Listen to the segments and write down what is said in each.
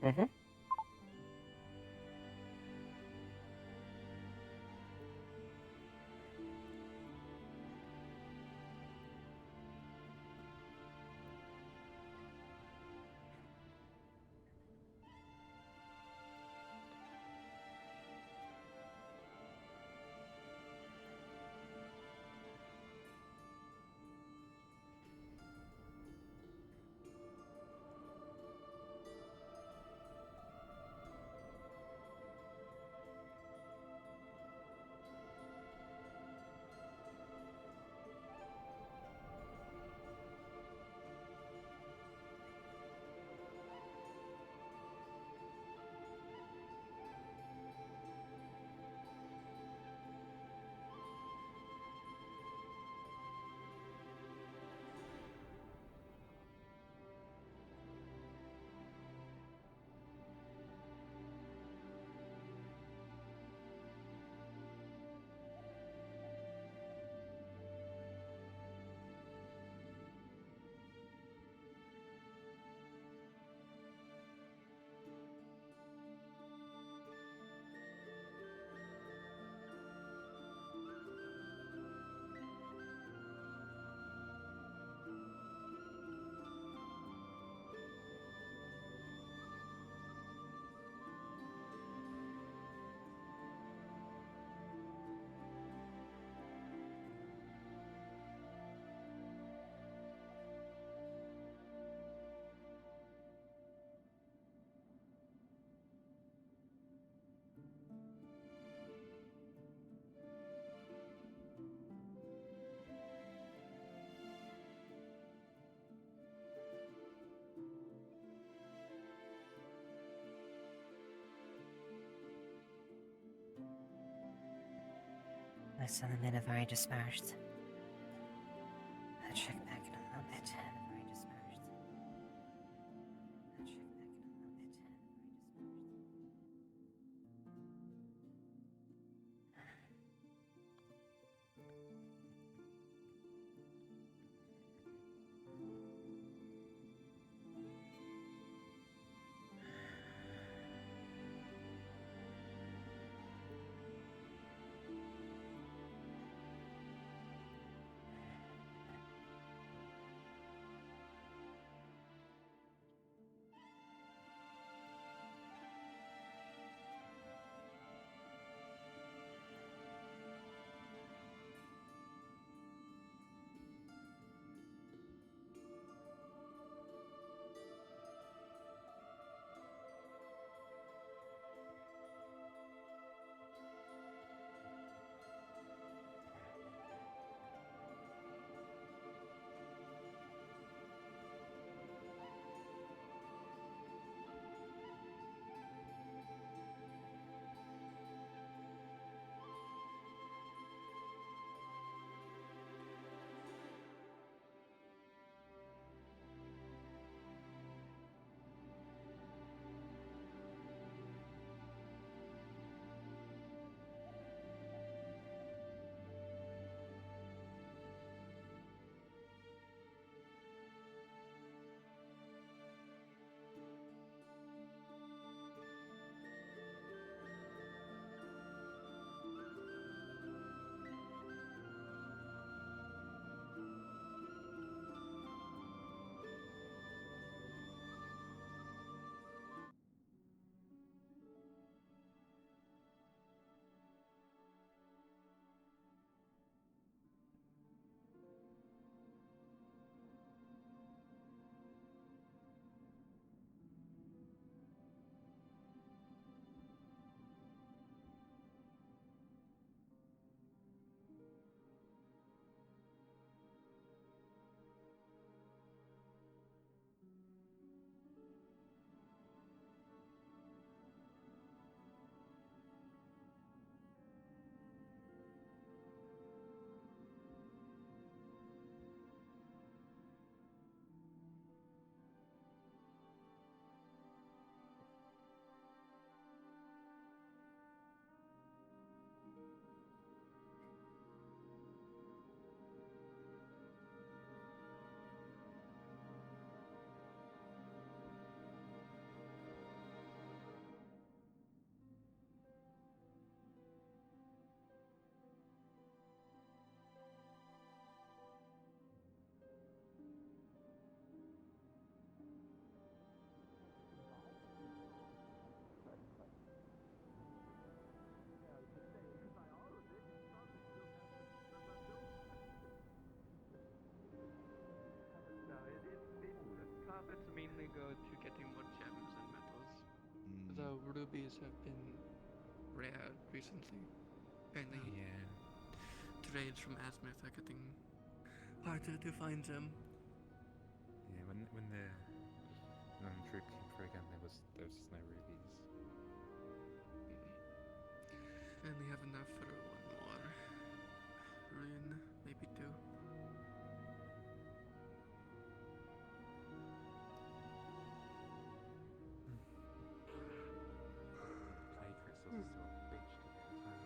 Mm-hmm. Most of the men have already dispersed. I'll check back in a little bit. Already dispersed. I'll check back in a little bit. profits mainly go to getting more gems and metals. Mm, The rubies have been rare recently, and the yeah. trades from Asmith are getting harder to find them. Yeah, when the troops came through again, there was no rubies. I only have enough for one more rune, maybe two. Clay crystals are still a bitch to get as well.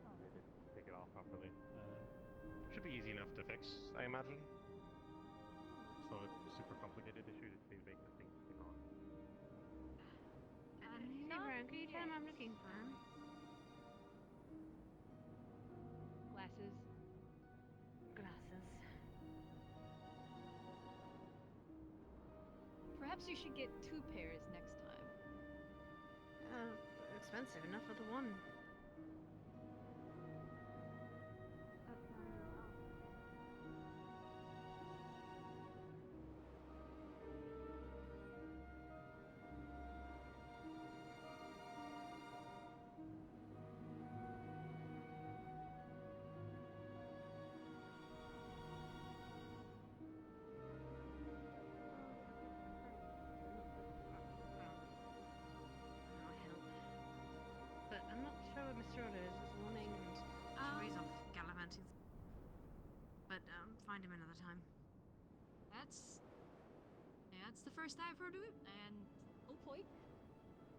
Oh, they didn't take it off properly. Should be easy enough to fix, I imagine. It's not a super complicated issue, just needs making the thing stick on. Hey, Brian, can you tell him I'm looking for him? Glasses. Glasses. Perhaps you should get 2 pairs next time. Expensive enough for the one. But I'm not sure where Mr. Otter is this morning, and sure he's off gallivanting. But find him another time. That's the first I've heard of it, and oh boy.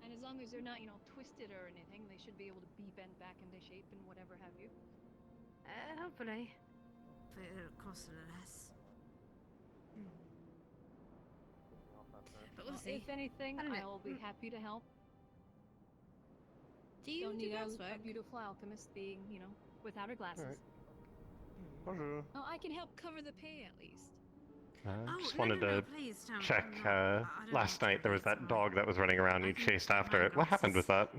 And as long as they're not, twisted or anything, they should be able to be bent back into shape and whatever have you. Hopefully. But it'll cost a little less. But we'll see. If anything, I don't know. I'll be happy to help. Do you Don't do need glasswork? a beautiful alchemist being, without her glasses. Alright. Bonjour. Oh, I can help cover the pay at least. Just no, wanted no, to please don't. check. I don't Last want night there was to, that it's dog that was running around and I you can chased get after my it. What happened with that?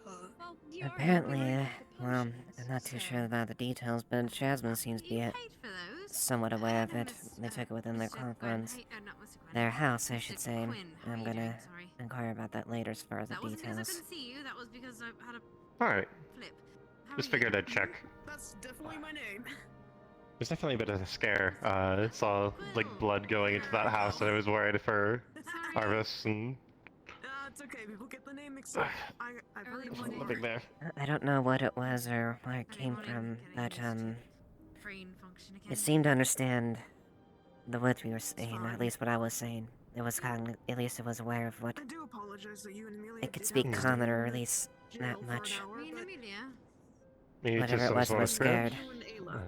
Well, you Apparently, are well, I'm not too sure about the details, but Jasmine seems to be You paid for those? somewhat aware of No, it. They took it within their Mr. Quinn. conference. Hey, not Mr. Quinn. Their house, I Mr. should say. Quinn. How are I'm you gonna doing? Sorry. inquire about that later as far as the That wasn't because I details. couldn't see you. That was because I had a Alright, flip. How just are you? figured I'd check. That's definitely my name. There's definitely a bit of a scare. Saw like blood going into that house and I was worried for How are you? Arvis and It's okay. People get the name mixed up. I've heard Early it morning. before. living there. I don't know what it was or where it Early came morning, from, getting but, used to brain function again. it seemed to understand the words we were saying, fine. at least what I was saying. It was at least it was aware of what I do apologize that you and Amelia it could did speak have to common, stay or in at the least jail that for an much. hour, Me and but Amelia. Maybe Whatever just it some was sort was of script. scared. you and Ayla,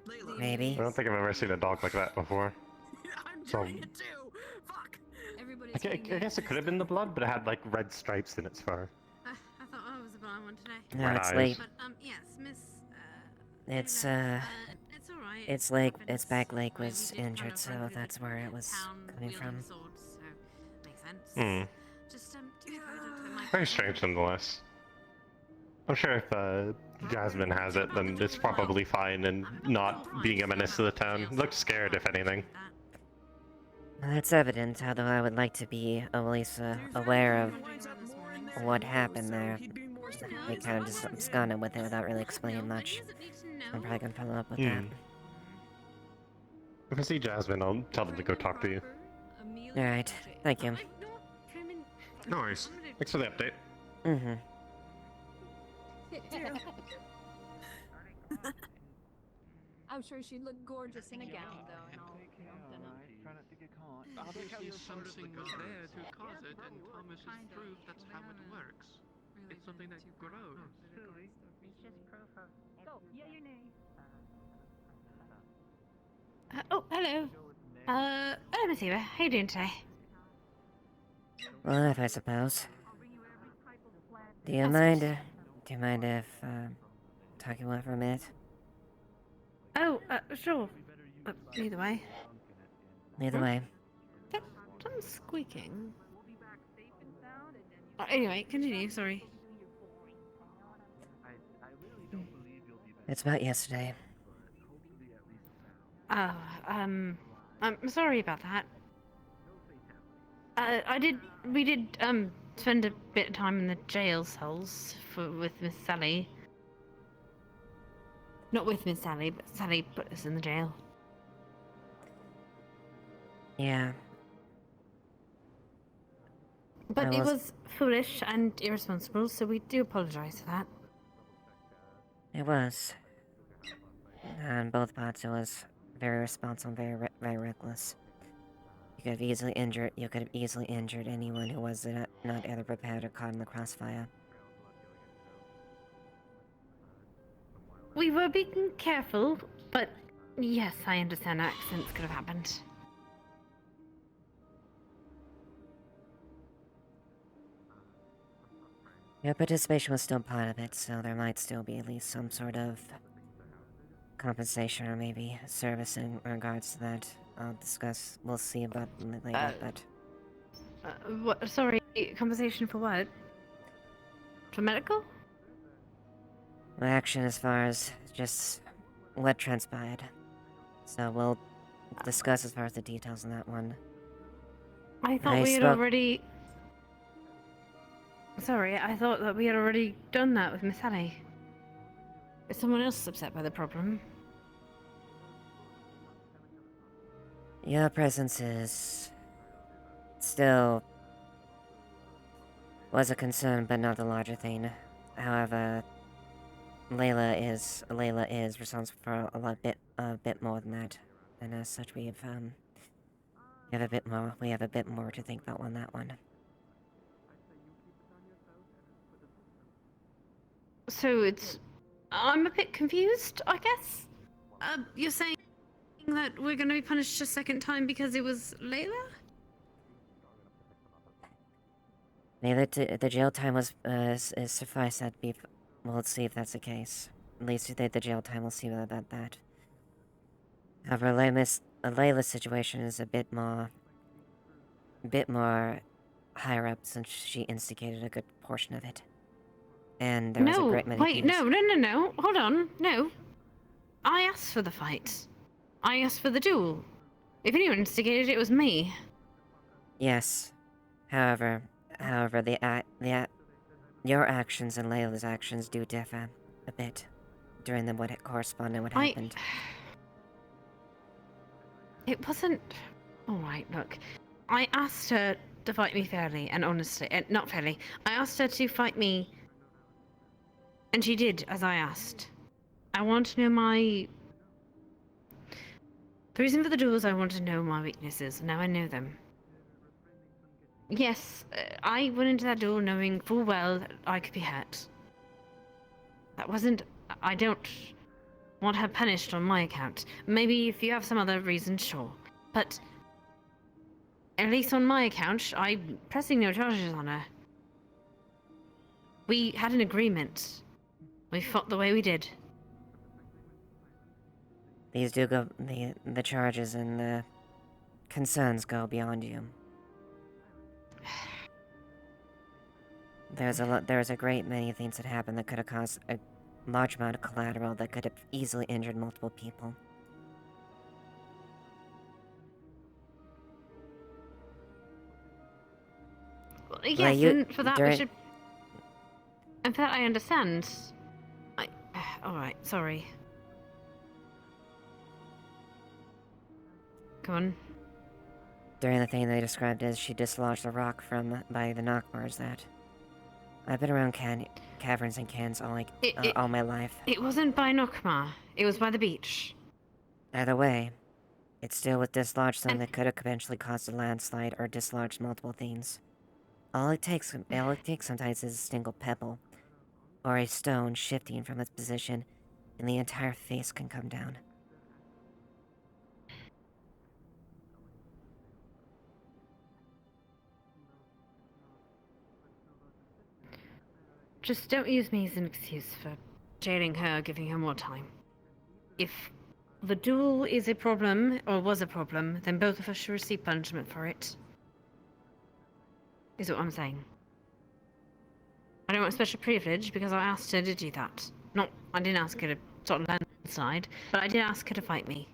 Layla. Maybe. I don't think I've ever seen a dog like that before. I'm So- doing it too. Fuck. Everybody's I guess it could have been the blood, but it had like red stripes in its fur. I thought I was the blind one today. No, Red it's eyes. late. But yes, Miss. It's, Layla, it's all right. It's like Happens. its back leg I mean, we was did kind injured, of so run through that's the where it was town coming wielding from. swords, so makes sense. Hmm. Just do me a favor, don't tell my Very strange nonetheless. I'm sure if Jasmine has it, then it's probably fine and not being a menace to the town. Looks scared, if anything. Well, that's evident, although I would like to be at least aware of what happened there. They kind of just absconded with it without really explaining much. I'm probably gonna follow up with that. If I see Jasmine, I'll tell them to go talk to you. Alright, thank you. No worries. Thanks for the update. Mm-hmm. I'm sure she'd look gorgeous in a gown, though, and all, done up. Obviously something was there to cause it, and Thomas has proved that's how it works. It's something that grows. Oh, hello. Hello, Miss Eva. How you doing today? Well enough, I suppose. Do you mind if, talking about it for a minute? Oh, sure. Either way. Either way. Someone's squeaking. Anyway, continue, sorry. It's about yesterday. Oh, I'm sorry about that. We did spend a bit of time in the jail cells with Miss Sally. Not with Miss Sally, but Sally put us in the jail. Yeah. But it was foolish and irresponsible, so we do apologize for that. It was. On both parts, it was very responsible, very reckless. You could have easily injured anyone who was not either prepared or caught in the crossfire. We were being careful, but yes, I understand accidents could have happened. Your participation was still part of it, so there might still be at least some sort of compensation or maybe service in regards to that. We'll see about it later, but... What? Sorry, compensation for what? For medical? Action as far as just what transpired. So we'll discuss as far as the details on that one. I thought I we had spoke- already... Sorry, I thought that we had already done that with Miss Sally. Is someone else upset by the problem? Your presence is... still... was a concern, but not the larger thing. However, Layla is responsible for a bit more than that. And as such, we have a bit more to think about on that one. So it's... I'm a bit confused, I guess? You're saying that we're going to be punished a second time because it was Layla? Maybe the jail time was, is suffice that be... Well, let's see if that's the case. At least the jail time, we'll see about that. However, Layla's situation is a bit more higher up since she instigated a good portion of it. And there was a great many wait, no. Hold on, no. I asked for the fight. I asked for the duel. If anyone instigated it, it was me. Yes. However, your actions and Layla's actions do differ a bit during what corresponded what happened. It wasn't... Alright, look. I asked her to fight me fairly and honestly. Not fairly. I asked her to fight me... And she did, as I asked. I want to know my... The reason for the duel is I want to know my weaknesses. Now I know them. Yes, I went into that duel knowing full well that I could be hurt. That wasn't... I don't... want her punished on my account. Maybe if you have some other reason, sure. But at least on my account, I'm pressing no charges on her. We had an agreement. We fought the way we did. These do go, the charges and the concerns go beyond you. There's a great many things that happened that could have caused a large amount of collateral that could have easily injured multiple people. Well, yes, you- and for that we during- should... And for that I understand. Alright, sorry. Come on. During the thing they described as she dislodged the rock by the knockbars that... I've been around caverns and cans all my life. It wasn't by Nokma. It was by the beach. Either way, it still was dislodged something And- that could have eventually caused a landslide or dislodged multiple things. All it takes sometimes is a single pebble, or a stone shifting from its position, and the entire face can come down. Just don't use me as an excuse for jailing her, giving her more time. If the duel is a problem, or was a problem, then both of us should receive punishment for it. Is what I'm saying. I don't want special privilege because I asked her to do that. I didn't ask her to sort of landslide, but I did ask her to fight me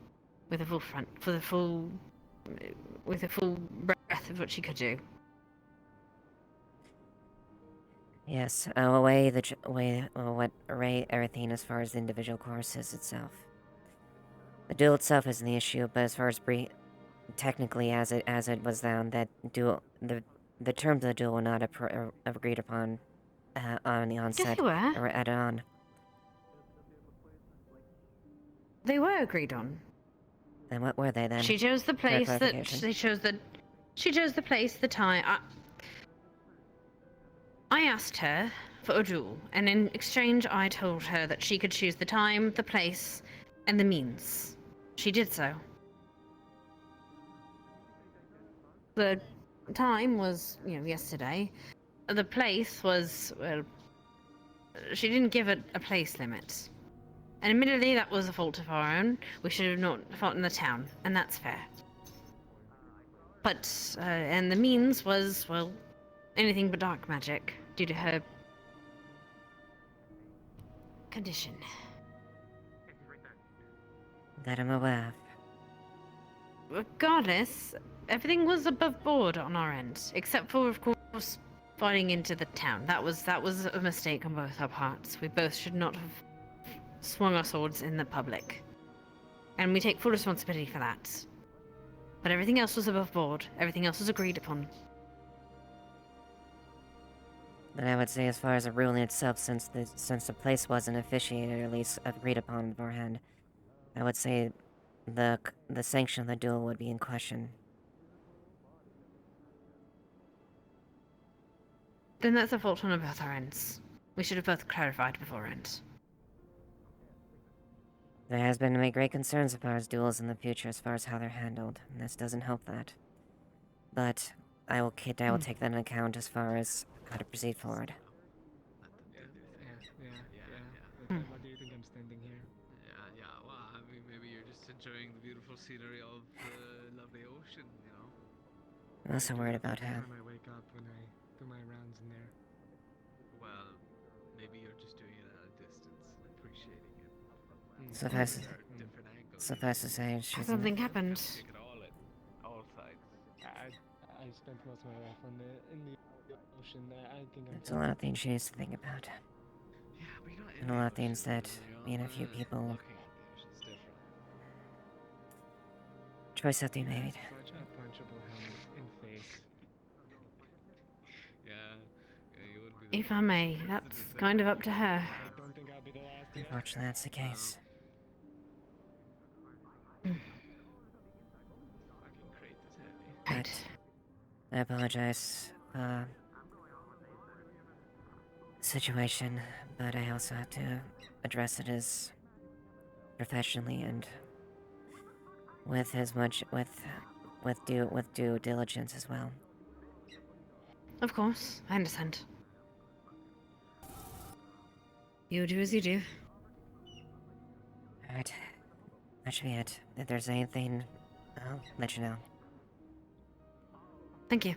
with a full front, with a full breath of what she could do. Yes, what array everything as far as the individual courses itself. The duel itself isn't the issue, but as far as technically as it was down, that duel, the terms of the duel were not agreed upon on the onset Yes, they were. or added on. They were agreed on. Then what were they then? She chose the place that clarification. she chose the place, the time. I asked her for a duel, and in exchange I told her that she could choose the time, the place, and the means. She did so. The time was, yesterday. The place was, well, she didn't give it a place limit. And admittedly, that was a fault of our own. We should have not fought in the town, and that's fair. But, and the means was, well, anything but dark magic, due to her condition. That I'm aware of. Regardless, everything was above board on our end, except for, of course, fighting into the town. That was a mistake on both our parts. We both should not have swung our swords in the public. And we take full responsibility for that. But everything else was above board. Everything else was agreed upon. But I would say as far as the ruling itself, since the place wasn't officiated, or at least agreed upon beforehand, I would say the sanction of the duel would be in question. Then that's a fault on both our ends. We should have both clarified beforehand. There has been many great concerns as far as duels in the future, as far as how they're handled, and this doesn't help that. But I will take that into account as far as how to proceed forward. Why do you think I'm standing here? Yeah, well, I mean, maybe you're just enjoying the beautiful scenery of the lovely ocean, you know? I'm also worried about her. Every time I wake up when I do my rounds in there. Well, maybe you're just doing it at a distance and appreciating it. Suffice to say, she's Something happened. All sides. I spent most of my life in the ocean. I think There's a lot of things she needs to think about. Yeah, but you're not And a lot of things that me and a few people looking at the ocean's different. choice have to be made. Such a punchable helmet in face. Yeah, you wouldn't be If I may, that's kind of up to her. I don't think I'll be the last to Unfortunately, that's the case. fucking crate is heavy. Right. I apologize for the situation, but I also have to address it as professionally and with due diligence as well. Of course, I understand. You do as you do. Alright. That should be it. If there's anything, I'll let you know. Thank you.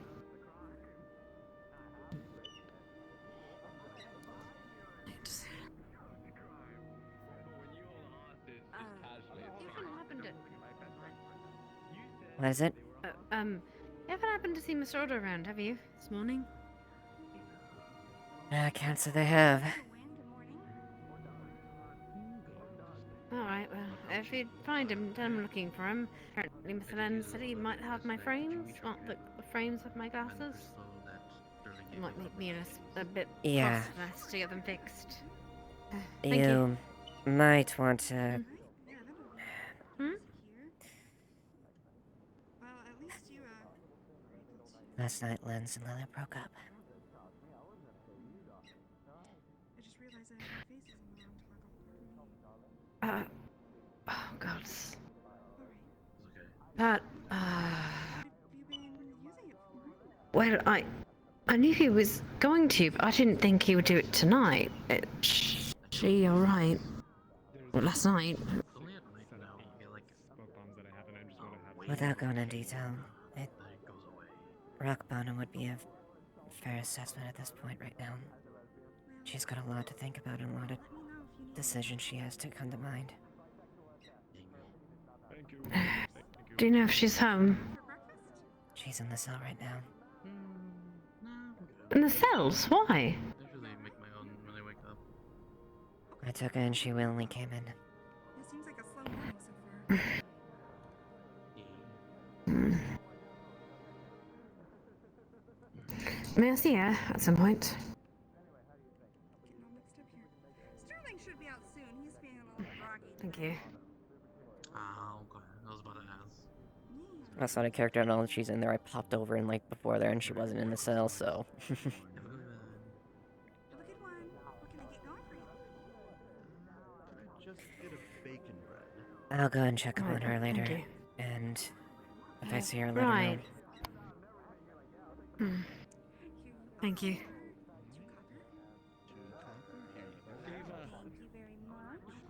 What is it? You haven't happened to see Mr. Odo around, have you, this morning? I can't say they have. Alright, well, if you find him, tell him looking for him. Apparently, Mr. Lennon said he might have my frames, not the frames of my glasses. It might make me a bit Yeah. cross to get them fixed. Thank You might want to. Hmm? Well, at least you, Last night, Lens and Lily broke up. I just realized I have my faces on the wrong Oh, God. Alright. That, What have you been using it for? well, I knew he was going to, but I didn't think he would do it tonight. She alright? Well, last night. Only at night now. Yeah, like Smoke bombs that I have, and I just want to have. Without going into detail, it goes away. rock bottom would be a fair assessment at this point right now. She's got a lot to think about and a lot of decisions she has to come to mind. Thank you. Thank you. Do you know if she's home? For breakfast? She's in the cell right now. In the cells? Why? I usually make my own when I wake up. I took her and she willingly came in. It seems like a slow morning so far. May I see her at some point? Getting all mixed up here. Sterling should be out soon. He's feeling a little groggy. Thank you. Ah, okay. I was about to ask. Yeah. That's not a character, I don't know that she's in there. I popped over and like before there and she wasn't in the cell, so. Have a good one. Have a good one. What can I get going for you? Just get a bacon bread. I'll go and check up on Right, her later. thank you. And if I see her later, Right. Hmm. Thank you. Thank you very much.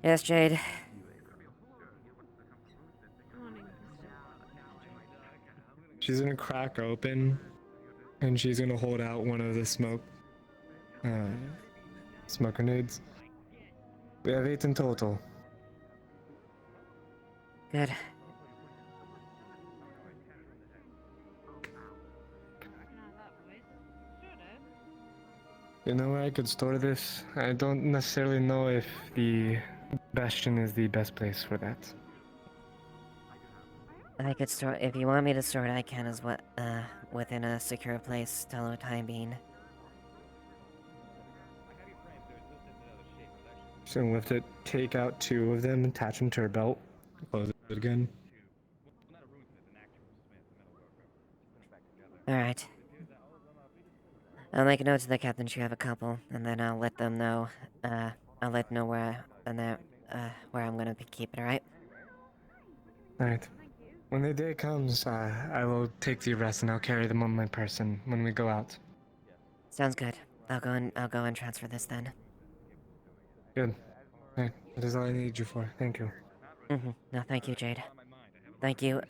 Yes, Jade. She's gonna crack open, and she's gonna hold out one of the smoke grenades. We have 8 in total. Good. You know where I could store this? I don't necessarily know if the bastion is the best place for that. I could store, if you want me to store it, I can as well, within a secure place till the time being. Just gonna lift it, take out 2 of them, attach them to her belt, close it again. Alright. I'll make a note to the captains you have a couple, and then I'll let them know, I'll let them know where I'm gonna keep it, alright? Alright. When the day comes, I will take the rest and I'll carry them on my person when we go out. Sounds good. I'll go and transfer this then. Good. Alright, that is all I need you for. Thank you. No, thank you, Jade. Thank you.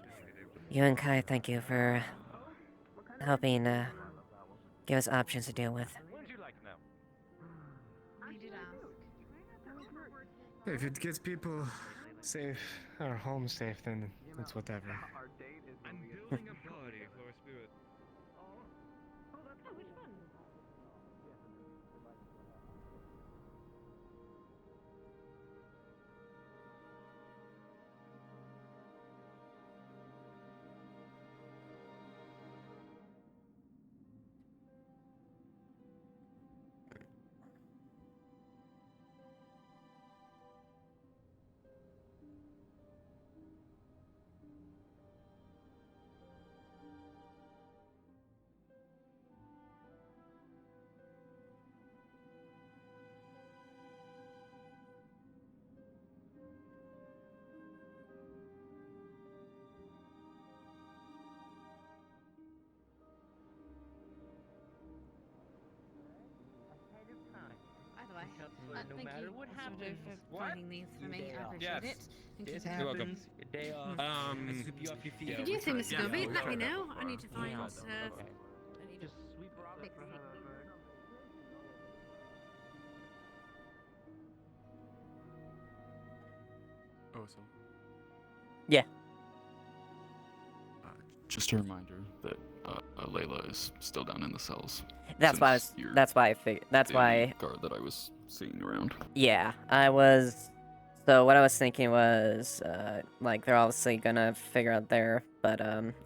You and Kai, thank you for helping, give us options to deal with. If it gets people safe, or home safe, then it's whatever. I'm building a body for a spirit. matter what also happens. for finding these for me. I appreciate Yes. it. Thank This you. You're welcome. happens. Your day off. Um, I sweep you off your feet. If you do see Mr. Yeah, Gumby, we let me tried that know. I before. need to find. Yeah. I need to Just sweep her off. fix it. Oh, so. Yeah. Just a reminder that Layla is still down in the cells. That's why I was. since you're That's why I figured. That's the why. guard that I was seeing around. Yeah, I was. So what I was thinking was, like they're obviously gonna figure out there, but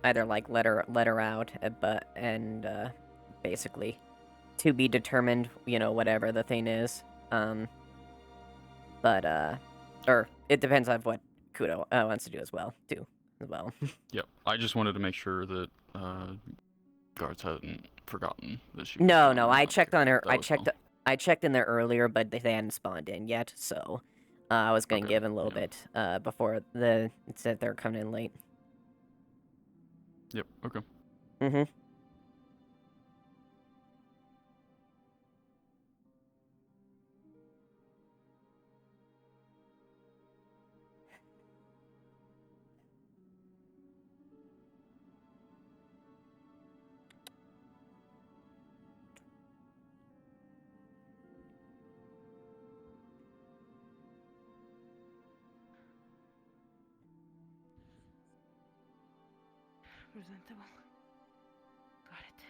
either like let her out, basically, to be determined. You know, whatever the thing is. Or it depends on what Kudo wants to do as well, Yep. I just wanted to make sure that guards hadn't forgotten that she. Was No, down no, and I not checked on figured her. that was all. I checked in there earlier, but they hadn't spawned in yet, so I was gonna Okay, give him a little yeah. bit before it said they're coming in late. Yep. Okay. Mm-hmm. Presentable. Got it.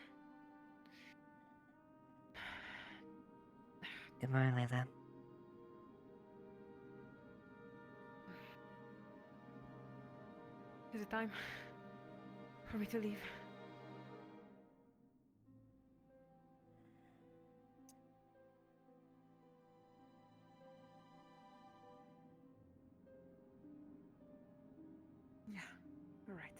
Good morning, Layla. Is it time for me to leave? Yeah, you're right.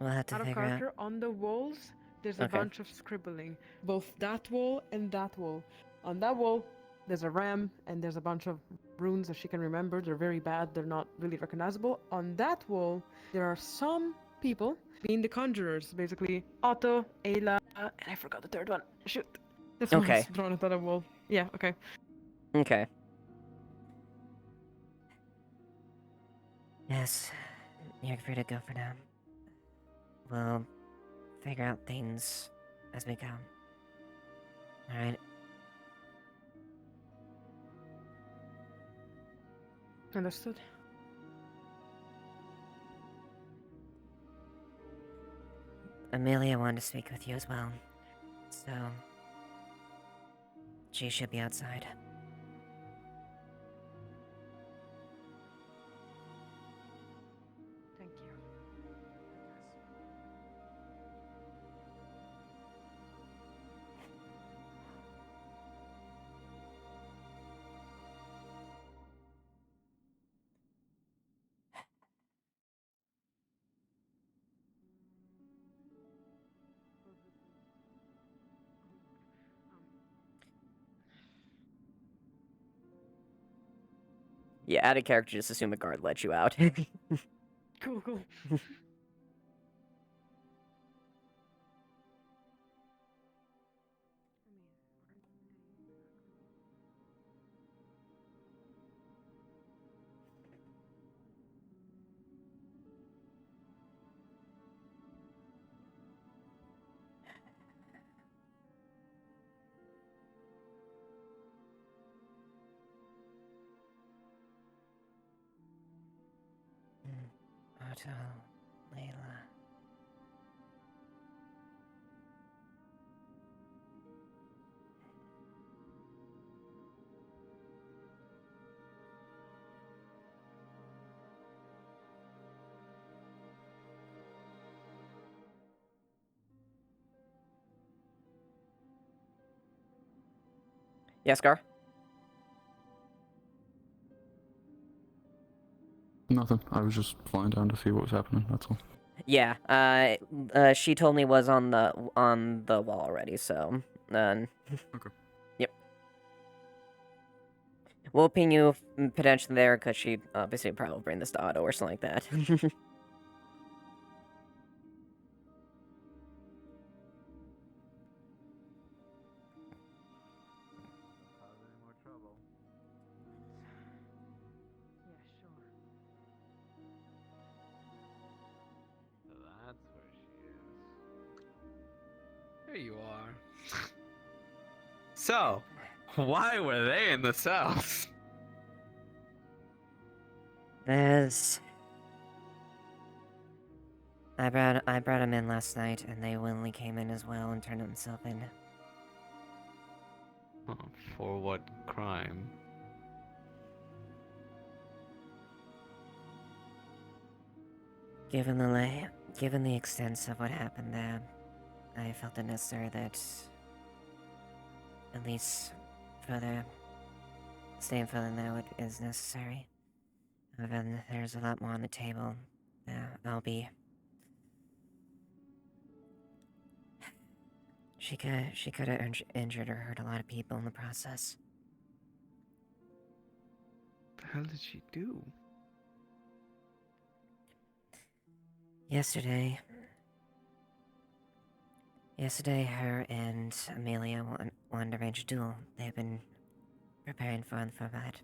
We'll have to Out of figure out. character, on the walls, there's a Okay. bunch of scribbling. Both that wall and that wall. On that wall, there's a ram and there's a bunch of runes that she can remember. They're very bad. They're not really recognizable. On that wall, there are some people being the conjurers, basically. Otto, Ayla, and I forgot the third one. Shoot. This one Okay. was drawn at the wall. Yeah, okay. Okay. Yes, you're free to go for now. We'll figure out things as we go. Alright? Understood. Amelia wanted to speak with you as well. So, she should be outside. Thank you. Yeah, out of character, just assume a guard let you out. Cool, cool. Otto, Layla. Yes, Gar? Nothing. I was just flying down to see what was happening. That's all. Yeah, she told me was on the wall already, so, Okay. Yep. We'll ping you potentially there, because she obviously probably bring this to Otto or something like that. There you are. So, why were they in the south? There's... I brought him in last night, and they willingly came in as well and turned himself in. Oh, for what crime? Given the extent of what happened there, I felt it necessary that at least staying further now is necessary. And there's a lot more on the table. She could have injured or hurt a lot of people in the process. What the hell did she do? Yesterday, her and Amelia wanted to arrange a duel. They've been preparing for that.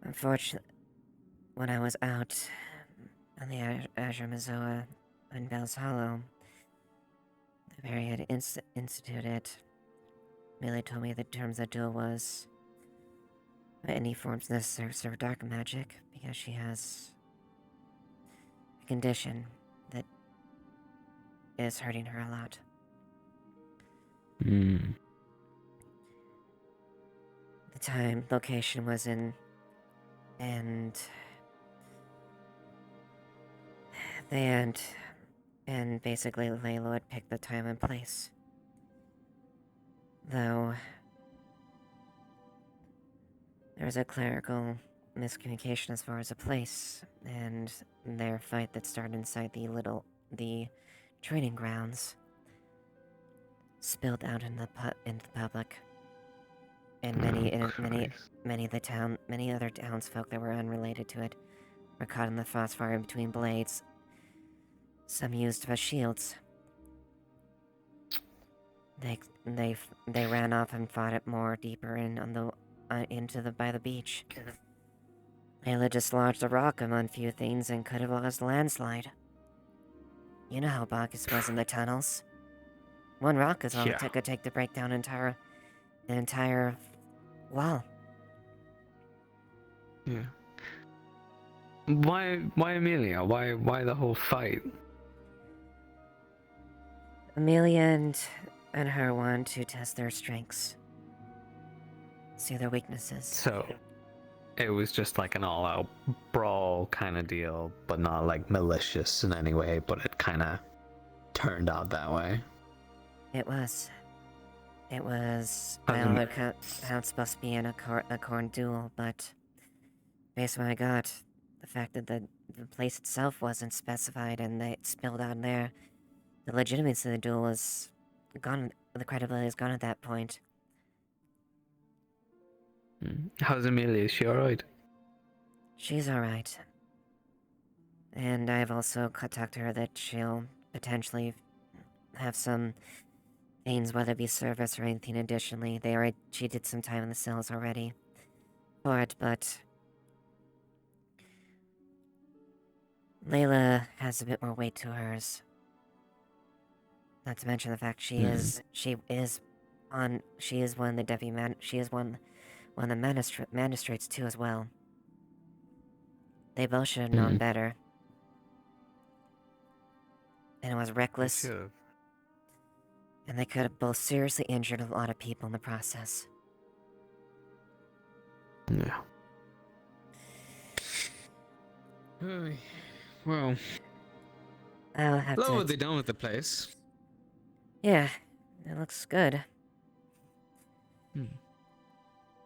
Unfortunately, when I was out on the Azure Mazoa in Bell's Hollow, the very had instituted, Amelia told me the terms of the duel was any forms necessary to serve dark magic, because she has a condition that is hurting her a lot. Hmm. The time, location was in, and basically Layla had picked the time and place. Though there was a clerical miscommunication as far as a place, and their fight that started inside the training grounds spilled out into the public. And many other townsfolk that were unrelated to it were caught in the crossfire in between blades. Some used as shields. They ran off and fought it more deeper in by the beach. Layla just lodged a rock among few things and could have lost a landslide. You know how Bacchus was in the tunnels. One rock is all it could take to break down an entire wall. Yeah. Why Amelia? Why the whole fight? Amelia and her want to test their strengths. See their weaknesses. So, it was just like an all-out brawl kind of deal, but not like malicious in any way, but it kind of turned out that way. It was. By all accounts, how it's supposed to be in a corn duel, but based on what I got, the fact that the place itself wasn't specified and they spilled out there, the legitimacy of the duel was gone. The credibility is gone at that point. How's Amelia? Is she alright? She's alright. And I've also talked to her that she'll potentially have some things, whether it be service or anything additionally. She did some time in the cells already for it, but Layla has a bit more weight to hers. Not to mention the fact she is one of the deputy she is one of the magistrates too as well. They both should have known better. And it was reckless. And they could have both seriously injured a lot of people in the process. Yeah. Well, I'll have hello, to... are they done with the place? Yeah, it looks good.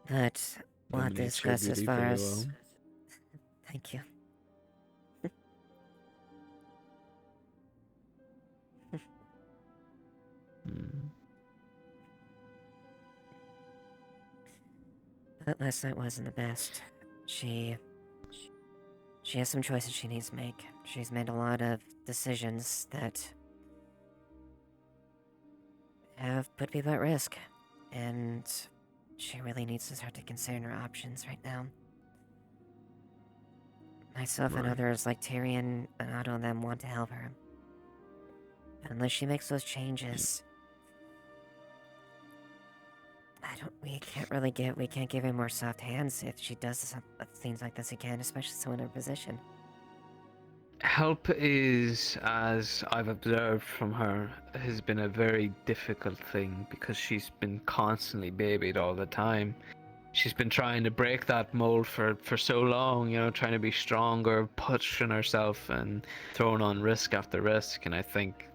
But we'll have to discuss as far as... Thank you. But last night wasn't the best. She has some choices she needs to make. She's made a lot of decisions that have put people at risk. And she really needs to start to consider her options right now. Myself and others like Tyrion and Otto and them want to help her. Unless she makes those changes. We can't give her more soft hands if she does things like this again, especially someone in her position. Help is, as I've observed from her, has been a very difficult thing because she's been constantly babied all the time. She's been trying to break that mold for so long, you know, trying to be stronger, pushing herself and throwing on risk after risk. And I think,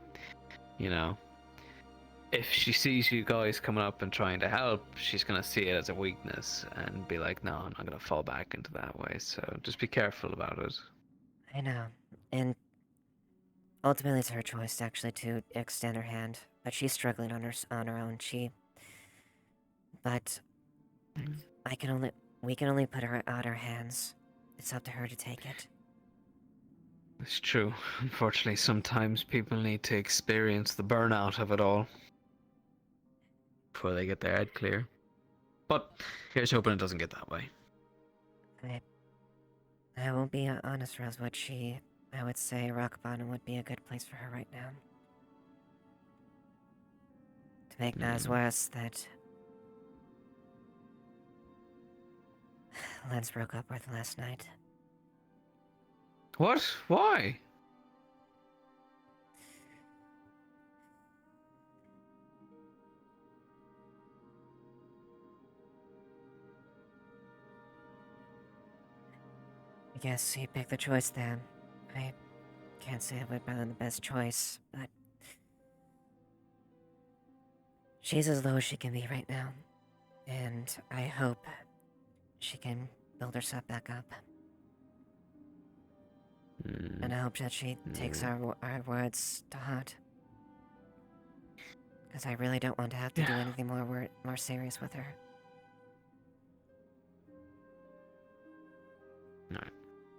you know, if she sees you guys coming up and trying to help, she's going to see it as a weakness and be like, no, I'm not going to fall back into that way. So just be careful about it. I know. And ultimately it's her choice actually to extend her hand. But she's struggling on her own. But we can only put her out our hands. It's up to her to take it. It's true. Unfortunately, sometimes people need to experience the burnout of it all before they get their head clear. But here's hoping it doesn't get that way. I will be honest, Rosewood. I would say rock bottom would be a good place for her right now. To make matters worse, that Lens broke up with last night. What? Why? I guess he picked the choice then. I can't say it would have been the best choice, but she's as low as she can be right now. And I hope she can build herself back up. And I hope that she takes our words to heart. Because I really don't want to have to do anything more serious with her. Alright.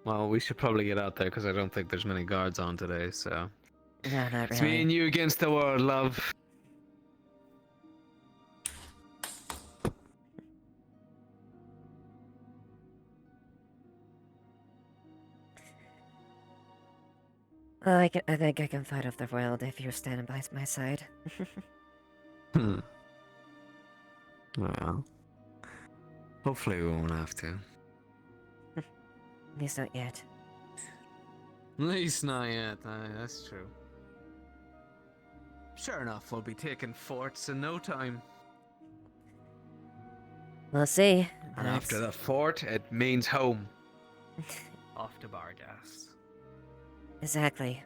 Well, we should probably get out there because I don't think there's many guards on today, so... No, not It's really. me and you against the world, love. Well, I think I can fight off the world if you're standing by my side. Well, hopefully we won't have to. At least not yet. At least not yet, that's true. Sure enough, we'll be taking forts in no time. We'll see. And after the fort, it means home. Off to Bargas. Exactly.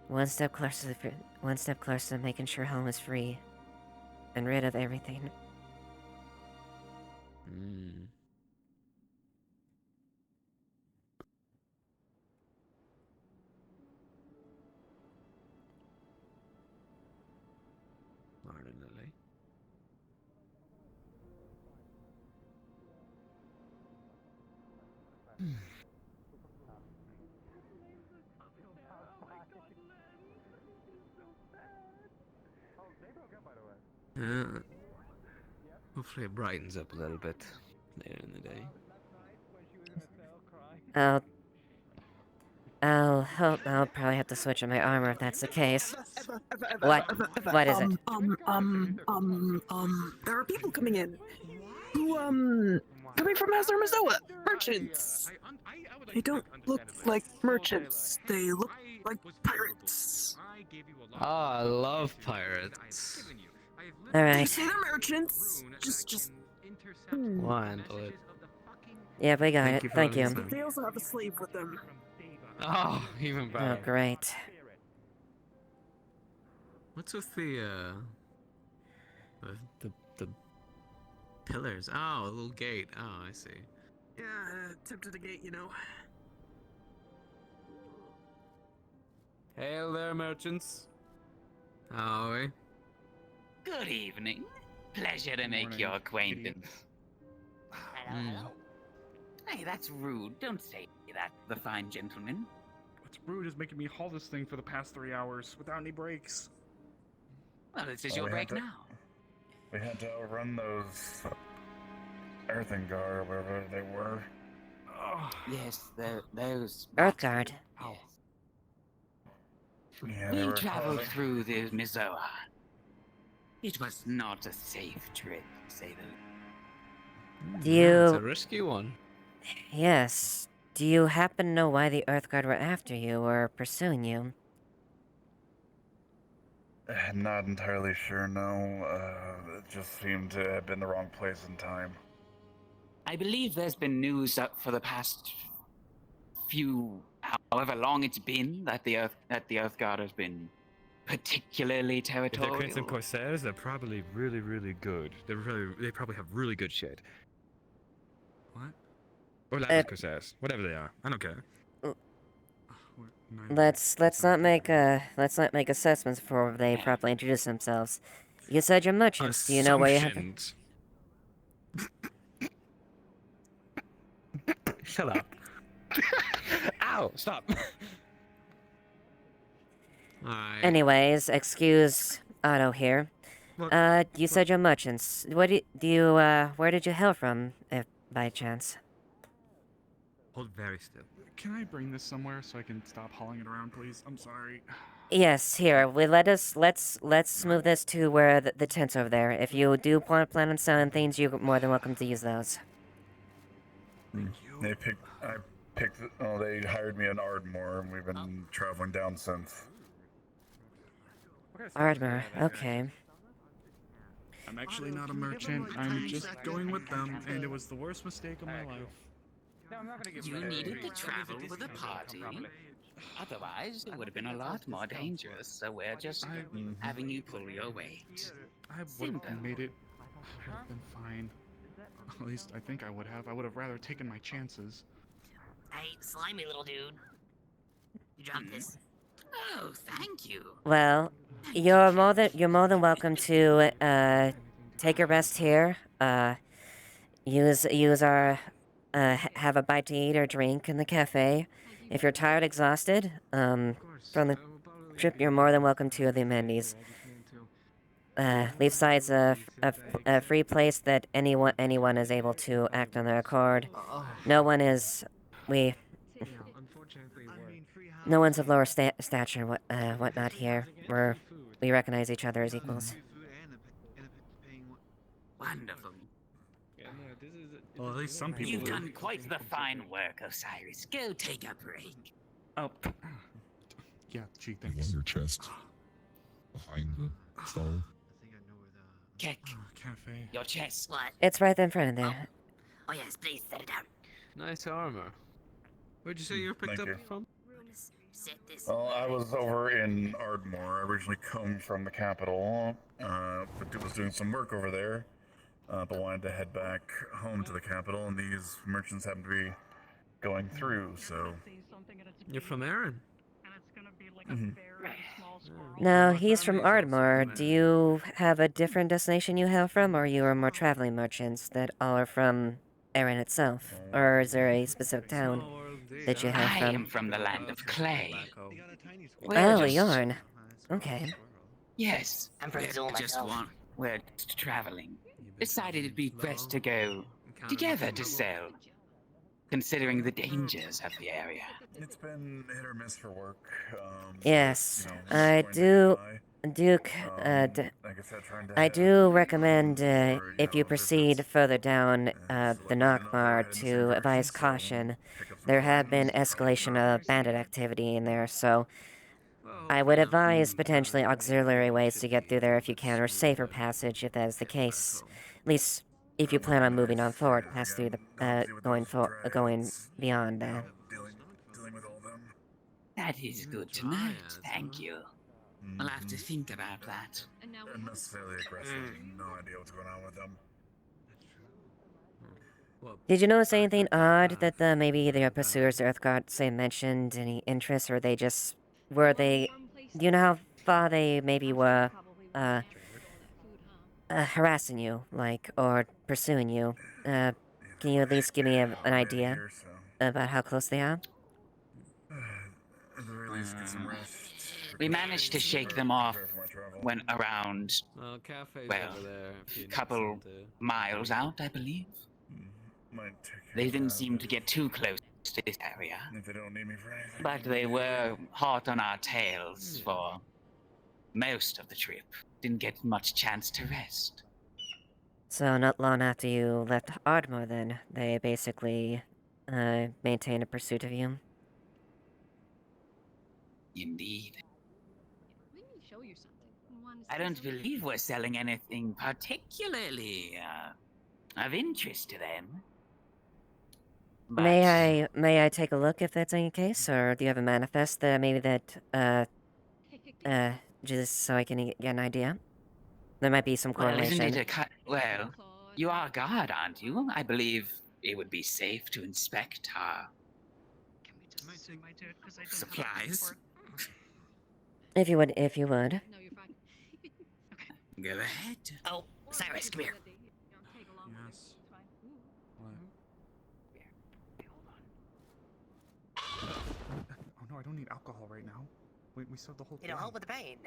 One step closer to making sure home is free. And rid of everything. Morning, Lily. Hopefully it brightens up a little bit later in the day. I'll probably have to switch on my armor if that's the case. What? What is it? There are people coming in who, coming from Azarmazoa, merchants. They don't look like merchants, they look like pirates. I love pirates. They Alright. say they're merchants, just... We'll handle it. Yeah, we got it. Thank you. They also have a slave with them. Oh, even better. Oh, great. What's with the pillars? Oh, a little gate. Oh, I see. Yeah, attempted a gate, you know. Hail there, merchants. How are we? Good evening. Pleasure to make your acquaintance. Hello. Hey, that's rude. Don't say that to the fine gentleman. What's rude is making me haul this thing for the past 3 hours without any breaks. Well, this is your break now. We had to outrun those Earthen Guard or whatever they were. Yes, those... Earthguard. Yes. Yeah, they We were traveled causing. through the Mizoa. It was not a safe trip, to say the least. Do Yeah, it's a you... risky one. Yes. Do you happen to know why the Earthguard were after you or pursuing you? I'm not entirely sure, no. It just seemed to have been the wrong place and time. I believe there's been news up for the past few, however long it's been, that the Earthguard has been particularly If they're territorial. Crimson Corsairs, they're probably really, really good. They probably have really good shit. What? Or Lapis Corsairs, whatever they are. I don't care. Let's not make assessments before they properly introduce themselves. You said you're merchants. Do you know where you have? Assumptions. Shut up. Ow! Stop. Alright. Anyways, excuse Otto here. You said you're merchants. What do you where did you hail from, if by chance? Hold very still. Can I bring this somewhere so I can stop hauling it around, please? I'm sorry. Yes, here. Let's move this to where the tent's over there. If you do plan on selling things, you're more than welcome to use those. They hired me in Ardmore, and we've been traveling down since. Ardmore, okay. I'm actually not a merchant. I'm just going with them, and it was the worst mistake of my life. You needed to travel with a party. Otherwise, it would have been a lot more dangerous, so we're just having you pull your weight. I would have made it. I would have been fine. At least I think I would have. I would have rather taken my chances. Hey, slimy little dude. You dropped this. Oh, thank you. Well, you're more than welcome to take a rest here. Use our have a bite to eat or drink in the cafe. If you're tired, exhausted, from the trip, you're more than welcome to the amenities. Leafside's a free place that anyone is able to act on their accord. No one is no one's of lower stature, whatnot here. We recognize each other as equals. Wonderful. Well, at least some people You've do. done quite the fine work, Osiris. Go take a break. Oh. Yeah, gee, On thanks. your chest. Behind the stall. Keck. Cafe. Your chest. What? It's right in front of there. Oh yes, please set it down. Nice armor. Where'd you say you were picked Thank up you. from? Set this. Well, I was over in Ardmore. I originally come from the capital, but was doing some work over there. But wanted to head back home to the capital, and these merchants happen to be going through, so... You're from Erin. No, he's from Ardmore. Do you have a different destination you hail from, or you are more traveling merchants that all are from Erin itself? Or is there a specific town that you hail I from? am from the land of clay. Oh, Yarn. Okay. Yes. I'm from Zool myself. We're traveling. Decided it'd be best to go together to sell, considering the dangers of the area. It's been hit or miss for work. Yes, you know, I going do, by. Duke, Like I said, trying to I do recommend, or, if you proceed further down, the Nockmar to advise caution. There have been escalation of bandit activity in there, so I would advise potentially auxiliary ways to get through there if you can, or safer passage if that is the case. At least, if you plan on moving on forward, past through the, going beyond that. dealing with all them. That is good to know. Thank you. I'll have to think about that. They're necessarily aggressive. No idea what's going on with them. Did you notice anything odd that maybe their pursuers, the Earthguard, say mentioned any interest, or they just do you know how far they maybe were harassing you, like, or pursuing you? Can you at least give me an idea about how close they are? At the very least, get some rest. We managed to shake them off when around, Oh, cafe's well, over there. if you a need couple something miles out, I believe. Might take They didn't seem to get too close. this area. If they don't need me for anything. But they were hot on our tails for most of the trip. Didn't get much chance to rest. So not long after you left Ardmore, then they basically maintained a pursuit of you. Indeed. Let me show you something. Want to I see don't something? believe we're selling anything particularly of interest to them. But May I take a look if that's any case, or do you have a manifest that maybe that just so I can get an idea? There might be some well, correlation. isn't it well, you are a guard, aren't you? I believe it would be safe to inspect our supplies. If you would. No, you're fine. Go ahead. Oh, Cyrus, come here. Yes. What? Oh no, I don't need alcohol right now. We served the whole thing. It'll help with the pain.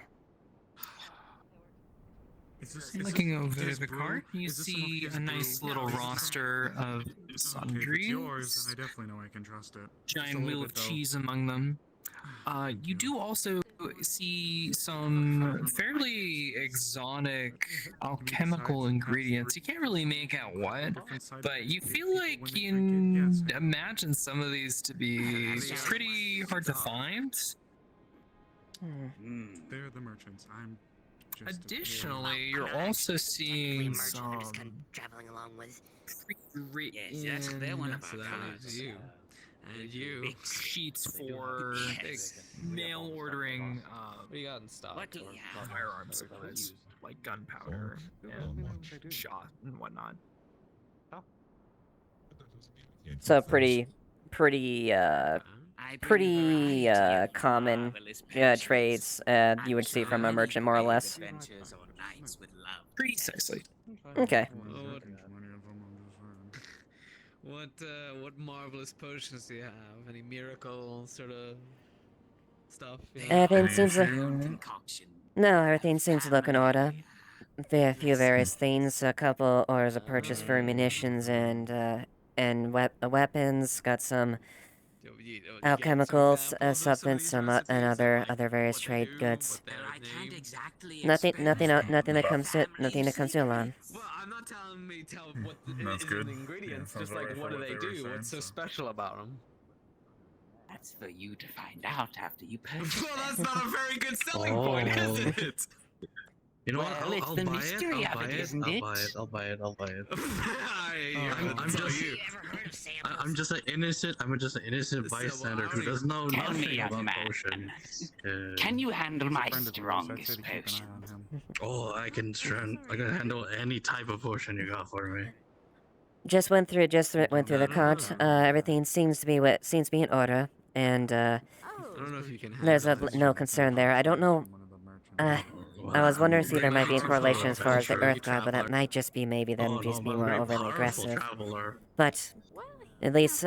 Looking over the cart, you see a nice little roster of Okay, if it's sundries. yours, then I definitely know I can trust it. Just a Giant little wheel bit, of though. cheese among them. You do also see some fairly exotic alchemical ingredients. You can't really make out what, but you feel like you can imagine some of these to be pretty hard to find. They're the merchants. I'm just Additionally, you're also seeing some traveling along with. Yes, they're one of so our that cards. is you. And you sheets for mail ordering What do you got in stock? What do you have? firearm supplies like gunpowder and shot and whatnot. So pretty common trades you would see from a merchant, more or less. Precisely. Okay. What marvelous potions do you have? Any miracle sort of stuff? Everything seems to... No, everything seems to look in order. A few various things, a couple orders of purchase for munitions and weapons, got some alchemicals, something, and other various trade goods. Nothing that comes to alarm. Well, I'm not telling me what That's is good. in the ingredients, Yeah, just sounds like alright what for do what they they were do? saying, What's so so. special about them? That's for you to find out after you purchase Well, that's them. not a very good selling point, is it? You know Well, what? it's I'll the buy mystery it. of it, isn't it? I'll buy it. I'm just an innocent bystander who does know Tell nothing me, young about man, potions. can you handle my friend of yours, I'd say strongest to keep an eye potion? on him. Oh, I can handle any type of potion you got for me. Just went through the cart. Everything seems to be in order, and I don't know if you can have there's that. no concern there. I don't know. I was wondering if there might be a correlation as far as the Earth God, but that might just be maybe them just being more overly aggressive. But at least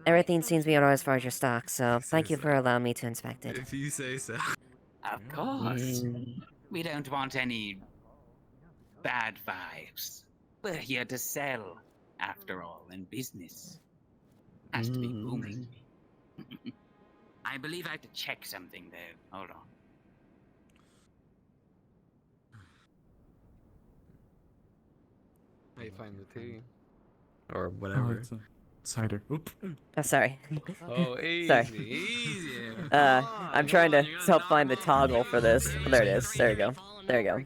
everything seems to be in order as far as your stock. So thank you for allowing me to inspect it. If you say so. Of course. We don't want any bad vibes. We're here to sell, after all, and business has to be booming. I believe I have to check something though. Hold on. How you find the tea? Or whatever. Oh, it's a cider. Oop. Oh, sorry. Oh, easy, Sorry. easy. I'm trying to help find the toggle for this. There it is. There you go. There you go.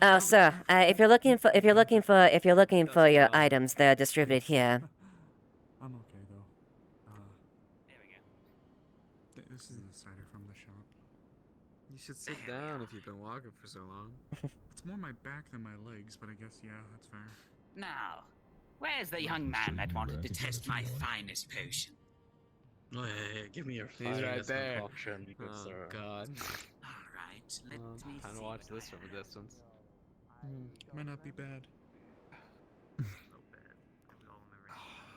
Oh, sir. If you're looking for your items, they're distributed here. I'm okay though. There we go. This is the cider from the shop. You should sit down if you've been walking for so long. It's more my back than my legs, but I guess yeah, that's fair. Now, where's the young man that wanted to test my finest potion? Oh, yeah, give me your He's right finest there. concoction, good Oh, sir. God. Alright, let me Time see. to watch this from a distance. Might not be bad.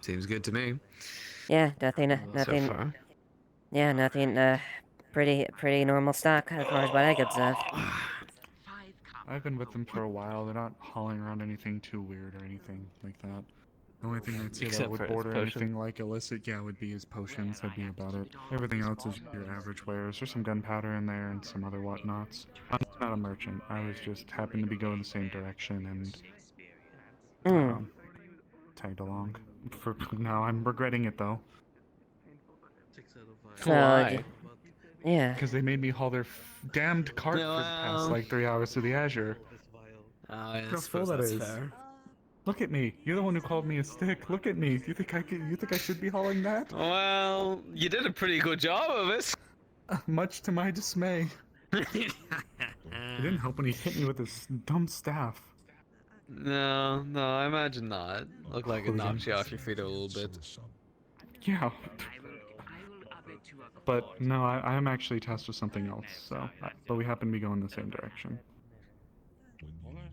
Seems good to me. Yeah, nothing. So far. Yeah, nothing. Pretty normal stock as far as what I could observe. I've been with them for a while. They're not hauling around anything too weird or anything like that. The only thing I'd say that Except for would his border potion. anything like illicit, yeah, would be his potions. That'd be about it. Everything else is your average wares. There's some gunpowder in there and some other whatnots. I'm not a merchant. I was just happened to be going the same direction and tagged along. For now, I'm regretting it though. So, Why? yeah. Because they made me haul their damned cart for the past like 3 hours to the Azure. Oh, yeah, I Look how full suppose that that's is. fair. Look at me. You're the one who called me a stick. Look at me. You think I should be hauling that? Well, you did a pretty good job of it. Much to my dismay. It didn't help when he hit me with his dumb staff. No, I imagine not. Looked like it knocked you off your feet a little bit. Yeah. But no, I'm actually tasked with something else. So, but we happen to be going the same direction.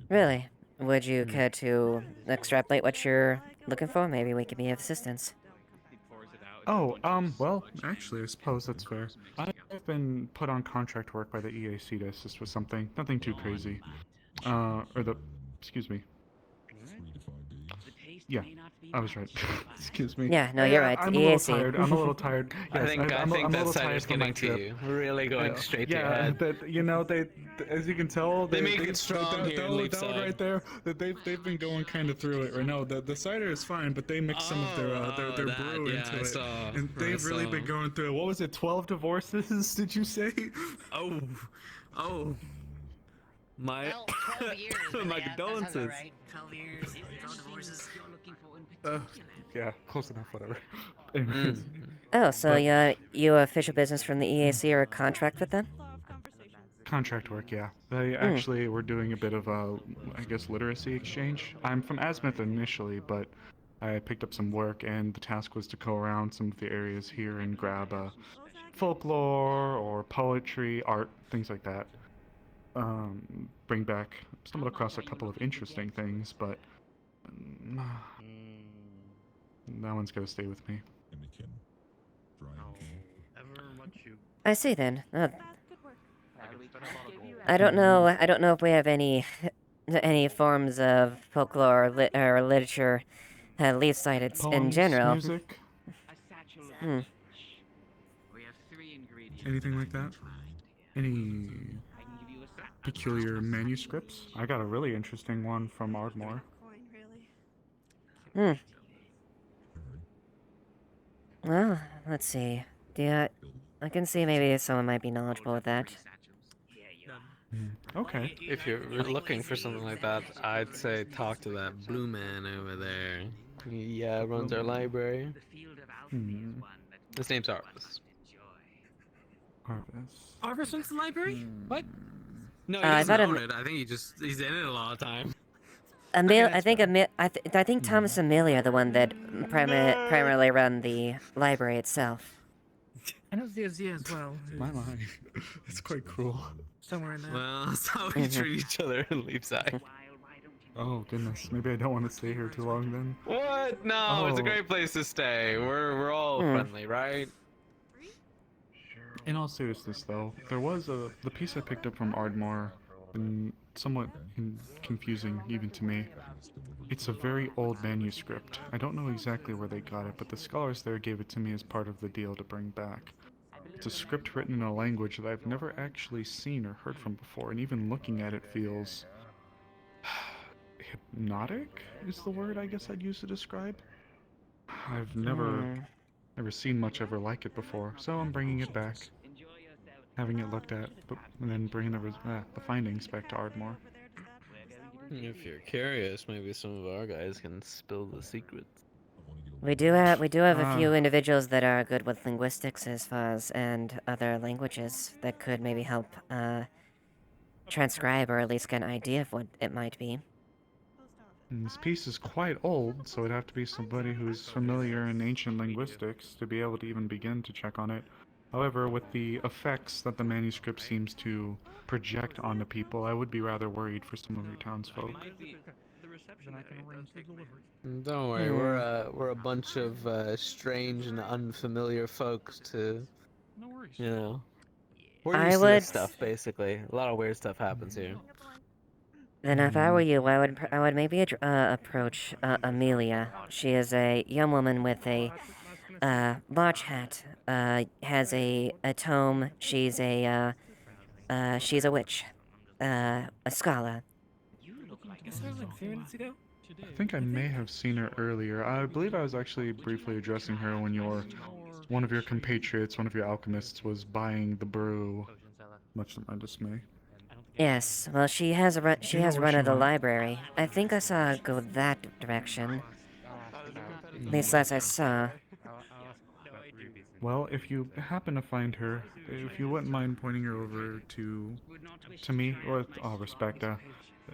Really? Would you care to extrapolate what you're looking for? Maybe we could be of assistance. Oh, well, actually, I suppose that's fair. I've been put on contract work by the EAC to assist with something. Nothing too crazy. Excuse me. Yeah, I was right. Excuse me. Yeah, no, you're right. I'm a little EAC. tired. I'm a little tired. Yes, I think I'm a that little cider's tired from my getting to trip. you. Really going straight to your Yeah, head. that they, as you can tell, They make it strong here in that one Leapside. right there, that they've been going kind of through it right now. The cider is fine, but they mix some of their brew into it, and they've really been going through it. What was it? 12 divorces? Did you say? Oh. My Well, 12 years. my that condolences. sounds right. 12 years, 12 divorces. Yeah, close enough. Whatever. Anyways. Oh, so you official business from the EAC or a contract with them? Contract work, yeah. They actually were doing a bit of a, I guess, literacy exchange. I'm from Azimuth initially, but I picked up some work, and the task was to go around some of the areas here and grab folklore or poetry, art, things like that. Bring back, stumbled across a couple of interesting things, but that one's gonna stay with me. I see then. I don't know if we have any forms of folklore or literature Leafside in Poems, general. music, anything like that? Any peculiar manuscripts? I got a really interesting one from Ardmore. Well, let's see. I can see maybe someone might be knowledgeable with that. Okay. If you're looking for something like that, I'd say talk to that blue man over there. He runs our library. His name's Arvis. Arvis runs the library? What? No, he I doesn't thought own it. I think he's in it a lot of time. I think Thomas and Amelia are the one that primarily run the library itself. I know Zia as well. My. It's quite cruel. Somewhere in there. Well, that's how we treat each other in Leapside. Oh goodness, maybe I don't want to stay here too long then. What? No, it's a Oh. great place to stay. We're all friendly, right? In all seriousness, though, there was the piece I picked up from Ardmore, and somewhat confusing even to me. It's a very old manuscript. I don't know exactly where they got it, but the scholars there gave it to me as part of the deal to bring back. It's a script written in a language that I've never actually seen or heard from before, and even looking at it feels hypnotic is the word I guess I'd use to describe. I've never seen much ever like it before, so I'm bringing it back, having it looked at, and then bringing the findings back to Ardmore. If you're curious, maybe some of our guys can spill the secrets. We do have a few individuals that are good with linguistics and other languages that could maybe help transcribe or at least get an idea of what it might be. And this piece is quite old, so it'd have to be somebody who's familiar in ancient linguistics to be able to even begin to check on it. However, with the effects that the manuscript seems to project onto people, I would be rather worried for some of your townsfolk. Don't worry, we're a bunch of strange and unfamiliar folks to, you know. We're used to this stuff, basically. A lot of weird stuff happens here. Then if I were you, I would maybe approach Amelia. She is a young woman with a large hat. Has a tome. She's a witch. A scholar. Is that like 3 minutes ago? I think I may have seen her earlier. I believe I was actually briefly addressing her when one of your compatriots, one of your alchemists, was buying the brew. Much to my dismay. Yes. Well, she has Do you know where run she of the went? library. I think I saw her go that direction. At least as I saw. Well, if you happen to find her, if you wouldn't mind pointing her over to me, with all respect, I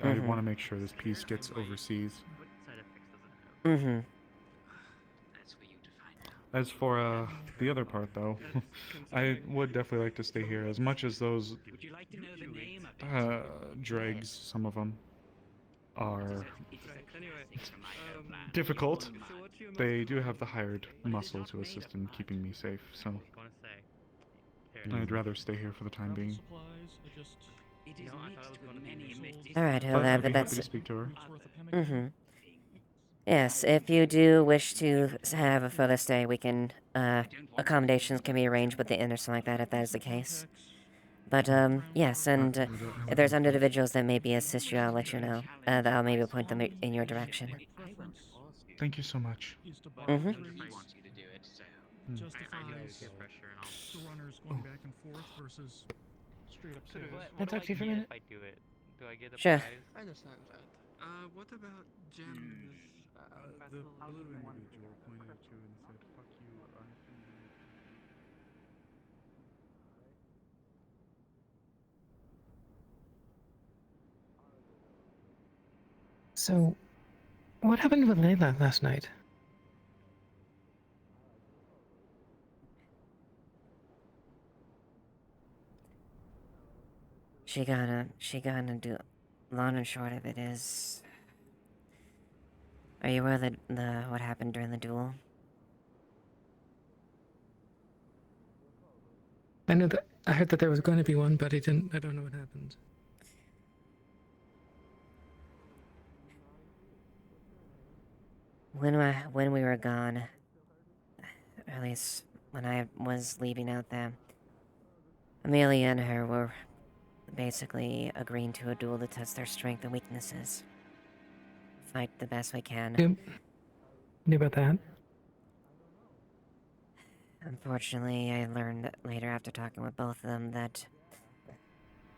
want to make sure this piece gets overseas. Mm-hmm. As for the other part, though, I would definitely like to stay here. As much as those dregs, some of them, are difficult, they do have the hired muscle to assist in keeping me safe, so I'd rather stay here for the time being. Alright, But I'd be happy that's... to speak to her. Mm-hmm. Yes, if you do wish to have a further stay, we can, accommodations can be arranged with the inn or something like that if that is the case. But, yes, and if there's individuals that maybe assist you, I'll let you know. I'll maybe point them in your direction. Thank you so much. Mm-hmm. Justifies the runners going back and forth versus straight up saves. Can I talk to you for a minute? If I do it, do I get a Sure. prize? I understand that. What about gems? The blue individual pointed at you and said, "Fuck you." So, what happened with Layla last night? She gonna do... Long and short of it is... Are you aware of what happened during the duel? I know that I heard that there was going to be one, but I don't know what happened. When we were gone, or at least when I was leaving out there, Amelia and her were basically agreeing to a duel to test their strength and weaknesses. Fight the best we can. Knew about that? Unfortunately, I learned later after talking with both of them that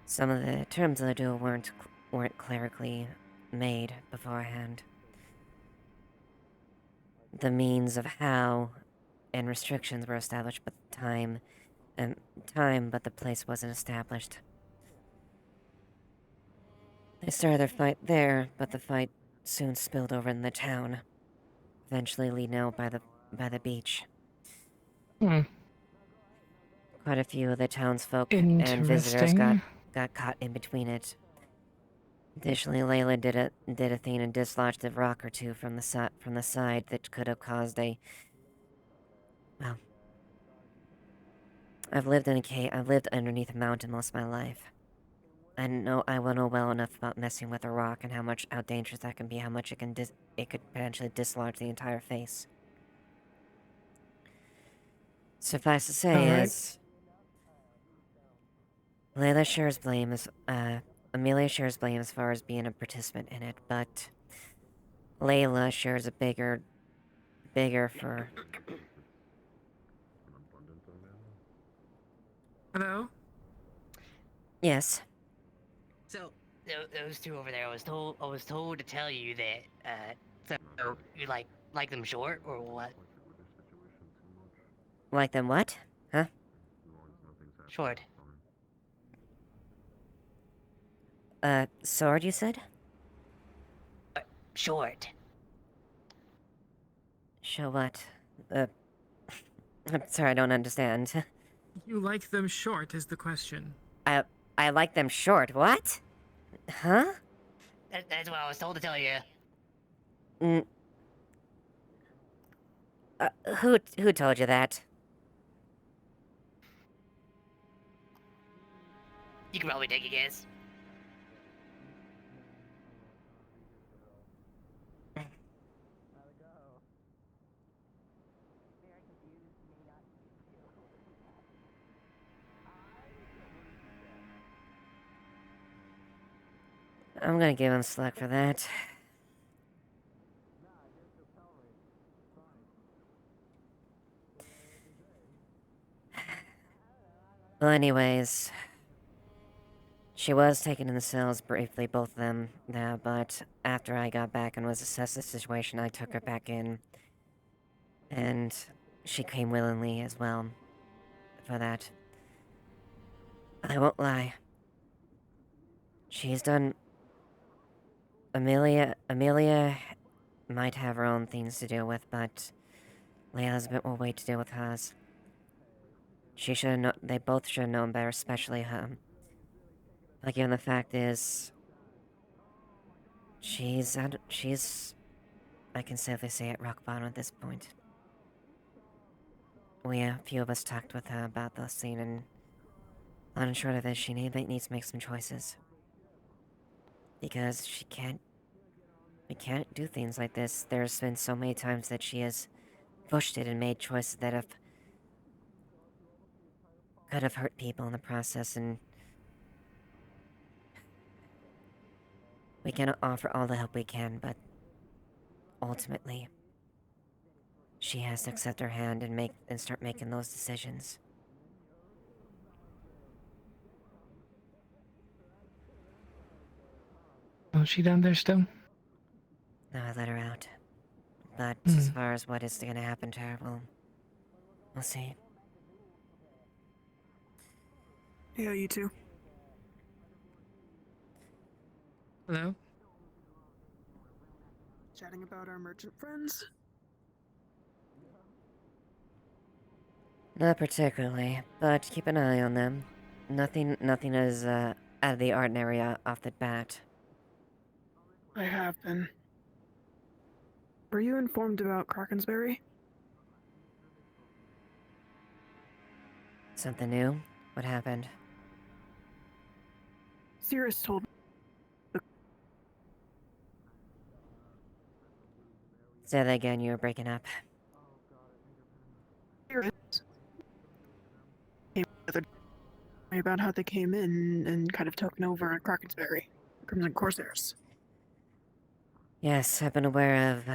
some of the terms of the duel weren't clerically made beforehand. The means of how and restrictions were established, but but the place wasn't established. They started their fight there, but the fight soon spilled over in the town, eventually leading out by the beach. Hmm. Quite a few of the townsfolk and visitors got caught in between it. Additionally, Layla did a thing and dislodged a rock or two from the side that could have caused a... Well, I've lived underneath a mountain most of my life. I will know well enough about messing with a rock and how dangerous that can be, how much it could potentially dislodge the entire face. Suffice to say is... Layla shares blame as, Amelia shares blame as far as being a participant in it, but Layla shares a bigger for... Hello? Yes. So those two over there, I was told to tell you that. So you like them short or what? Like them what? Huh? Short. Sword, you said? Short. Show what? I'm sorry, I don't understand. You like them short is the question. I like them short, what? Huh? That's what I was told to tell you. Who told you that? You can probably take a guess. I'm gonna give him slack for that. Well, anyways, she was taken in the cells briefly, both of them, but after I got back and was assessed the situation, I took her back in, and she came willingly as well for that. I won't lie. She's done... Amelia might have her own things to deal with, but Layla has a bit more weight to deal with hers. She should have known, they both should have known better, especially her. But given the fact is, she's, I can safely say at rock bottom at this point. A few of us talked with her about the scene, and unsure of this, she needs to make some choices. Because we can't do things like this. There's been so many times that she has pushed it and made choices that could have hurt people in the process, and we can offer all the help we can, but ultimately, she has to accept her hand and start making those decisions. Oh, is she down there still? No, I let her out. But as far as what is going to happen to her, we'll see. Yeah, you too. Hello? Chatting about our merchant friends? Not particularly, but keep an eye on them. Nothing is out of the ordinary off the bat. I have been. Were you informed about Krakensberry? Something new? What happened? Cirrus told me. Say that again, you were breaking up. Cirrus came the other day about how they came in and kind of taken over at Krakensberry. Crimson Corsairs. Yes, I've been aware of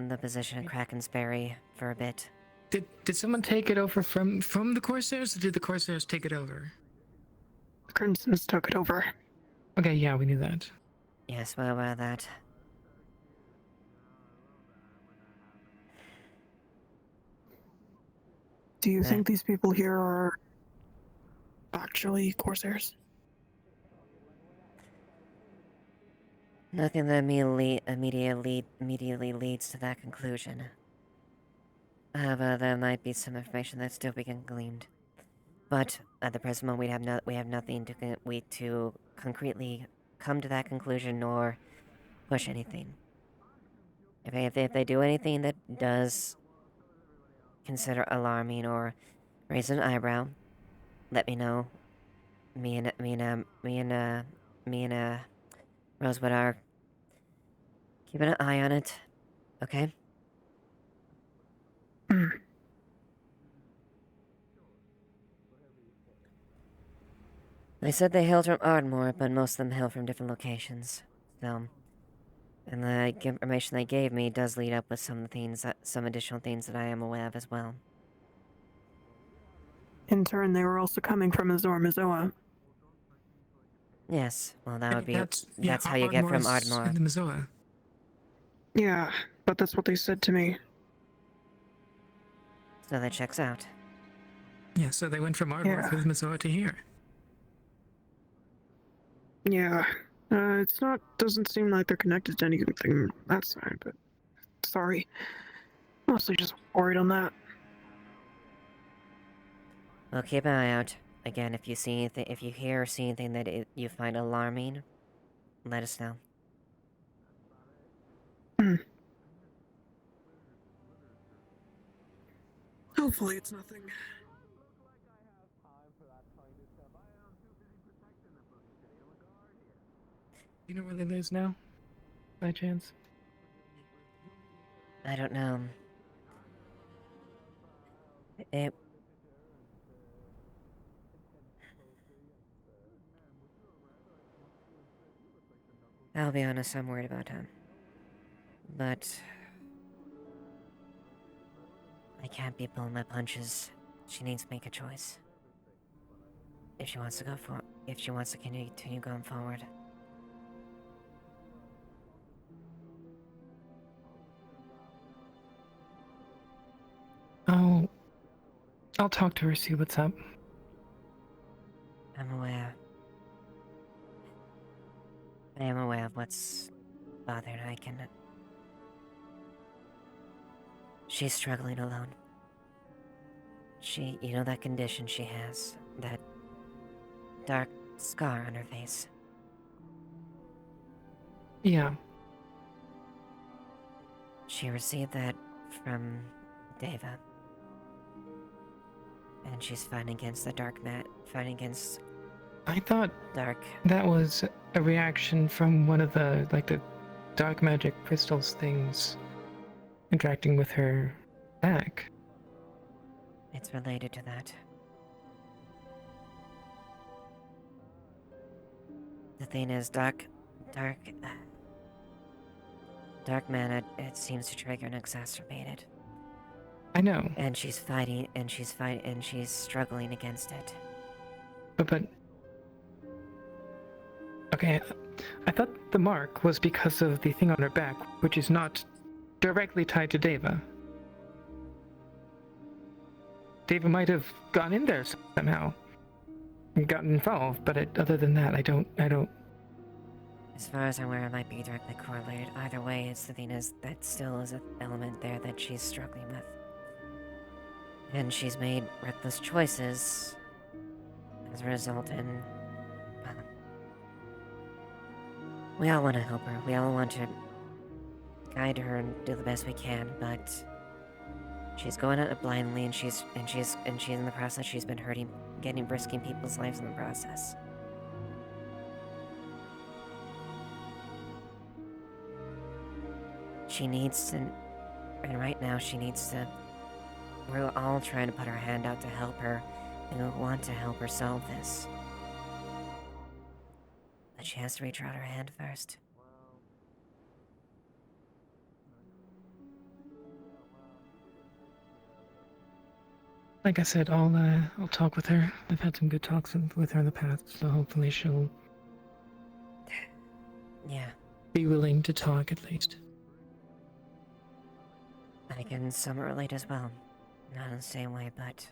the position of Krakensberry for a bit. Did someone take it over from the Corsairs, or did the Corsairs take it over? The Crimsons took it over. Okay, yeah, we knew that. Yes, well aware of that. Do you think these people here are actually Corsairs? Nothing that immediately leads to that conclusion. However, there might be some information that's still being gleaned. But at the present moment, we have nothing to concretely come to that conclusion nor push anything. If they do anything that does consider alarming or raise an eyebrow, let me know. Me and Rosewood are keeping an eye on it. Okay? They said they hailed from Ardmore, but most of them hail from different locations. So, and the information they gave me does lead up with some additional things that I am aware of as well. In turn, they were also coming from Azor Mizoa. Yes, well that would be Yeah, that's how you get from Ardmore's Ardmore. in the Missoula. Yeah, but that's what they said to me. So that checks out. Yeah, so they went from Ardmore through the Missoula to here. Yeah, doesn't seem like they're connected to anything that side, but sorry. Mostly just worried on that. Well, keep an eye out. Again, if you hear or see anything that you find alarming, let us know. Hopefully it's nothing. Do you know where they live now? By chance? I don't know. It... I'll be honest, I'm worried about him. But I can't be pulling my punches. She needs to make a choice. If she wants to continue going forward. I'll talk to her, see what's up. I'm aware. I am aware of what's bothering her. She's struggling alone. You know that condition she has, that dark scar on her face. Yeah. She received that from Deva. And she's fighting against the dark fighting against... I thought dark. that was a reaction from one of the dark magic crystals things interacting with her back. It's related to that. The thing is, dark mana, it seems to trigger and exacerbate it. I know. And she's struggling against it. But okay, I thought the mark was because of the thing on her back, which is not directly tied to Deva. Deva might have gone in there somehow and gotten involved, but other than that, I don't. As far as I'm aware, it might be directly correlated. Either way, it's the thing is that still is an element there that she's struggling with. And she's made reckless choices as a result, and we all want to help her. We all want to guide her and do the best we can, but she's going at it blindly, and she's in the process. She's been risking people's lives in the process. She needs to, and right now she needs to. We're all trying to put our hand out to help her, and we want to help her solve this. But she has to reach out her hand first. Like I said, I'll talk with her. I've had some good talks with her in the past, so hopefully she'll be willing to talk at least. I can somewhat relate as well. Not in the same way, but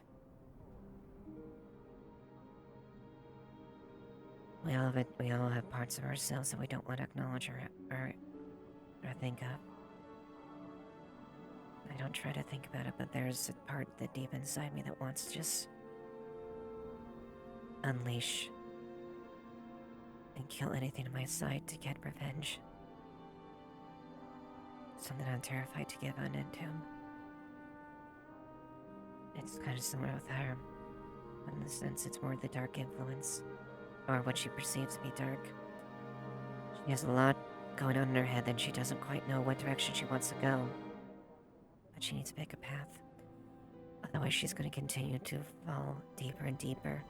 we all have parts of ourselves that we don't want to acknowledge or think of. I don't try to think about it, but there's a part that deep inside me that wants to just unleash and kill anything in my sight to get revenge. Something I'm terrified to give unend to. It's kind of similar with her, but in the sense it's more the dark influence, or what she perceives to be dark. She has a lot going on in her head that she doesn't quite know what direction she wants to go. But she needs to pick a path. Otherwise she's going to continue to fall deeper and deeper.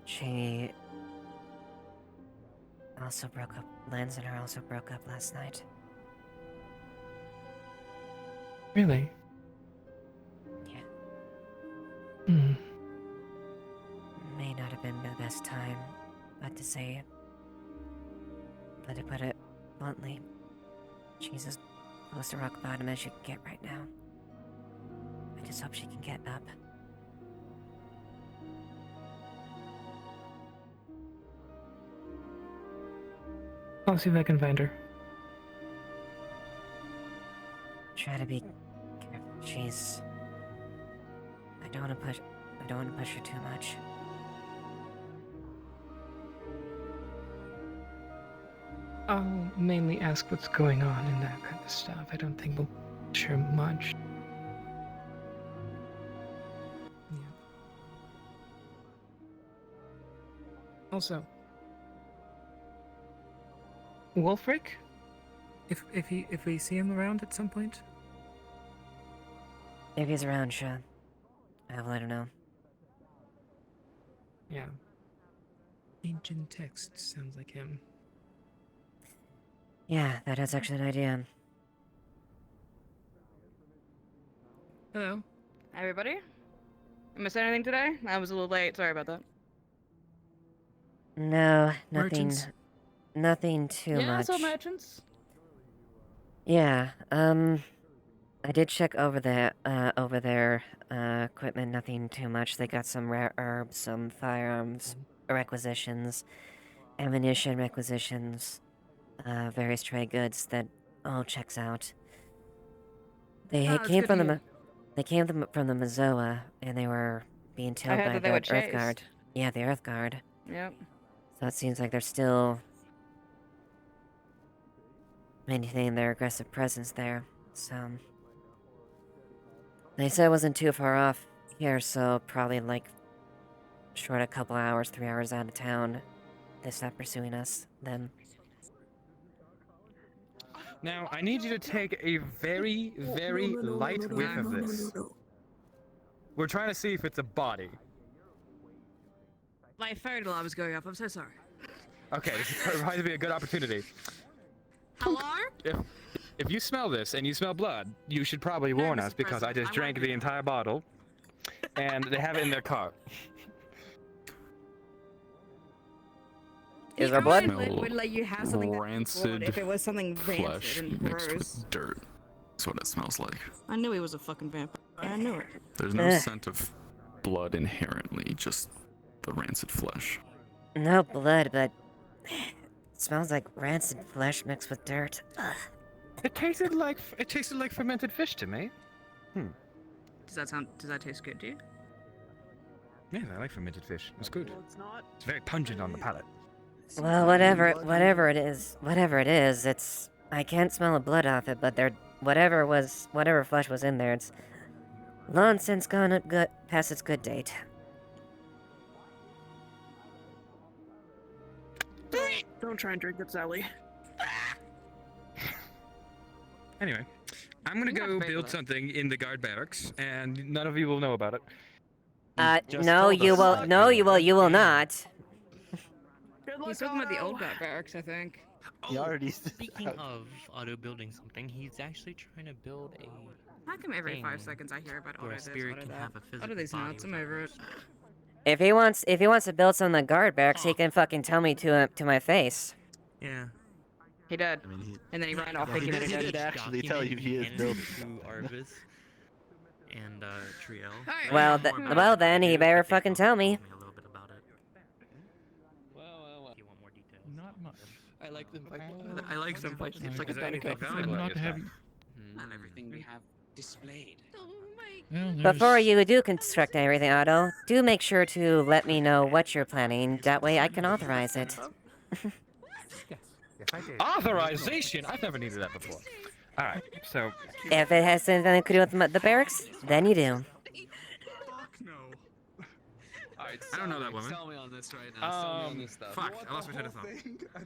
She also broke up. Lance and her also broke up last night. Really? Yeah. May not have been the best time, but to say it. But to put it bluntly, she's as close to rock bottom as she can get right now. I just hope she can get up. I'll see if I can find her. Try to be careful. I don't want to push her too much. I'll mainly ask what's going on and that kind of stuff. I don't think we'll share much. Yeah. Also, Wolfric? If we see him around at some point? If he's around, sure. I'll let her know. Yeah. Ancient text sounds like him. Yeah, that is actually an idea. Hello. Hi, everybody. I missed anything today? I was a little late. Sorry about that. No, nothing. Merchants? Nothing too Yeah, much. so merchants. Yeah, I did check over their equipment, nothing too much. They got some rare herbs, some firearms requisitions, ammunition requisitions, various trade goods that all checks out. They Oh, it's came good from to the hear. they came from the Mazoa, and they were being I tailed heard by that they the were Earth Guard. chased. Yeah, the Earth Guard. Yep. So it seems like they're still maintaining their aggressive presence there. So they said it wasn't too far off here, so probably like short a couple hours, 3 hours out of town, they stop pursuing us. Then Now, I need you to take a very, very light whiff of this. We're trying to see if it's a body. My fire alarm is going off. I'm so sorry. Okay, this is probably to be a good opportunity. Hello? If you smell this and you smell blood, you should probably warn us because I just drank the entire bottle, and they have it in their car. Is there blood? Would let you have something rancid if it was something flesh rancid and mixed gross. with dirt. That's what it smells like. I knew he was a fucking vampire. I knew it. There's no scent of blood inherently, just the rancid flesh. no blood, but it smells like rancid flesh mixed with dirt. Ugh. It tasted like fermented fish to me. Does that taste good to you? Yeah, I like fermented fish. It's good. It's very pungent on the palate. Well, whatever it is, it's I can't smell the blood off it, but whatever flesh was in there, it's long since gone past its good date. Don't try and drink it, Sally. Anyway, I'm gonna go build something in the guard barracks, and none of you will know about it. No, you will. No, you will. You will not. He's talking about the old guard barracks, I think. He already Speaking of Otto building something, he's actually trying to build a. How come every 5 thing seconds I hear about where Otto a this, spirit Otto can that? have a physical Otto these body nuts, I'm over it. If he wants to build some in the guard barracks, he can fucking tell me to my face. Yeah. He did. And then he ran off thinking that he did. actually tell you he is building. To Arvis and Triel. Well, then he better fucking tell me. Not much. I like them I like them fight. It's like a Not heavy. And everything we have displayed. Before you do construct everything, Otto, do make sure to let me know what you're planning. That way I can authorize it. Authorization? I've never needed that before. Alright, so... If it has anything to do with the barracks, then you do. Alright, I don't know that woman. Sell me on this right now. Sell me on this stuff. Fuck, I lost my train of thought.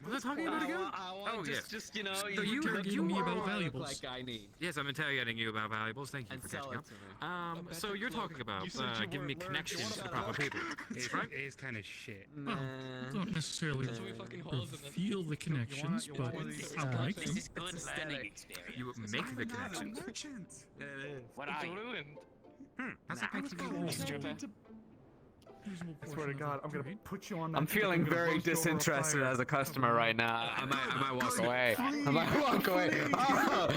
What was I talking about again? Oh, yeah. just you know, So you interrogating me about valuables. Like I need. Yes, I'm interrogating you about valuables. Thank you And for sell catching it up. to me. So you're talking about giving me connections to the proper people. Is right? It's kind of shit. Well, don't necessarily feel the connections, but I like them. You make the connections. What are you? How's that make you I swear to God, I'm gonna put you on that. I'm feeling very disinterested as a customer right now. I might walk away. I might walk away. Oh,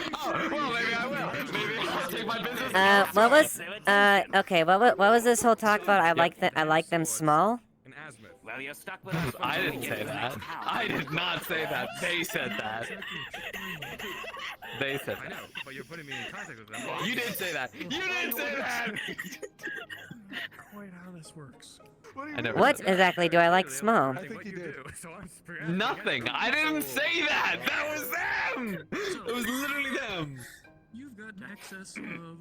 well, maybe I will. Maybe I'll take my business. What was okay, what was this whole talk about? I like them small? Well, you're stuck with us. I didn't say that. I did not say that. They said that. They said that. I know, but you're putting me in contact with them. You did say that. You did say that. Quite how this works. What exactly do I like small? I think you did. Nothing. I didn't say that. That was them. It was literally them. You've got excess of.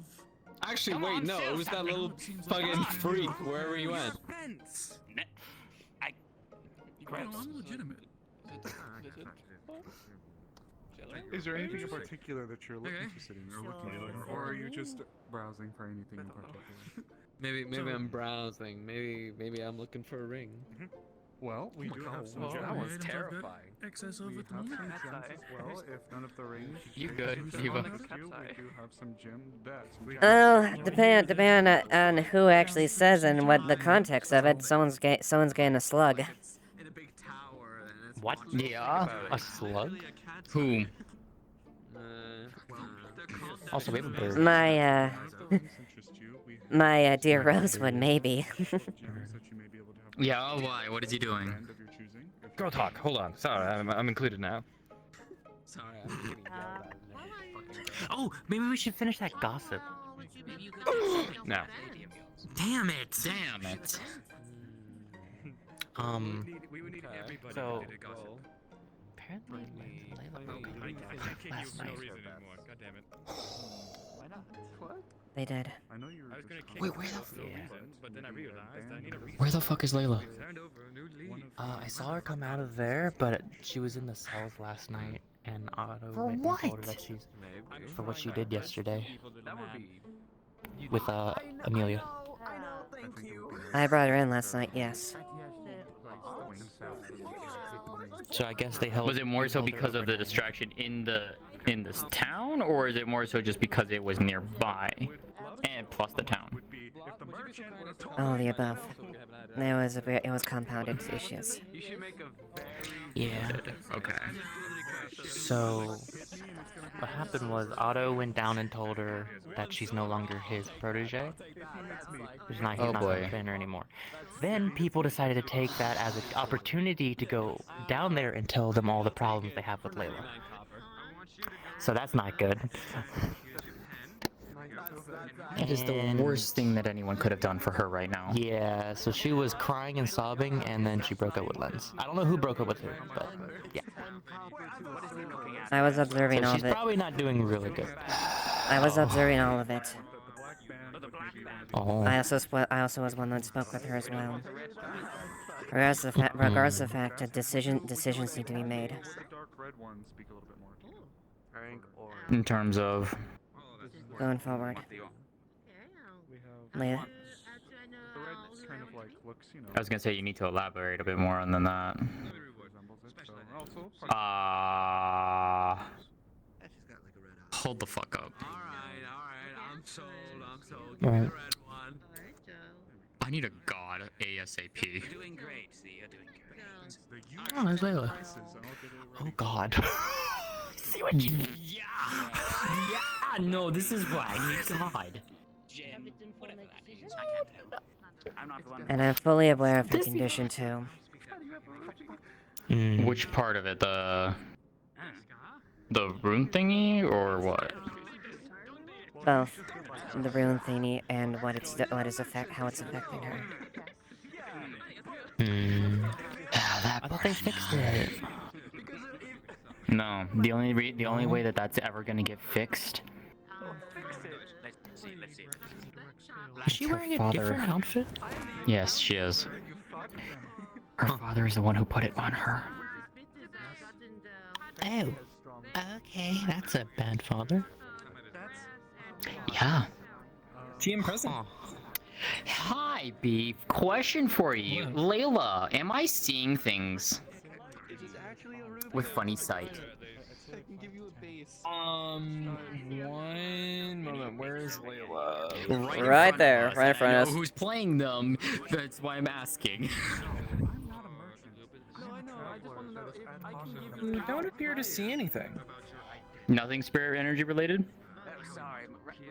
Actually, wait, no. It was that little fucking freak wherever he went. No, I'm legitimate. Is there anything in particular that you're interested in or looking for, or are you just browsing for anything in particular? Maybe I'm browsing. Maybe I'm looking for a ring. Well, we do have some Whoa, gems. that one's Items I've got terrifying. Excess of at the moment. As well, if none of the rings. You take good, into Eva? account, we do have some gems. Well, depending on who actually says and what the context of it, someone's getting a slug. What? Yeah, a slug? Who? Also, we have a bird. My dear Rosewood, maybe. Yeah, why? What is he doing? Girl talk. Hold on. Sorry, I'm included now. Sorry, I'm getting yelled at. Oh, maybe we should finish that gossip. No. Damn it! Damn it! So apparently Layla broke up with Derek last night. Why not? What? They did. I know you were Wait, where the but then I realized I need a reason. Where the fuck is Layla? I saw her come out of there, but she was in the cells last night, and Otto For went and what? told her that she's for what she did yesterday with Amelia. I brought her in last night, yes. So I guess they held. Was it more so because of the distraction in this town, or is it more so just because it was nearby, and plus the town? All the above. It was compounded issues. Yeah. Okay. So what happened was Otto went down and told her that she's no longer his protege. He's not Oh, gonna boy. train her anymore. Then people decided to take that as an opportunity to go down there and tell them all the problems they have with Layla. So that's not good. That is the worst thing that anyone could have done for her right now. Yeah, so she was crying and sobbing, and then she broke up with Lens. I don't know who broke up with her, but yeah. I was observing So all she's of it. probably not doing really good. I was observing all of it. Oh. I also was one that spoke with her as well. Regardless of the fact that decisions need to be made. In terms of Going forward. Leah? I was gonna say you need to elaborate a bit more on than that. Hold the fuck up. I'm sold. Alright. I need a god ASAP. Doing great, see, you're doing great. Oh, there's Layla. Oh god. See what you Yeah, no, this is why I need god. And I'm fully aware of the condition too. Which part of it? The rune thingy or what? Both the rune thingy and how it's affecting her. I thought they fixed it. No, the only way that that's ever gonna get fixed. Is she wearing a different outfit? Yes, she is. Her father is the one who put it on her. Oh. Okay, that's a bad father. Yeah. She impressive. Hi, Beef. Question for you. Layla, am I seeing things with funny sight? One moment. Where's Layla? Right there, right in front of I us. know who's playing them. That's why I'm asking. Don't appear to see anything. Nothing spirit energy related?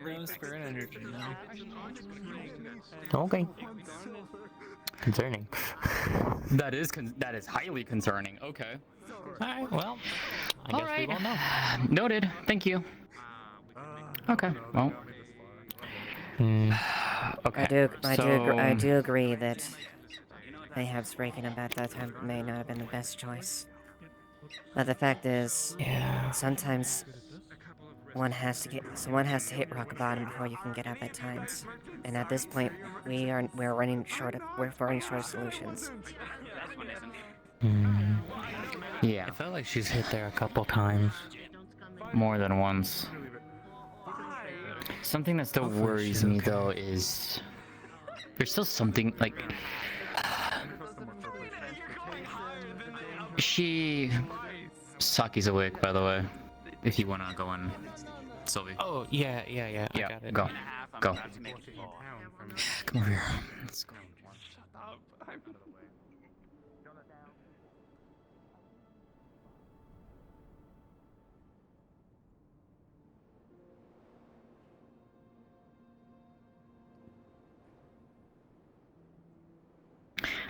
No spirit energy. Okay. Concerning. That is highly concerning. Okay. Alright, well, I guess we won't know. Noted. Thank you. Okay. Well. Okay. I do agree that Mayhap's breaking up at that time may not have been the best choice. But the fact is, sometimes one has to hit rock bottom before you can get up at times. And at this point, we're running short of solutions. Yeah. I felt like she's hit there a couple times. More than once. Something that still worries me though is there's still something like she. Saki's awake, by the way. If you wanna go in, Sylvie. Oh, yeah, I got it. Go. Go. Come over here. Let's go.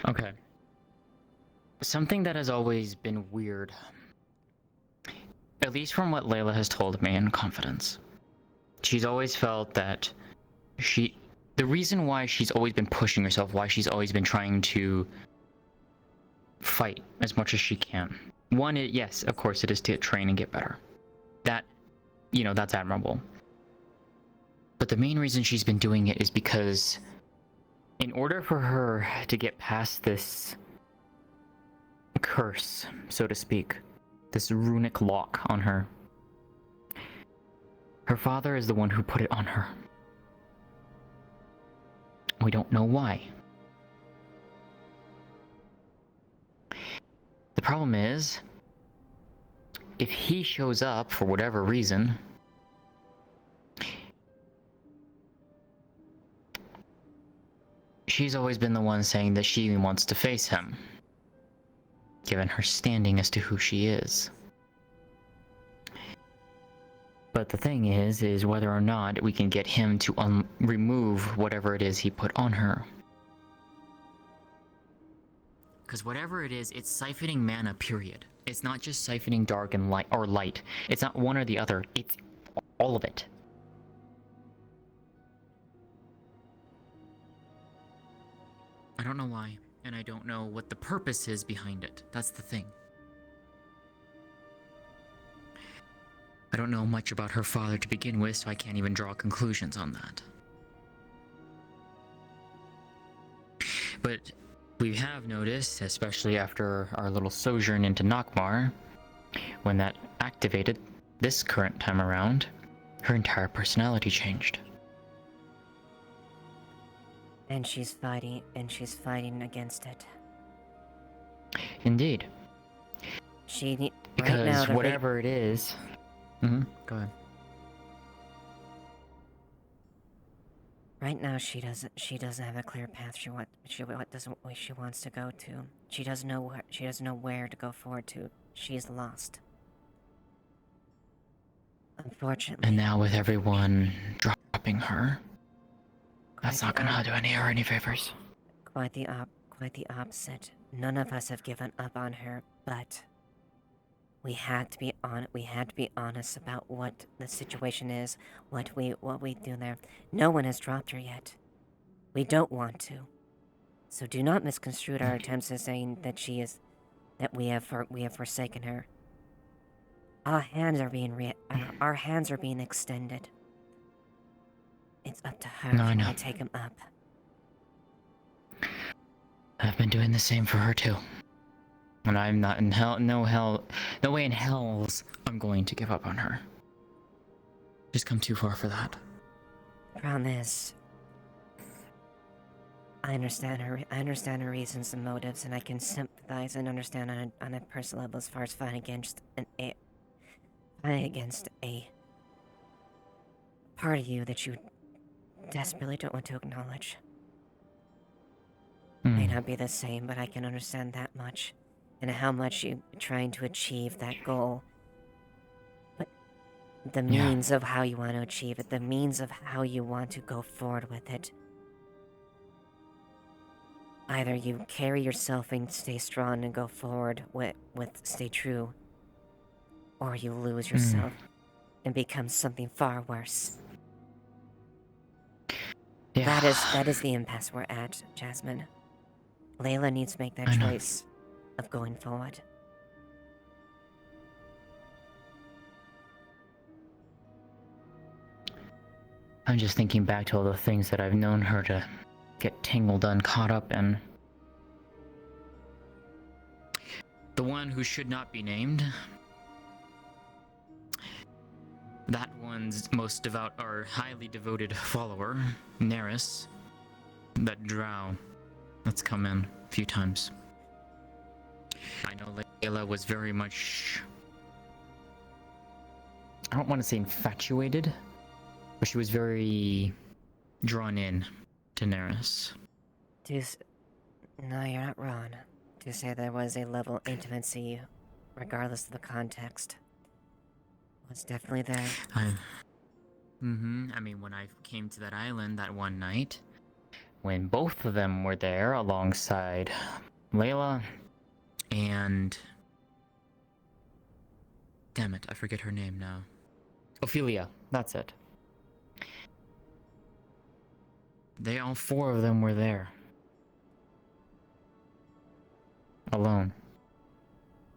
Okay. Something that has always been weird, at least from what Layla has told me in confidence, she's always felt that the reason why she's always been pushing herself, why she's always been trying to fight as much as she can. One, yes, of course, it is to train and get better. That, that's admirable. But the main reason she's been doing it is because in order for her to get past this curse, so to speak, this runic lock on her, her father is the one who put it on her. We don't know why. The problem is, if he shows up for whatever reason, she's always been the one saying that she wants to face him, given her standing as to who she is. But the thing is whether or not we can get him to remove whatever it is he put on her. Because whatever it is, it's siphoning mana, period. It's not just siphoning dark and light, or light. It's not one or the other. It's all of it. I don't know why, and I don't know what the purpose is behind it. That's the thing. I don't know much about her father to begin with, so I can't even draw conclusions on that. But we have noticed, especially after our little sojourn into Nockmar, when that activated this current time around, her entire personality changed. And she's fighting against it. Indeed. Because right now, whatever it is... Go ahead. Right now, she doesn't have a clear path. She wants to go to. She doesn't know where to go forward to. She's lost. Unfortunately. And now with everyone dropping her, that's not gonna do her any favors. Quite the opposite. None of us have given up on her, but we had to be honest about what the situation is, what we do there. No one has dropped her yet. We don't want to. So do not misconstrue our attempts at saying that we have forsaken her. Our hands are being extended. It's up to her to take them up. I've been doing the same for her too. And I'm not in hell, no way in hell's I'm going to give up on her. Just come too far for that. The problem is, I understand her reasons and motives, and I can sympathize and understand on a personal level as far as fighting against a part of you that you desperately don't want to acknowledge. May not be the same, but I can understand that much. And how much you're trying to achieve that goal. But the means of how you want to achieve it, the means of how you want to go forward with it. Either you carry yourself and stay strong and go forward with stay true, or you lose yourself and become something far worse. Yeah. That is the impasse we're at, Jasmine. Layla needs to make that choice of going forward. I'm just thinking back to all the things that I've known her to get tangled and caught up in. The one who should not be named. That one's most devout or highly devoted follower, Neris. that drow that's come in a few times. I know Layla was very much, I don't want to say infatuated, but she was very drawn in to Neris. No, you're not wrong. To say there was a level of intimacy, regardless of the context, was definitely there. I mean, when I came to that island that one night, when both of them were there alongside Layla and... Damn it, I forget her name now. Ophelia, that's it. All four of them were there. Alone.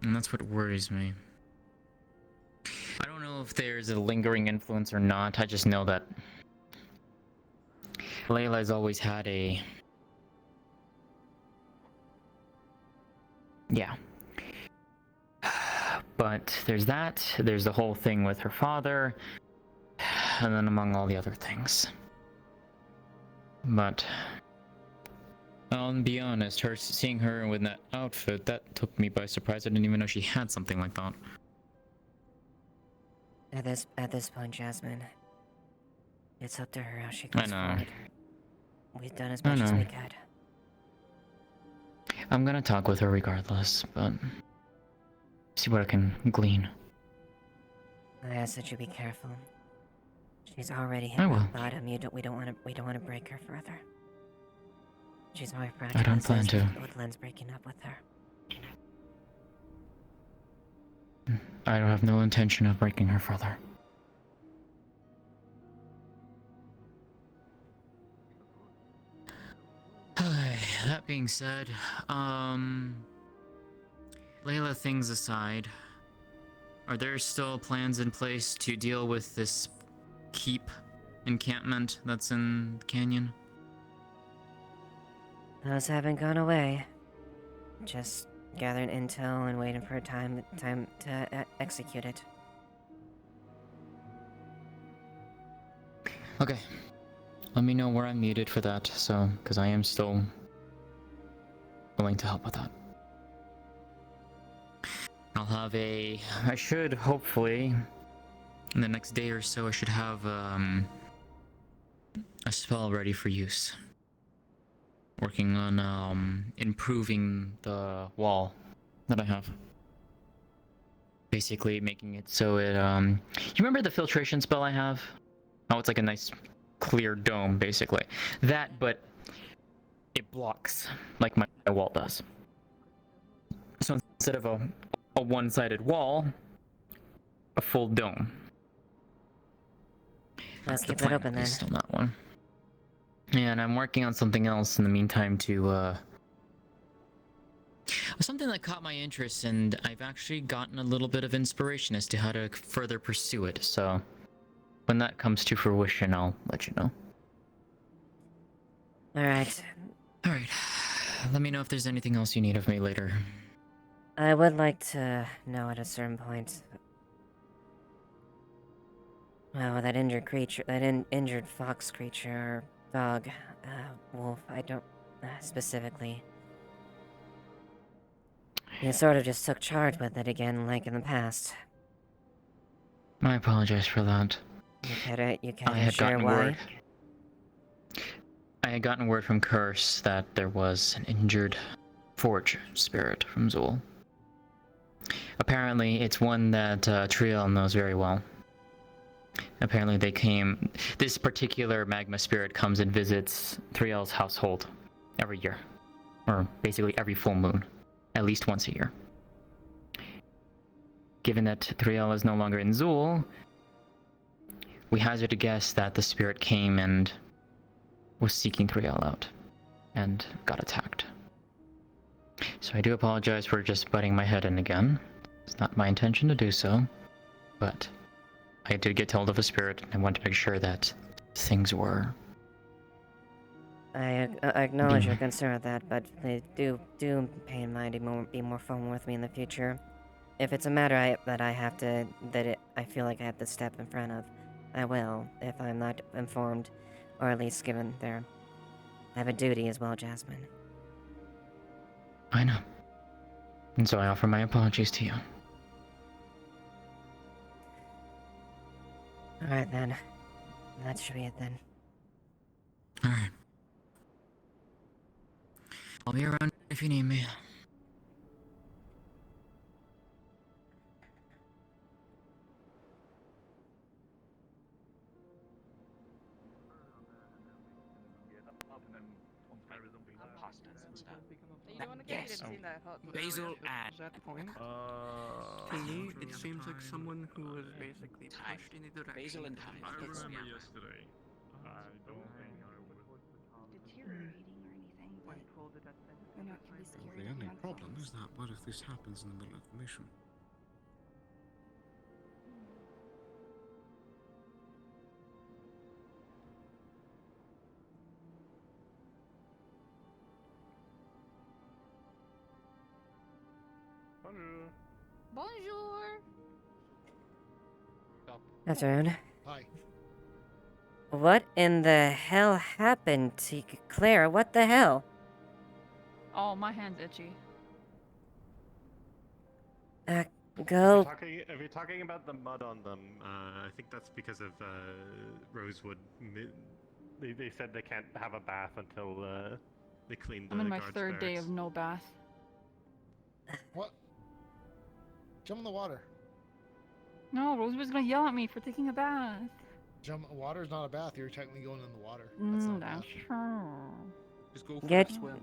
And that's what worries me. I don't know if there's a lingering influence or not, I just know that Layla's always had a... Yeah. But there's that, there's the whole thing with her father, and then among all the other things. But I'll be honest, seeing her with that outfit, that took me by surprise. I didn't even know she had something like that. At this point, Jasmine, it's up to her how she goes forward. We've done as much as we could. I'm gonna talk with her regardless, but see what I can glean. I ask that you be careful. She's already hit rock bottom. We don't want to break her further. She's already fragile. I don't plan to. With Len's breaking up with her. I don't have no intention of breaking her further. That being said, Layla, things aside, are there still plans in place to deal with this keep encampment that's in the canyon? Those haven't gone away. Just gathering intel and waiting for time to execute it. Okay. Let me know where I'm needed for that, because I am still willing to help with that. I should, hopefully, in the next day or so, I should have, a spell ready for use. Working on, improving the wall that I have. Basically making it so it, you remember the filtration spell I have? Oh, it's like a nice clear dome, basically. That, but it blocks, like my wall does. So instead of a one-sided wall, a full dome. Let's keep it open then. Still that one. Yeah, and I'm working on something else in the meantime to, something that caught my interest, and I've actually gotten a little bit of inspiration as to how to further pursue it, so when that comes to fruition, I'll let you know. Alright. Alright. Let me know if there's anything else you need of me later. I would like to know at a certain point. Well, that injured creature, injured fox creature, or dog, wolf, I don't, specifically. You sort of just took charge with it again, like in the past. I apologize for that. You care to share why? I had gotten word from Curse that there was an injured forge spirit from Zool. Apparently, it's one that Triel knows very well. Apparently this particular magma spirit comes and visits Thriel's household every year. Or basically every full moon. At least once a year. Given that Thriel is no longer in Zool, we hazard a guess that the spirit came and was seeking Thriel out. And got attacked. So I do apologize for just butting my head in again. It's not my intention to do so. But I did get told of a spirit, and I want to make sure that things were... I acknowledge your concern with that, but please do pay in mind to be more firm with me in the future. If it's a matter I feel like I have to step in front of, I will, if I'm not informed, or at least given their I have a duty as well, Jasmine. I know. And so I offer my apologies to you. Alright then. That should be it then. Alright. I'll be around if you need me. Pastas and stuff. You don't want to get Yes. it in that hot. Basil Is that the point? To me, it seems like someone who was basically pushed in a direction. Basil and thyme. I remember yesterday. I don't think I would. Deteriorating or anything, but I know it can be scary. The to only have problem clones. is that what if this happens in the middle of the mission? Bonjour. Bonjour. Afternoon. Hi. What in the hell happened to Claire? What the hell? Oh, my hand's itchy. Go. If you're talking about the mud on them, I think that's because of Rosewood. They said they can't have a bath until they clean the I'm in my guards' third day barracks. of no bath. What? Jump in the water. No, Rosewood's gonna yell at me for taking a bath. Water's not a bath. You're technically going in the water. That's true. Just go for Get, a swim.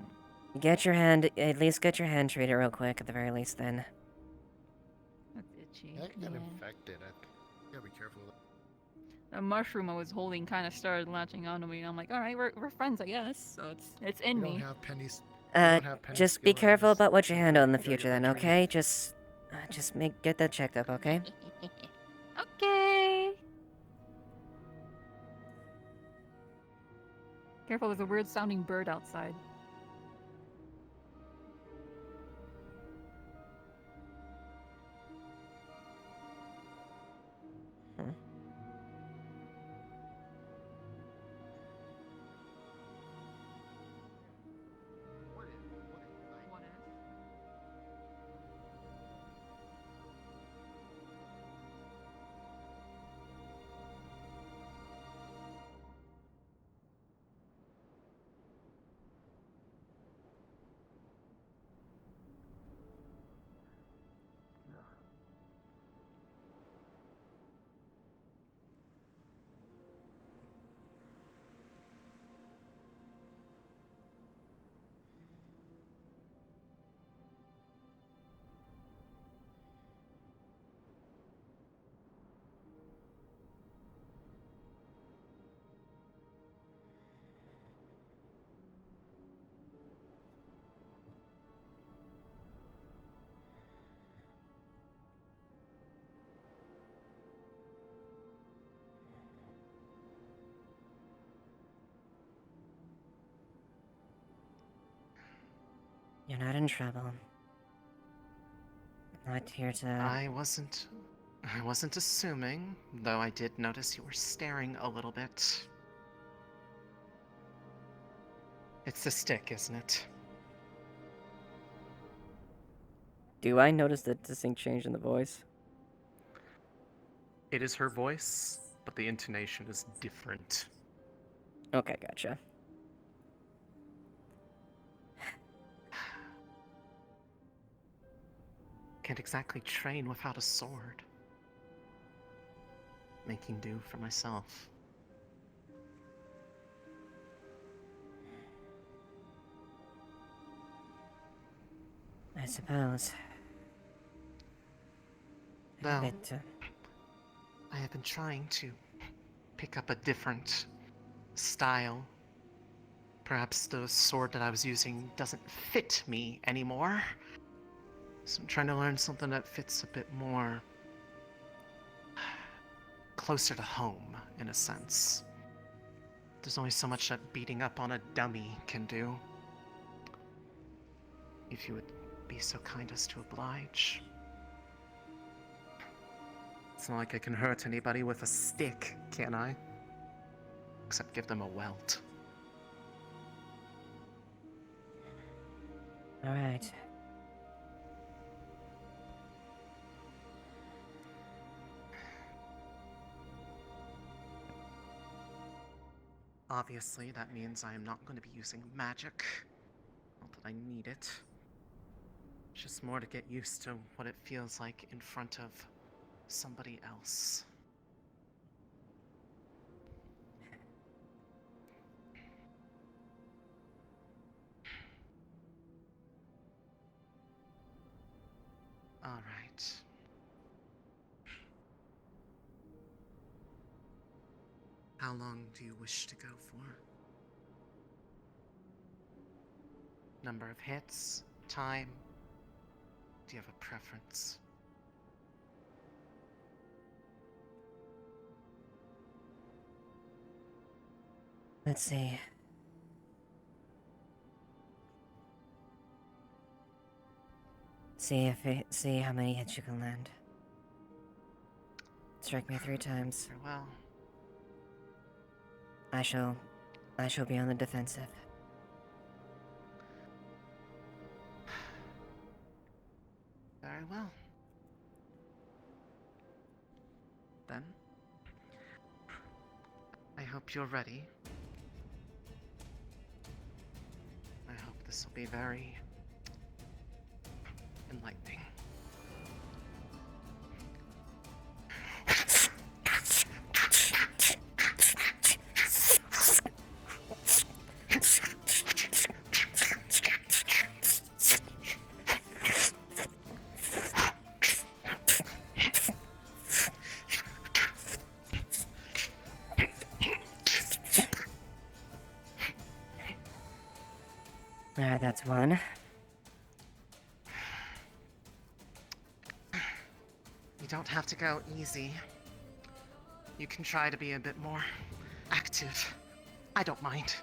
get your hand. At least get your hand treated real quick. At the very least, then. That's itchy. That can get Yeah. infected. You gotta be careful with it. The mushroom I was holding kind of started latching onto me, and I'm like, all right, we're friends, I guess. So it's in You me. don't have pennies. Just be careful about what you handle in the future, then. Okay? Just get that checked up. Okay? Okay. Careful, there's a weird sounding bird outside. You're not in trouble. Not here to. I wasn't assuming, though I did notice you were staring a little bit. It's the stick, isn't it? Do I notice the distinct change in the voice? It is her voice, but the intonation is different. Okay, gotcha. Can't exactly train without a sword. Making do for myself. I suppose. Well, But, I have been trying to pick up a different style. Perhaps the sword that I was using doesn't fit me anymore. So I'm trying to learn something that fits a bit more closer to home, in a sense. There's only so much that beating up on a dummy can do. If you would be so kind as to oblige. It's not like I can hurt anybody with a stick, can I? Except give them a welt. Alright. Obviously, that means I am not going to be using magic. Not that I need it. Just more to get used to what it feels like in front of somebody else. All right. How long do you wish to go for? Number of hits? Time? Do you have a preference? Let's see. See how many hits you can land. Strike me 3 times. Farewell. I shall be on the defensive. Very well. Then, I hope you're ready. I hope this will be very enlightening. Alright, that's 1. You don't have to go easy. You can try to be a bit more active. I don't mind.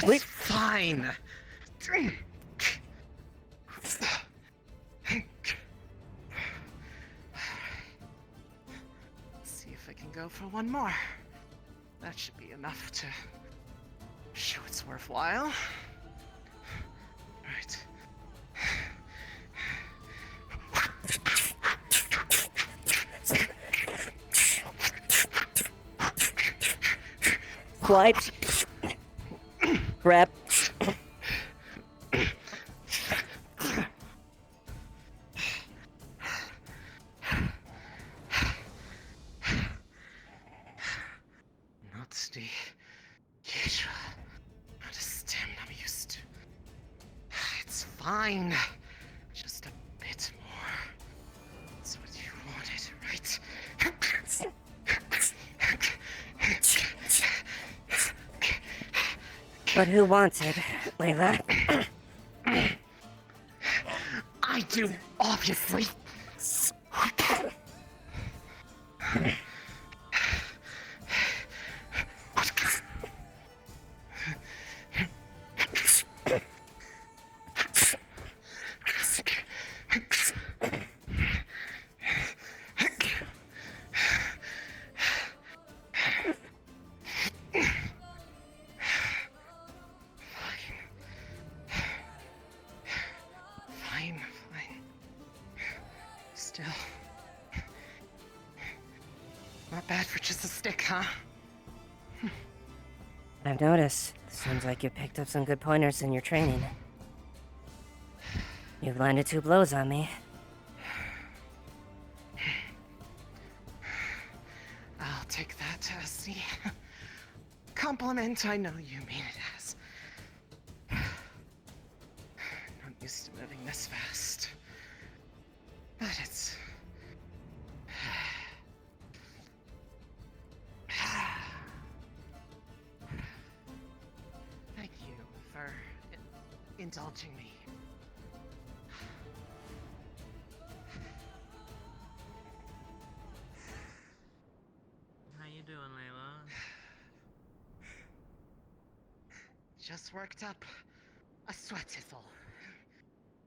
It's fine. See if I can go for one more. That should be enough to show it's worthwhile. Right. Swipe. Grab. Not the usual amount of stamina I'm used to. It's fine. Just a bit more. That's what you wanted, right? But who wants it, Layla? I do, obviously. Fine. Still. Not bad for just a stick, huh? I've noticed. Seems like you picked up some good pointers in your training. You've landed 2 blows on me. I'll take that as the compliment I know you mean it as. Not used to moving this fast. But it's... indulging me. How you doing, Layla? Just worked up a sweat thistle.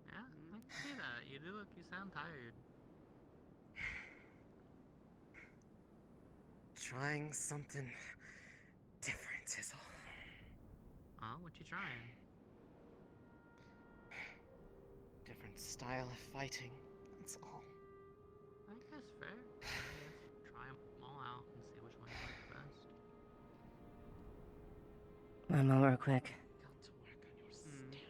Yeah, I can see that. You sound tired. Trying something different, Tizzle. Oh, what you trying? Different style of fighting, that's all. I think that's fair. I guess try them all out and see which one you like the best. One moment, real quick. Got to work on your stamina, dear.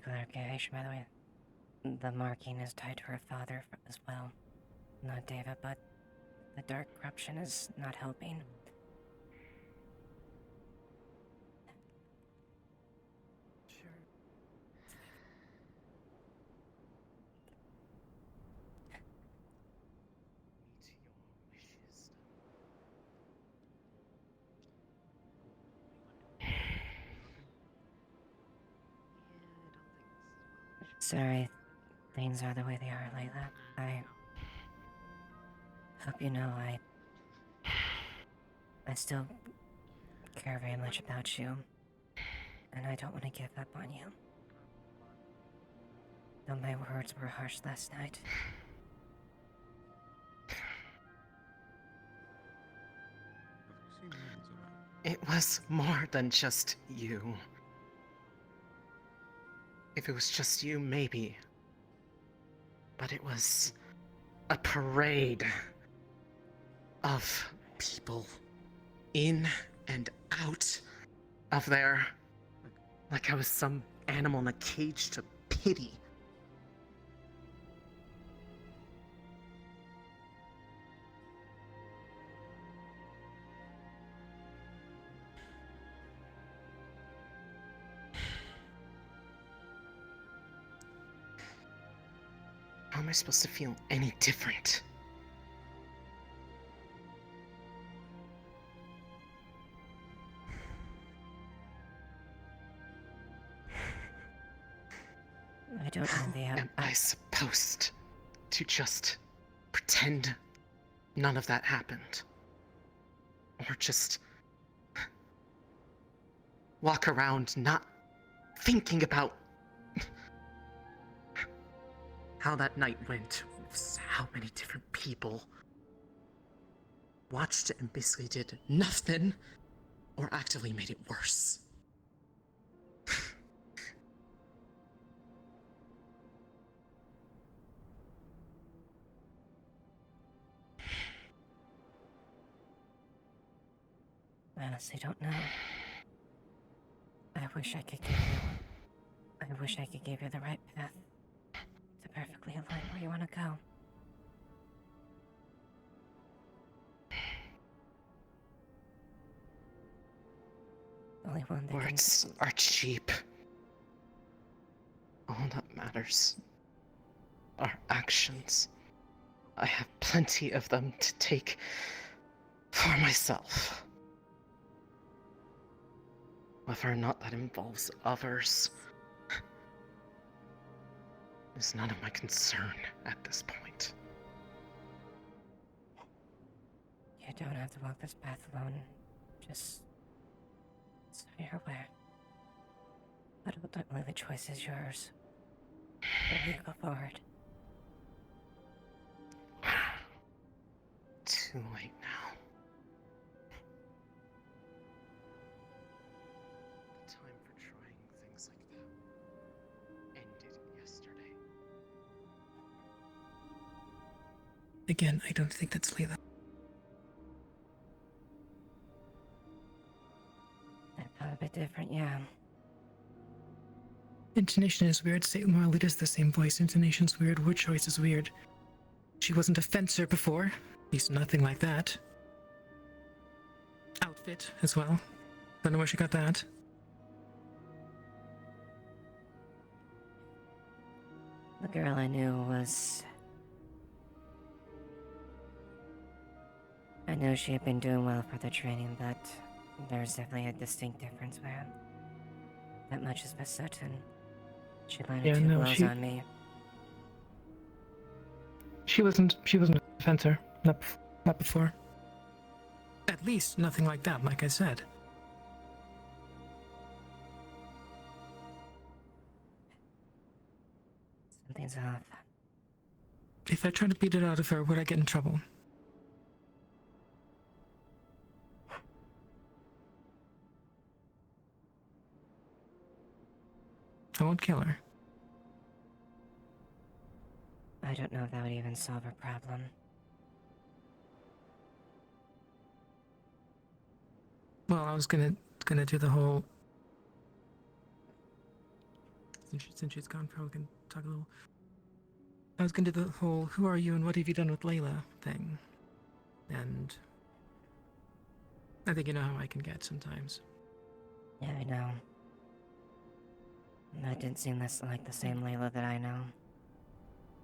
Clarification, by the way. The marking is tied to her father as well. Not David, but the dark corruption is not helping. Meet your wishes. Sorry, things are the way they are, Layla. I hope you know I still care very much about you, and I don't want to give up on you. Though my words were harsh last night. It was more than just you. If it was just you, maybe. But it was a parade of people in and out of there. Like I was some animal in a cage to pity. How am I supposed to feel any different? I don't know the Am I supposed to just pretend none of that happened? Or just walk around not thinking about how that night went with how many different people watched it and basically did nothing or actively made it worse? I honestly don't know. I wish I could give you the right path to perfectly align where you want to go. Only one that Words are cheap. All that matters are actions. I have plenty of them to take for myself. Whether or not that involves others is none of my concern at this point. You don't have to walk this path alone. Just so you're aware. But ultimately the choice is yours. Where you go forward. Too late now. The time for trying things like that ended yesterday. Again, I don't think that's Layla. A bit different, yeah. Intonation is weird. While it is the same voice, intonation's weird. Word choice is weird. She wasn't a fencer before. At least nothing like that. Outfit as well. Don't know where she got that. The girl I knew was I know she had been doing well for the training, but there's definitely a distinct difference where that much is for certain. She landed Yeah, 2 no, blows on me. She wasn't a fencer. Not before. At least nothing like that, like I said. Something's off. If I try to beat it out of her, would I get in trouble? I won't kill her. I don't know if that would even solve her problem. Well, I was gonna do the whole. Since she's gone, probably can talk a little. I was gonna do the whole "Who are you and what have you done with Layla" thing, and I think you know how I can get sometimes. Yeah, I know. That didn't seem like the same Layla that I know.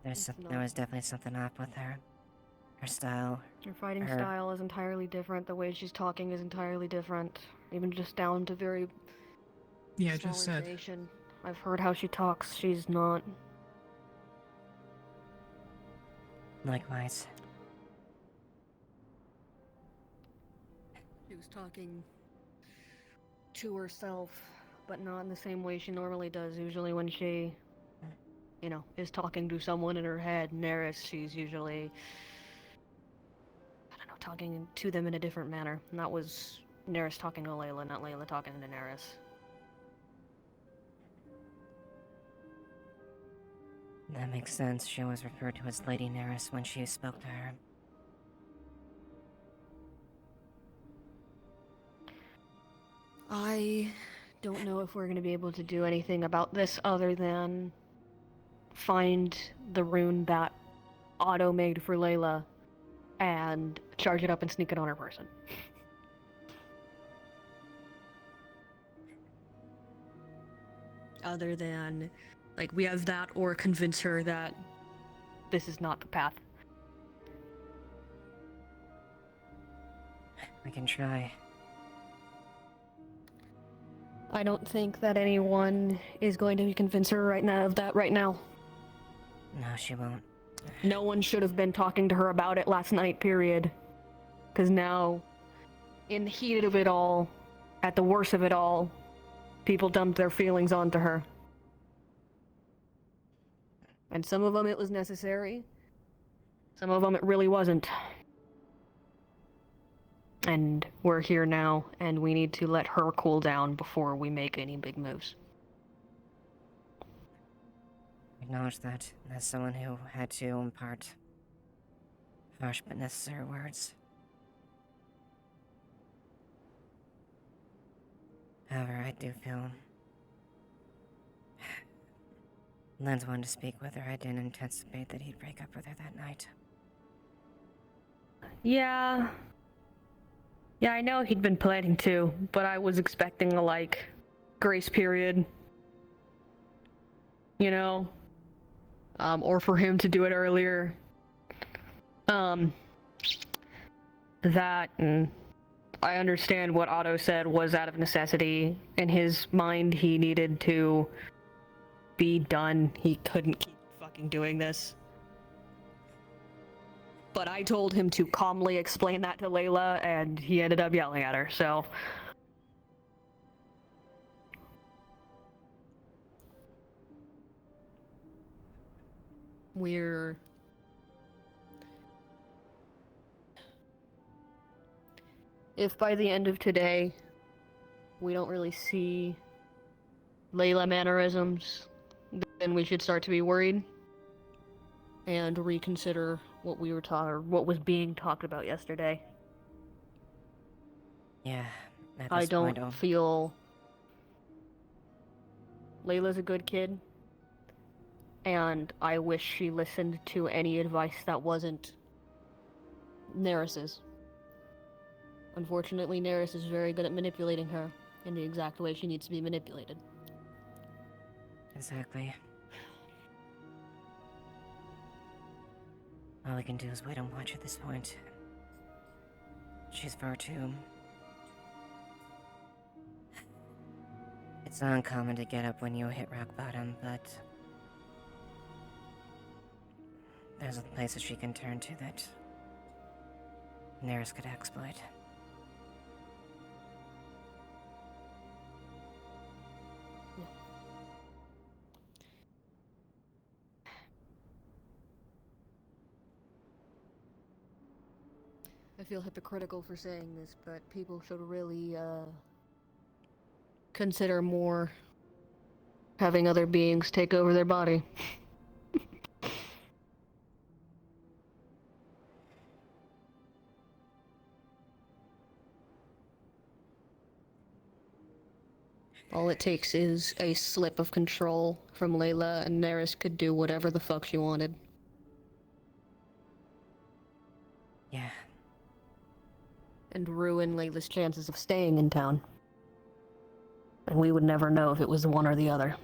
There was definitely something off with her. Her style. Her fighting style is entirely different. The way she's talking is entirely different. Even just down to very Yeah, I small just said. information. I've heard how she talks. She's not. Likewise. She was talking to herself, but not in the same way she normally does. Usually when she, is talking to someone in her head, Neris, she's usually, talking to them in a different manner. And that was Neris talking to Layla, not Layla talking to Neris. That makes sense. She was referred to as Lady Neris when she spoke to her. I don't know if we're going to be able to do anything about this other than find the rune that Otto made for Layla and charge it up and sneak it on her person. Other than, we have that or convince her that this is not the path. We can try. I don't think that anyone is going to convince her right now of that right now. No, she won't. No one should have been talking to her about it last night, period. Because now, in the heat of it all, at the worst of it all, people dumped their feelings onto her. And some of them it was necessary. Some of them it really wasn't. And we're here now, and we need to let her cool down before we make any big moves. Acknowledge that as someone who had to impart harsh but necessary words. However, I do feel Lens wanted to speak with her. I didn't anticipate that he'd break up with her that night. Yeah, I know he'd been planning to, but I was expecting a, grace period. Or for him to do it earlier. That, and I understand what Otto said was out of necessity. In his mind, he needed to be done. He couldn't keep fucking doing this. But I told him to calmly explain that to Layla, and he ended up yelling at her, so... If by the end of today, we don't really see Layla mannerisms, then we should start to be worried. And reconsider what we were what was being talked about yesterday. Yeah, I don't feel Layla's a good kid, and I wish she listened to any advice that wasn't Neris's. Unfortunately, Neris is very good at manipulating her in the exact way she needs to be manipulated. Exactly. All we can do is wait and watch at this point. She's far too... It's not uncommon to get up when you hit rock bottom, but... There's places she can turn to that... Neris could exploit. I feel hypocritical for saying this, but people should really, consider more having other beings take over their body. All it takes is a slip of control from Layla, and Neris could do whatever the fuck she wanted. Yeah. And ruin Layla's chances of staying in town. And we would never know if it was the one or the other.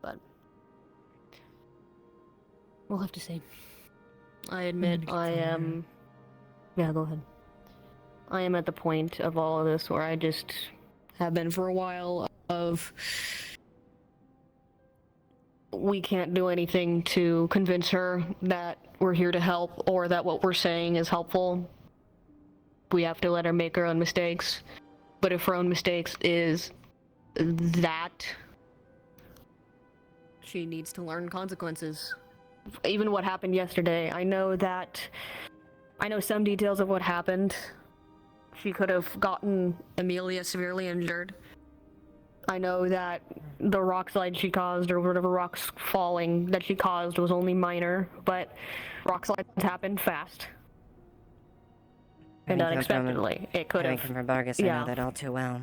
But we'll have to see. I admit I am... Yeah, go ahead. I am at the point of all of this where I just have been for a while of... We can't do anything to convince her that we're here to help or that what we're saying is helpful. We have to let her make her own mistakes. But if her own mistakes is that, she needs to learn consequences. Even what happened yesterday, I know some details of what happened. She could have gotten Amelia severely injured. I know that the rock slide she caused, or whatever rocks falling that she caused, was only minor, but rock slides happened fast. And unexpectedly. It could have... Coming from Vargas, I know that all too well.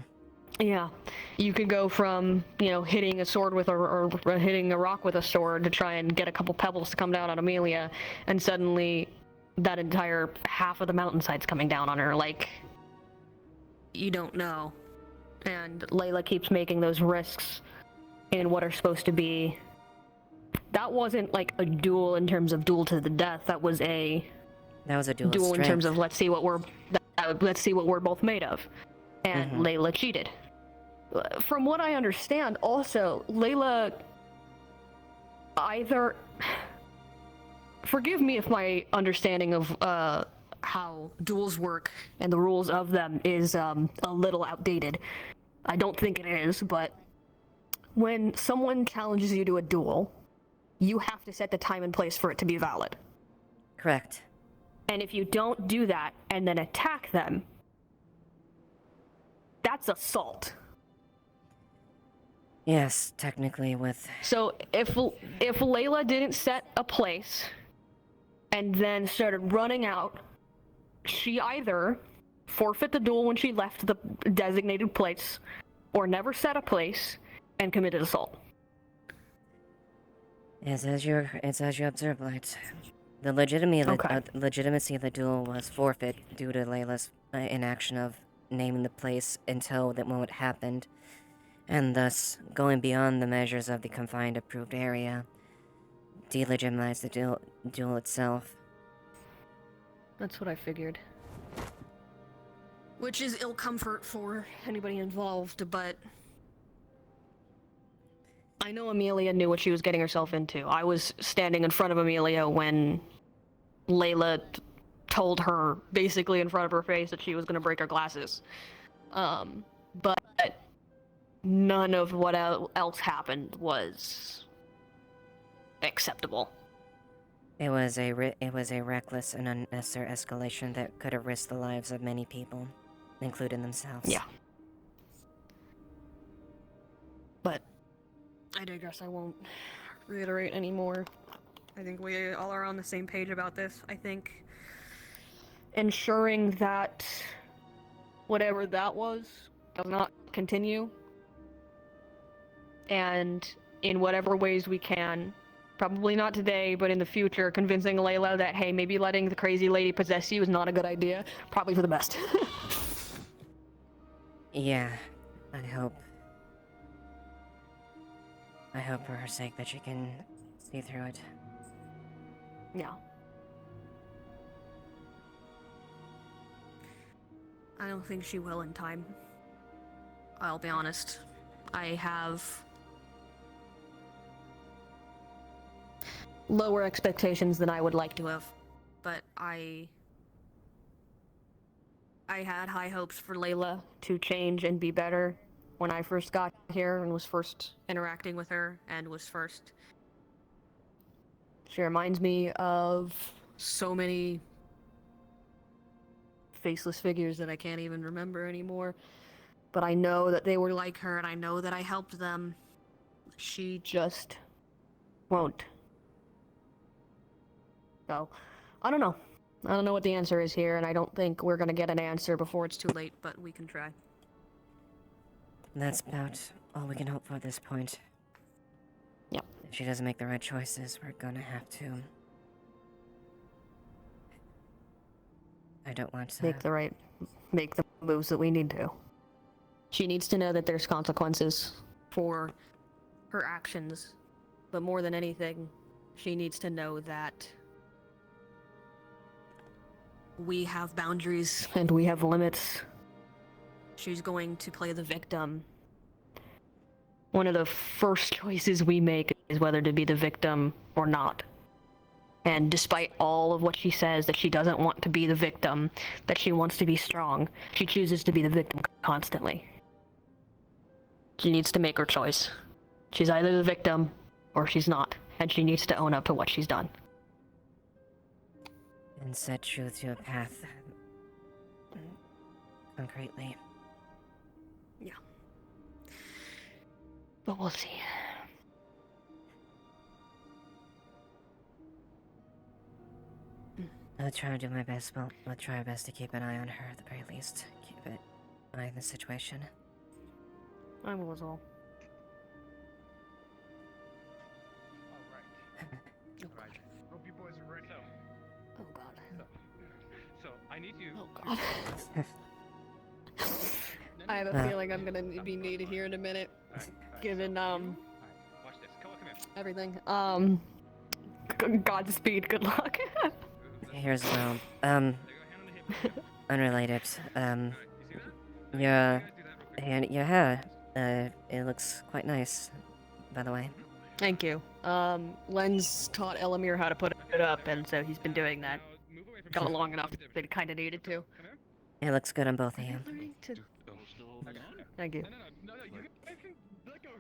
Yeah. You could go from, hitting a sword with or hitting a rock with a sword to try and get a couple pebbles to come down on Amelia, and suddenly that entire half of the mountainside's coming down on her, like... You don't know. And Layla keeps making those risks in what are supposed to be... That wasn't like a duel in terms of duel to the death, that was a... That was a duel of in terms strength. of let's see what we're both made of. And Layla cheated. From what I understand, also, Layla either... Forgive me if my understanding of how duels work and the rules of them is a little outdated. I don't think it is, but when someone challenges you to a duel, you have to set the time and place for it to be valid. Correct. And if you don't do that and then attack them, that's assault. Yes, technically with... So if Layla didn't set a place and then started running out, she either forfeit the duel when she left the designated place, or never set a place and committed assault. It's as you observe, Light. The legitimacy of the duel was forfeit due to Layla's inaction of naming the place until that moment happened, and thus going beyond the measures of the confined approved area, delegitimized the duel itself. That's what I figured. Which is ill comfort for anybody involved, but... I know Amelia knew what she was getting herself into. I was standing in front of Amelia when Layla told her, basically in front of her face, that she was going to break her glasses. But none of what else happened was acceptable. It was a reckless and unnecessary escalation that could have risked the lives of many people, including themselves. Yeah. But I digress. I won't reiterate anymore. I think we all are on the same page about this. I think ensuring that whatever that was does not continue, and in whatever ways we can, probably not today, but in the future, convincing Layla that, hey, maybe letting the crazy lady possess you is not a good idea, probably for the best. Yeah, I hope. I hope for her sake that she can see through it. Yeah. I don't think she will in time. I'll be honest. I have lower expectations than I would like to have, but I had high hopes for Layla to change and be better when I first got here and was first interacting with her and was first. She reminds me of so many faceless figures that I can't even remember anymore. But I know that they were like her, and I know that I helped them. She just won't. So, I don't know. I don't know what the answer is here, and I don't think we're gonna get an answer before it's too late, but we can try. That's about all we can hope for at this point. Yep. If she doesn't make the right choices, we're gonna have to... I don't want to... Make the moves that we need to. She needs to know that there's consequences for her actions, but more than anything, she needs to know that we have boundaries and we have limits. She's going to play the victim. One of the first choices we make is whether to be the victim or not. And despite all of what she says, that she doesn't want to be the victim, that she wants to be strong, she chooses to be the victim constantly. She needs to make her choice. She's either the victim or she's not, and she needs to own up to what she's done. And set truth to a path. Concretely. Yeah. But we'll see. I'll try to do my best. Well, I'll try my best to keep an eye on her at the very least. Keep an eye on the situation. I will as well. Alright. Hope you boys are ready. Oh god. So I need you. Oh god. I have a feeling I'm gonna be needed here in a minute. Given Watch this. Come here. everything. Godspeed, good luck. Here's unrelated. Your hair, it looks quite nice, by the way. Thank you. Len's taught Elamir how to put it up, and so he's been doing that. Got it long enough that it kinda needed to. It looks good on both of you. Thank you.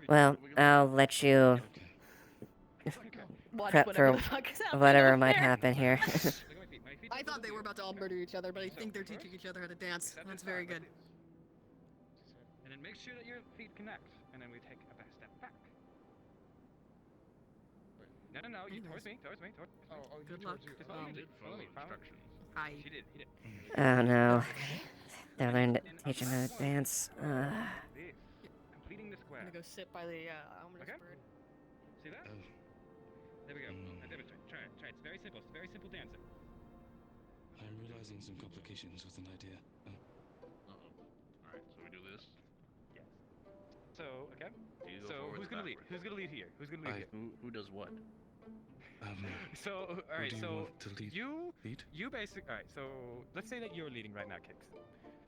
Well, I'll let you Watch prep whatever for the fuck is happening whatever over might there. happen here. I thought they were about to all murder each other, but I think they're teaching each other how to dance. That's very good. And then make sure that your feet connect, and then we take a step back. No, you towards me. Good luck. Just follow me. Follow me. He did. Oh no. They're learning to teach him how to dance. Completing the square. I'm gonna go sit by the ominous bird. See that? There we go. Now demonstrate. Try it. It's very simple. It's a very simple dancer. I'm realizing some complications with an idea. Alright, so we do this? Yes. So, okay. So, who's gonna lead? Who's gonna lead here? Who does what? So, alright, do you so want to lead? you basically, alright, so let's say that you're leading right now, Kix.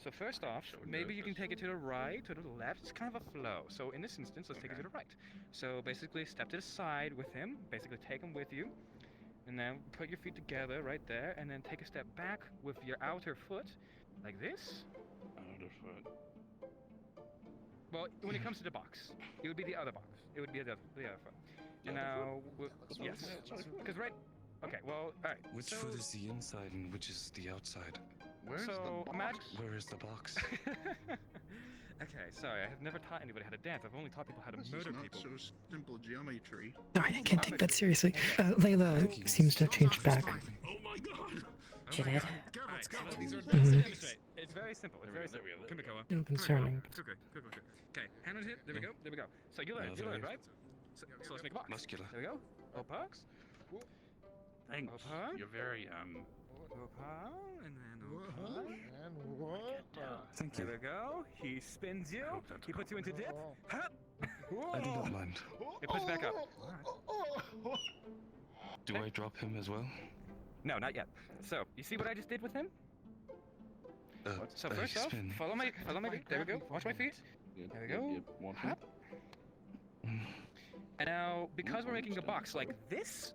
So first off, maybe you can take it to the right, to the left. It's kind of a flow. So in this instance, let's take it to the right. So basically, step to the side with him. Basically, take him with you, and then put your feet together right there, and then take a step back with your outer foot, like this. Outer foot. Well, when it comes to the box, it would be the other box. It would be the other foot. And now, yes, because right. Okay, well, all right. Which foot is the inside and which is the outside? Where's the box? Where is the box? Okay, sorry, I have never taught anybody how to dance. I've only taught people how to murder people. So simple geometry. Sorry, I can't take that seriously. Layla seems to have changed back. Oh my god! She did? It's very simple. It's very simple. Kumikoa. No concerning. Okay, hand on hip. There we go. So you learned, right? So let's make a box. Muscular. There we go. Box. Thanks. You're very And then And what? Thank you. There we go. He spins you. He puts you into dip. I do not mind. It puts back up. Do I drop him as well? No, not yet. So, you see what I just did with him? So first off, follow my feet. There we go. Watch my feet. There we go. Hop. And now, because we're making a box like this,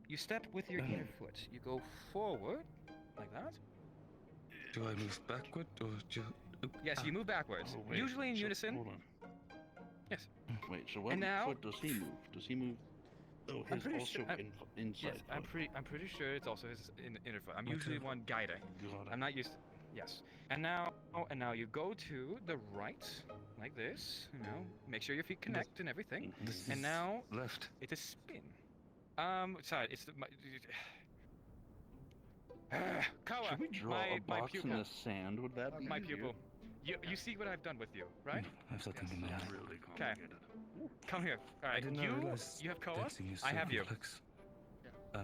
you step with your inner foot. You go forward, like that. Do I move backward or do? Yes, you move backwards. Oh, wait, Usually in so- unison. Hold on. Yes. Wait, so what And now- foot does he move? Does he move? Oh, I'm his pretty also sure. inside. Yes, I'm pretty sure it's also his inner foot. I'm usually one guiding. I'm not used. Yes. And now you go to the right, like this. You know, make sure your feet connect and everything. And now left. it's a spin. Sorry, it's the. Kawa, Should we draw my a box pupil. in the sand? Would that be My easier? pupil. You see what I've done with you, right? I've something in mind. Really Okay. Come here. All right. did not realize You have Koa. dancing is I so have you. complex. I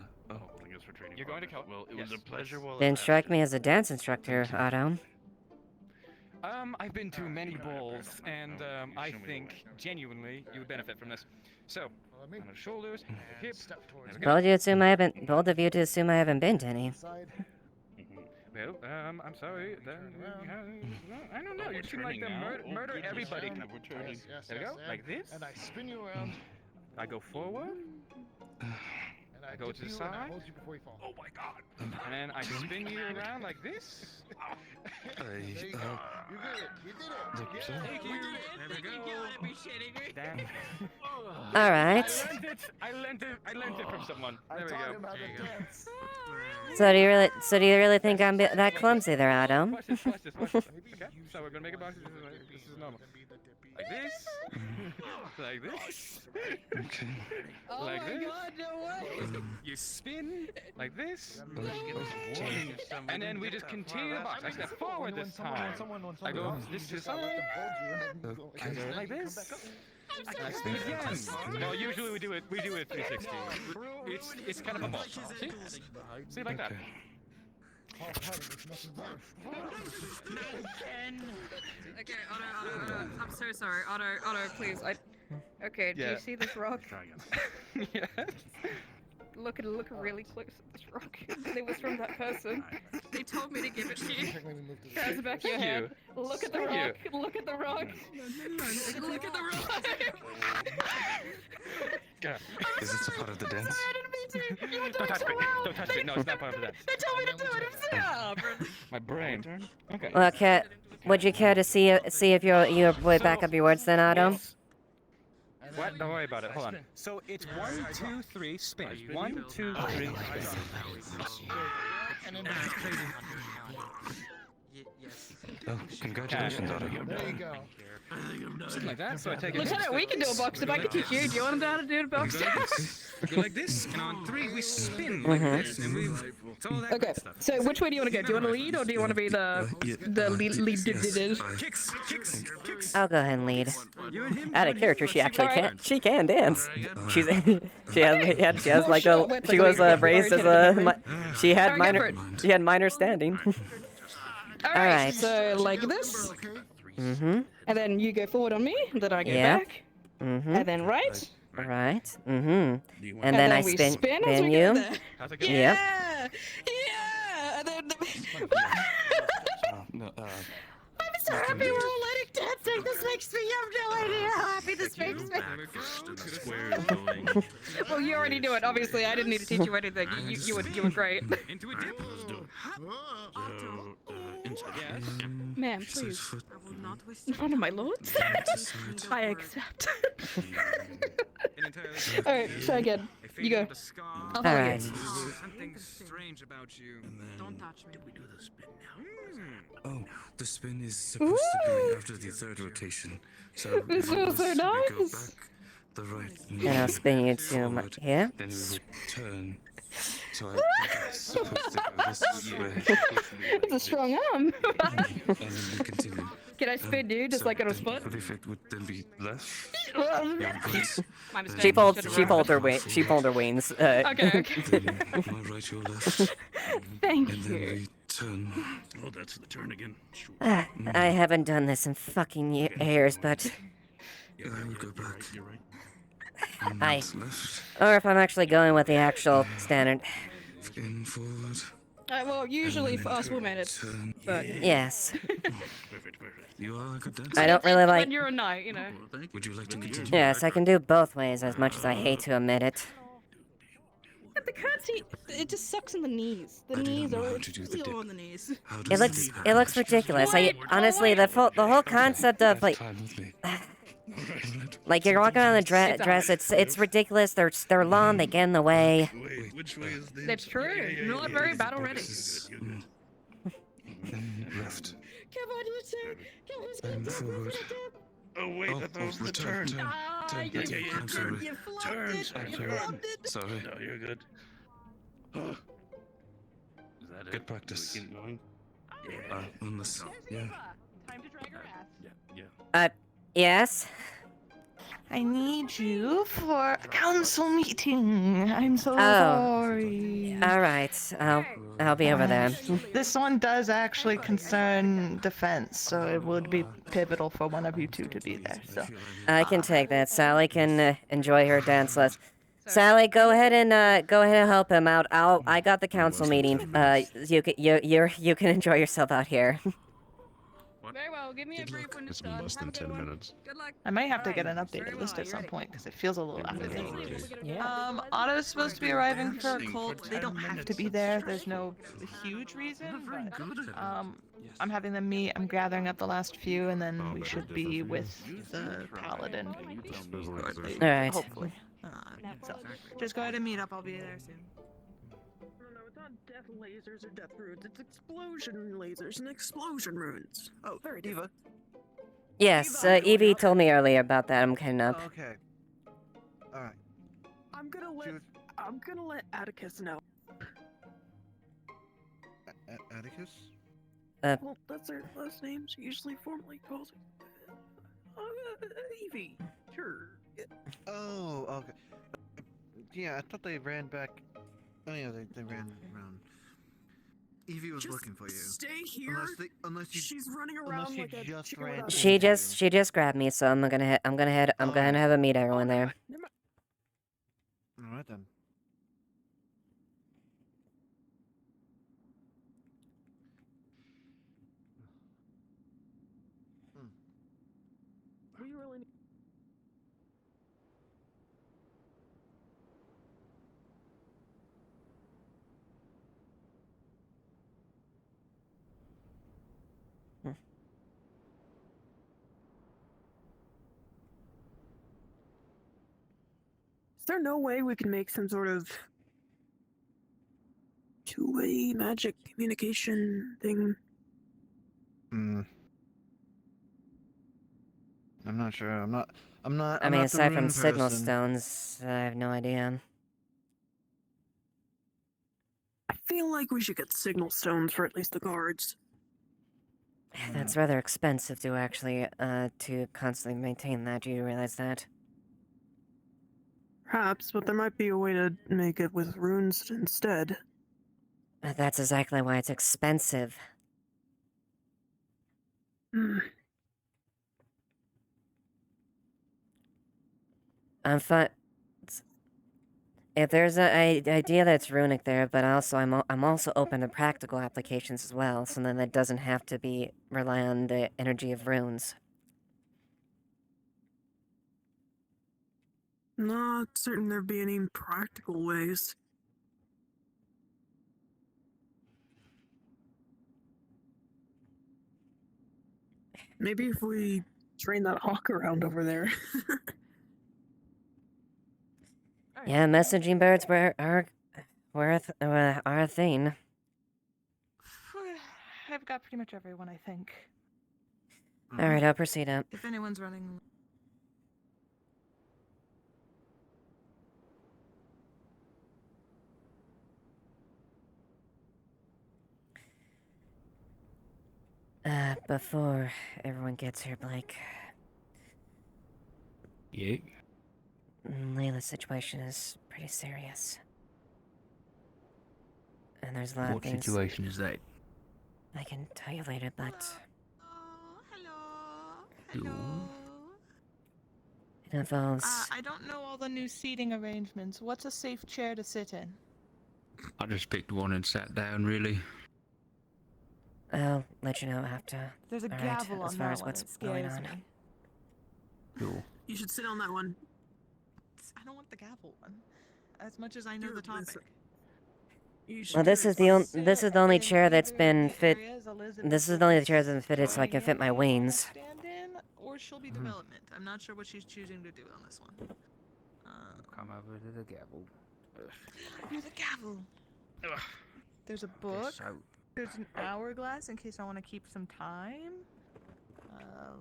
guess for training. You're going to Koa. Well, it was a pleasure while it Didn't strike lasted. me as a dance instructor, Otto. I've been to many bowls, and I think genuinely you would benefit from this. So, on the shoulders, hips. There we go. Bold of you to assume I haven't been to any. Well, I'm sorry. I don't know. Oh, You we're seem like the turning now? Oh, murder goodness. everybody. Yeah, we're turning. Yes, There we go. Like this. And I spin you around. I go forward. And I go dip to the you, and I side. hold you before you fall. Oh my god. And then I spin you around like this. There you go. You did it. You did it. Thank you. There we go. Damn. All right. I lent it from someone. There we go. So do you really think I'm that clumsy there, Otto? Watch this. Okay. So we're gonna make a box. This is normal. Like this. Like this. Okay. Like this. You spin like this. And then we just continue the box. I step forward this time. I go this to the side. I go like this. And I spin again. Well, usually we do it 360. It's kind of a ball. See like that. Okay, Otto, I'm so sorry. Otto, please. Okay, do Yeah. you see this rock? Yes. Look really close at this rock. It was from that person. They told me to give it to you. Hands back your head. Look at the rock. Look at the rock. Look at the rock. Is this a part of the dance? Don't touch me. Don't touch me. No, it's not part of that. They told me to do it. I'm sorry. My brain. Okay. Well, would you care to see if you would back up your words then, Otto? What? Don't worry about it. Hold on. So it's 1, 2, 3, spin. 1, 2, 3, spin. Oh, congratulations, Otto. There you go. Something like that. So I take it. Lieutenant, we can do a box if I can teach you. Do you want to know how to do a box? We go like this, and on 3 we spin Mm-hmm. like this, and it's all that Okay, good stuff. so which way do you want to go? Do you want to lead or do you want to be the lead? Kicks. I'll go ahead and lead. You and him. Out of character, she actually Alright. she can dance. She has Well, like sure, a wait, she wait, was wait, raised wait, as a wait. she had Alright, go minor for it. minor standing. Alright. So like this, Mm-hmm. and then you go forward on me, then I go Yeah. back, Mm-hmm. and then right, Right. Mm-hmm. you And then I we spin as we go you. there. How's it going? Yep. Yeah, and then No, I'm so happy we're all letting dancing. This makes me. You have no idea how happy this makes me. Well, you already knew it. Obviously, I didn't need to teach you anything. You were great. Into a dip. Yes. Ma'am, please. In front of my lords? I accept. Alright, try again. You go. I'll follow Alright. you. Something strange about you. Don't touch me. we do the spin now? Oh, the spin is supposed to be after the third rotation. So This we feels so we go nice. back, the right And I'll spin you to my forward, here. Then we would turn. So I think it's supposed to go this way. It's a strong arm. And then we continue. Can I spin you just So like on a then spot? What if it would then be left? My mistake. She folds Should've her wings. She folds her wings. Okay. Then my right, your left. Thank And then you. we turn. Oh, that's the turn again. I haven't done this in fucking years, but I'll go back. I, What's left? or if I'm actually going with the actual standard. In forward. Well, usually for us women, it's. Turn. But Yes. You are a good dancer. I don't really like. When you're a knight, you know. Would you like to continue? Yes, I can do both ways, as much as I hate to admit it. But the curtsy, it just sucks in the knees. The knees are really on the knees. It looks ridiculous. Honestly, the whole concept of like, like you're walking on the dress, it's ridiculous. They're long, they get in the way. Wait, which way is this? That's true. Not very battle ready. Left. Come on, return. Come on, And forward. Oh wait, I thought it was the turn. Turn. I'm sorry. You flopped Turn. it. I'm You sorry. flopped it. Sorry. No, you're good. Is that it? Good practice. Do we keep going? On this. Yeah. Time to drag her ass. Yeah. Yes. I need you for a council meeting. I'm so Oh. sorry. All right. I'll be over there. This one does actually concern defense, so it would be pivotal for one of you two to be there. So I can take that. Sally can enjoy her dance lesson. Sally, go ahead and help him out. I got the council meeting. You can enjoy yourself out here. Very well. Give me a brief when it's done. Less than 10 minutes. Good luck. I might have to get an updated list at some point because it feels a little out of date. Yeah. Otto's supposed to be arriving for a cult. They don't have to be there. There's no huge reason, but I'm having them meet. I'm gathering up the last few, and then we should be with the paladin. All right. Hopefully. So just go ahead and meet up. I'll be there soon. No, it's not death lasers or death runes. It's explosion lasers and explosion runes. Oh, very diva. Yes, Evie told me earlier about that. I'm getting up. Okay. All right. I'm gonna let Atticus know. Atticus? Well, that's her last name. She usually formally calls it Evie. Sure. Oh, okay. Yeah, I thought they ran back. Oh yeah, they ran around. Evie was Just looking for you. Stay here. Unless you. She's running around like a just chicken ran. without a She tail. just grabbed me, so I'm gonna have a meet everyone there. All right then. We really need. Is there no way we can make some sort of two-way magic communication thing? I'm not sure. I'm not. I I'm mean, not the aside from rune signal person. stones, I have no idea. I feel like we should get signal stones for at least the guards. That's rather expensive to actually, to constantly maintain that. Do you realize that? Perhaps, but there might be a way to make it with runes instead. That's exactly why it's expensive. Hmm. I'm fine. If there's an idea that's runic there, but also I'm also open to practical applications as well, so then it doesn't have to be rely on the energy of runes. Not certain there'd be any practical ways. Maybe if we train that hawk around over there. Yeah, messaging birds are a thing. I've got pretty much everyone, I think. All right, I'll proceed up. If anyone's running. Before everyone gets here, Blake. Yeah. Layla's situation is pretty serious. And there's a lot of What things situation is that? I can tell you later, but... involves. I don't know all the new seating arrangements. What's a safe chair to sit in? I just picked one and sat down, really. I'll let you know after. There's a Alright, gavel as on far that as one. what's It going scares on. me. Cool. You should sit on that one. I don't want the gavel one. As much as I know the topic. Well, this is the only chair that's been fit. This is the only chair that's been fitted so I can fit my wings. Stand in, or she'll be development. I'm not sure what she's choosing to do on this one. Come over to the gavel. Do the gavel. There's a book. There's an hourglass in case I want to keep some time.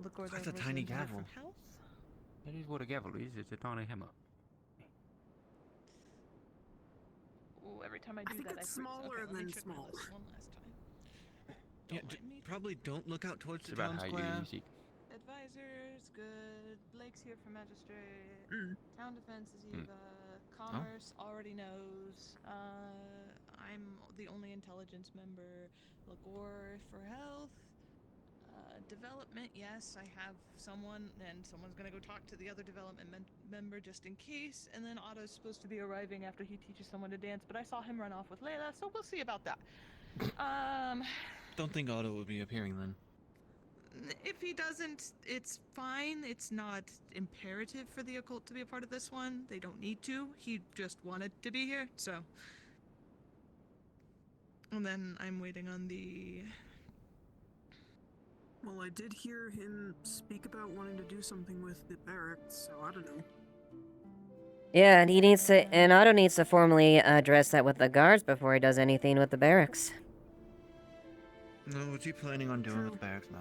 Look over That's a tiny gavel. That is what a gavel is. It's a tiny hammer. Ooh, every time I do think that, it's I freak. smaller Okay, let me than check my small. list one last time. Yeah, probably don't look out towards It's the about town how square. you use it. Advisors, good. Blake's here for magistrate. Mm. Town defense is Eva. Commerce already knows. I'm the only intelligence member. Lagor for health. Development, yes, I have someone, and someone's gonna go talk to the other development member just in case. And then Otto's supposed to be arriving after he teaches someone to dance, but I saw him run off with Layla, so we'll see about that. Don't think Otto would be appearing then. If he doesn't, it's fine. It's not imperative for the occult to be a part of this one. They don't need to. He just wanted to be here, so. And then I'm waiting on the... Well, I did hear him speak about wanting to do something with the barracks, so I don't know. Yeah, and he needs to, and Otto needs to formally address that with the guards before he does anything with the barracks. No, what's he planning on doing with the barracks now?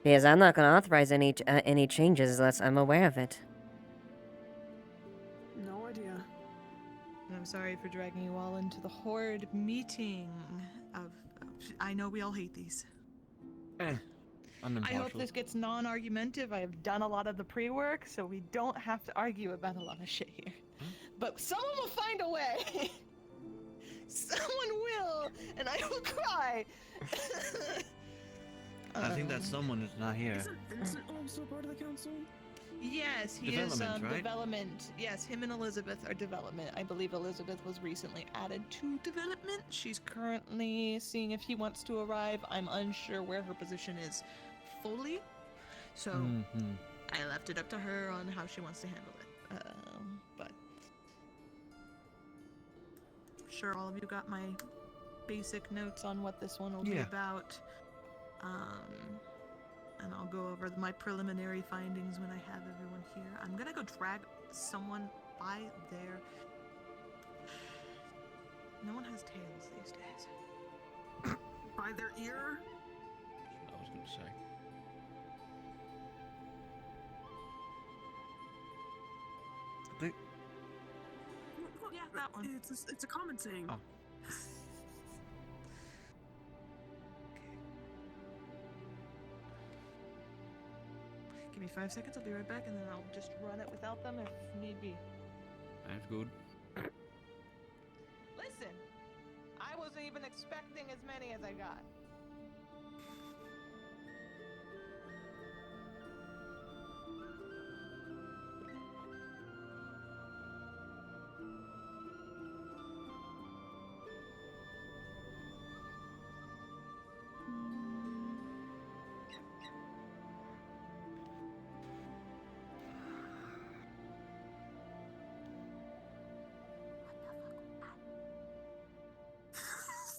Because I'm not going to authorize any changes unless I'm aware of it. No idea. I'm sorry for dragging you all into the Horde meeting I know we all hate these. I'm I hope impartial. this gets non-argumentative. I have done a lot of the pre-work, so we don't have to argue about a lot of shit here. But someone will find a way. Someone will, and I will cry. I think that someone is not here. Isn't Vincent also part of the council? Yes, he is Development, right? development. Yes, him and Elizabeth are development. I believe Elizabeth was recently added to development. She's currently seeing if he wants to arrive. I'm unsure where her position is fully. So I left it up to her on how she wants to handle it. But I'm sure all of you got my basic notes on what this one will be about. And I'll go over my preliminary findings when I have everyone here. I'm gonna go drag someone by their... No one has tails these days. By their ear? I was gonna say. Yeah, that one. It's a common saying. Oh. Give me 5 seconds, I'll be right back, and then I'll just run it without them if need be. That's good. Listen, I wasn't even expecting as many as I got.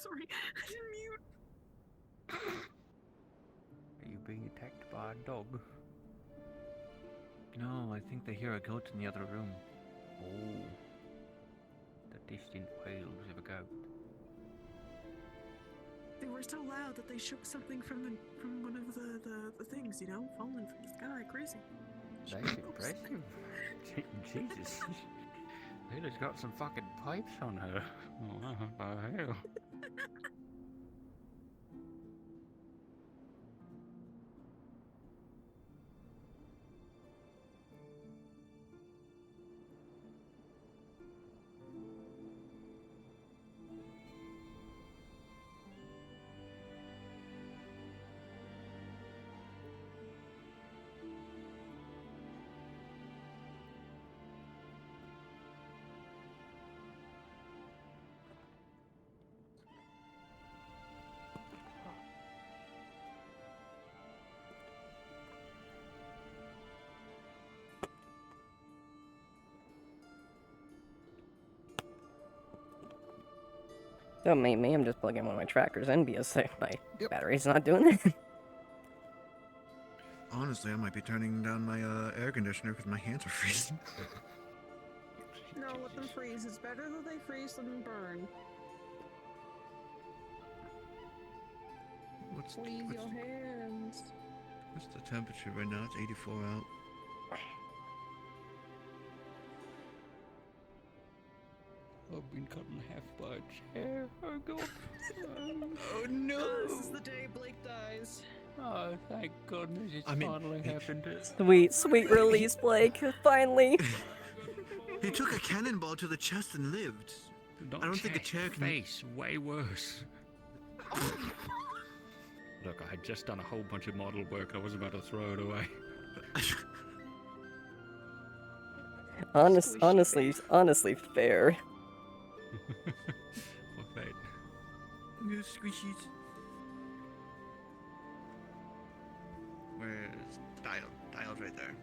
Sorry, I didn't mute. Are you being attacked by a dog? No, I think they hear a goat in the other room. Oh. The distant wails of a goat. They were so loud that they shook something from one of the things, you know, falling from the sky, crazy. That's impressive. Jesus. Layla's got some fucking pipes on her. Oh, what the hell? Don't mind me, I'm just plugging one of my trackers in because my battery's not doing it. Honestly, I might be turning down my air conditioner because my hands are freezing. No, let them freeze. It's better that they freeze than burn. Freeze your hands. What's the temperature right now? It's 84 out. I've been cut in half by a chair. Oh god. Oh no! This is the day Blake dies. Oh, thank goodness it's finally happened. Sweet, sweet release, Blake. Finally. He took a cannonball to the chest and lived. I don't think a chair can. Face, way worse. Look, I had just done a whole bunch of model work. I was about to throw it away. Honestly fair. What fate? No squishies. Where's Dial? Dial's right there.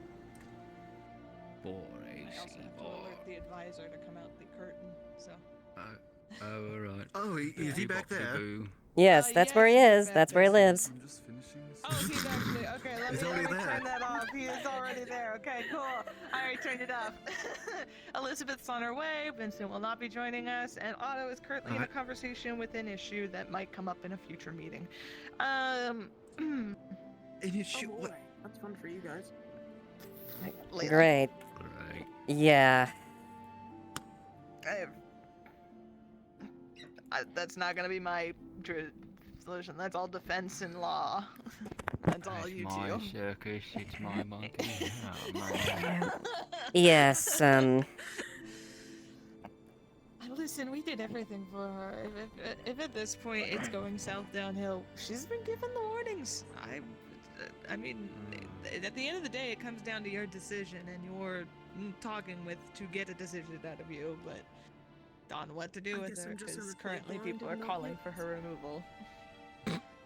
I also have to alert the advisor to come out the curtain, so. Oh, alright. Oh, is he back there? Yes, that's where he is. That's where he lives. Oh, he's actually okay. Let He's me already there. turn that off. He is already there. Okay, cool. I already turned it off. Elizabeth's on her way. Vincent will not be joining us, and Otto is currently in a conversation with an issue that might come up in a future meeting. An issue? Oh, boy. That's fun for you guys. Great. Yeah. That's not gonna be my solution. That's all defense and law. That's all you My two. circus, it's my monkey. Oh, my. Yes, Listen, we did everything for her. If at this point it's going south downhill, she's been given the warnings. I mean, at the end of the day, it comes down to your decision, and you're talking with to get a decision out of you, but on what to do I with guess her, I'm just a because repeat currently blind people are and not calling yet. for her removal.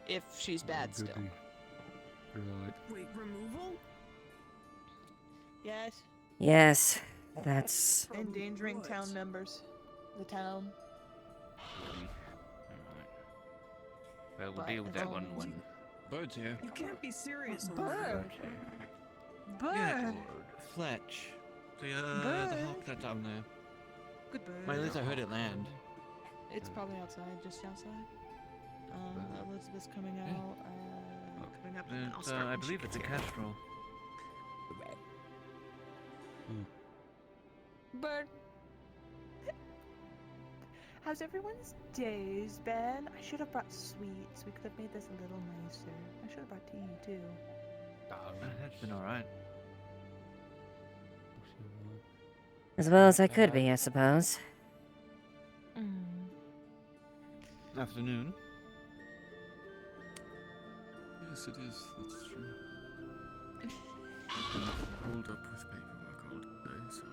If she's bad still. Right. Wait, removal? Yes. yes, that's Endangering town members. The town. Well, we'll But deal with that one when Bird's here. You can't be serious. Bird. Yeah, Bird. Fletch. The Bird. hawk that's down there. Good bird. Well, at least I heard it land. It's probably outside, just outside. Elizabeth's coming out. Coming up. I'll start I when she believe it's a gets here. kestrel. Bird. How's everyone's days been? I should have brought sweets. We could have made this a little nicer. I should have brought tea too. That's been alright. as well as I could be, I suppose. Afternoon. Yes, it is. That's true. I've been holed up with paperwork all day, so I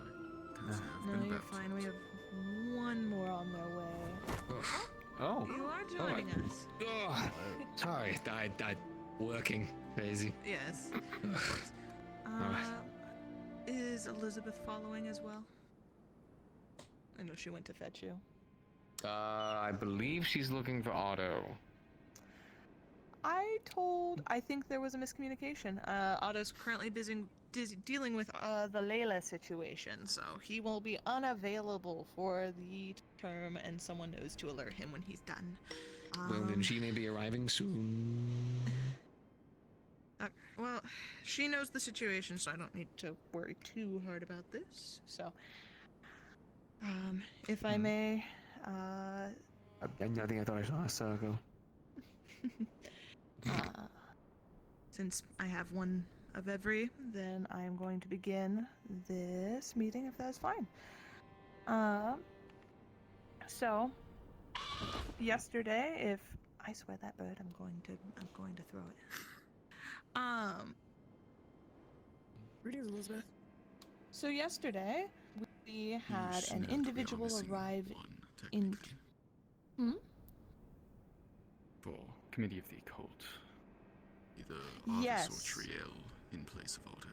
can't say I've No, been you're about fine. We have one more on their way. Oh. You are Oh, joining us. Oh, sorry, I working crazy. Yes. Alright. Is Elizabeth following as well? I know she went to fetch you. I believe she's looking for Otto. I think there was a miscommunication. Otto's currently dealing with the Layla situation, so he will be unavailable for the term, and someone knows to alert him when he's done. Well, then she may be arriving soon. Well, she knows the situation, so I don't need to worry too hard about this. So, if I may, I think I thought I saw a circle. since I have one of every, then I am going to begin this meeting, if that's fine. So, yesterday, if I swear that bird, I'm going to throw it. Greetings, Elizabeth. So yesterday, we had an individual arrive in. For Committee of the Occult. Either Arvis Yes. or Triel in place of Otto.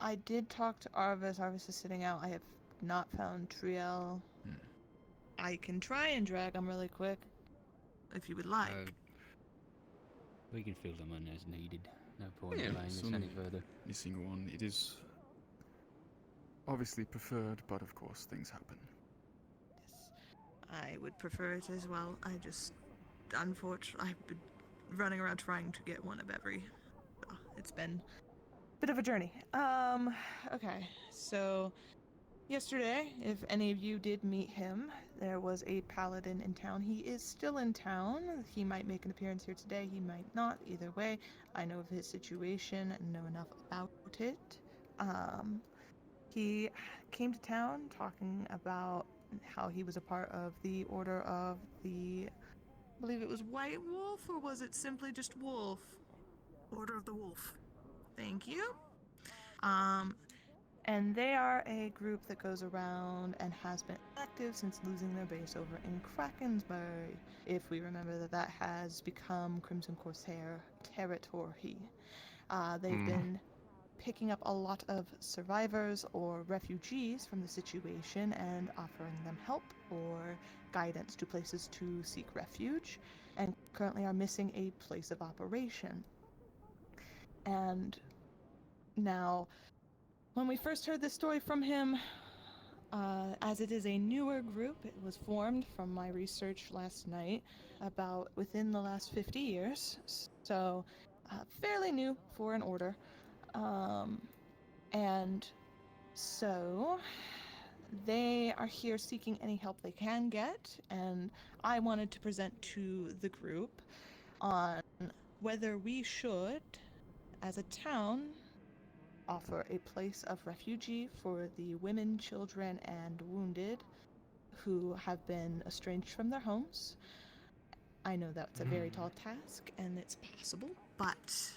I did talk to Arvis. Arvis is sitting out. I have not found Triel. I can try and drag them really quick, if you would like. We can fill them in as needed. No point Yeah, delaying this some any further. missing one. It is obviously preferred, but of course things happen. I would prefer it as well. I just, unfortunately, I've been running around trying to get one of every. It's been a bit of a journey. Okay, so yesterday, if any of you did meet him, there was a paladin in town. He is still in town. He might make an appearance here today, he might not. Either way, I know of his situation and know enough about it. He came to town talking about how he was a part of the Order of the, I believe it was White Wolf, or was it simply just Wolf? Order of the Wolf. Thank you. And they are a group that goes around and has been active since losing their base over in Krakensburg. If we remember that that has become Crimson Corsair territory. They've been picking up a lot of survivors or refugees from the situation and offering them help or guidance to places to seek refuge, and currently are missing a place of operation. And now, when we first heard this story from him, as it is a newer group, it was formed from my research last night about within the last 50 years, so fairly new for an order. And so they are here seeking any help they can get, and I wanted to present to the group on whether we should, as a town, offer a place of refuge for the women, children, and wounded who have been estranged from their homes. I know that's a very tall task, and it's possible, but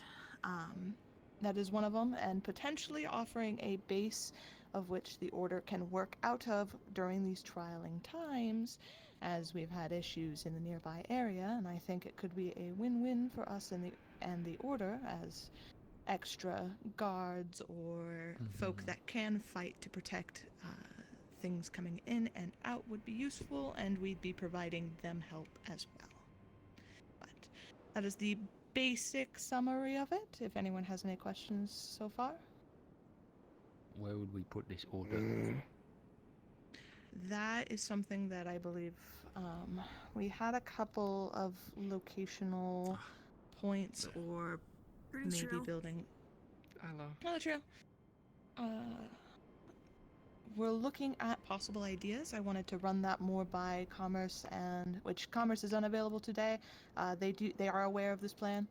that is one of them, and potentially offering a base of which the Order can work out of during these trialing times, as we've had issues in the nearby area, and I think it could be a win-win for us and the Order, as extra guards or folk that can fight to protect things coming in and out would be useful, and we'd be providing them help as well. But that is the basic summary of it, if anyone has any questions so far. Where would we put this order? That is something that I believe we had a couple of locational points, or maybe building. Hello, Trio. We're looking at possible ideas. I wanted to run that more by Commerce, and which Commerce is unavailable today. They are aware of this plan.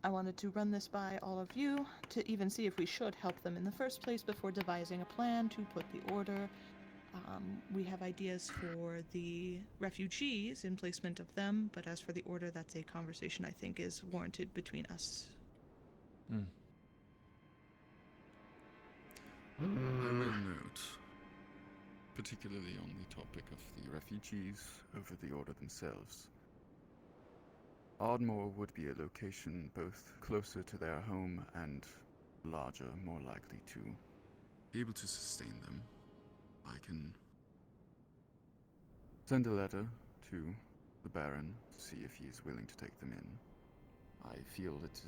I wanted to run this by all of you to even see if we should help them in the first place before devising a plan to put the order. We have ideas for the refugees and placement of them, but as for the order, that's a conversation I think is warranted between us. I will note, particularly on the topic of the refugees over the Order themselves, Ardmore would be a location both closer to their home and larger, more likely to be able to sustain them. I can send a letter to the Baron to see if he is willing to take them in. I feel it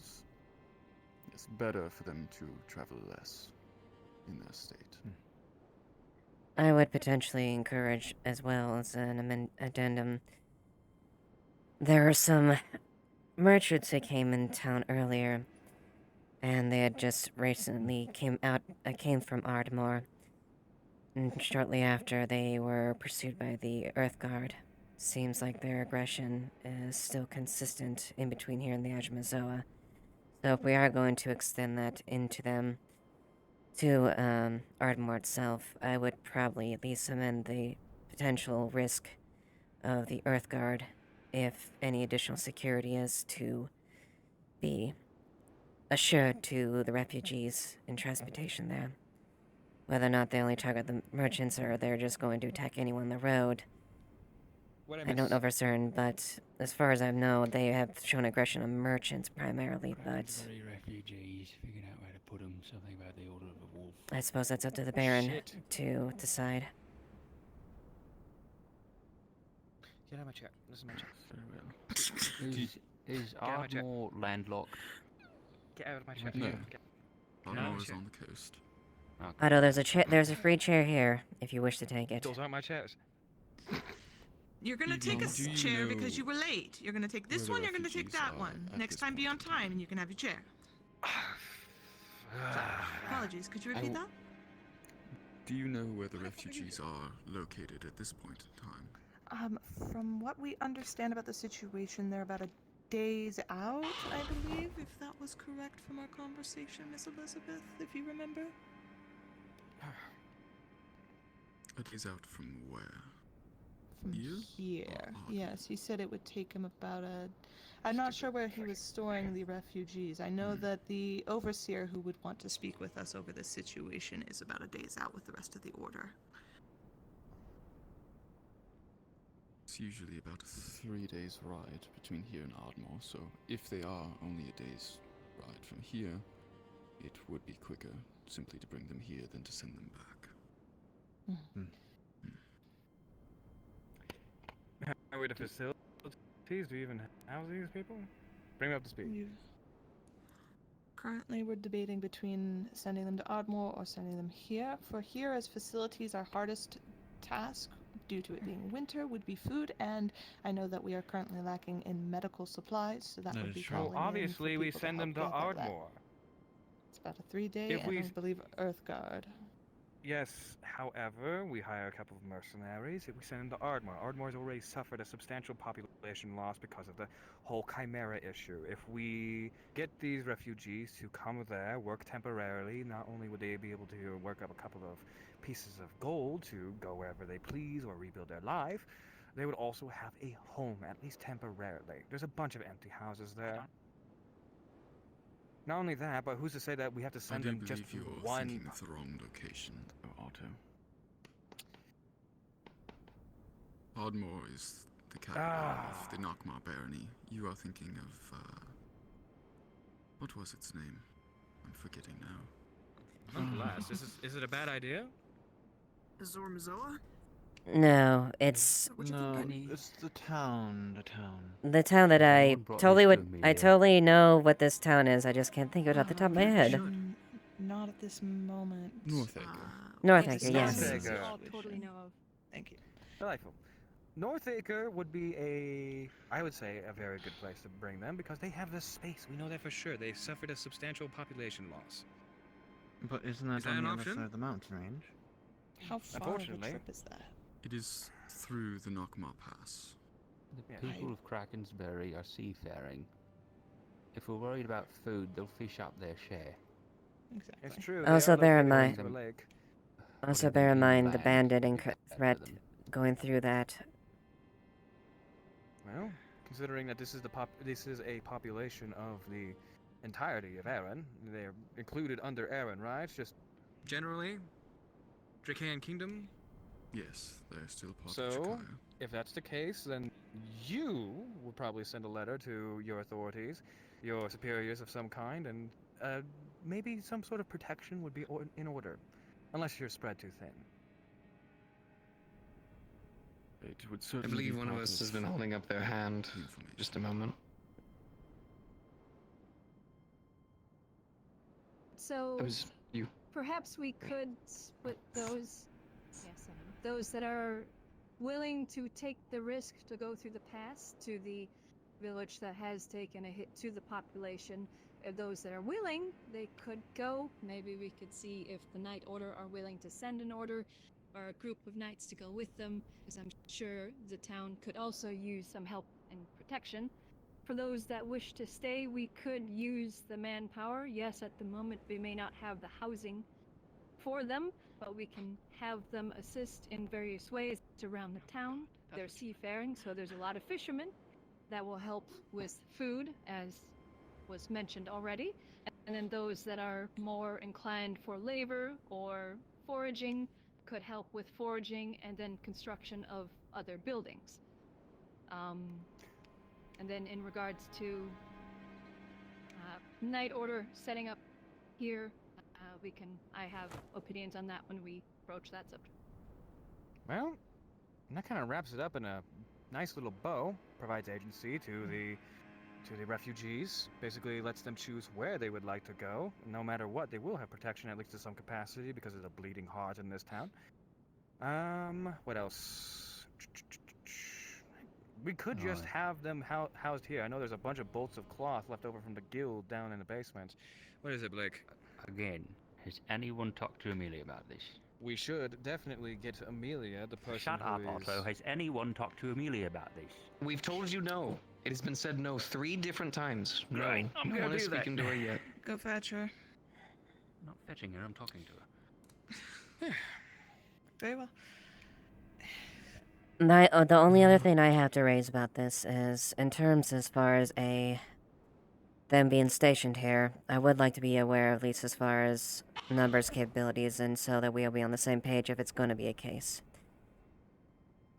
is better for them to travel less in their state. I would potentially encourage, as well as an addendum, there are some merchants that came in town earlier, and they had just recently came from Ardmore, and shortly after they were pursued by the Earth Guard. Seems like their aggression is still consistent in between here and the Ashevail. So if we are going to extend that into them, to Ardmore itself, I would probably at least amend the potential risk of the Earth Guard if any additional security is to be assured to the refugees in transportation there. Whether or not they only target the merchants or they're just going to attack anyone on the road, I don't know for certain, but as far as I know, they have shown aggression on merchants primarily, but Refugees, figuring out where to put them, something about the Order of the Wolf. I suppose that's up to the Baron to decide. Get out of my chair. This is my chair. Very well. Is Get out of my chair. Ardmore landlocked? Get out of my chair. No. Get Ardmore out of is my on the coast. Otto, there's a free chair here if you wish to take it. Those aren't my chairs. You're gonna take a chair because you were late. You're gonna take this one, you're gonna take that one. Next time be on time and you can have your chair. Apologies, could you repeat that? Do you know where the refugees are located at this point in time? From what we understand about the situation, they're about a days out, I believe, if that was correct from our conversation, Miss Elizabeth, if you remember. A days out from where? From here. Yes, he said it would take him about a... I'm not sure where he was storing the refugees. I know that the overseer who would want to speak with us over this situation is about a days out with the rest of the order. It's usually about a 3 days ride between here and Ardmore, so if they are only a day's ride from here, it would be quicker simply to bring them here than to send them back. How are the facilities? Do you even house these people? Bring me up to speed. Currently, we're debating between sending them to Ardmore or sending them here. For here, as facilities, our hardest task, due to it being winter, would be food, and I know that we are currently lacking in medical supplies, so that would be calling in for obviously, we people send them to help get that. Ardmore. It's about a 3-day, and I believe Earthguard. Yes, however, we hire a couple of mercenaries if we send them to Ardmore. Ardmore's already suffered a substantial population loss because of the whole Chimera issue. If we get these refugees to come there, work temporarily, not only would they be able to work up a couple of pieces of gold to go wherever they please or rebuild their life, they would also have a home, at least temporarily. There's a bunch of empty houses there. Not only that, but who's to say that we have to send them just to you're one... thinking of the wrong location, Otto. Ardmore is the capital of the Nockmaar barony. You are thinking of, what was its name? I'm forgetting now. Nonetheless, is it a bad idea? Zormazoa? No, it's No, it's the town. the town that I totally would. I here. totally know what this town is. I just can't think of it off the top of my head. Not at this moment. Northaker, yes. Northaker. All totally know of. Thank you. Delightful. Northaker would be I would say, a very good place to bring them because they have the space. We know that for sure. They've suffered a substantial population loss. But isn't that on the other side of the mountain range? How far of a trip is that? It is through the Nockmaar Pass. The people of Krakensberry are seafaring. If we're worried about food, they'll fish up their share. Exactly. It's true. Also bear in mind. The lake. Also bear in mind the bandit and threat going through that. Well, considering that this is a population of the entirety of Erin, they're included under Erin, right? Just generally, Dracaean Kingdom. Yes, they're still part of So, Chikaya. if that's the case, then you would probably send a letter to your authorities, your superiors of some kind, and maybe some sort of protection would be in order, unless you're spread too thin. It would I certainly believe be one of part us has been holding up their hand. Just a moment. So It was you. perhaps we could split those. Yes, those that are willing to take the risk to go through the pass to the village that has taken a hit to the population. If those that are willing, they could go. Maybe we could see if the Knight Order are willing to send an order or a group of knights to go with them, because I'm sure the town could also use some help and protection. For those that wish to stay, we could use the manpower. Yes, at the moment we may not have the housing for them, but we can have them assist in various ways around the town. They're seafaring, so there's a lot of fishermen that will help with food, as was mentioned already. And then those that are more inclined for labor or foraging could help with foraging and then construction of other buildings. And then in regards to Knight Order setting up here, I have opinions on that when we broach that subject. Well, and that kind of wraps it up in a nice little bow provides agency to the refugees. Basically lets them choose where they would like to go. No matter what, they will have protection, at least to some capacity, because of the bleeding heart in this town. What else? We could just have them housed here. I know there's a bunch of bolts of cloth left over from the guild down in the basement. What is it, Blake? Again, has anyone talked to Amelia about this? We should definitely get Amelia, the person Shut up, Otto. Has anyone talked to Amelia about this? We've told you no. It has been said no 3 different times. No, Right, I'm no gonna one is do that. speaking to her yet. Go fetch her. I'm not fetching her, I'm talking to her. Very well. The only other thing I have to raise about this is, in terms as far as them being stationed here, I would like to be aware, at least as far as numbers, capabilities, and so that we'll be on the same page if it's going to be a case.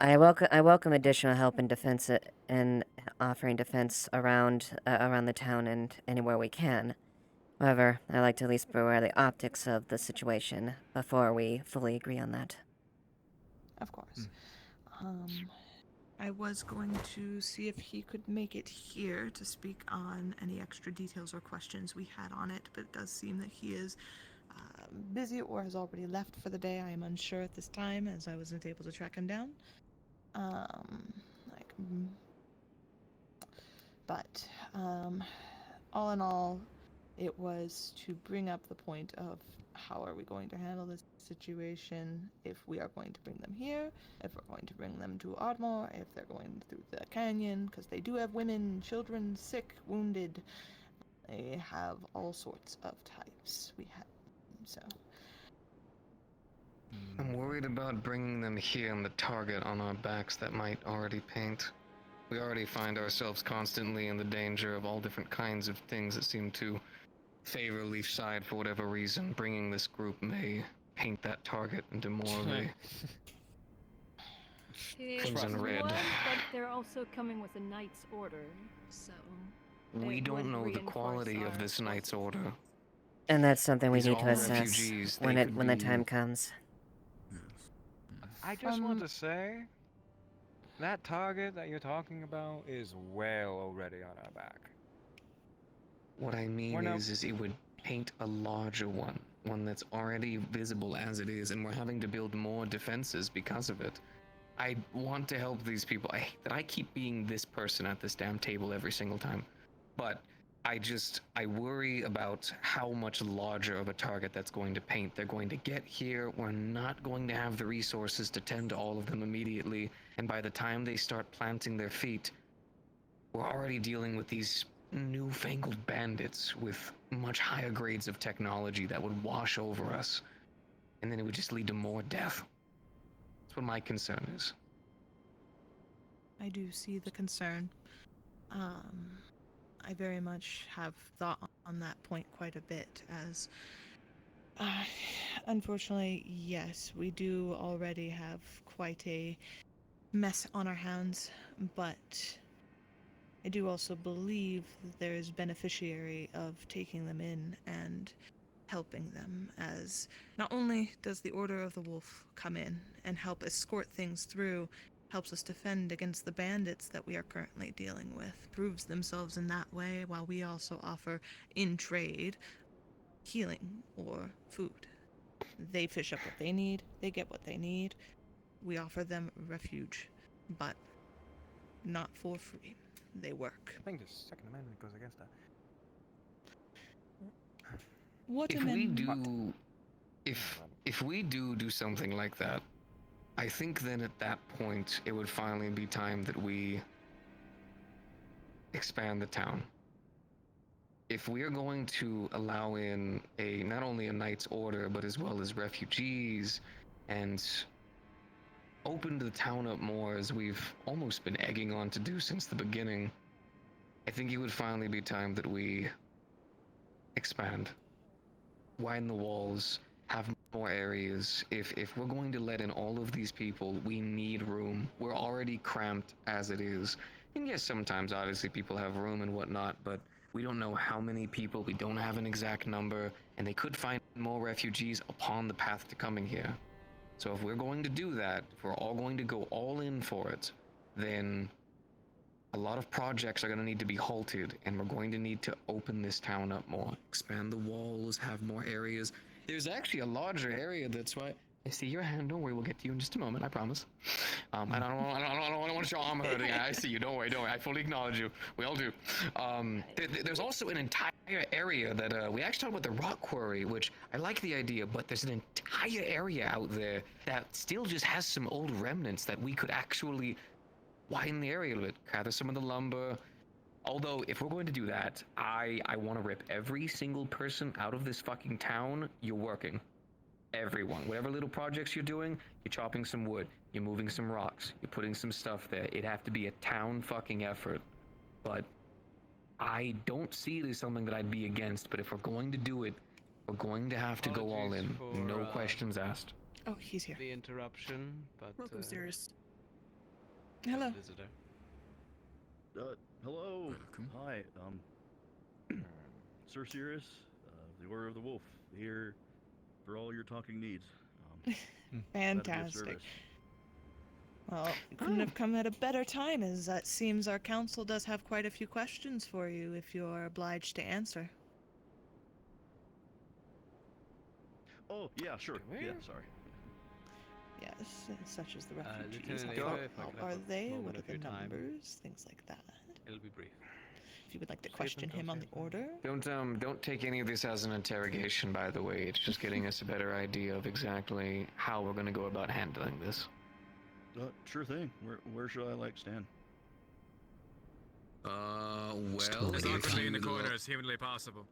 I welcome additional help in defense and offering defense around the town and anywhere we can. However, I like to at least be aware of the optics of the situation before we fully agree on that. Of course. I was going to see if he could make it here to speak on any extra details or questions we had on it, but it does seem that he is busy or has already left for the day. I am unsure at this time, as I wasn't able to track him down. But all in all, it was to bring up the point of how are we going to handle this situation, if we are going to bring them here, if we're going to bring them to Ardmore, if they're going through the canyon, because they do have women, children, sick, wounded. They have all sorts of types. I'm worried about bringing them here and the target on our backs that might already paint. We already find ourselves constantly in the danger of all different kinds of things that seem to favor Leafside for whatever reason. Bringing this group may paint that target into more of a crimson red. But they're also coming with a knight's order, so... We don't know the quality of this knight's order. And that's something we These need are to all assess refugees. when They it could when the be- time comes. I just want to say, that target that you're talking about is well already on our back. What I mean is it would paint a larger one that's already visible as it is, and we're having to build more defenses because of it. I want to help these people. I hate that I keep being this person at this damn table every single time, but I worry about how much larger of a target that's going to paint. They're going to get here. We're not going to have the resources to tend to all of them immediately, and by the time they start planting their feet, we're already dealing with these newfangled bandits with much higher grades of technology that would wash over us, and then it would just lead to more death. That's what my concern is. I do see the concern. I very much have thought on that point quite a bit, as unfortunately, yes, we do already have quite a mess on our hands, but I do also believe that there is beneficiary of taking them in and helping them, as not only does the Order of the Wolf come in and help escort things through, helps us defend against the bandits that we are currently dealing with, proves themselves in that way, while we also offer, in trade, healing or food. They fish up what they need, they get what they need, we offer them refuge, but not for free. They work. I think the Second Amendment goes against that. If we do something like that, I think then at that point it would finally be time that we expand the town. If we are going to allow in not only a knight's order, but as well as refugees, and open the town up more, as we've almost been egging on to do since the beginning, I think it would finally be time that we expand. Widen the walls, have more areas. If we're going to let in all of these people, we need room. We're already cramped as it is. And yes, sometimes obviously people have room and whatnot, but we don't know how many people, we don't have an exact number, and they could find more refugees upon the path to coming here. So if we're going to do that, if we're all going to go all in for it, then a lot of projects are going to need to be halted, and we're going to need to open this town up more. Expand the walls, have more areas. There's actually a larger area, that's why... I see your hand, don't worry, we'll get to you in just a moment, I promise. I don't want to show arm hurting, I see you, don't worry, I fully acknowledge you. We all do. There's also an entire area that, we actually talked about the rock quarry, which I like the idea, but there's an entire area out there that still just has some old remnants that we could actually widen the area a little bit, gather some of the lumber. Although, if we're going to do that, I want to rip every single person out of this fucking town. You're working. Everyone. Whatever little projects you're doing, you're chopping some wood, you're moving some rocks, you're putting some stuff there. It'd have to be a town fucking effort. But I don't see it as something that I'd be against, but if we're going to do it, we're going to have to go all in. No questions asked. Oh, he's here. The interruption, but... Welcome, Sirius. Hello. Visitor. Hello. Hi. Sir Sirius, the Order of the Wolf, here for all your talking needs. Glad to be of Fantastic. service. Well, you couldn't have come at a better time, as it seems our council does have quite a few questions for you if you're obliged to answer. Oh, yeah, sure. Yeah, sorry. Yes, such as the refugees. Lieutenant How Ava, if I could are have a they? moment What are of the your time. numbers? Things like that. It'll be brief. If you would like to Save question them, him on the order. Don't take any of this as an interrogation, by the way. It's just getting us a better idea of exactly how we're going to go about handling this. Sure thing. Where should I stand? Well, As if awkwardly in the you corner look- as humanly possible.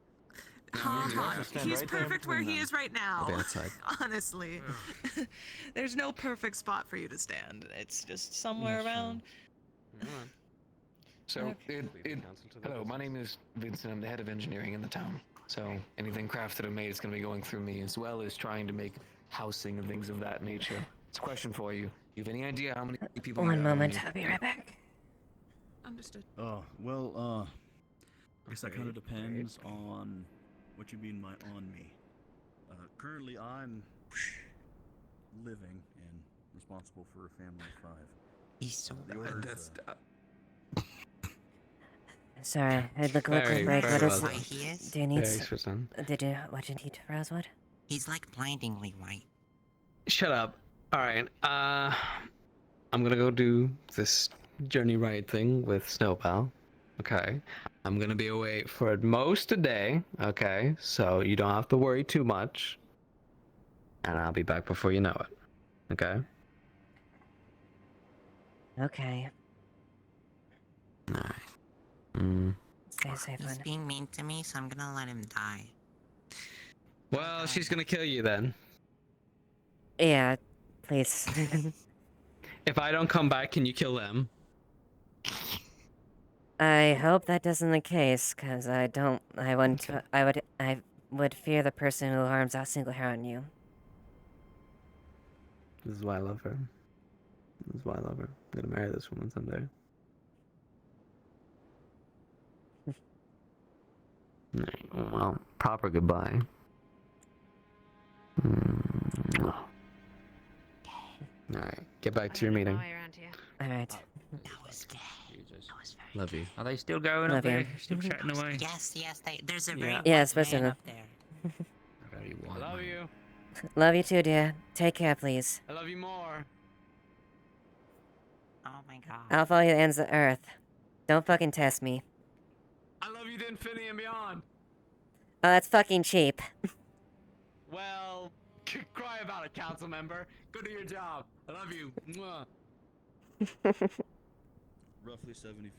He's perfect where he is right now. I'll be outside. Honestly, there's no perfect spot for you to stand. It's just somewhere around. So, hello, my name is Vincent. I'm the head of engineering in the town. So, anything crafted or made is going to be going through me, as well as trying to make housing and things of that nature. It's a question for you. You have any idea how many people? One moment, I'll be right back. Understood. Well, I guess that kind of depends on what you mean by on me. Currently, I'm living and responsible for a family of 5. He's so bad. Sorry, look Very, like very what is well it? done. He is? Do you need Very well done. what you need, Rosewood? He's like blindingly white. Shut up. Alright, I'm gonna go do this journey ride thing with Snowpal. Okay. I'm gonna be away for at most a day, okay? So you don't have to worry too much. And I'll be back before you know it. Okay? Okay. Alright. Stay safe, He's Lynn. being mean to me, so I'm gonna let him die. Well, she's gonna kill you then. Yeah, please. If I don't come back, can you kill them? I hope that isn't the case, cause I would fear the person who harms a single hair on you. This is why I love her. This is why I love her. I'm gonna marry this woman someday. Alright, well, proper goodbye. Alright, get back to your meeting. Alright. Love you. Are they still going Love up there? you. Still chatting away? Yes, there's a very Yeah, white especially man the- up there. Very I love you. Love you too, dear. Take care, please. I love you more. Oh my god. I'll follow you to the ends of the earth. Don't fucking test me. I love you to infinity and beyond. Oh, that's fucking cheap. Well, cry about it, council member. Go do your job. I love you. Mwah. Roughly 70%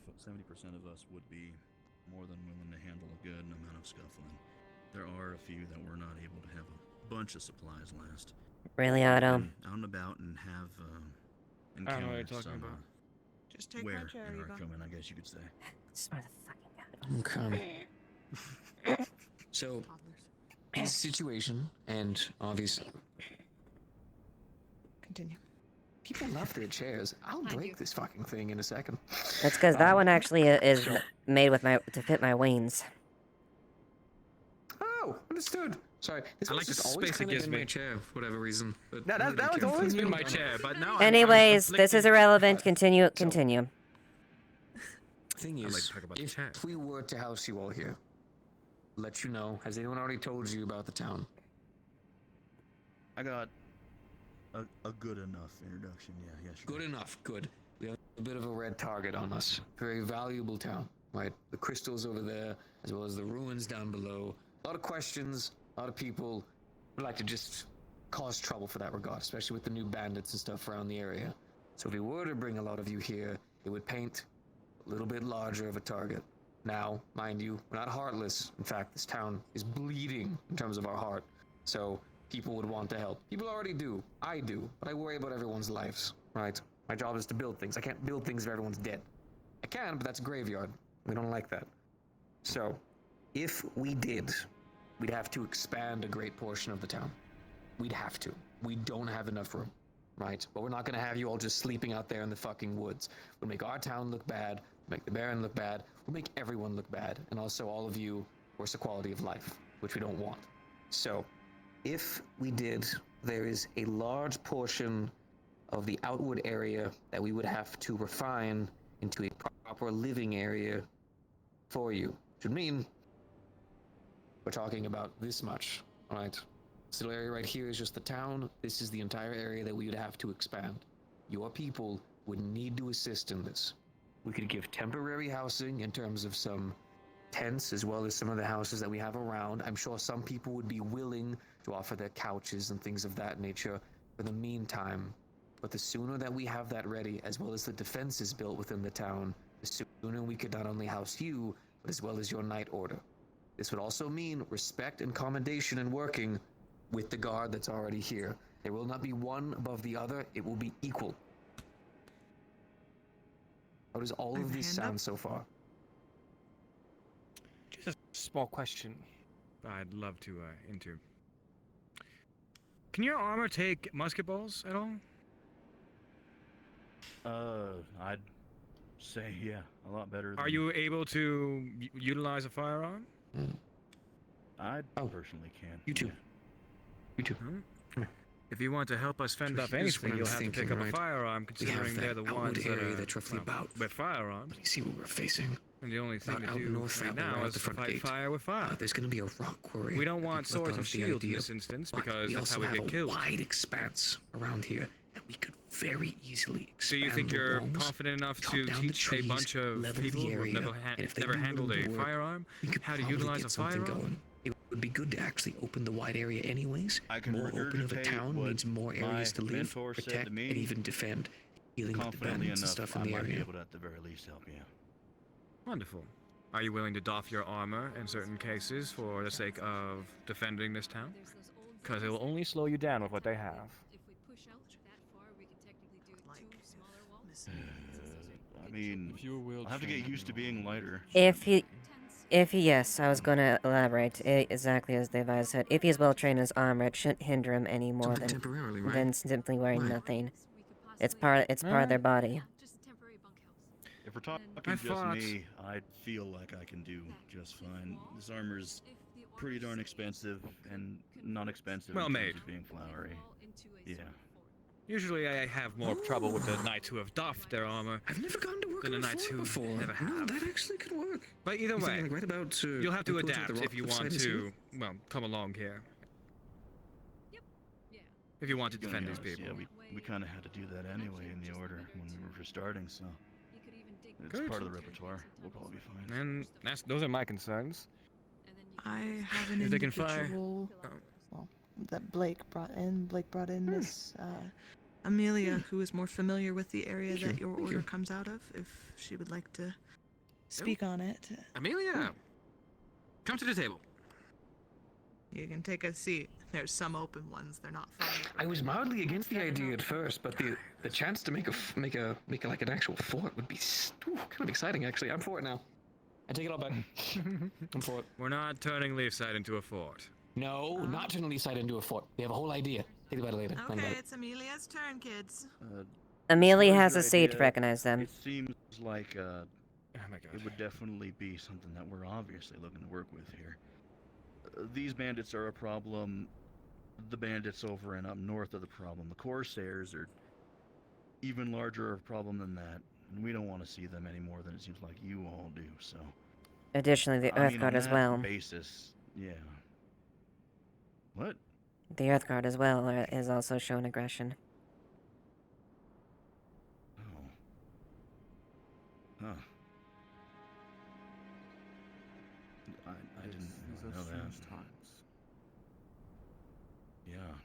of us would be more than willing to handle a good amount of scuffling. There are a few that were not able to have a bunch of supplies last. Really, Otto? Been out and about and have I don't know what you're encountered talking some about. Just take wear my chair, in our Eva. coming, I guess you could say. Swear the fucking Okay. So, in this situation, and obviously, Continue. people love their chairs. I'll break this fucking thing in a second. That's because that one actually is made with to fit my wings. Oh, understood. Sorry, this I one's like the just always space it kind of gives in me. my chair for whatever reason. But That really don't one's care for always it. been my chair, but now Anyways, this is irrelevant. Continue. Continue. Thing I'd like is, to talk about the if chair. we were to house you all here, let you know, has anyone already told you about the town? I got a good enough introduction. Yeah, sure. Good enough, good. We have a bit of a red target on us. Very valuable town, right? The crystals over there, as well as the ruins down below. A lot of questions, a lot of people would like to just cause trouble for that regard, especially with the new bandits and stuff around the area. So if we were to bring a lot of you here, it would paint a little bit larger of a target. Now, mind you, we're not heartless. In fact, this town is bleeding in terms of our heart. So people would want to help. People already do. I do. But I worry about everyone's lives, right? My job is to build things. I can't build things if everyone's dead. I can, but that's a graveyard. We don't like that. So, if we did, we'd have to expand a great portion of the town. We'd have to. We don't have enough room, right? But we're not going to have you all just sleeping out there in the fucking woods. We'll make our town look bad. We'll make the Baron look bad. We'll make everyone look bad. And also all of you worse quality of life, which we don't want. So, if we did, there is a large portion of the outward area that we would have to refine into a proper living area for you. Which would mean we're talking about this much, right? This little area right here is just the town. This is the entire area that we would have to expand. Your people would need to assist in this. We could give temporary housing in terms of some tents, as well as some of the houses that we have around. I'm sure some people would be willing to offer their couches and things of that nature for the meantime. But the sooner that we have that ready, as well as the defenses built within the town, the sooner we could not only house you, but as well as your night order. This would also mean respect and commendation in working with the guard that's already here. There will not be one above the other, it will be equal. How does all of this sound so far? Just a small question I'd love to into. Can your armor take musket balls at all? I'd say yeah, a lot better. Are you able to utilize a firearm? I personally can. You too. Yeah. You too. If you want to help us fend So off here's what anything, I'm you'll have to thinking, pick up right? a firearm, We have considering they're that the outward ones that area are that's roughly about with firearms. You see what we're facing. And the only thing About to out do north right that way, now right is at the front fight gate. fire with fire. There's going to be a rock quarry. We don't want People have swords thought and of the shields in idea, this instance but because we that's also how we have get a killed. wide expanse around here that we could very easily expand. So you think the you're walls, confident enough chop to down the teach trees, a bunch of level people the who have area, never, and if they never do handled the a work, firearm we could how to probably utilize get a something firearm? going. It would be good to actually open the wide area anyways. I can More open of a regurgitate town what means more areas my to live, mentor said to protect, me. and even defend. Dealing with the Confidently bandits and enough, stuff in I the might be area. able to at the very least help you. Wonderful. Are you willing to doff your armor in certain cases for the sake of defending this town? Because it will only slow you down with what they have. If we push out that far, we can technically do two smaller walls. I mean, I'll have to get used to being lighter. If he, yes, I was gonna elaborate exactly as Devi said. If he's well trained in his armor, it shouldn't hinder him any more Something temporarily, right? than simply wearing Right. nothing. It's part of their body. If we're talking I just thought- me, I feel like I can do just fine. This armor's pretty darn expensive and not expensive Well in terms made. of being flowery. Yeah. Usually I have more trouble with the knights who have doffed their armor I've never gone to work than the on a knights fort who before. never have. No, that actually could work. But either You way, thinking, like, right about, you'll have to like, towards where adapt the if you rock want side is to, here? well, come along here. If you want to defend these people. Yeah, we kind of had to do that anyway in the order when we were first starting, so it's Good. part of the repertoire. We'll probably be fine. And those are my concerns. I have an If they can fire- individual well, that Blake brought in. Blake brought in Miss Amelia, who is more familiar with the area Thank that you, your thank order you. comes out of, if she would like to speak on it. Amelia, come to the table. You can take a seat. There's some open ones. They're not far. I was mildly against the idea at first, but the chance to make like an actual fort would be kind of exciting. Actually, I'm for it now. I take it all back. I'm for it. We're not turning Leafside into a fort. No, not turning the side into a fort. We have a whole idea. Think about it later. Think Okay, about it. it's Amelia's turn, kids. Amelia What has is a your seat to idea? recognize them. It seems like Oh my god. it would definitely be something that we're obviously looking to work with here. these bandits are a problem. The bandits over and up north are the problem. The Corsairs are even larger of a problem than that. And we don't want to see them any more than it seems like you all do, so... Additionally, the I Earth mean, Guard on as that well. basis, yeah. What? The Earth Guard as well is also shown aggression. Oh. Huh. I didn't These are know that. strange times. Yeah.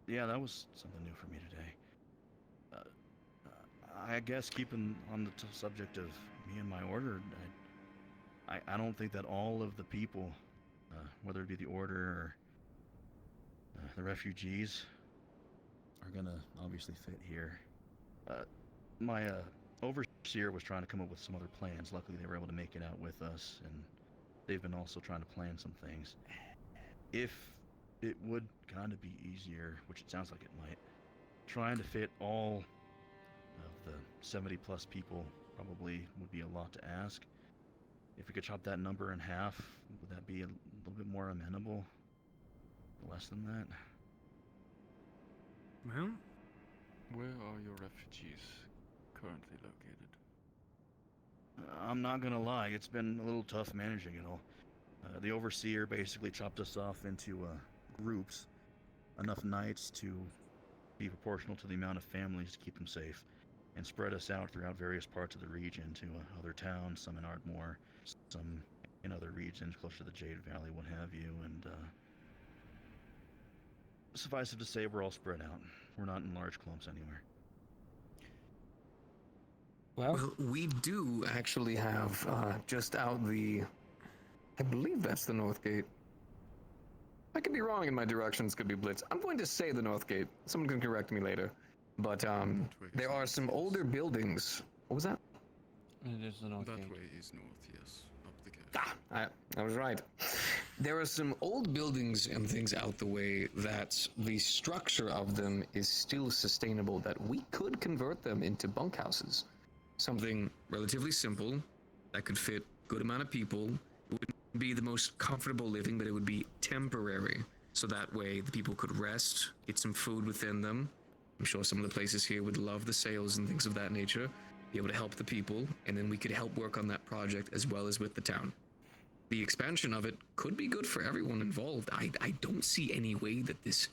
Yeah, that was something new for me today. I guess keeping on the subject of me and my order, I don't think that all of the people, whether it be the order or the refugees, are gonna obviously fit here. My overseer was trying to come up with some other plans. Luckily, they were able to make it out with us, and they've been also trying to plan some things. If it would kind of be easier, which it sounds like it might, trying to fit all of the 70 plus people probably would be a lot to ask. If we could chop that number in half, would that be a little bit more amenable? Less than that? Well, where are your refugees currently located? I'm not gonna lie, it's been a little tough managing it all. The overseer basically chopped us off into groups, enough nights to be proportional to the amount of families to keep them safe, and spread us out throughout various parts of the region to other towns, some in Ardmore, some in other regions closer to the Jade Valley, what have you, and suffice it to say, we're all spread out. We're not in large clumps anywhere. Well, we do actually have just out the... I believe that's the North Gate. I could be wrong in my directions, could be blitz. I'm going to say the North Gate. Someone can correct me later. But there are some older buildings. What was that? It is the North That Gate. way is north, yes. Up the gate. I was right. There are some old buildings and things out the way that the structure of them is still sustainable, that we could convert them into bunkhouses. Something relatively simple that could fit a good amount of people. It wouldn't be the most comfortable living, but it would be temporary. So that way the people could rest, get some food within them. I'm sure some of the places here would love the sales and things of that nature. Be able to help the people, and then we could help work on that project as well as with the town. The expansion of it could be good for everyone involved. I don't see any way that this...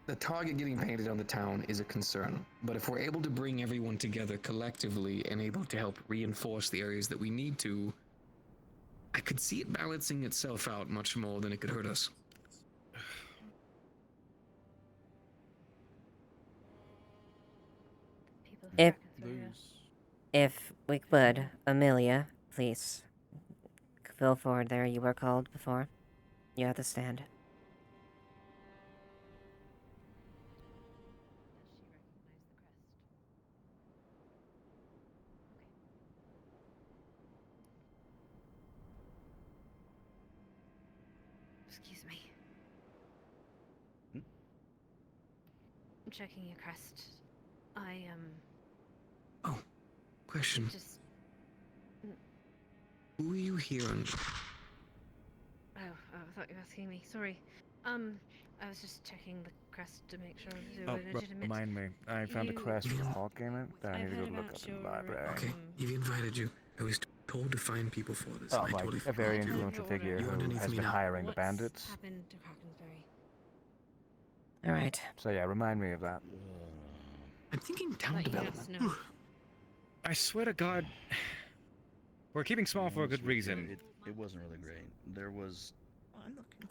The target getting painted on the town is a concern, but if we're able to bring everyone together collectively and able to help reinforce the areas that we need to, I could see it balancing itself out much more than it could hurt us. If we could, Amelia, please. Go forward there, you were called before. You have to stand. Excuse me. I'm checking your crest. Question. Just. Who are you hearing? Oh, I thought you were asking me. Sorry. I was just checking the crest to make sure they were legitimate. Remind me. I found a crest with a hawk in it that I need to go look up in the library. Okay, he invited you. I was told to find people for this. Oh, I like totally a very forgot. influential figure You're who underneath has me been now. hiring the bandits. Happened to Krakenberry? Alright. So yeah, remind me of that. I'm thinking town development. I swear to God, we're keeping small for a good reason. It wasn't really great. There was...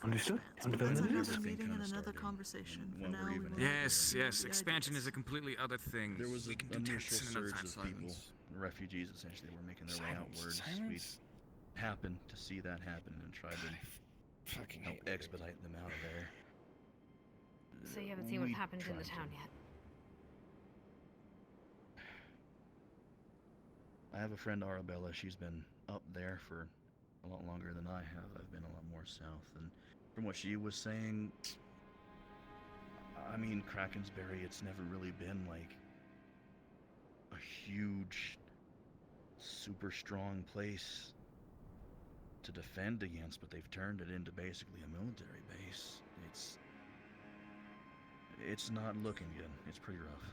Understood. Another meeting and another conversation. For now, we will Yes, expansion is a completely other thing. There was we an can do initial tents in another surge time. of people, refugees essentially, were making their way outwards. We happened to see that happen and tried to help expedite them out of there. So you haven't seen what's We happened in the tried town to. yet? I have a friend, Arabella. She's been up there for a lot longer than I have. I've been a lot more south, and from what she was saying, I mean, Krakensberry, it's never really been like a huge, super strong place. to defend against, but they've turned it into basically a military base. It's not looking good. It's pretty rough.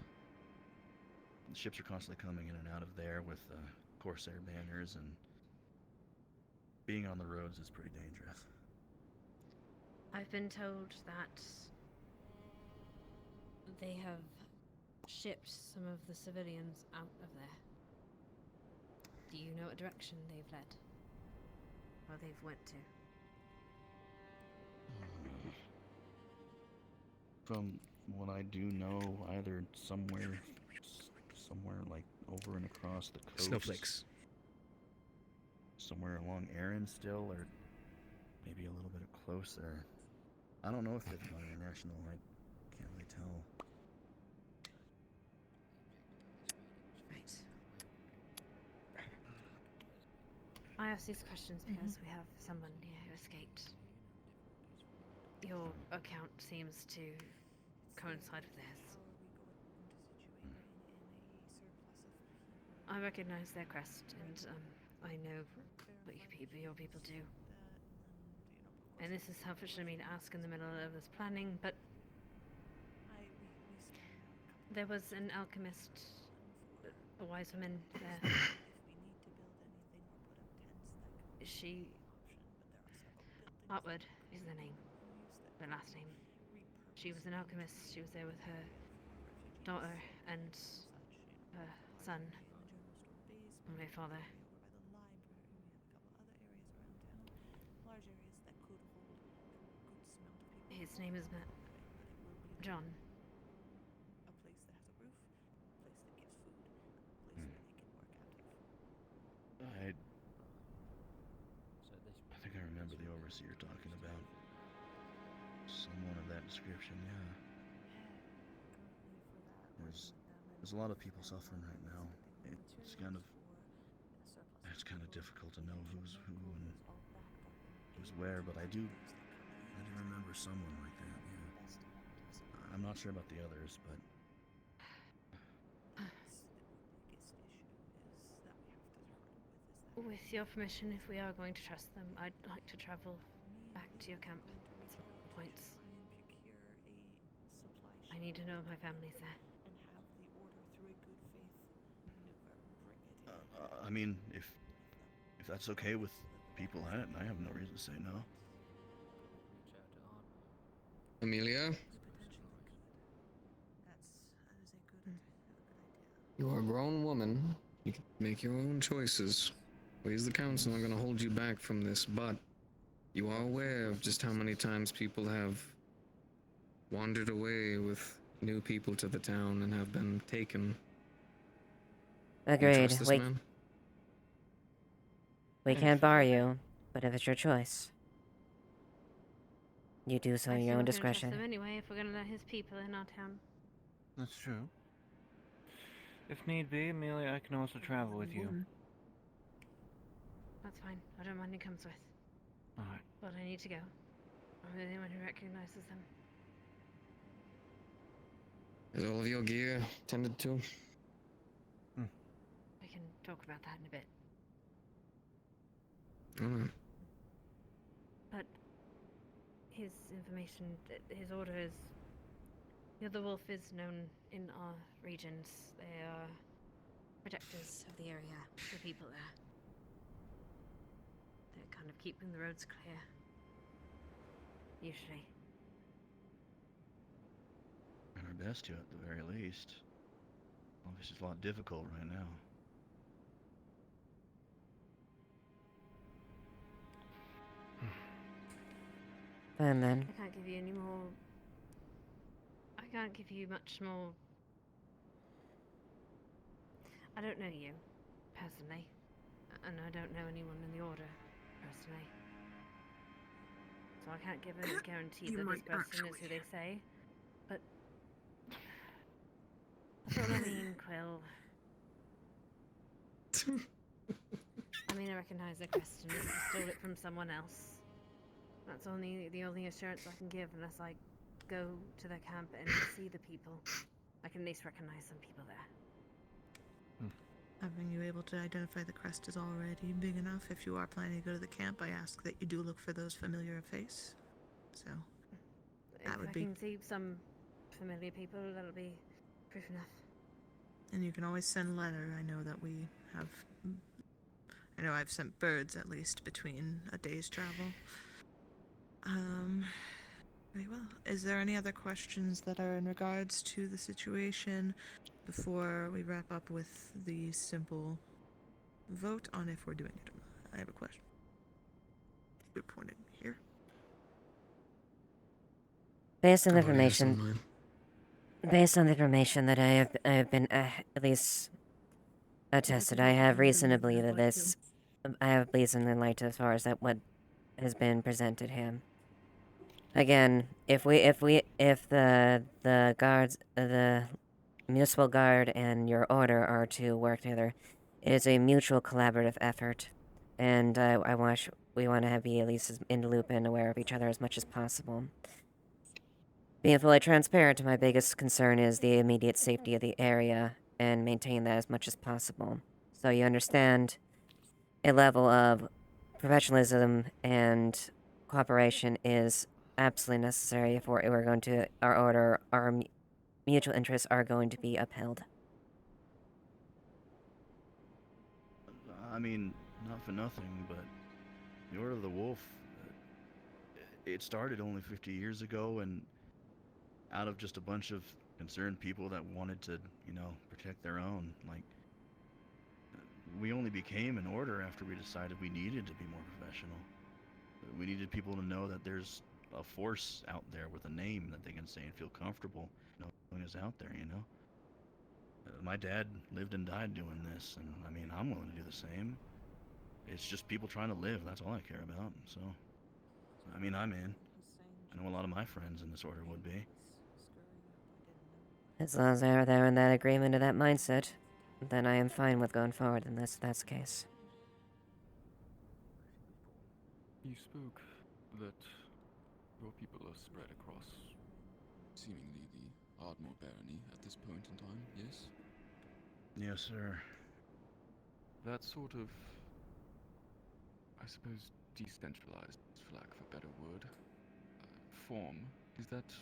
The ships are constantly coming in and out of there with Corsair banners, and being on the roads is pretty dangerous. I've been told that they have shipped some of the civilians out of there. Do you know what direction they've led? Or they've went to? From what I do know, either somewhere like over and across the coast. Snowflakes. Somewhere along Erin still, or maybe a little bit closer. I don't know if they've gone international. I can't really tell. Right. I ask these questions because we have someone here who escaped. Your account seems to coincide with theirs. I recognize their crest, and I know what your people do. And this is selfish of me to ask in the middle of this planning, but there was an alchemist, a wise woman there. She... Artwood is the name, the last name. She was an alchemist. She was there with her daughter and her son, and my father. His name is John. I think I remember the overseer talking about someone of that description, yeah. There's a lot of people suffering right now. It's kind of difficult to know who's who and who's where, but I do remember someone like that, yeah. I'm not sure about the others, but with your permission, if we are going to trust them, I'd like to travel back to your camp at some points. I need to know if my family's there. I mean, if that's okay with people at it, I have no reason to say no. Amelia? You are a grown woman. You can make your own choices. We as the council are going to hold you back from this, but you are aware of just how many times people have wandered away with new people to the town and have been taken. Agreed. You trust this man? We can't bar you, but if it's your choice, you do so in your own discretion. Trust them anyway, if we're gonna let his people in our town. That's true. If need be, Amelia, I can also travel with you. That's fine. I don't mind who comes with. Alright. But I need to go. I'm the only one who recognizes them. Is all of your gear tended to? We can talk about that in a bit. Alright. But his information, his order is... The other wolf is known in our regions. They are protectors of the area, the people there. They're kind of keeping the roads clear. Usually. And our best to, at the very least. Well, this is a lot difficult right now. Fine then. I can't give you any more... I can't give you much more... I don't know you, personally. And I don't know anyone in the Order, personally. So I can't give any guarantee that this person is who they say. But... That's what I mean, Quill. I mean, I recognize the question. I stole it from someone else. That's the only assurance I can give unless I go to their camp and see the people. I can at least recognize some people there. having you able to identify the crest is already big enough. If you are planning to go to the camp, I ask that you do look for those familiar of face. So, that If would I be. can see some familiar people, that'll be proof enough. And you can always send a letter. I know that we have. I know I've sent birds at least between a day's travel. Very well. Is there any other questions that are in regards to the situation before we wrap up with the simple vote on if we're doing it or not? I have a question. We're pointed here. Based on the information that I have been at least attested, I have reason to believe that this. I have reason in light as far as that what has been presented him. Again, if the guards, the municipal guard and your order are to work together, it is a mutual collaborative effort, and we want to be at least in the loop and aware of each other as much as possible. Being fully transparent, my biggest concern is the immediate safety of the area and maintain that as much as possible. So you understand a level of professionalism and cooperation is absolutely necessary if we're going to, our mutual interests are going to be upheld. I mean, not for nothing, but the Order of the Wolf, it started only 50 years ago, and out of just a bunch of concerned people that wanted to, protect their own. Like, we only became an order after we decided we needed to be more professional. We needed people to know that there's a force out there with a name that they can say and feel comfortable knowing is out there, My dad lived and died doing this, and I mean, I'm willing to do the same. It's just people trying to live, that's all I care about, so. I mean, I'm in. I know a lot of my friends in this order would be. As long as they're in that agreement or that mindset, then I am fine with going forward unless that's the case. You spoke that your people are spread across seemingly the Ardmore barony at this point in time, yes? Yes, sir. That sort of, I suppose, decentralized, for lack of a better word, form, is that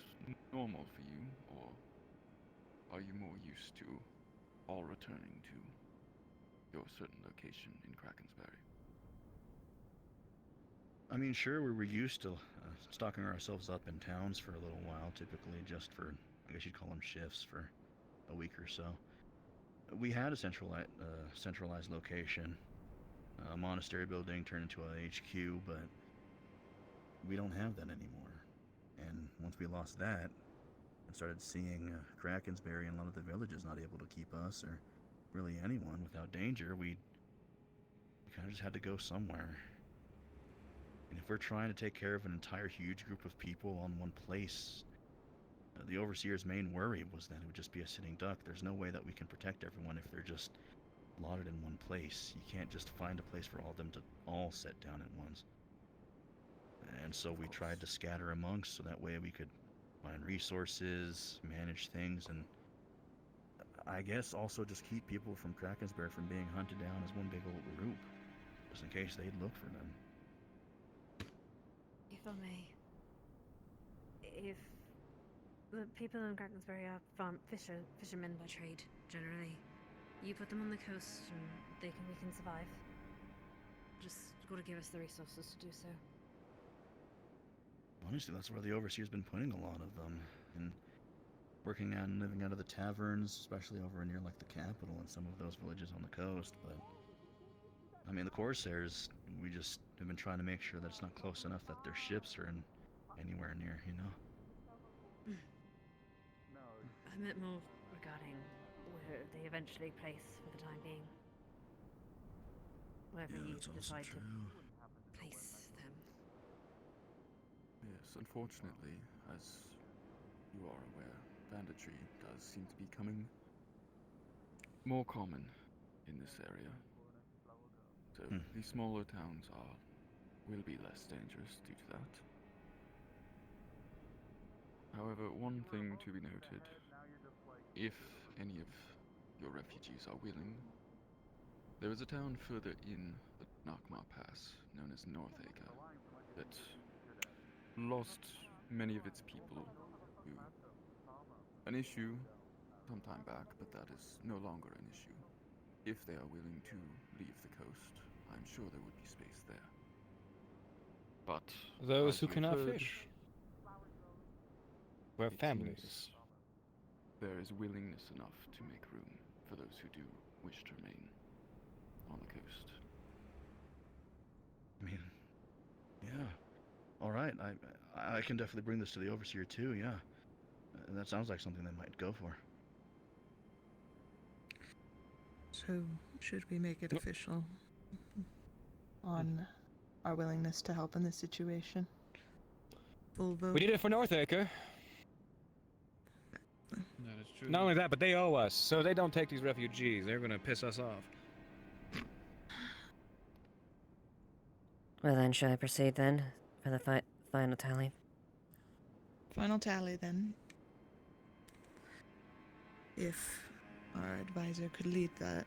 normal for you, or are you more used to all returning to your certain location in Krakensberry? I mean, sure, we were used to stocking ourselves up in towns for a little while, typically just for, I guess you'd call them shifts, for a week or so. We had a centralized location, a monastery building turned into a HQ, but we don't have that anymore. And once we lost that, and started seeing Krakensberry and a lot of the villages not able to keep us, or really anyone, without danger, we kind of just had to go somewhere. And if we're trying to take care of an entire huge group of people on one place, the Overseer's main worry was that it would just be a sitting duck. There's no way that we can protect everyone if they're just allotted in one place. You can't just find a place for all of them to all sit down at once. And so we tried to scatter amongst, so that way we could find resources, manage things, and I guess also just keep people from Krakensberry from being hunted down as one big old group, just in case they'd look for them. If I may, if the people in Krakensberry are fishermen by trade, generally, you put them on the coast and we can survive. Just gotta give us the resources to do so. Honestly, that's where the Overseer's been putting a lot of them, and working and living out of the taverns, especially over near like the capital and some of those villages on the coast. But I mean, the Corsairs, we just have been trying to make sure that it's not close enough that their ships are anywhere near, I meant more regarding where they eventually place for the time being. Wherever you decide to place them. Yes, unfortunately, as you are aware, banditry does seem to be becoming more common in this area. So the smaller towns will be less dangerous due to that. However, one thing to be noted, if any of your refugees are willing, There is a town further in the Nakma Pass, known as Northacre, that lost many of its people to an issue some time back, but that is no longer an issue. If they are willing to leave the coast, I'm sure there would be space there. But those as who we've cannot heard, fish. We're it families. seems there is willingness enough to make room for those who do wish to remain on the coast. I mean, yeah. All right, I can definitely bring this to the overseer too. Yeah, and that sounds like something they might go for. So, should we make it official on our willingness to help in this situation? Full vote. We did it for Northacre. That is true. Not only that, but they owe us, so they don't take these refugees. They're gonna piss us off. Well then, shall I proceed then for the final tally? Final tally then. If our advisor could lead that.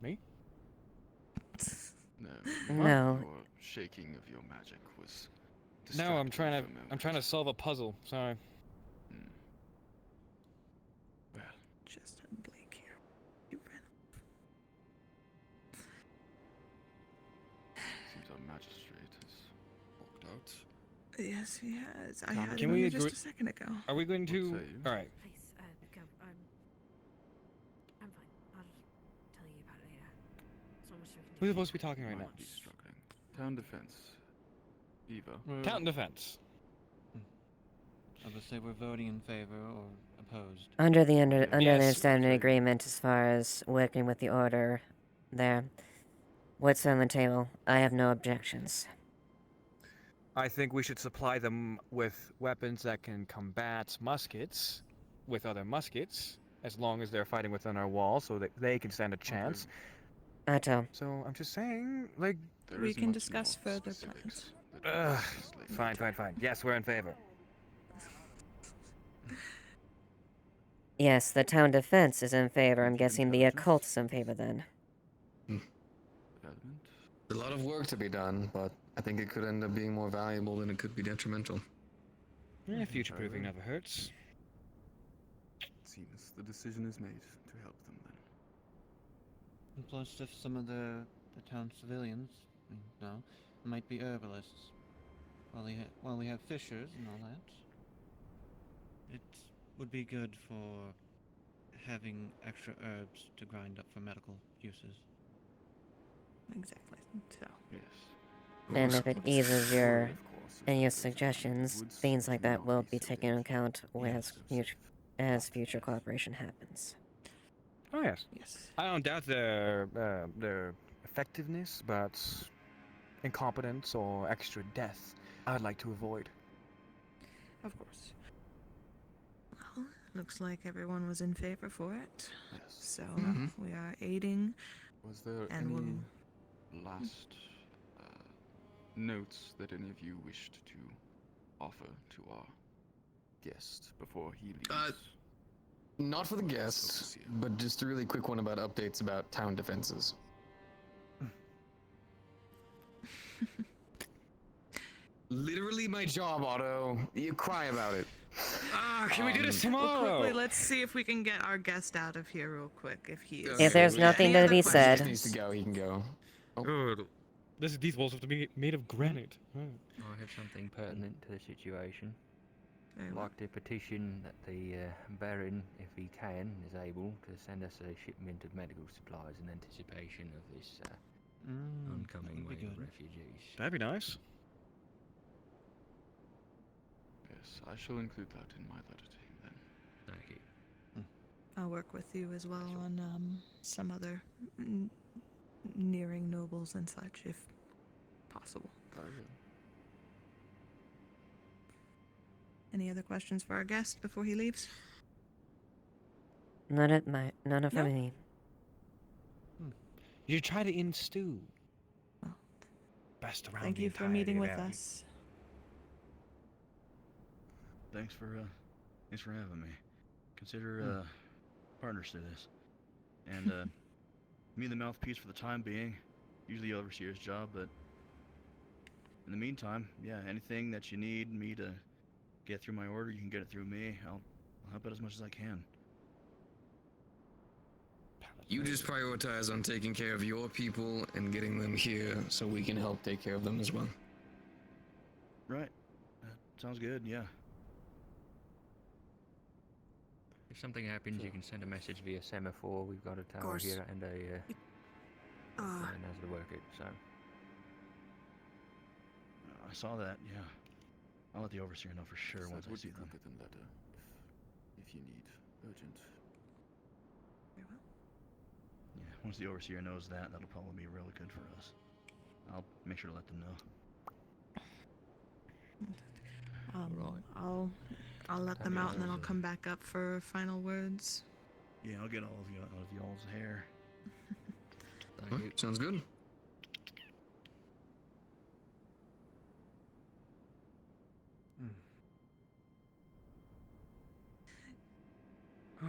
Me? No. Your shaking of your magic was. No, I'm trying distracting for a to. I'm trying to solve a puzzle. Sorry. Well, just had Blake here. You ran seems our magistrate has walked out. Yes, he has. I Can had we him here agree- just a second ago. Are we going to? All right. Please, go. I'm fine. I'll tell you about it later. So much we can do. We're supposed to be talking right now. Might be struggling. Town defense. Eva. Town defense. I would say we're voting in favor or opposed. Under the Yes. understanding agreement as far as working with the order there. What's on the table? I have no objections. I think we should supply them with weapons that can combat muskets with other muskets, as long as they're fighting within our walls, so that they can stand a chance. Atto. So I'm just saying, like, We can discuss further plans. Fine. Yes, we're in favor. Yes, the town defense is in favor. I'm guessing the occult is in favor then. A lot of work to be done, but I think it could end up being more valuable than it could be detrimental. Yeah, future-proofing never hurts. It seems the decision is made to help them then. And plus, if some of the town civilians, might be herbalists, while we have fishers and all that, it would be good for having extra herbs to grind up for medical uses. Exactly. So. Yes. And if it eases your suggestions, things like that will be taken into account as future cooperation happens. Oh yes. Yes. I don't doubt their effectiveness, but incompetence or extra death, I'd like to avoid. Of course. Well, looks like everyone was in favor for it. Yes. So we are aiding. Was there and any last notes that any of you wished to offer to our guest before he leaves? Not for the guests, but just a really quick one about updates about town defenses. Literally my job, Otto. You cry about it. Can we do this Well, tomorrow? quickly, let's see if we can get our guest out of here real quick. If he is. If there's nothing to be said. If he needs to go, he can go. Good. These walls have to be made of granite. I have something pertinent to the situation. Very I'd well. like to petition that the Baron, if he can, is able to send us a shipment of medical supplies in anticipation of this oncoming wave of refugees. That'd be nice. Yes, I shall include that in my letter to him then. Thank you. I'll work with you as well on some other nearing nobles and such, if possible. Any other questions for our guest before he leaves? None of me. You try to in-stew. Best around Thank the you for entire meeting with valley. us. Thanks for Thanks for having me. Consider partners to this. And me the mouthpiece for the time being. Usually the overseer's job, but in the meantime, yeah, anything that you need me to get through my order, you can get it through me. I'll help out as much as I can. You just prioritize on taking care of your people and getting them here so we can help take care of them as well. Right. Sounds good, yeah. If something happens, you can send a message via semaphore. We've got a tower course. here and a someone knows how to work it, so. I saw that, yeah. I'll let the overseer know for sure once I see them. Quicker than letter, if you need urgent. Yeah, once the overseer knows that, that'll probably be really good for us. I'll make sure to let them know. I'll let them out and then I'll come back up for final words. Yeah, I'll get all of you out of y'all's hair. Sounds good. So,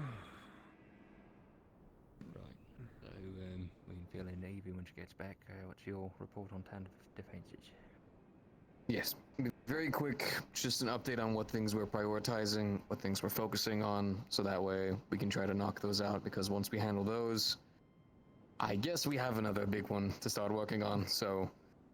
we can fill in Evie when she gets back. What's your report on town defenses? Yes, very quick, just an update on what things we're prioritizing, what things we're focusing on, so that way we can try to knock those out, because once we handle those, I guess we have another big one to start working on, so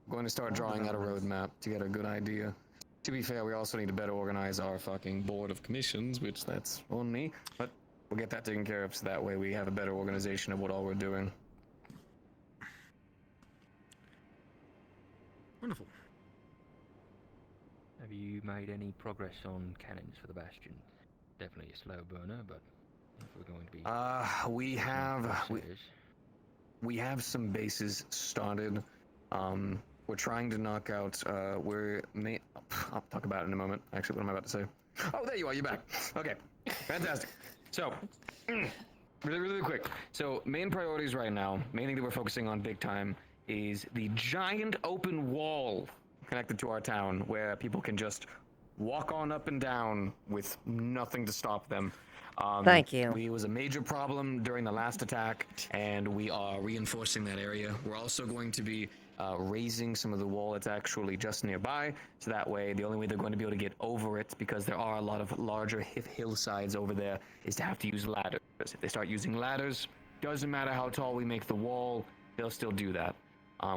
I'm going to start drawing out a roadmap to get a good idea. To be fair, we also need to better organize our fucking board of commissions, which that's on me, but we'll get that taken care of so that way we have a better organization of what all we're doing. Wonderful. Have you made any progress on cannons for the Bastion? Definitely a slow burner, but if we're going to be... we have some bases started. We're trying to knock out, I'll talk about it in a moment. Actually, what am I about to say? Oh, there you are, you're back. Okay, fantastic. So, really quick. So, main priorities right now, main thing that we're focusing on big time, is the giant open wall connected to our town where people can just walk on up and down with nothing to stop them. Thank you. It was a major problem during the last attack, and we are reinforcing that area. We're also going to be raising some of the wall that's actually just nearby, so that way the only way they're going to be able to get over it, because there are a lot of larger hillsides over there, is to have to use ladders. If they start using ladders, doesn't matter how tall we make the wall, they'll still do that.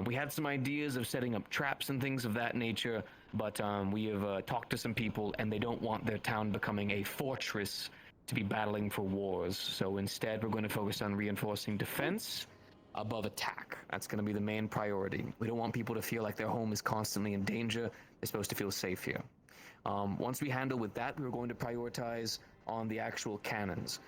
We had some ideas of setting up traps and things of that nature, but we have talked to some people, and they don't want their town becoming a fortress to be battling for wars. So instead, we're going to focus on reinforcing defense above attack. That's going to be the main priority. We don't want people to feel like their home is constantly in danger. They're supposed to feel safe here. Once we handle with that, we're going to prioritize on the actual cannons.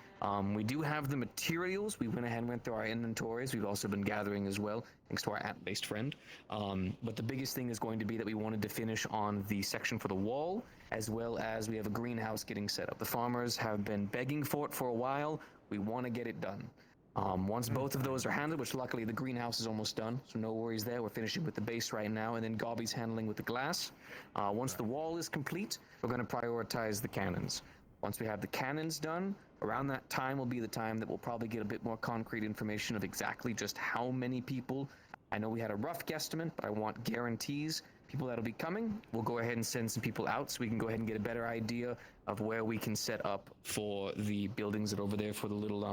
We do have the materials. We went ahead and went through our inventories. We've also been gathering as well, thanks to our app-based friend. But the biggest thing is going to be that we wanted to finish on the section for the wall, as well as we have a greenhouse getting set up. The farmers have been begging for it for a while. We want to get it done. Once both of those are handled, which luckily the greenhouse is almost done, so no worries there. We're finishing with the base right now, and then Gobby's handling with the glass. Once the wall is complete, we're going to prioritize the cannons. Once we have the cannons done, around that time will be the time that we'll probably get a bit more concrete information of exactly just how many people. I know we had a rough guesstimate, but I want guarantees. People that'll be coming, we'll go ahead and send some people out so we can go ahead and get a better idea of where we can set up for the buildings that are over there for the little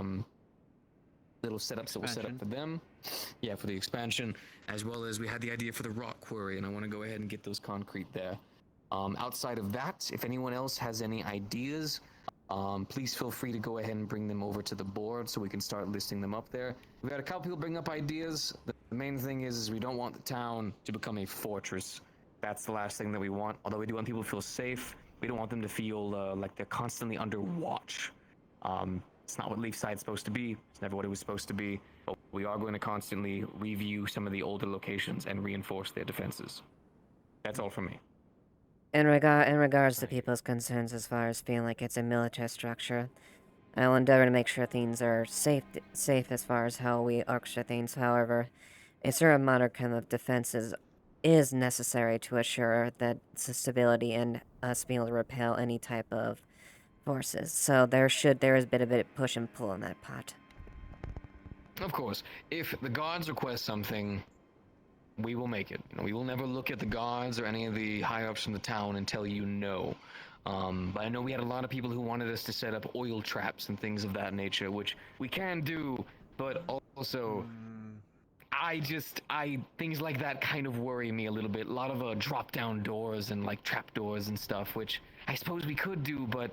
setups that we'll set up for them. Yeah, for the expansion, as well as we had the idea for the rock quarry, and I want to go ahead and get those concrete there. Outside of that, if anyone else has any ideas, please feel free to go ahead and bring them over to the board so we can start listing them up there. We've had a couple people bring up ideas. The main thing is we don't want the town to become a fortress. That's the last thing that we want. Although we do want people to feel safe, we don't want them to feel like they're constantly under watch. It's not what Leafside's supposed to be. It's never what it was supposed to be. But we are going to constantly review some of the older locations and reinforce their defenses. That's all from me. In regards to people's concerns as far as feeling like it's a military structure, I will endeavor to make sure things are safe as far as how we orchestrate things. However, a certain modicum of defenses is necessary to assure that stability and us being able to repel any type of forces, so there is a bit of push and pull in that pot. Of course, if the gods request something, we will make it. We will never look at the gods or any of the higher-ups from the town and tell you no. But I know we had a lot of people who wanted us to set up oil traps and things of that nature, which we can do, but also... things like that kind of worry me a little bit. A lot of drop-down doors and like trap doors and stuff, which I suppose we could do, but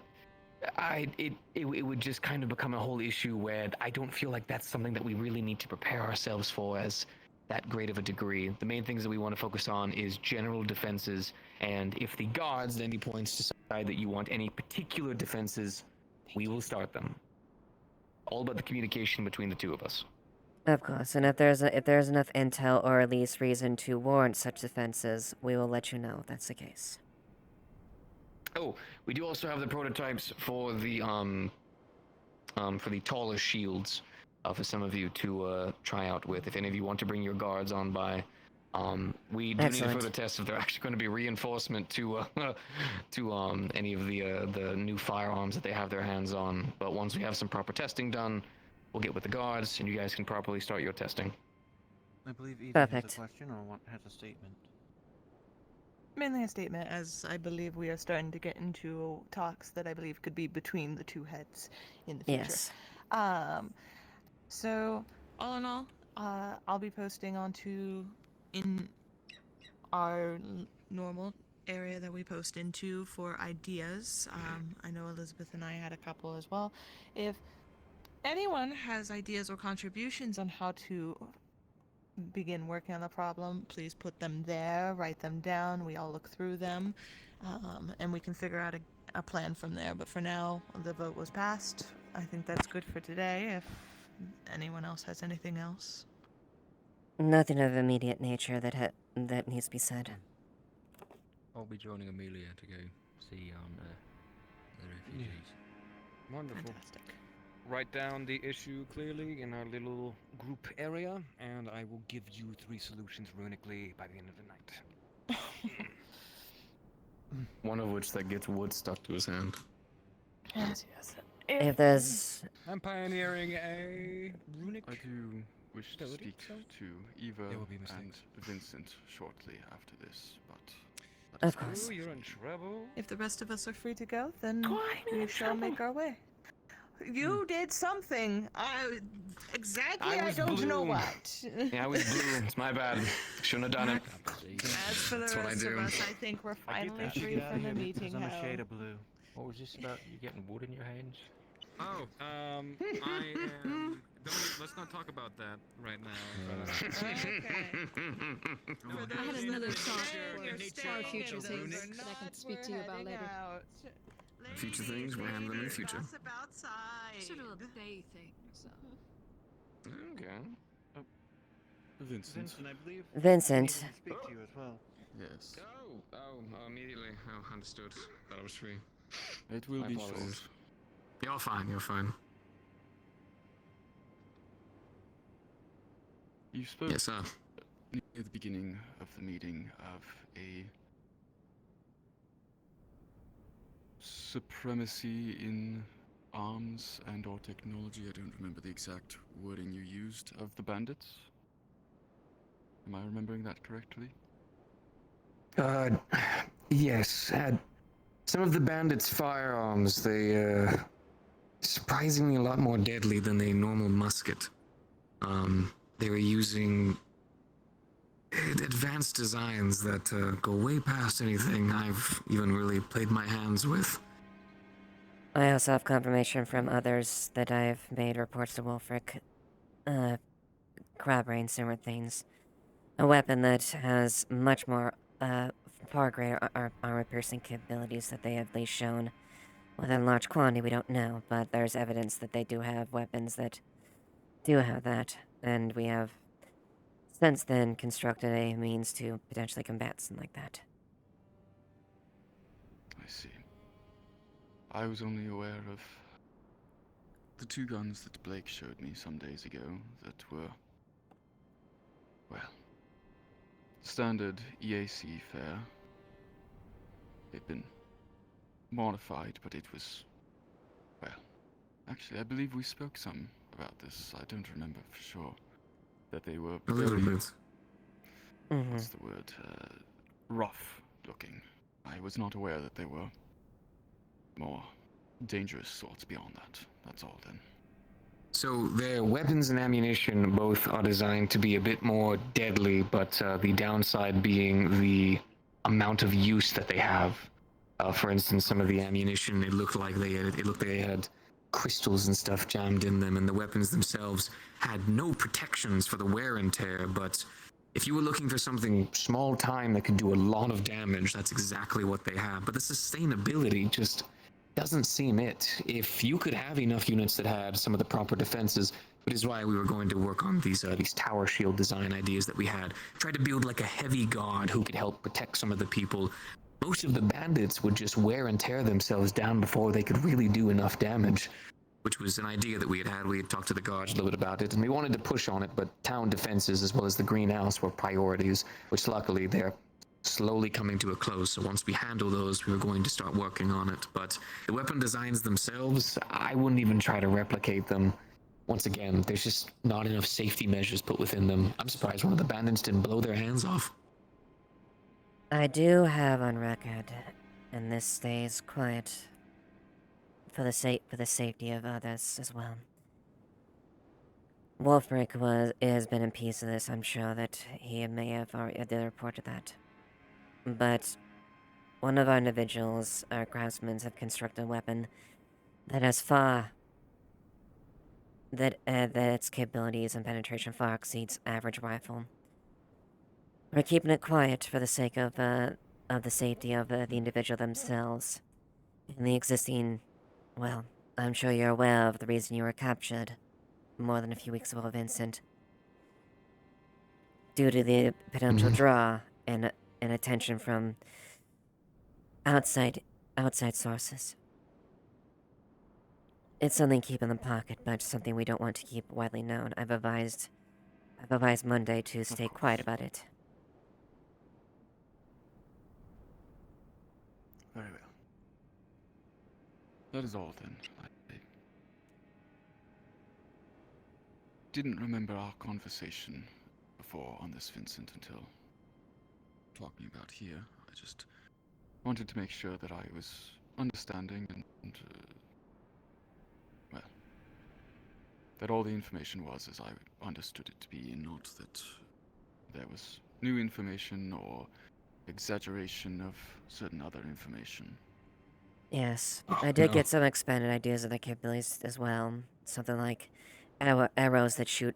it would just kind of become a whole issue where I don't feel like that's something that we really need to prepare ourselves for as that great of a degree. The main things that we want to focus on is general defenses, and if the gods at any points decide that you want any particular defenses, we will start them. All about the communication between the two of us. Of course, and if there's enough intel or at least reason to warrant such defenses, we will let you know if that's the case. Oh, we do also have the prototypes for the taller shields for some of you to try out with. If any of you want to bring your guards on by, we do need to further test if they're actually going to be reinforcement to any of the new firearms that they have their hands on. But once we have some proper testing done, we'll get with the guards, and you guys can properly start your testing. I believe Evie has a question or has a statement. Mainly a statement, as I believe we are starting to get into talks that I believe could be between the two heads in the future. Yes. So, all in all, I'll be posting in our normal area that we post into for ideas. I know Elizabeth and I had a couple as well. If anyone has ideas or contributions on how to begin working on the problem, please put them there, write them down, we all look through them, and we can figure out a plan from there. But for now, the vote was passed. I think that's good for today. If anyone else has anything else. Nothing of immediate nature that needs to be said. I'll be joining Amelia to go see the refugees. Wonderful. Fantastic. Write down the issue clearly in our little group area, and I will give you 3 solutions runically by the end of the night. One of which that gets wood stuck to his hand. Yes. If there's... I'm pioneering a runic... I do wish to ability, speak to Eva There will be and mistakes. Vincent shortly after this, but... Of course. Ooh, you're in trouble. If the rest of us are free to go, then we shall make our way. You did something. I don't know what. Yeah, I was blue. It's my bad. Shouldn't have done it. As for the That's what I rest of do. us, I think we're finally free from the meeting I'm a hell. shade of blue. What was this about? You getting wood in your hands? Oh, I am... let's not talk about that right now. I had another thought for future things that I can speak to you about later. Future things, we'll handle them in the future. Sort of a day thing, so. Okay. Vincent. I believe Vincent. Evie can speak to you as well. Yes. Immediately. Oh, understood. Thought I was free. It will My be apologies. short. You're fine, you're fine. You spoke Yes, sir. near the beginning of the meeting of a supremacy in arms and or technology. I don't remember the exact wording you used of the bandits. Am I remembering that correctly? Yes. Some of the bandits' firearms, they, surprisingly a lot more deadly than a normal musket. They were using advanced designs that go way past anything I've even really played my hands with. I also have confirmation from others that I've made reports to Wolfric, corroborating similar things. A weapon that has much more, far greater armor-piercing capabilities that they have at least shown. Within large quantity, we don't know, but there's evidence that they do have weapons that do have that, and we have since then constructed a means to potentially combat something like that. I see. I was only aware of the 2 guns that Blake showed me some days ago that were, well, standard EAC fare. They'd been modified, but it was Well, actually, I believe we spoke some about this. I don't remember for sure. That they were A little very... bit. What's the word? Rough looking. I was not aware that they were more dangerous sorts beyond that. That's all then. So their weapons and ammunition both are designed to be a bit more deadly, but the downside being the amount of use that they have. For instance, some of the ammunition, it looked like they had crystals and stuff jammed in them, and the weapons themselves had no protections for the wear and tear. But if you were looking for something small time that could do a lot of damage, that's exactly what they have. But the sustainability just doesn't seem it. If you could have enough units that had some of the proper defenses, which is why we were going to work on these tower shield design ideas that we had. Try to build like a heavy guard who could help protect some of the people. Most of the bandits would just wear and tear themselves down before they could really do enough damage, which was an idea that we had had. We had talked to the guards a little bit about it, and we wanted to push on it, but town defenses as well as the greenhouse were priorities, which luckily they're slowly coming to a close. So once we handle those, we were going to start working on it. But the weapon designs themselves, I wouldn't even try to replicate them. Once again, there's just not enough safety measures put within them. I'm surprised one of the bandits didn't blow their hands off. I do have on record, and this stays quiet for the safety of others as well. Wolfric has been in piece of this. I'm sure that he may have already reported that. But one of our individuals, our craftsmen, have constructed a weapon that has that its capabilities and penetration far exceeds average rifle. We're keeping it quiet for the sake of the safety of the individual themselves. And the existing, well, I'm sure you're aware of the reason you were captured more than a few weeks ago, Vincent. Due to the potential draw and attention from outside sources. It's something to keep in the pocket, but something we don't want to keep widely known. I've advised Monday to stay quiet about it. Very well. That is all then. I didn't remember our conversation before on this, Vincent, until talking about here. I just wanted to make sure that I was understanding and well, that all the information was as I understood it to be, and not that there was new information or exaggeration of certain other information. Yes, I did get some expanded ideas of the capabilities as well. Something like arrows that shoot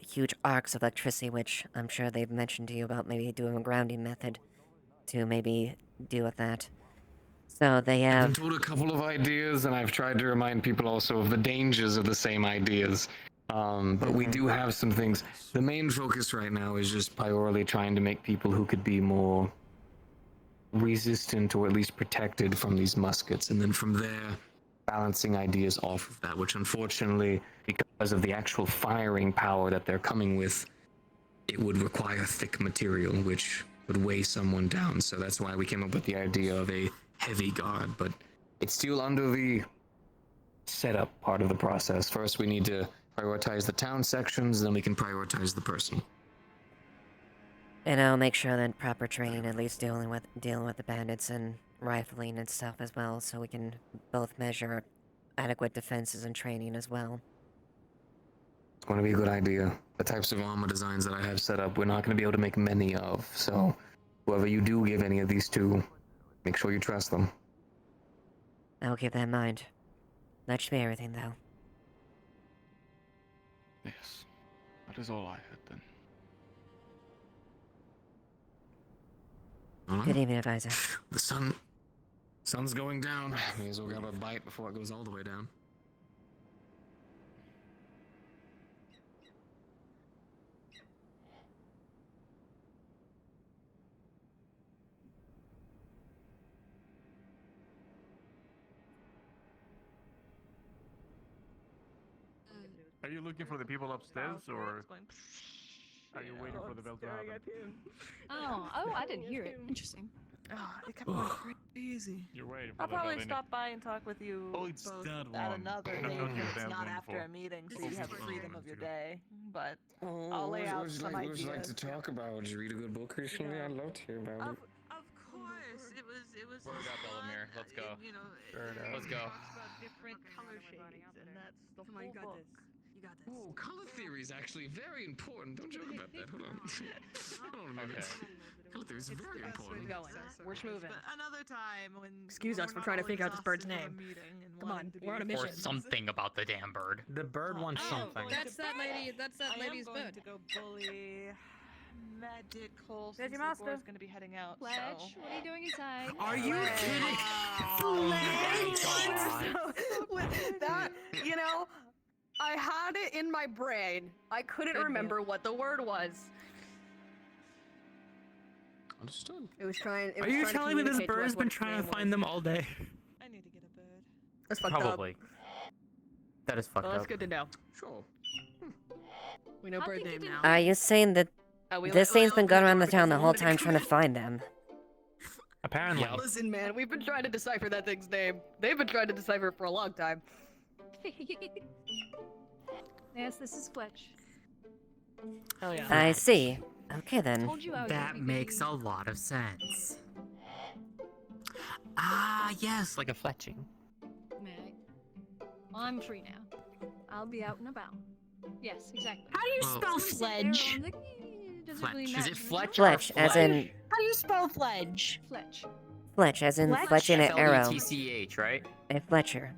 huge arcs of electricity, which I'm sure they've mentioned to you about maybe doing a grounding method to maybe deal with that. So they have... I've been told a couple of ideas, and I've tried to remind people also of the dangers of the same ideas. But we do have some things. The main focus right now is just priorily trying to make people who could be more resistant or at least protected from these muskets, and then from there balancing ideas off of that, which unfortunately, because of the actual firing power that they're coming with, it would require thick material, which would weigh someone down. So that's why we came up with the idea of a heavy guard, but it's still under the setup part of the process. First we need to prioritize the town sections, then we can prioritize the person. And I'll make sure that proper training, at least dealing with the bandits and rifling and stuff as well, so we can both measure adequate defenses and training as well. It's going to be a good idea. The types of armor designs that I have set up, we're not going to be able to make many of, so whoever you do give any of these to, make sure you trust them. I'll keep that in mind. That should be everything, though. Yes, that is all I had then. Good evening, Advisor. The sun's going down. May as well grab a bite before it goes all the way down. Are you looking for the people upstairs, or are you waiting for the bell to happen? Oh, I didn't hear it. Interesting. It kept going crazy. You're waiting for I'll the probably building. stop by and talk with you Oh, it's both that at one. another I've date known you if it's that not one after before. a meeting, so Oh, you have oh, freedom oh, of your oh. day. But I'll lay out some What would you like to ideas. talk about? Did you read a good book recently? I'd love to hear about it. Of course, it was. Word up, Elamir. Let's go. You know, Let's go. talks about different color shades, and that's the Come on, you whole got book. this. You got this. Oh, color theory is actually very important. Don't joke about that. Hold on. Hold on a minute. Color theory is very important. Going. We're schmoving. But another time when. Excuse when us, we're not trying to all figure out this bird's exhausted from name. a meeting and Come on, wanting to we're on a be mission. Or something about the damn bird. The bird wants something. That's that lady. That's that I am lady's going bird. to go bully Medical. There's your since master. Igor's going to be heading out. Fletch, So. what are you doing inside? Are you kidding? That, you know, I had it in my brain. I couldn't remember what the word was. Understood. It was trying. Are you telling me this bird has been trying to find them all day? I need to get a bird. That's fucked up. Probably. That is fucked Well, up. that's good to know. Sure. We know bird name now. Are you saying that this thing's been going around the town the whole time trying to find them? Apparently. Listen, man, we've been trying to decipher that thing's name. They've been trying to decipher it for a long time. Yes, this is Fletch. Oh yeah. I see. Okay then. Told you I was That gonna be makes busy. a lot of sense. Ah, yes, like a fletching. May I? I'm free now. I'll be out and about. Yes, exactly. How do you spell Fledge? fledge? Is it Fletch? Fletch, as in How do you spell fledge? Fletch. Fletch, as in Fletch? fletching an arrow. FLETCH, right? A Fletcher.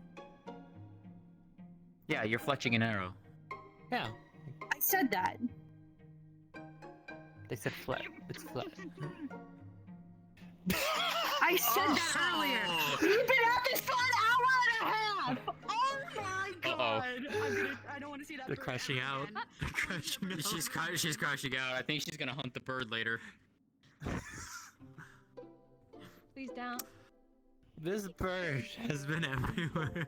Yeah, you're fletching an arrow. Yeah. I said that. They said flet. It's flet. I said that earlier. You've been at this for an hour and a half. Oh my god. I don't want to see that. They're crashing out. They're crashing out. She's crashing out. I think she's gonna hunt the bird later. Please don't. This bird has been everywhere.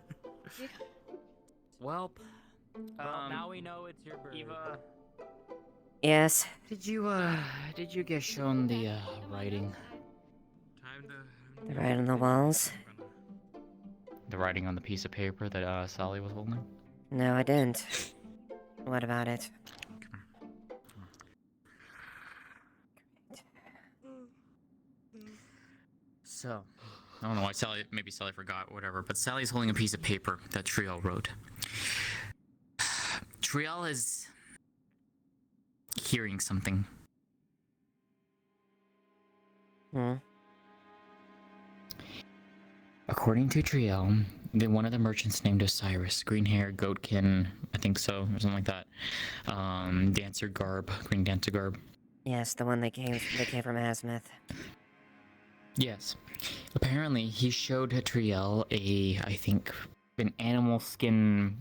Well, now we know it's your bird. Eva. Yes. Did you get shown the writing? The writing on the walls? The writing on the piece of paper that Sally was holding? No, I didn't. What about it? So, I don't know why maybe Sally forgot, whatever, but Sally's holding a piece of paper that Triel wrote. Triel is hearing something. Hmm. According to Triel, one of the merchants named Osiris, green hair, goatkin, I think so, or something like that. Dancer garb, green dancer garb. Yes, the one that came from Asmith. Yes. Apparently, he showed Triel I think, an animal skin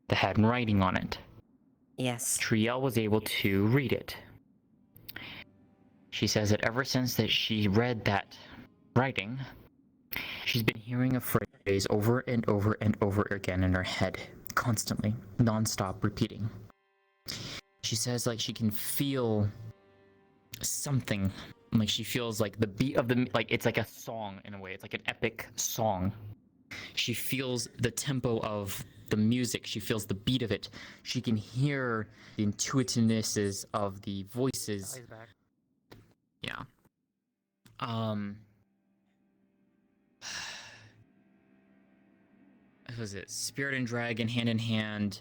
that had writing on it. Yes. Triel was able to read it. She says that ever since that she read that writing, she's been hearing a phrase over and over and over again in her head, constantly, non-stop repeating. She says like she can feel something, like she feels like the beat of the, like it's like a song in a way, it's like an epic song. She feels the tempo of the music, she feels the beat of it, she can hear the intuitivenesses of the voices. Yeah. What was it? Spirit and dragon hand in hand,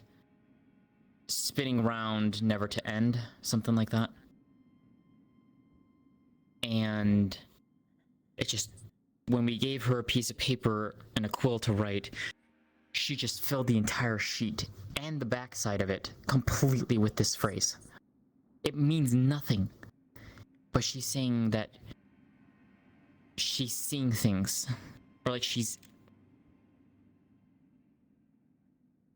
spinning round, never to end, something like that. And it just, when we gave her a piece of paper and a quill to write, she just filled the entire sheet and the backside of it completely with this phrase. It means nothing, but she's saying that she's seeing things, or like she's.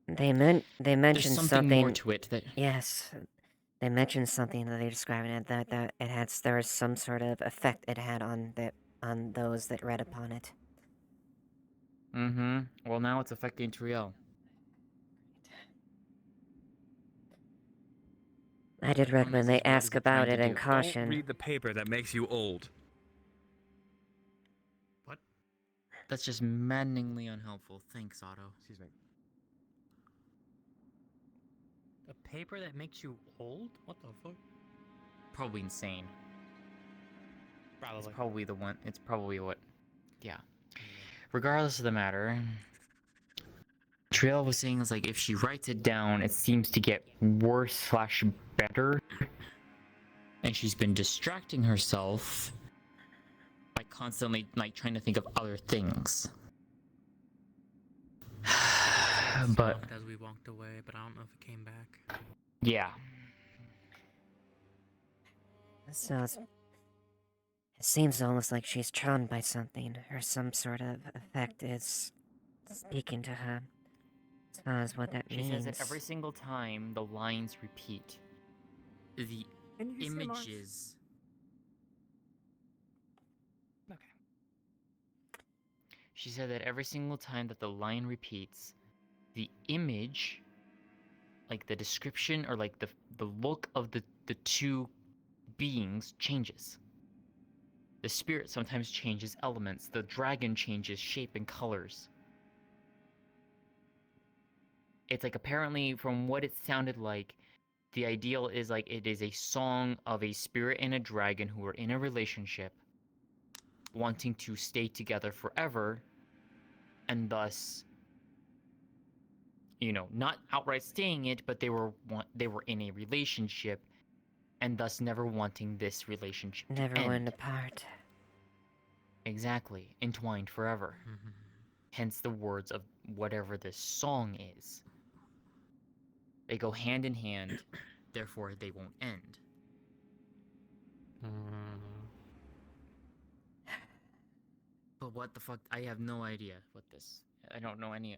They mentioned There's something more to it that. Yes, they mentioned something that they described in it that there was some sort of effect it had on those that read upon it. Mm-hmm. Well, now it's affecting Triel. I did recommend they ask about it and Don't caution. read the paper that makes you old. What? That's just maddeningly unhelpful. Thanks, Otto. Excuse me. A paper that makes you old? What the fuck? Probably insane. Probably. It's probably the one. It's probably what. Yeah. Regardless of the matter, Triel was saying is like if she writes it down, it seems to get worse / better, and she's been distracting herself by constantly like trying to think of other things. But Stopped as we walked away, but I don't know if it came back. yeah, So it seems almost like she's charmed by something, or some sort of effect is speaking to her. As far as what that she means. says that every single time the lines repeat, the Can you say more? images. Okay. She said that every single time that the line repeats, the image, like the description or like the look of the two beings changes. The spirit sometimes changes elements. The dragon changes shape and colors. It's like apparently from what it sounded like, the ideal is like it is a song of a spirit and a dragon who are in a relationship wanting to stay together forever and thus not outright staying it, but they were in a relationship and thus never wanting this relationship to Never end. went apart. Exactly, entwined forever. Hence the words of whatever this song is. They go hand in hand, therefore they won't end. But what the fuck? I have no idea what this. I don't know any.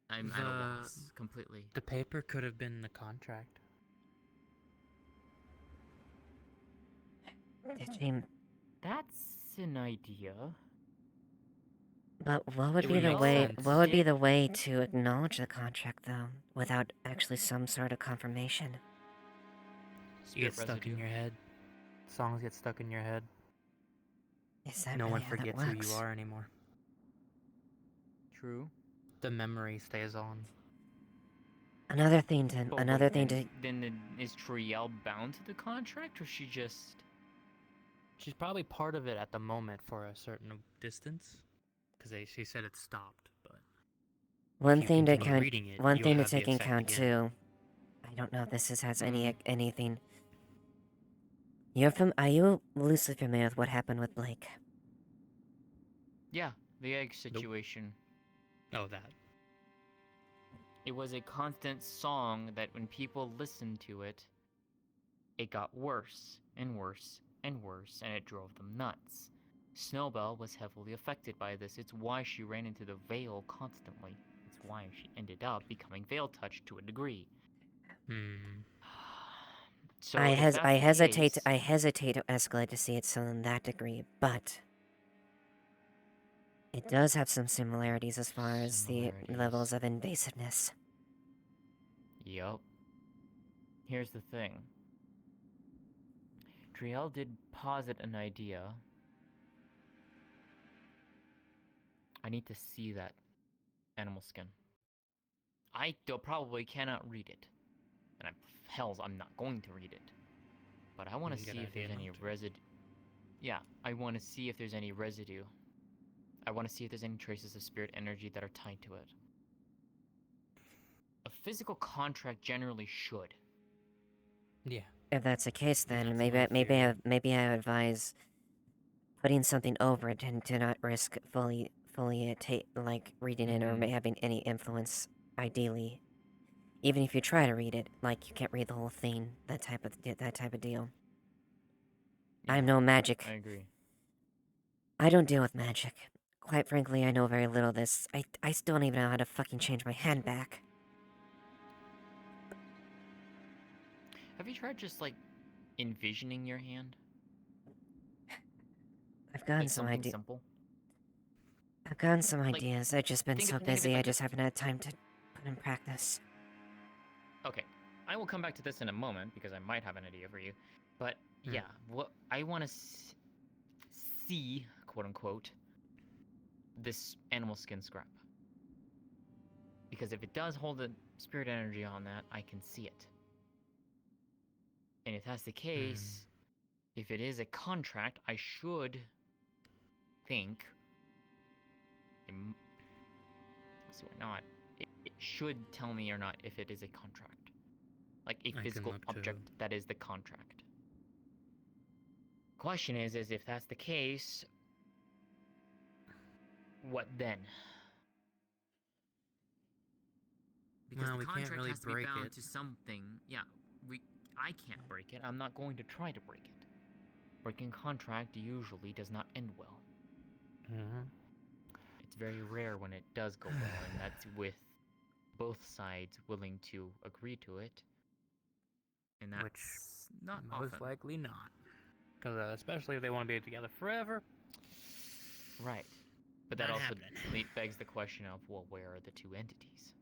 I'm at a loss completely. The paper could have been the contract. That's an idea. But what would It be would the make way? sense. What would be the way to acknowledge the contract, though, without actually some sort of confirmation? You get stuck in your head. Songs get stuck in your head. Is that No really one how that forgets who you works? are anymore. True. The memory stays on. Another thing to But another wait, thing to then is Triel bound to the contract, or she just? She's probably part of it at the moment for a certain distance, because she said it stopped. But one if you thing to continue count. reading it, One you'll thing to have the take in effect count again. too. I don't know if this has anything. Are you loosely familiar with what happened with Blake? Yeah, the egg situation. Oh, that. It was a constant song that when people listened to it, it got worse and worse and worse, and it drove them nuts. Snowbell was heavily affected by this. It's why she ran into the veil constantly. It's why she ended up becoming veil touched to a degree. So I if that's the hesitate. case, I hesitate to escalate to see it so in that degree, but it does have some similarities as far as the levels of invasiveness. Yup. Here's the thing. Triel did posit an idea. I need to see that animal skin. I probably cannot read it. And I'm not going to read it. But I want to see if there's any residue. Yeah, I want to see if there's any residue. I want to see if there's any traces of spirit energy that are tied to it. A physical contract generally should. Yeah. If that's the case, then That's maybe I advise putting something over it and to not risk fully reading it or having any influence. Ideally, even if you try to read it, like you can't read the whole thing. That type of deal. Yeah, I'm no magic. I agree. I don't deal with magic. Quite frankly, I know very little of this. I still don't even know how to fucking change my hand back. Have you tried just like envisioning your hand? I've gotten Like some something ideas. simple. I've gotten some ideas. I've just been think so of it busy. like I just haven't had time to put in practice. Okay, I will come back to this in a moment because I might have an idea for you. But yeah, what I want to see, quote unquote, this animal skin scrap. Because if it does hold the spirit energy on that, I can see it. And if that's the case, if it is a contract, I should think. Let's see, why not? It should tell me or not if it is a contract. Like a physical object that is the contract. Question is if that's the case, what then? Because Well, the we can't contract really has to be break bound it. to something. Yeah, I can't break it. I'm not going to try to break it. Breaking contract usually does not end well. It's very rare when it does go well, and that's with both sides willing to agree to it. And that's Which not most often. likely not. Because especially if they want to be together forever. Right. But that Not also happening. begs the question of, well, where are the two entities?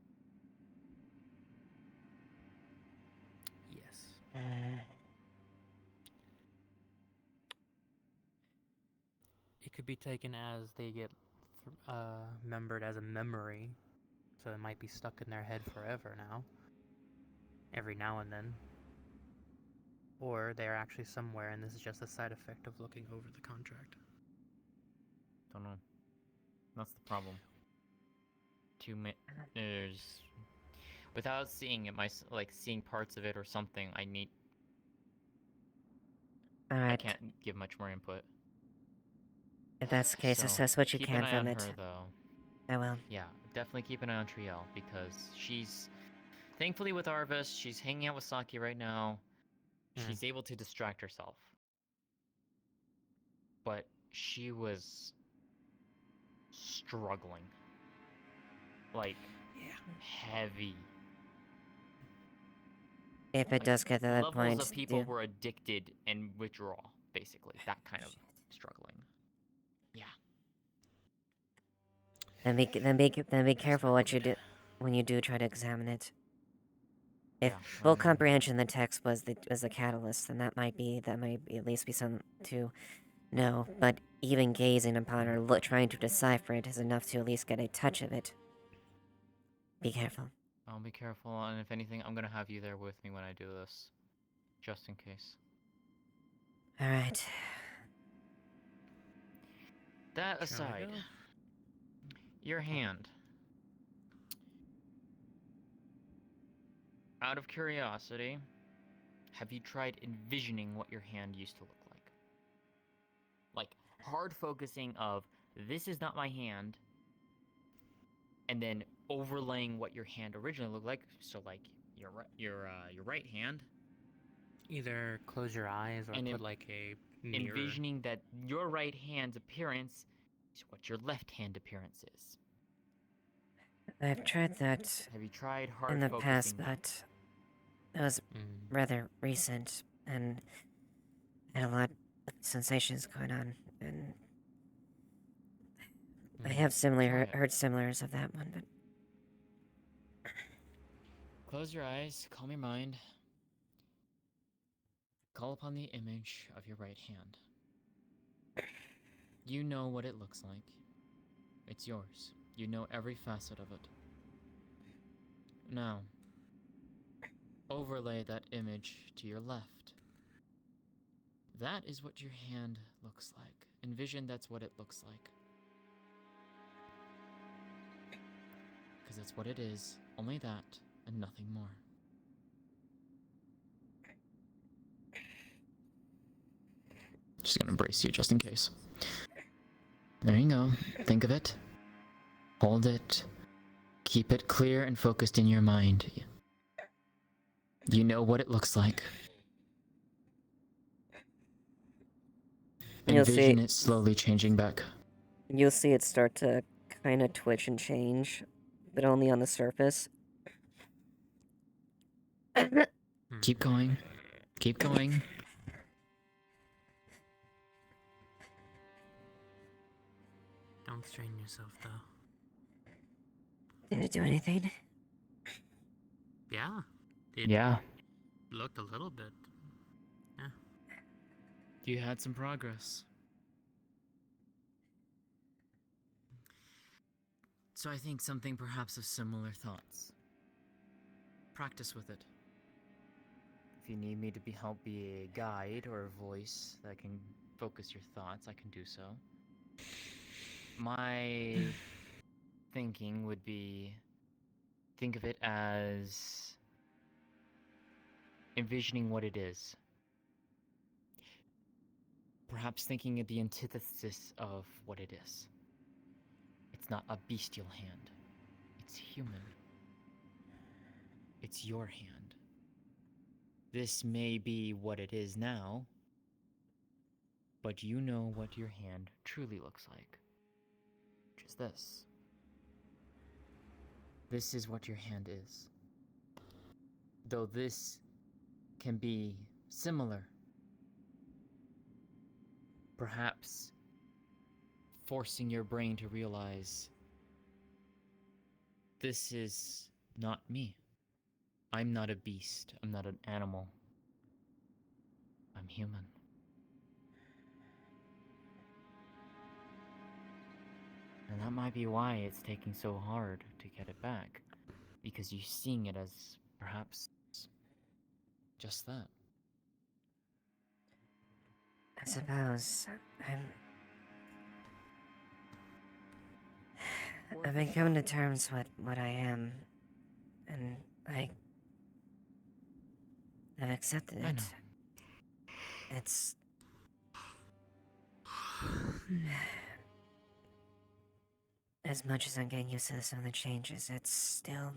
Yes. It could be taken as they get remembered as a memory, so it might be stuck in their head forever now. Every now and then. Or they're actually somewhere and this is just a side effect of looking over the contract. Don't know. That's the problem. There's... Without seeing it, seeing parts of it or something, I need... Alright. I can't give much more input. If that's the case, So, assess what you keep can an eye from on it. her, though. I will. Yeah, definitely keep an eye on Triel, because she's... Thankfully with Arvis, she's hanging out with Saki right now. She's able to distract herself. But she was... struggling. Like, heavy. If it does get to that levels point, of people were addicted and withdraw, basically. That kind of struggling. Yeah. Then be careful what you do when you do try to examine it. If full comprehension of the text was the catalyst, then that might at least be something to know. But even gazing upon or trying to decipher it is enough to at least get a touch of it. Be careful. I'll be careful, and if anything, I'm gonna have you there with me when I do this. Just in case. Alright. That aside, your hand. Out of curiosity, have you tried envisioning what your hand used to look like? Like, hard focusing of, this is not my hand, and then overlaying what your hand originally looked like. So, like, your right hand. Either close your eyes or put like a mirror. Envisioning that your right hand's appearance is what your left hand appearance is. I've tried that Have you tried hard in the focusing past, that? but it was rather recent, and I had a lot of sensations going on, and I have heard similars of that one, but... Close your eyes, calm your mind. Call upon the image of your right hand. You know what it looks like. It's yours. You know every facet of it. Now, overlay that image to your left. That is what your hand looks like. Envision that's what it looks like. Because that's what it is. Only that, and nothing more. Just gonna brace you just in case. There you go. Think of it. Hold it. Keep it clear and focused in your mind. You know what it looks like. Envision it slowly changing back. You'll see it start to kind of twitch and change, but only on the surface. Keep going. Keep going. Don't strain yourself, though. Did it do anything? Yeah. Yeah. looked a little bit. Yeah. You had some progress. So I think something perhaps of similar thoughts. Practice with it. If you need me to help be a guide or a voice that can focus your thoughts, I can do so. My thinking would be, think of it as envisioning what it is. Perhaps thinking of the antithesis of what it is. It's not a bestial hand. It's human. It's your hand. This may be what it is now, but you know what your hand truly looks like. Which is this. This is what your hand is. Though this can be similar, perhaps forcing your brain to realize this is not me. I'm not a beast. I'm not an animal. I'm human. And that might be why it's taking so hard to get it back. Because you're seeing it as perhaps just that. I suppose I've been coming to terms with what I am, and I've accepted it. I know. It's as much as I'm getting used to some of the changes, it's still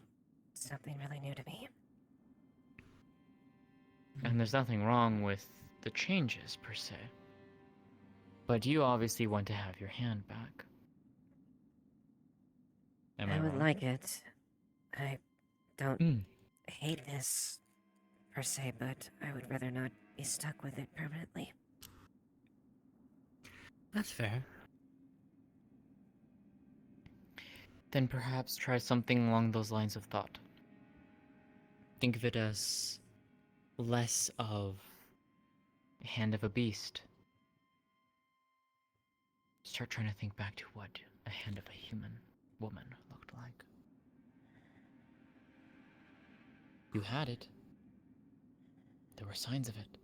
something really new to me. And there's nothing wrong with the changes, per se. But you obviously want to have your hand back. Am I would wrong? like it. I don't hate this, per se, but I would rather not be stuck with it permanently. That's fair. Then perhaps try something along those lines of thought. Think of it as less of a hand of a beast. Start trying to think back to what a hand of a human woman looked like. You had it. There were signs of it.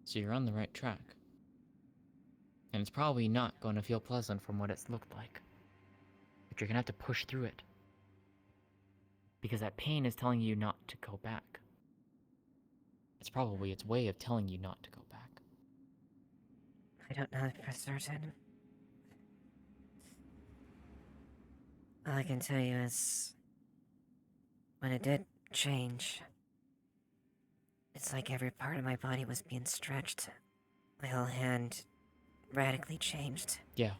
So you're on the right track. And it's probably not going to feel pleasant from what it's looked like. But you're going to have to push through it. Because that pain is telling you not to go back. It's probably its way of telling you not to go back. I don't know for certain. All I can tell you is, when it did change, it's like every part of my body was being stretched. My whole hand radically changed. Yeah.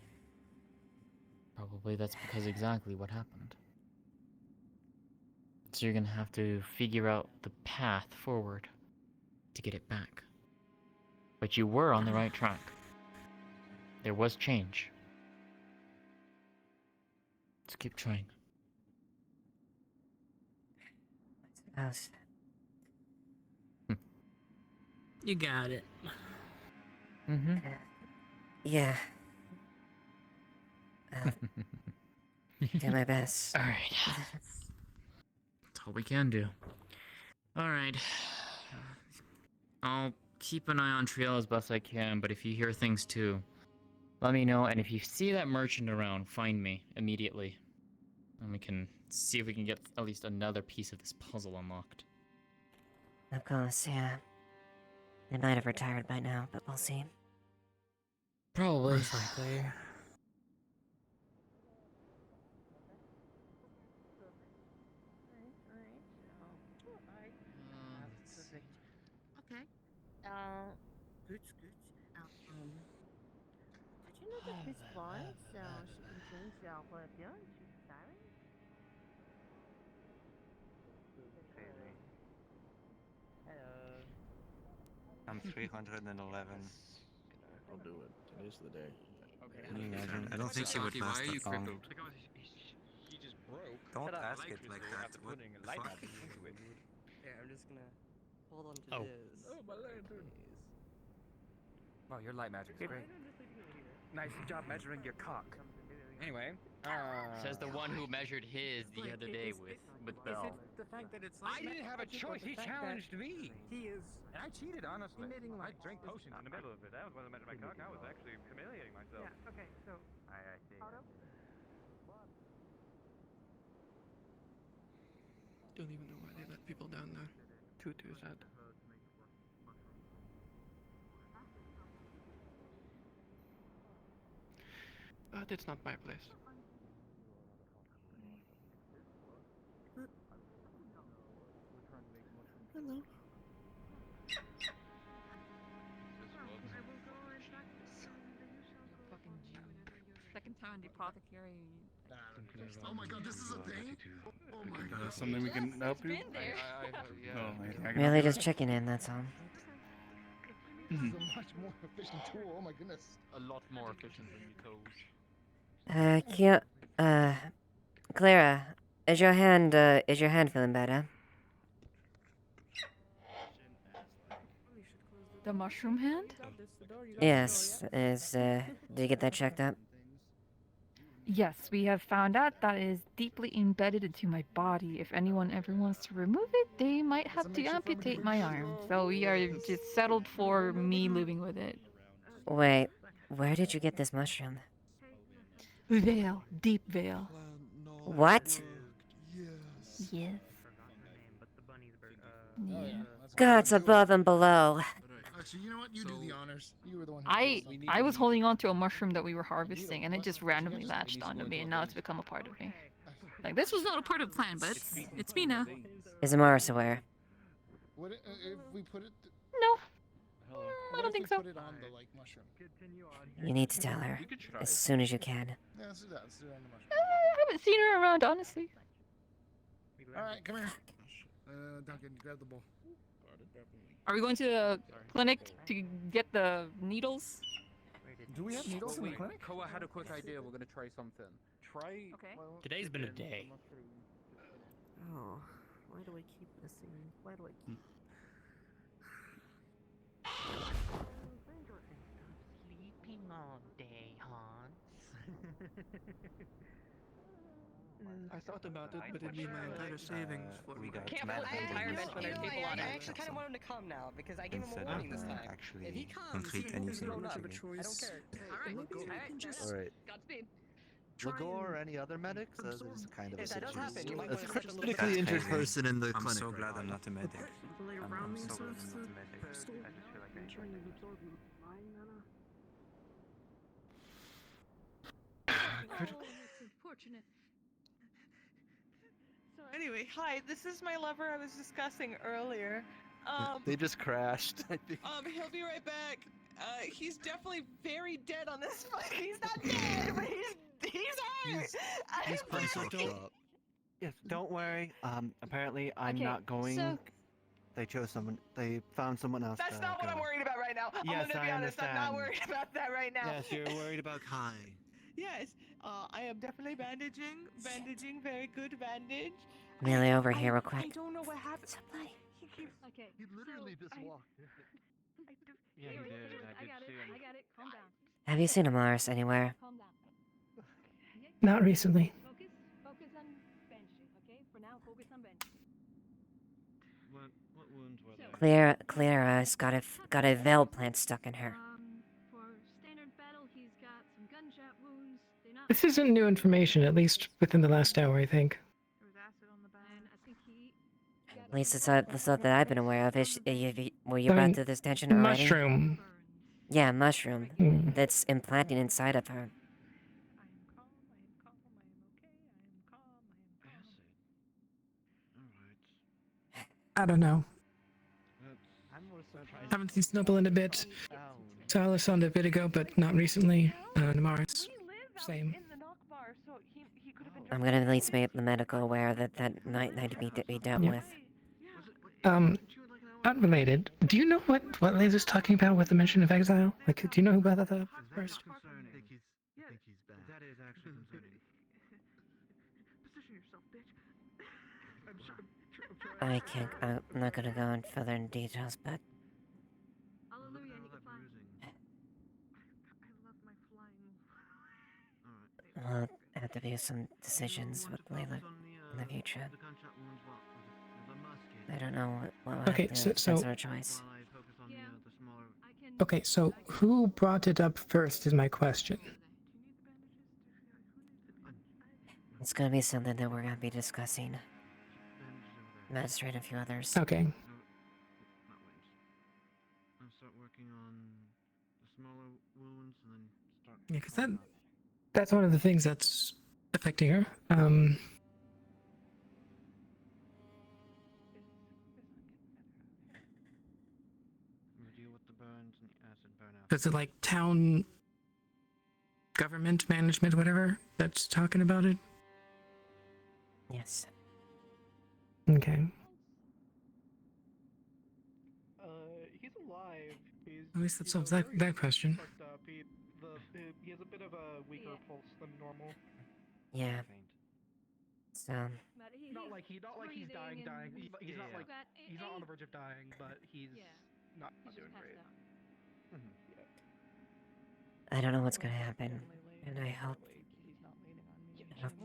Probably that's because exactly what happened. So you're gonna have to figure out the path forward to get it back. But you were on the right track. There was change. Let's keep trying. I suppose. You got it. Mm-hmm. Yeah. I'll do my best. Alright. That's all we can do. Alright. I'll keep an eye on Triel as best I can, but if you hear things too, let me know, and if you see that merchant around, find me immediately. And we can see if we can get at least another piece of this puzzle unlocked. Of course, yeah. They might have retired by now, but we'll see. Probably. Most likely. Okay. Good, good. Did you know that Miss Florence, she can change her appearance? She's styling? Hello. I'm 311. I'll do it. Today's the day. Can you imagine? I don't think he would last that long. He just broke. Don't Set up ask it electricity like after that. What putting a the light fuck? bulb into it. Yeah, I'm just gonna hold on to Oh. this. Oh, my lantern. Wow, your light magic is great. Nice job measuring your cock. Anyway, Says the one who measured his the other day with Bell. The fact that it's I didn't have a choice. He challenged me. He is. And I cheated, honestly. I drank potions in the middle of it. That was when I measured my cock. I was actually humiliating myself. Yeah, okay, so. I see. Don't even know why they let people down there. Too sad. But it's not my place. Hello. Fucking G. Second time the apothecary. Oh my god, this is a thing? Oh my god. Something we can help you? Really just checking in, that's all. This is a much more efficient tool. Oh my goodness. A lot more efficient than your toes. Clara, is your hand feeling better? The mushroom hand? Yes, did you get that checked up? Yes, we have found out that is deeply embedded into my body. If anyone ever wants to remove it, they might have to amputate my arm. So we are just settled for me living with it. Wait, where did you get this mushroom? Veil. Deep veil. What? Yes. Yeah. God's above and below. Actually, you know what? You do the honors. You were the one who I was holding on to a mushroom that we were harvesting, and it just randomly latched onto me, and now it's become a part of me. Like, this was not a part of the plan, but it's me now. Is Amaris aware? What if we put it? No. I don't think so. Put it on the mushroom. You need to tell her as soon as you can. Yeah, let's do that. Let's do it on the mushroom. I haven't seen her around, honestly. All right, come here. Duncan, grab the bowl. Are we going to the clinic to get the needles? Do we have needles in the clinic? Koa had a quick idea. We're gonna try something. Okay. Today's been a day. Oh, why do I keep missing? Why do I keep... Sleeping all day, Hans. I thought about it, but it'd be my entire savings for We got Can't mad put the entire bench with our table on it. I actually kind of want him to come now because I gave him a warning this time. If he comes, he can throw up. I don't care. Alright. Godspeed. Lagor or any other medics? This is kind of a If that does happen, you might a want to switch a little bit. critically injured person in the I'm clinic. so glad I'm not a medic. Lay I'm around me so so glad it's I'm not a medic. I just feel like I trying to absorb my mana. Unfortunate. So anyway, hi, this is my lover I was discussing earlier. They just crashed. I think. He'll be right back. He's definitely very dead on this fight. He's not dead, but he's hurt. He's pretty fucked up. Yes, don't worry. Apparently I'm Okay, not going. so- They chose someone. They found someone else. That's to not what go. I'm worried about right now. Yes, I'm gonna be I honest, I'm not understand. worried about that right now. Yes, you're worried about Kai. Yes, I am definitely bandaging. Very good bandage. Amelia, over here real I quick. don't know what happened. He keeps. Okay. He literally just walked. Yeah, he did. I got it. Calm down. Have you seen Amaris anywhere? Calm down. Not recently. Focus on benching, okay? For now, focus on benching. What wounds were they? Clara's got a veil plant stuck in her. For standard battle, he's got some gunshot wounds. They're not. This isn't new information, at least within the last hour, I think. And I think he. At least it's the stuff that I've been aware of. Were you brought to this attention already? Mushroom. Yeah, mushroom. Hmm. That's implanting inside of her. I don't know. I'm more surprised. Haven't seen Snubble in a bit. Saw Alessandra a bit ago, but not recently. Namaris. Same. I'm gonna at least make the medical aware that night that we dealt Yeah. with. Unrelated. Do you know what Laser's talking about with the mention of exile? Like, do you know who brought that up first? I think he's bad. That is actually concerning. Position yourself, bitch. I can't. I'm not gonna go in further in details, but Hallelujah, you can fly. we'll have to make some decisions with Layla in the future. I don't know what we'll Okay, have to do. so That's our choice. okay, so who brought it up first is my question. It's gonna be something that we're gonna be discussing. Magistrate and a few others. Okay. Start working on the smaller wounds and then start. Yeah, because that's one of the things that's affecting her. Deal with the burns and the acid burn out. Is it like town government management, whatever, that's talking about it? Yes. Okay. He's alive. At least that solves that question. He has a bit of a weaker pulse than normal. Yeah. So. Not like he's dying. He's not like he's not on the verge of dying, but he's not doing great. I don't know what's gonna happen, and I hope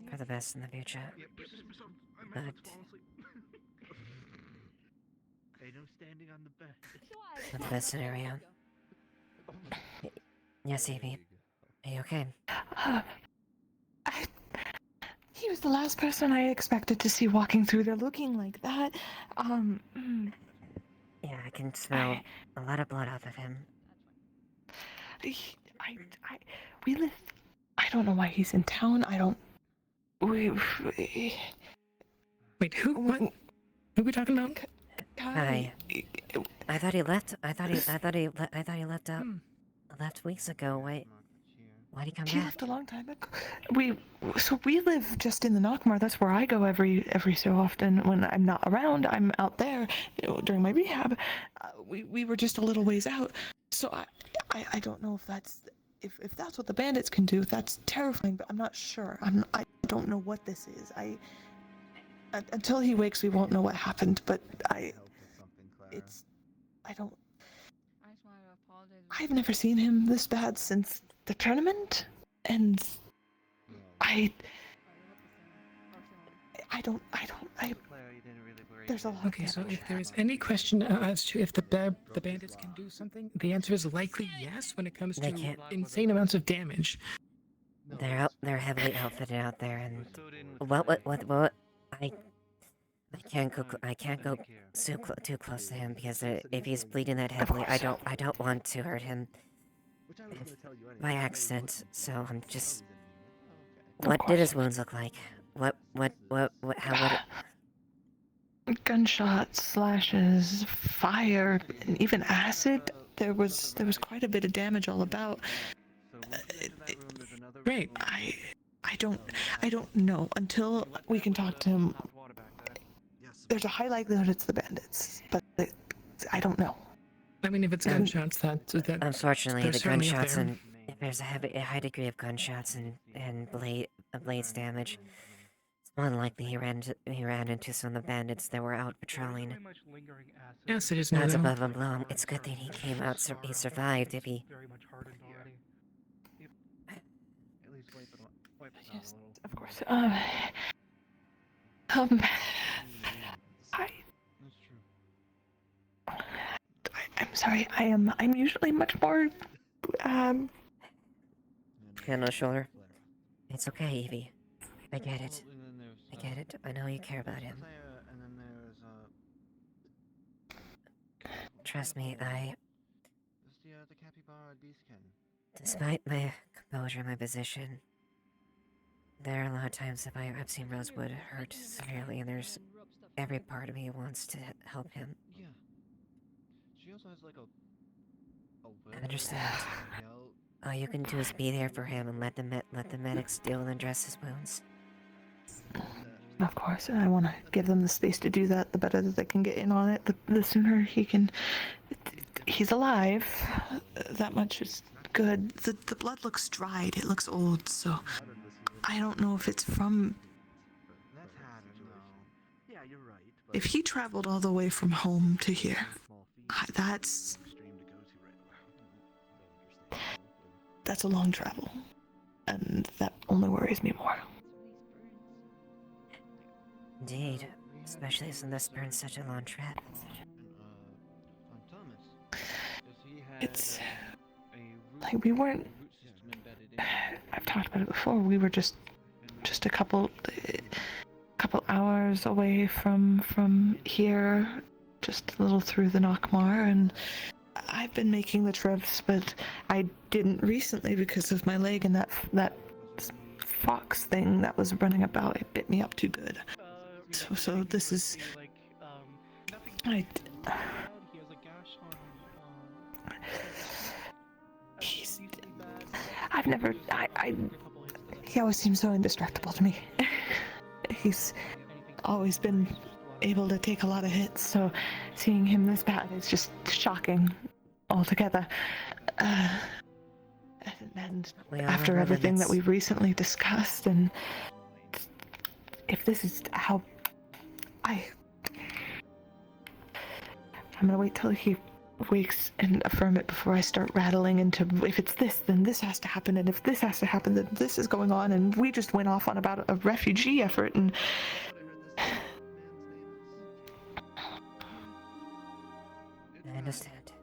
for the best in the future. But Hey, no standing on the bed. not the best scenario. Yes, Evie. Are you okay? He was the last person I expected to see walking through there looking like that. Yeah, I can smell a lot of blood off of him. We live. I don't know why he's in town. I don't. Wait, who? What? Who are we talking about? Hi. I thought he left. I thought he left out. Left weeks ago. Why'd he come back? He left a long time ago. We live just in the Nockmar. That's where I go every so often. When I'm not around, I'm out there during my rehab. We were just a little ways out. So I don't know if that's what the bandits can do. That's terrifying, but I'm not sure. I don't know what this is. Until he wakes, we won't know what happened. But I don't. I've never seen him this bad since the tournament, and there's a lot. Okay, so if there is any question as to if the bandits can do something, the answer is likely yes when it comes to insane amounts of damage. They're heavily outfitted out there, and I can't go too close to him because if he's bleeding that heavily, I don't want to hurt him by accident. So I'm just. What did his wounds look like? How would it? Gunshots, slashes, fire, and even acid. There was quite a bit of damage all about. Great. I don't know until we can talk to him. There's a high likelihood it's the bandits, but I don't know. I mean, if it's gunshots, that unfortunately the gunshots and if there's a high degree of gunshots and blades damage, it's more than likely he ran into some of the bandits that were out patrolling. Yes, it is. That's above and below. It's good that he came out. He survived. If he. Yes, of course. I'm sorry. I'm usually much more. Hand on the shoulder. It's okay, Evie. I get it. I get it. I know you care about him. Trust me, despite my composure and my position, there are a lot of times I've seen Rosewood hurt severely, and there's every part of me wants to help him. Yeah. She also has like I understand. All you can do is be there for him and let the medics deal and dress his wounds. Of course, and I want to give them the space to do that. The better that they can get in on it, the sooner he can. He's alive. That much is good. The blood looks dried. It looks old, so I don't know if it's from. you're right. If he traveled all the way from home to here, that's a long travel, and that only worries me more. Indeed, especially since this burns such a long trip. It's like we weren't. I've talked about it before. We were just a couple hours away from here, just a little through the Nockmar, and I've been making the trips, but I didn't recently because of my leg and that fox thing that was running about. It bit me up too good. So this is. He always seems so indestructible to me. He's always been able to take a lot of hits, so seeing him this bad is just shocking altogether. And after everything that we've recently discussed, and if this is how I'm gonna wait till he wakes and affirm it before I start rattling into if it's this, then this has to happen, and if this has to happen, then this is going on, and we just went off on about a refugee effort, and I understand.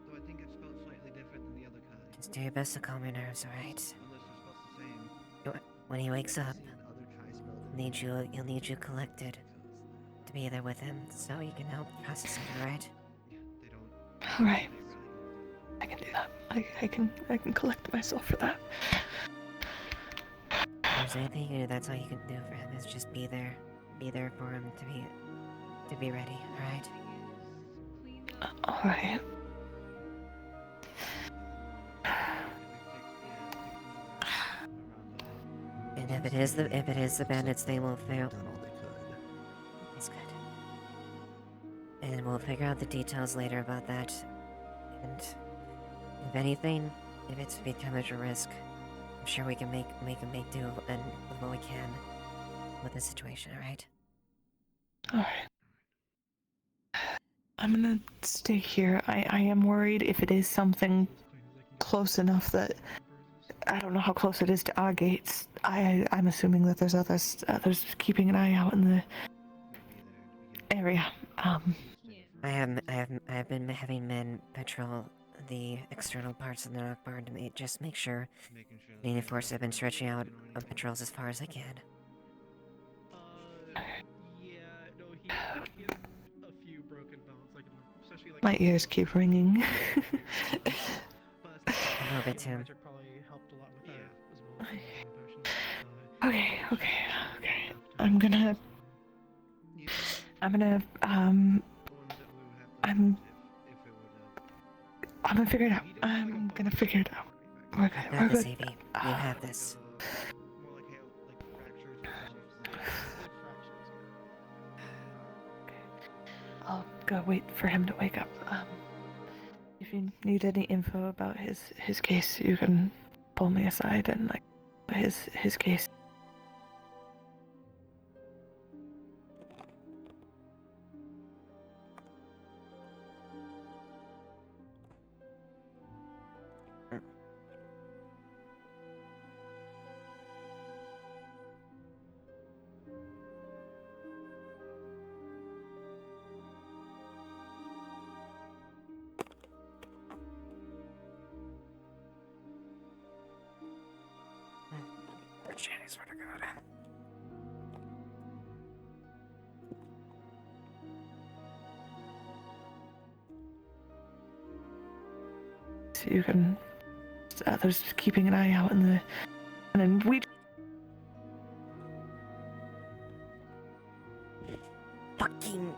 So I think it's spelled slightly different than the other kind. Just do your best to calm your nerves, alright? When he wakes up, he'll need you collected to be there with him, so he can help process it, alright? alright. I can do that. I can collect myself for that. If there's anything you can do, that's all you can do for him, is just be there. Be there for him to be ready, alright? Alright. And if it is the bandits, they will fail. It's good. And we'll figure out the details later about that. And if anything, if it's become a risk, I'm sure we can make a make do and with what we can with the situation, alright? Alright. I'm gonna stay here. I am worried if it is something close enough that I don't know how close it is to our gates. I'm assuming that there's others keeping an eye out in the area. I have been having men patrol the external parts of the rock barn to just make sure the Union Force have been stretching out patrols as far as I can. Yeah, no, he has a few broken bones, like especially like. My ears keep ringing. A little bit too. Magic probably helped a lot with that as well. Okay. I'm gonna figure it out. I'm gonna figure it out. We're good. You have this, Evie. You have this. I'll go wait for him to wake up. If you need any info about his case, you can pull me aside and like his case. Jenny, swear to God. So you can. Others keeping an eye out in the. And then we. Fucking.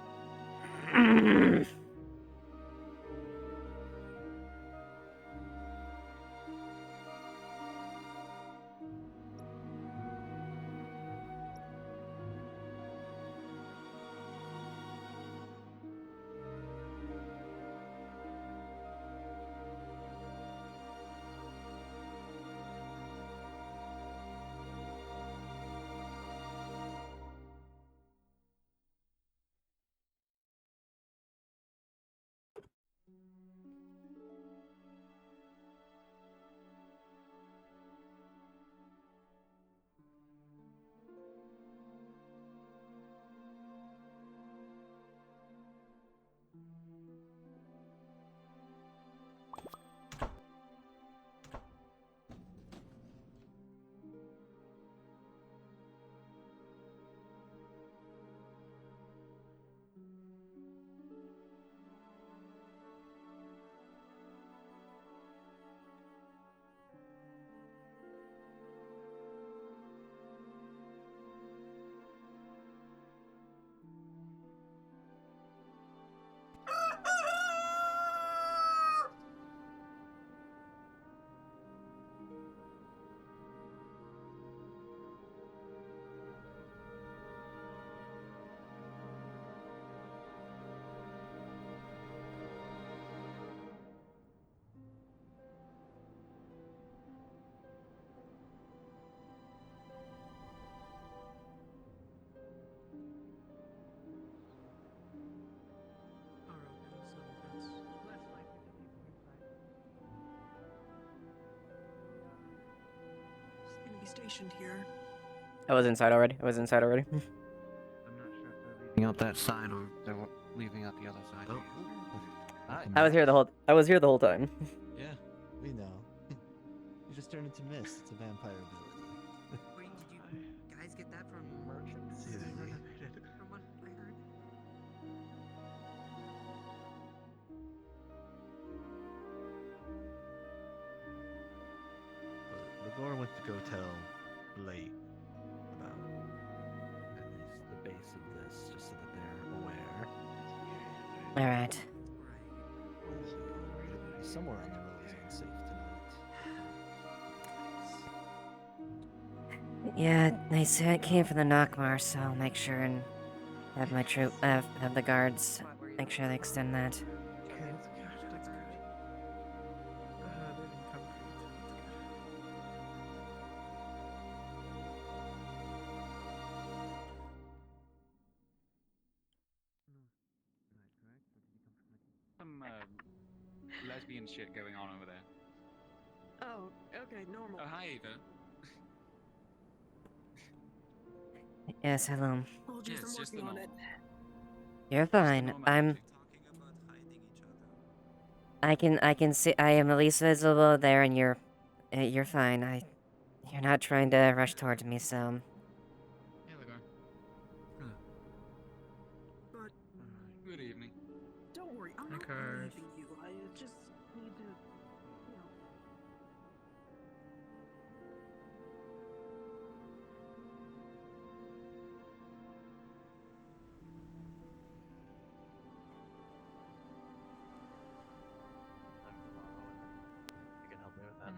stationed here? I was inside already. I'm not sure if they're leaving out that side or they're leaving out the other side. Oh. I was here the whole time. Yeah, we know. You just turn into mist. It's a vampire ability. Wait, did you guys get that from merchants? From what I heard. Ligor went to go tell Blake about at least the base of this, just so that they're aware. Alright. Somewhere on the road is unsafe tonight. Yeah, they said it came from the Nockmar, so I'll make sure and have my have the guards make sure they extend that. Okay, that's good. That's good. They didn't come Some lesbian shit going on over there. Oh, okay, normal. Oh, hi, Eva. Yes, hello. Apologies, I'm working on it. You're fine. I can see. I am at least visible there, and you're fine. You're not trying to rush towards me, so. But Good evening. don't worry, I'm not leaving you. I just need to, you know. You can help me with that.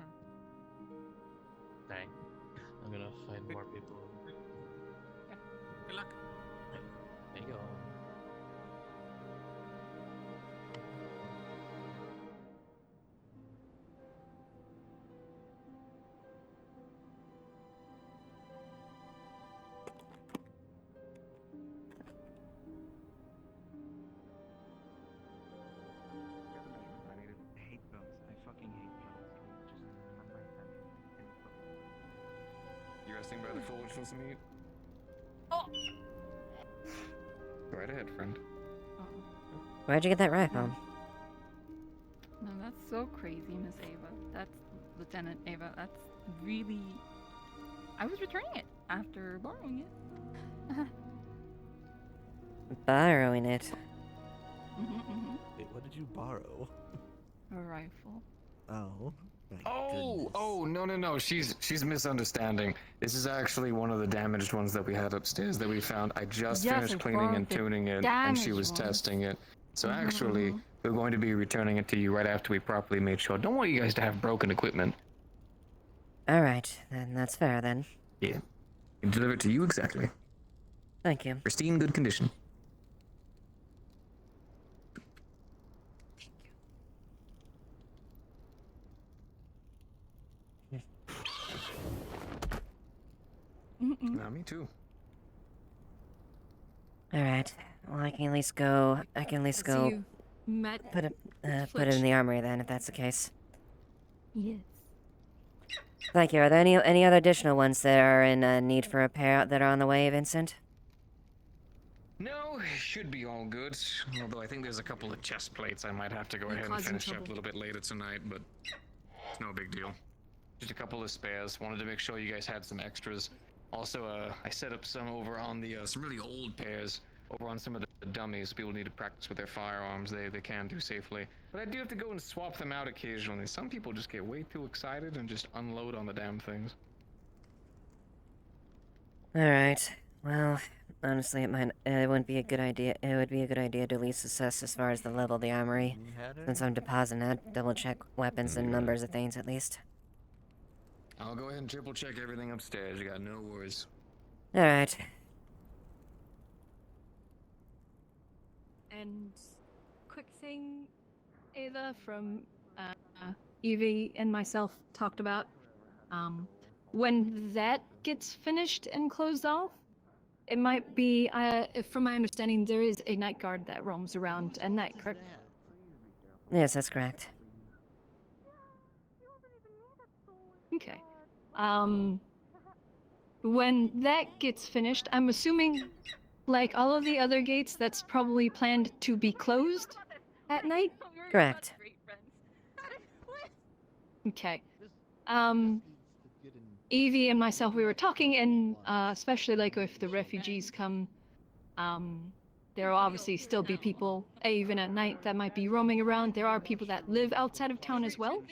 Dang. I'm gonna find more people. Good luck. There you go. I hate those. I fucking hate those. Just on my You resting by the forge for some meat? Oh. Go right ahead, friend. Where'd you get that rifle? No, that's so crazy, Miss Ava. That's Lieutenant Ava. That's really. I was returning it after borrowing it. Borrowing it. Wait, what did you borrow? A rifle. Oh. My Oh, goodness. oh, no. She's misunderstanding. This is actually one of the damaged ones that we had upstairs that we found. I just Yes, finished I cleaning borrowed and the tuning it, and she was damaged ones. testing it. So Mhm, actually, mhm. we're going to be returning it to you right after we properly made sure. Don't want you guys to have broken equipment. Alright, then that's fair then. Yeah. We deliver it to you exactly. Thank you. Pristine, good condition. Me too. Alright. Well, I can at least go. So you met Put it in the armory then, if that's the case. Yes. Thank you. Are there any other additional ones that are in need for repair that are on the way, Vincent? No, it should be all good. Although I think there's a couple of chest plates I might have to go You're ahead and causing finish up a trouble. little bit later tonight, but it's no big deal. Just a couple of spares. Wanted to make sure you guys had some extras. Also, I set up some over on the some really old pairs over on some of the dummies. People need to practice with their firearms. They can do safely. But I do have to go and swap them out occasionally. Some people just get way too excited and just unload on the damn things. Alright. Well, honestly, it wouldn't be a good idea. It would be a good idea to at least assess as far as the level of the armory. Since I'm depositing that, double check weapons and numbers of things at least. I'll go ahead and triple check everything upstairs. You got no worries. Alright. And quick thing, Ava from Evie and myself talked about. When that gets finished and closed off, it might be. From my understanding, there is a night guard that roams around at night, correct? Yes, that's correct. Okay. when that gets finished, I'm assuming, like all of the other gates, that's probably planned to be closed at night? Correct. Okay. Evie and myself, we were talking, and especially like if the refugees come, there will obviously still be people, even at night, that might be roaming around. There are people that live outside of town as well.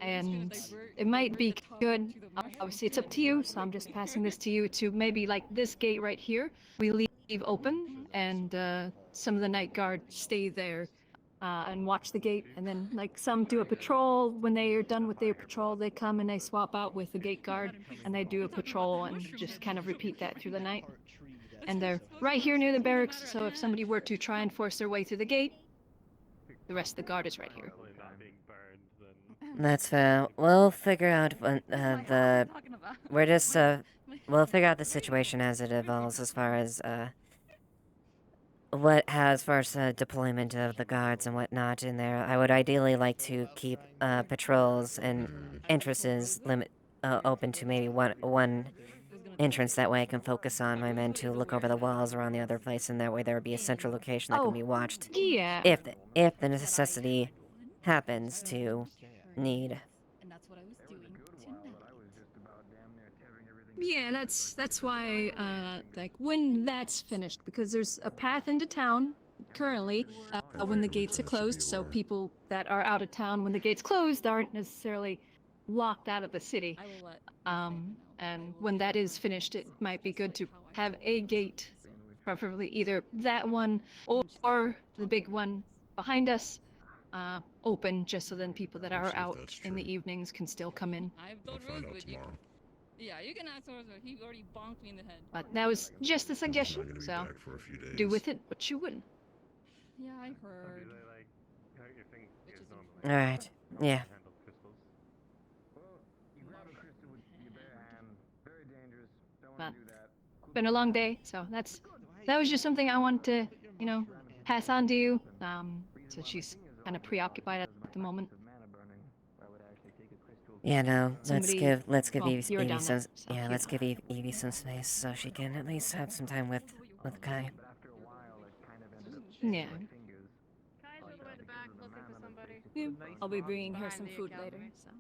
And it might be good, obviously it's up to you, so I'm just passing this to you, to maybe like this gate right here, we leave open, and some of the night guard stay there and watch the gate, and then like some do a patrol. When they are done with their patrol, they come and they swap out with the gate guard, and they do a patrol and just kind of repeat that through the night. And they're right here near the barracks, so if somebody were to try and force their way through the gate, the rest of the guard is right here. That's fair. We'll figure out when we're just we'll figure out the situation as it evolves as far as deployment of the guards and whatnot in there. I would ideally like to keep patrols and entrances open to maybe one entrance. That way I can focus on my men to look over the walls around the other place, and that way there would be a central location that can be watched. Yeah. If the necessity happens to need. Yeah, that's why like when that's finished, because there's a path into town currently when the gates are closed, so people that are out of town when the gates closed aren't necessarily locked out of the city. And when that is finished, it might be good to have a gate, preferably either that one or the big one behind us, open, just so then people that are out in the evenings can still come in. Yeah, you can ask Orzo. He already bonked me in the head. But that was just a suggestion, so do with it what you will. Yeah, I heard. Alright, yeah. But been a long day, so that was just something I wanted to, pass on to you. So she's kind of preoccupied at the moment. Yeah, no, let's give well, Evie you're down some there, so yeah, you let's know. give Evie some space so she can at least have some time with Kai. Yeah. Kai's all the way at the back looking for somebody. Yeah, I'll be bringing her some food later, so.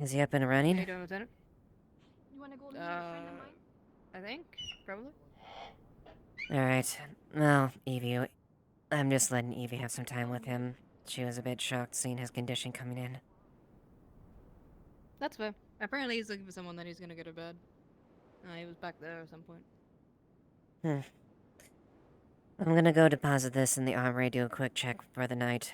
Is he up and running? How you doing, Lieutenant? You want to go I think, probably. Alright. Well, Evie, I'm just letting Evie have some time with him. She was a bit shocked seeing his condition coming in. That's fair. Apparently he's looking for someone that he's gonna go to bed. He was back there at some point. I'm gonna go deposit this in the armory, do a quick check for the night.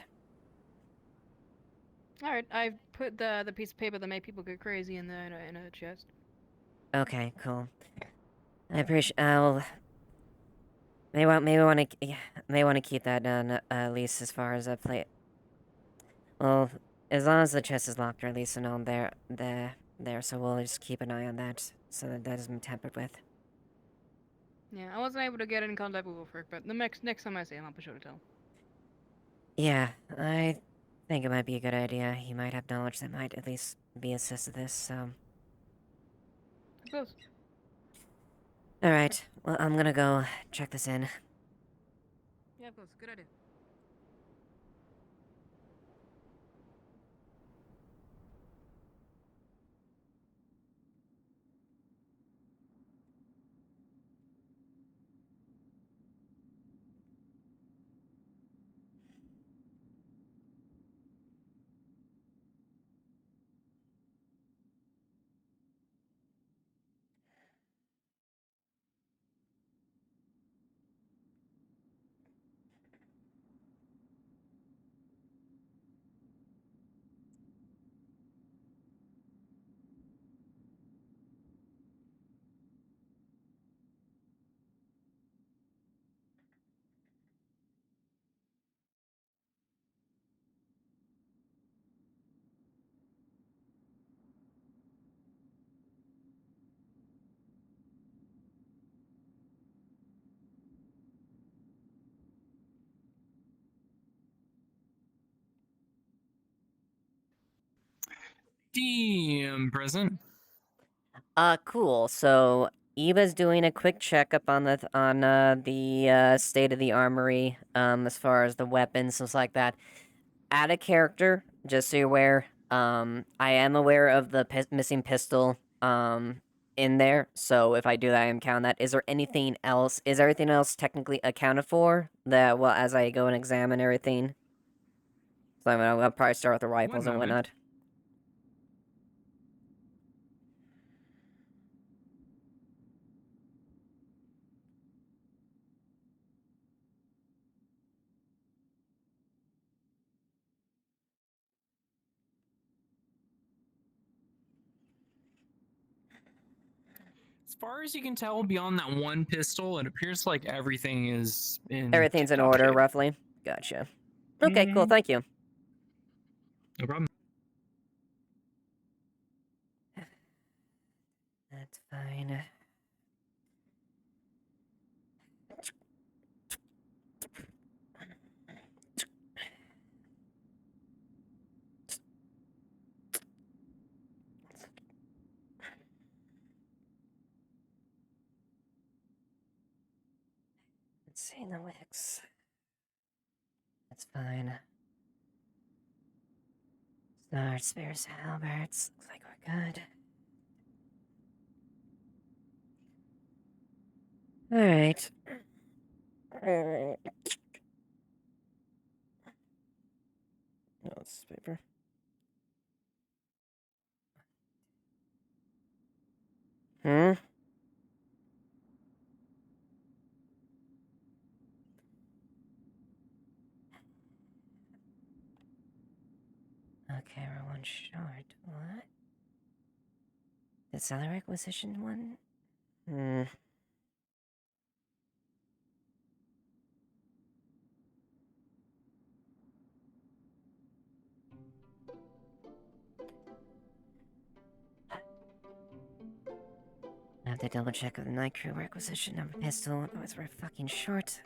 Alright, I've put the piece of paper that made people go crazy in a chest. Okay, cool. I appreciate. I'll. May want to keep that done at least as far as I play. Well, as long as the chest is locked, or at least known there. So we'll just keep an eye on that, so that doesn't be tampered with. Yeah, I wasn't able to get in contact with Wolfric, but the next time I see him, I'll be sure to tell him. Yeah, I think it might be a good idea. He might have knowledge that might at least be assist to this. So. I suppose. Alright, well, I'm gonna go check this in. Yeah, of course. Good idea. DM present. Cool. So Eva's doing a quick checkup on the state of the armory, as far as the weapons, things like that. Out of character, just so you're aware, I am aware of the missing pistol, in there. So if I do that, I am counting that. Is there anything else? Is everything else technically accounted for? That, well, as I go and examine everything. So I'll probably start with the rifles and moment. whatnot. As far as you can tell, beyond that one pistol, it appears like everything is in Everything's in tip-top order, shape. roughly. Gotcha. Okay, cool. Thank you. No problem. That's fine. Let's see, the wicks. That's fine. Stars, spears, halberds. Looks like we're good. Alright. Alright. No, it's paper. Hmm? Okay, we're one short. What? The salary acquisition one? Hmm. I have to double check with the night crew requisition of a pistol, otherwise we're fucking short.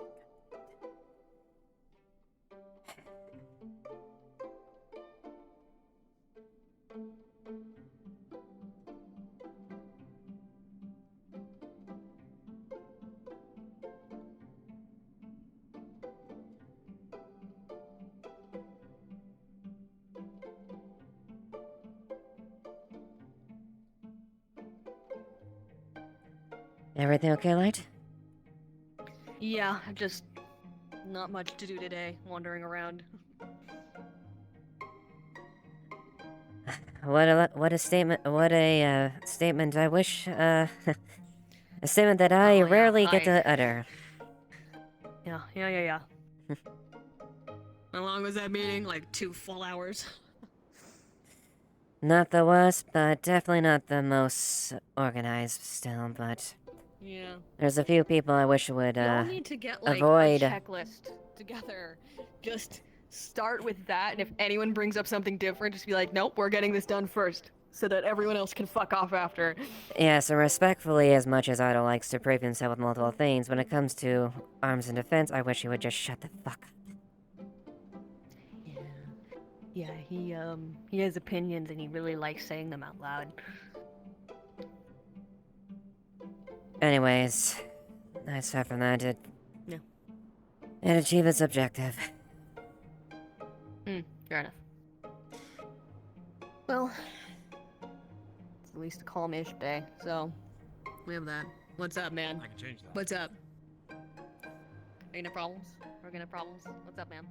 Everything okay, Light? Yeah, just not much to do today, wandering around. What a statement, statement I wish, a statement that I rarely get to utter. Yeah. How long was that meeting? Like 2 full hours? Not the worst, but definitely not the most organized still, but... Yeah. There's a few people I wish would, Y'all need to get, like, avoid... a checklist together. Just start with that, and if anyone brings up something different, just be like, nope, we're getting this done first, so that everyone else can fuck off after. Yeah, so respectfully, as much as Idle likes to prove himself with multiple things, when it comes to arms and defense, I wish he would just shut the fuck up. Yeah, he has opinions, and he really likes saying them out loud. Anyways, aside from that, it achieved its objective. Fair enough. Well, it's at least a calm-ish day, so we have that. What's up, man? I can change that. What's up? Are you gonna have problems? We're gonna have problems? What's up, man?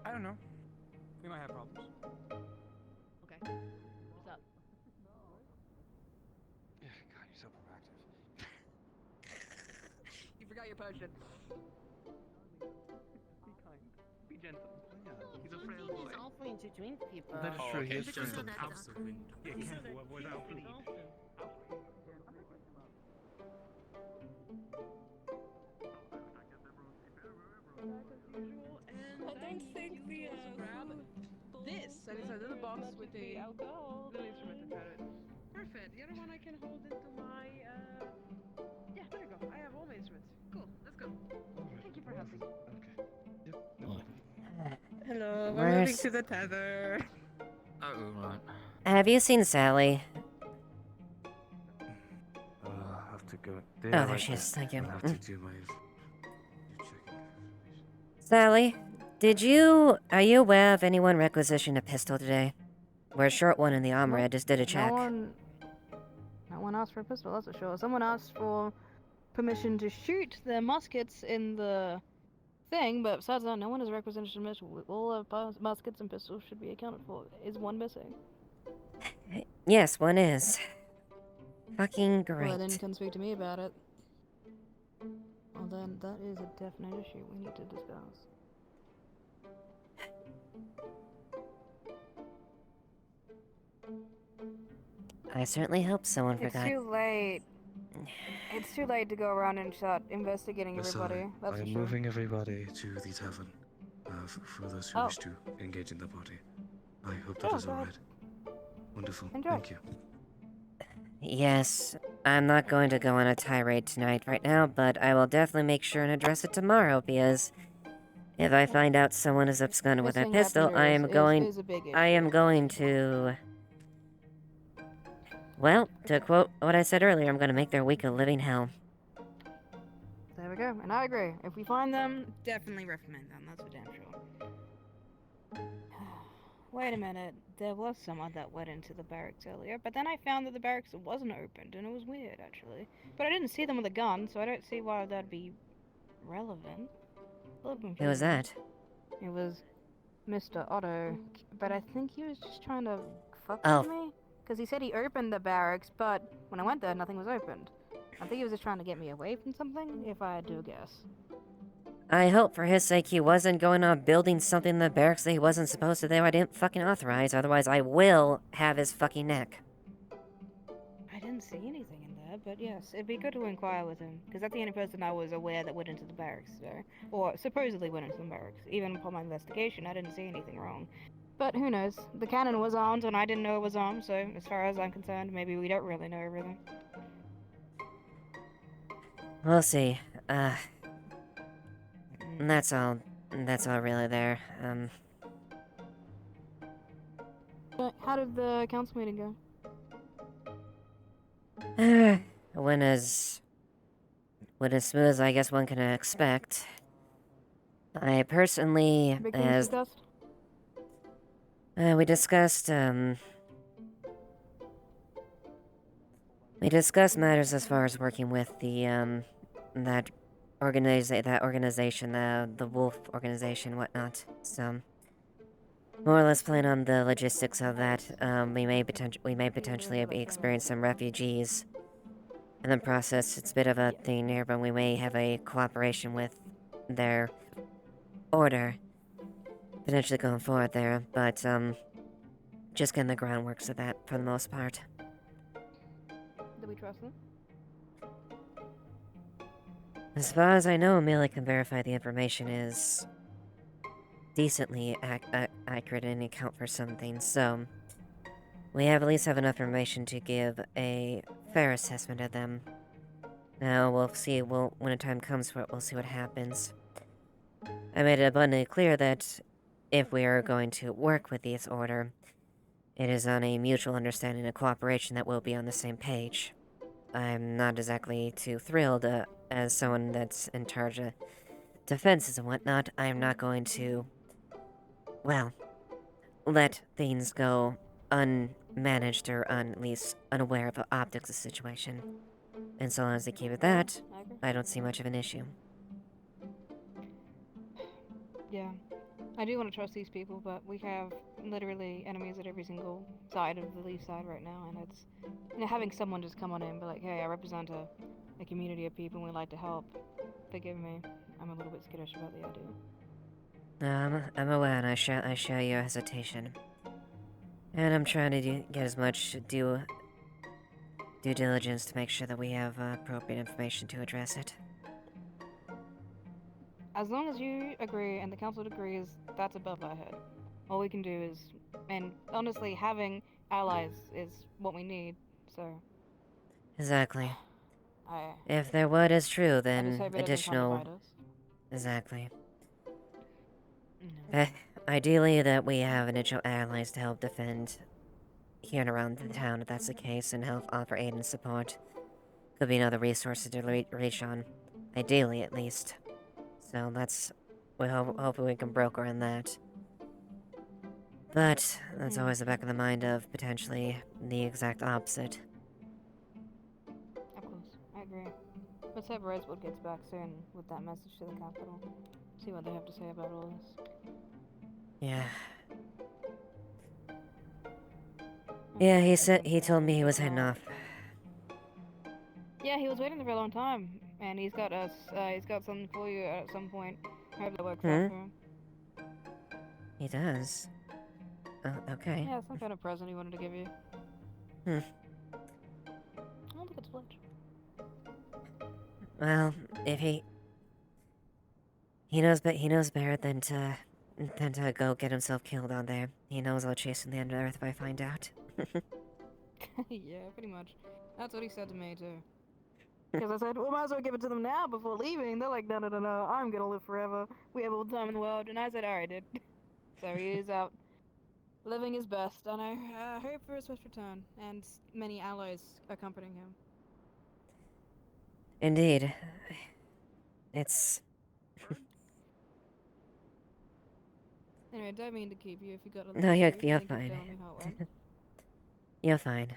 I don't know. We might have problems. Okay. What's up? Yeah, God, you're so proactive. You forgot your potion. Be kind. Be gentle. Yeah, he's a frail boy. He's offering to drink people. That is true, he is Just gentle. absolutely. Yeah, careful, without bleed. I don't think the grab this, and it's a little box with the alcohol, little instrument inside of it. Perfect. The other one I can hold into my. Yeah, there you go. I have all my instruments. Cool. Let's go. Thank you for helping. Okay. Yep. Hello, we're moving Where's... to the tether. Oh, right. Have you seen Sally? I have to go. Oh, Yeah, there she is. Thank you. I have to do my. Sally, are you aware of anyone requisitioning a pistol today? We're a short one in the armory. I just did a check. No one asked for a pistol, that's for sure. Someone asked for permission to shoot their muskets in the thing, but besides that, no one has requisitioned a pistol. All of muskets and pistols should be accounted for. Is one missing? Yes, one is. Fucking great. Well, then you can speak to me about it. Well, then that is a definite issue we need to discuss. I certainly hope someone It's forgot. too late. It's too late to go around and start investigating everybody. That's I for am sure. moving everybody to the tavern. For those who wish to engage in the party. I hope that is go ahead. alright. Wonderful. Enjoy. Thank you. Yes, I'm not going to go on a tirade tonight right now, but I will definitely make sure and address it tomorrow, because if I find out someone is absconded with a Missing pistol, weapon I am going... is a big issue. I am going to... Well, to quote what I said earlier, I'm going to make their week a living hell. There we go, and I agree. If we find them, definitely recommend them, that's for damn sure. Wait a minute, there was someone that went into the barracks earlier, but then I found that the barracks wasn't opened, and it was weird, actually. But I didn't see them with a gun, so I don't see why that'd be relevant. A little confusing. Who was that? It was Mr. Otto, but I think he was just trying to fuck with me. Because he said he opened the barracks, but when I went there, nothing was opened. I think he was just trying to get me away from something, if I had to guess. I hope for his sake he wasn't going on building something in the barracks that he wasn't supposed to there I didn't fucking authorize, otherwise I will have his fucking neck. I didn't see anything in there, but yes, it'd be good to inquire with him, because that's the only person I was aware that went into the barracks, so, or supposedly went into the barracks. Even upon my investigation, I didn't see anything wrong. But who knows? The cannon was armed and I didn't know it was armed, so as far as I'm concerned, maybe we don't really know everything. We'll see. That's all really there. How did the council meeting go? Went as smooth as I guess one can expect. I personally, Big things discussed? We discussed matters as far as working with the, that organization, the Wolf organization, whatnot. So, more or less plan on the logistics of that. We may potentially experience some refugees in the process. It's a bit of a thing here, but we may have a cooperation with their order potentially going forward there, but, just getting the groundworks of that for the most part. Do we trust them? As far as I know, Amelia can verify the information is decently accurate and account for some things, so we at least have enough information to give a fair assessment of them. Now, we'll see, when the time comes for it, we'll see what happens. I made it abundantly clear that if we are going to work with this order, it is on a mutual understanding and cooperation that we'll be on the same page. I'm not exactly too thrilled, as someone that's in charge of defenses and whatnot. I'm not going to, well, let things go unmanaged or at least unaware of the optics of the situation. And so long as they keep it that, I don't see much of an issue. Yeah. I do want to trust these people, but we have literally enemies at every single side of the Leaf side right now, and it's, having someone just come on in and be like, hey, I represent a community of people and we'd like to help. Forgive me, I'm a little bit skittish about the idea. I'm aware and I share your hesitation. And I'm trying to get as much due diligence to make sure that we have appropriate information to address it. As long as you agree and the council agrees, that's above our head. All we can do is, and honestly, having allies is what we need, so... Exactly. If their word is true, then I just hope it doesn't come to additional... bite us. Exactly. No. ideally that we have initial allies to help defend here and around the town if that's the case, and help offer aid and support. Could be another resource to reach on. Ideally, at least. So hopefully we can broker on that. But that's always the back of the mind of potentially the exact opposite. Of course, I agree. Let's have Rosewood gets back soon with that message to the capital. See what they have to say about all this. Yeah. Yeah, he told me he was heading off. Yeah, he was waiting there for a long time, and he's got something for you at some point. I hope that works out for him. He does. Oh, okay. Yeah, some kind of present he wanted to give you. Hmm. I don't think it's much. Well, if he knows better than to go get himself killed on there. He knows I'll chase him to the end of the earth if I find out. Yeah, pretty much. That's what he said to me too. Because I said, well, might as well give it to them now before leaving. They're like, no, I'm gonna live forever. We have all the time in the world. And I said, alright, dude. So he is out living his best, and I hope for his swift return, and many allies accompanying him. Indeed. It's... Anyway, don't mean to keep you if you got other No, things to you're do. Thank you for fine. telling me how it went. You're fine.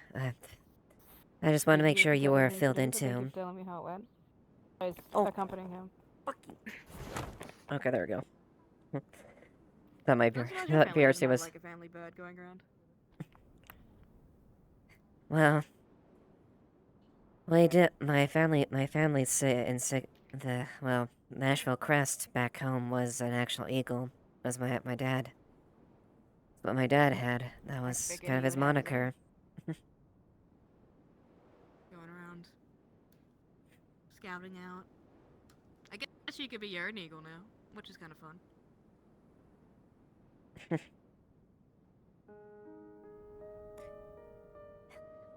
I just wanted to make sure you were filled in Thank you too. for telling me how it went. I was accompanying him. Okay, there we go. That might be... That's what That your family PRC doesn't have, was... like a family bird going around. Well... My family's the Nashville crest back home was an actual eagle. Was my dad. What my dad had. That was kind of his moniker. Going around. Scouting out. I guess you could be your own eagle now, which is kind of fun.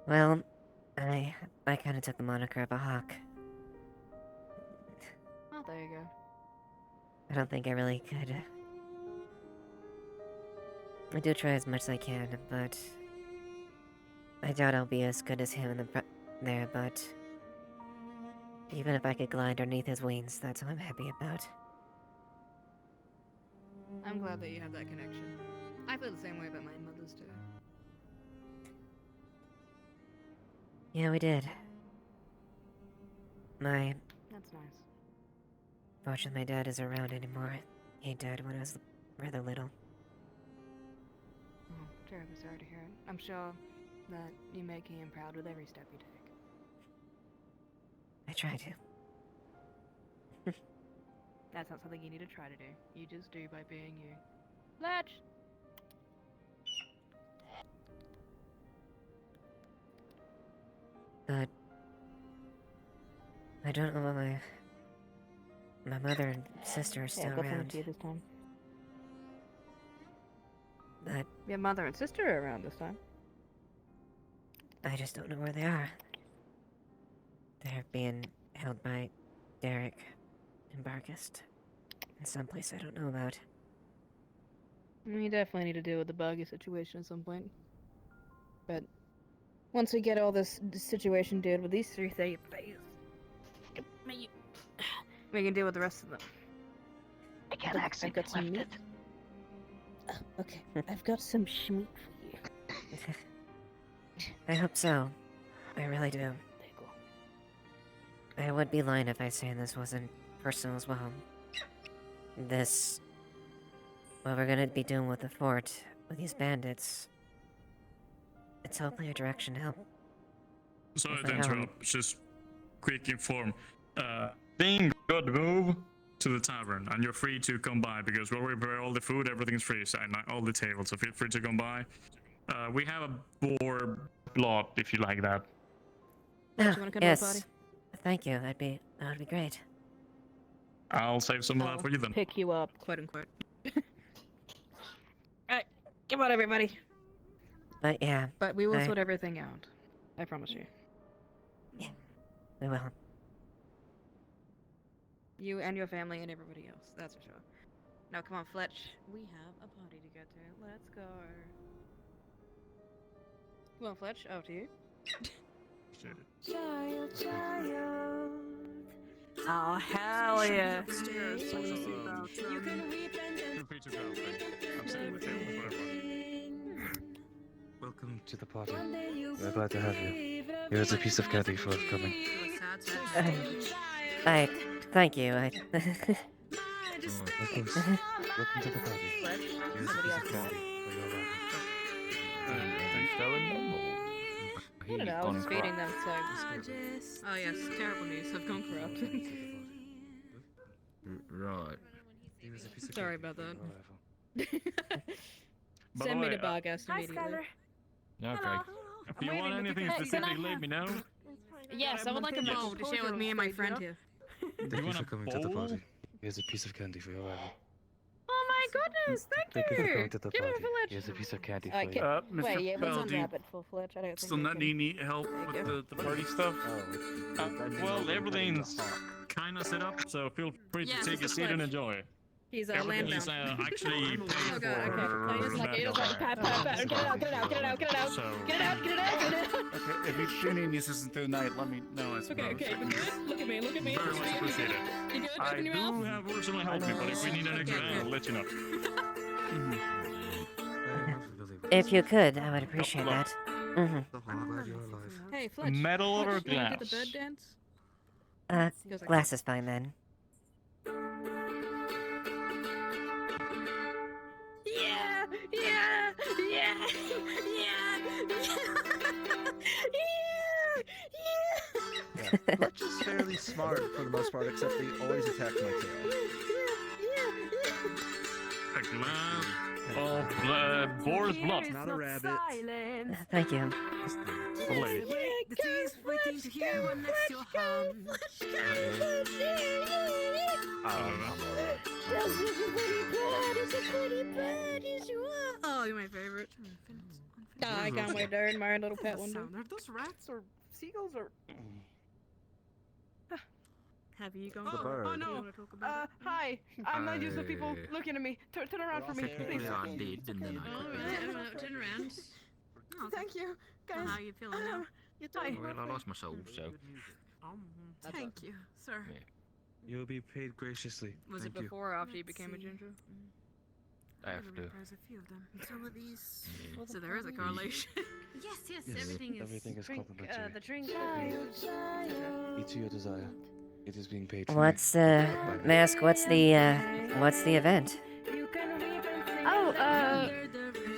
Well, I kind of took the moniker of a hawk. Oh, there you go. I don't think I really could. I do try as much as I can, but I doubt I'll be as good as him in there, but even if I could glide underneath his wings, that's what I'm happy about. I'm glad that you have that connection. I feel the same way about my mothers too. Yeah, we did. That's nice. Fortunately, my dad isn't around anymore. He died when I was rather little. Oh, terribly sorry to hear it. I'm sure that you're making him proud with every step you take. I try to. That's not something you need to try to do. You just do by being you. Latch! But I don't know why my mother and sister are still around. You this time. But Your mother and sister are around this time. I just don't know where they are. They're being held by Derek and Barkist in some place I don't know about. We definitely need to deal with the buggy situation at some point. But once we get all this situation dealt with these three things, we can deal with the rest of them. I can't actually got some meat. Okay, I've got some schmeat for you. I hope so. I really do. There you go. I would be lying if I say this wasn't personal as well. What we're gonna be doing with the fort, with these bandits, it's hopefully a direction to help. Sorry to interrupt, just quick inform. Being good, move to the tavern, and you're free to come by, because where we prepare all the food, everything's free, so all the tables, so feel free to come by. We have a boar lot, if you like that. Do you want to come to the yes. party? Thank you, that would be great. I'll save some of that for you then. Pick you up, quote unquote. Alright, come on everybody. But yeah. But we will sort everything out. I promise you. Yeah, we will. You and your family and everybody else, that's for sure. Now come on, Fletch. We have a party to get to. Let's go. Come on, Fletch. Over to you. Child, child. Oh, hell yeah. Feel free to go. I'm setting the table for everyone. Welcome to the party. We're glad to have you. Here's a piece of candy for coming. Thank you. Of course. Welcome to the party. Here's a piece of candy for your arrival. I don't know, I was feeding them, so... Oh yes, terrible news. I've gone corrupt. Right. Sorry about that. By Send the me way, to Barghast immediately. Okay. If you want anything specific, let me know. Yes, I would like a bowl to share with me and my friend here. Thank you for coming to the party. Here's a piece of candy for your arrival. Oh my goodness, thank Thank you for you! coming to the Give party. it a Fletch. Here's a piece of candy Uh, for can- you. Wait, yeah, let's Bell, do you unwrap it for Fletch. I don't think Still we not can. need help with the party stuff? Well, everything's kind of set up, so feel free to Yes, take a it's seat and Fletch. enjoy. He's Everything is landbound. actually paid Oh for. god, okay. No, he's like, he was like, pat, pat, pat. Get it out, get it out, get it out, get it out. So- Get it out, get it out, get it out. Okay, if you do need assistance through the night, let me know. I suppose. Okay, you good? Look at me, look at me. Very much appreciated. You good? I Open your do mouth. have Ursula help me, but if we need an extra hand, I'll let you know. If you could, I would appreciate that. I'm glad you're alive. Hey, Fletch. Metal or Fletch, you wanna do glass? the bird dance? Goes like Glass is fine then. Yeah, yeah, yeah, yeah. Fletch is fairly smart for the most part, except he always attacks my tail. A glass of boar's blood. Not a rabbit. Thank you. Lovely. The tea's waiting to hear what next your hum. Oh, you're my favorite. I can't wait to earn my little pet one day. Are those rats or seagulls or? Have you gone? Oh no! Hi. I'm not used to people looking at me. Turn around for me, please. Turn around. Thank you, guys. How are you feeling now? Hi. Well, I lost my soul, so. Thank you, sir. You'll be paid graciously. Was it Thank you. before or after you became a ginger? After. There's a few of them. Some of these. So there is a correlation. Yes, Yes, everything is. everything is complimentary. The drink. Eat to your desire. It is being paid for. What's Mask? What's the event? Oh,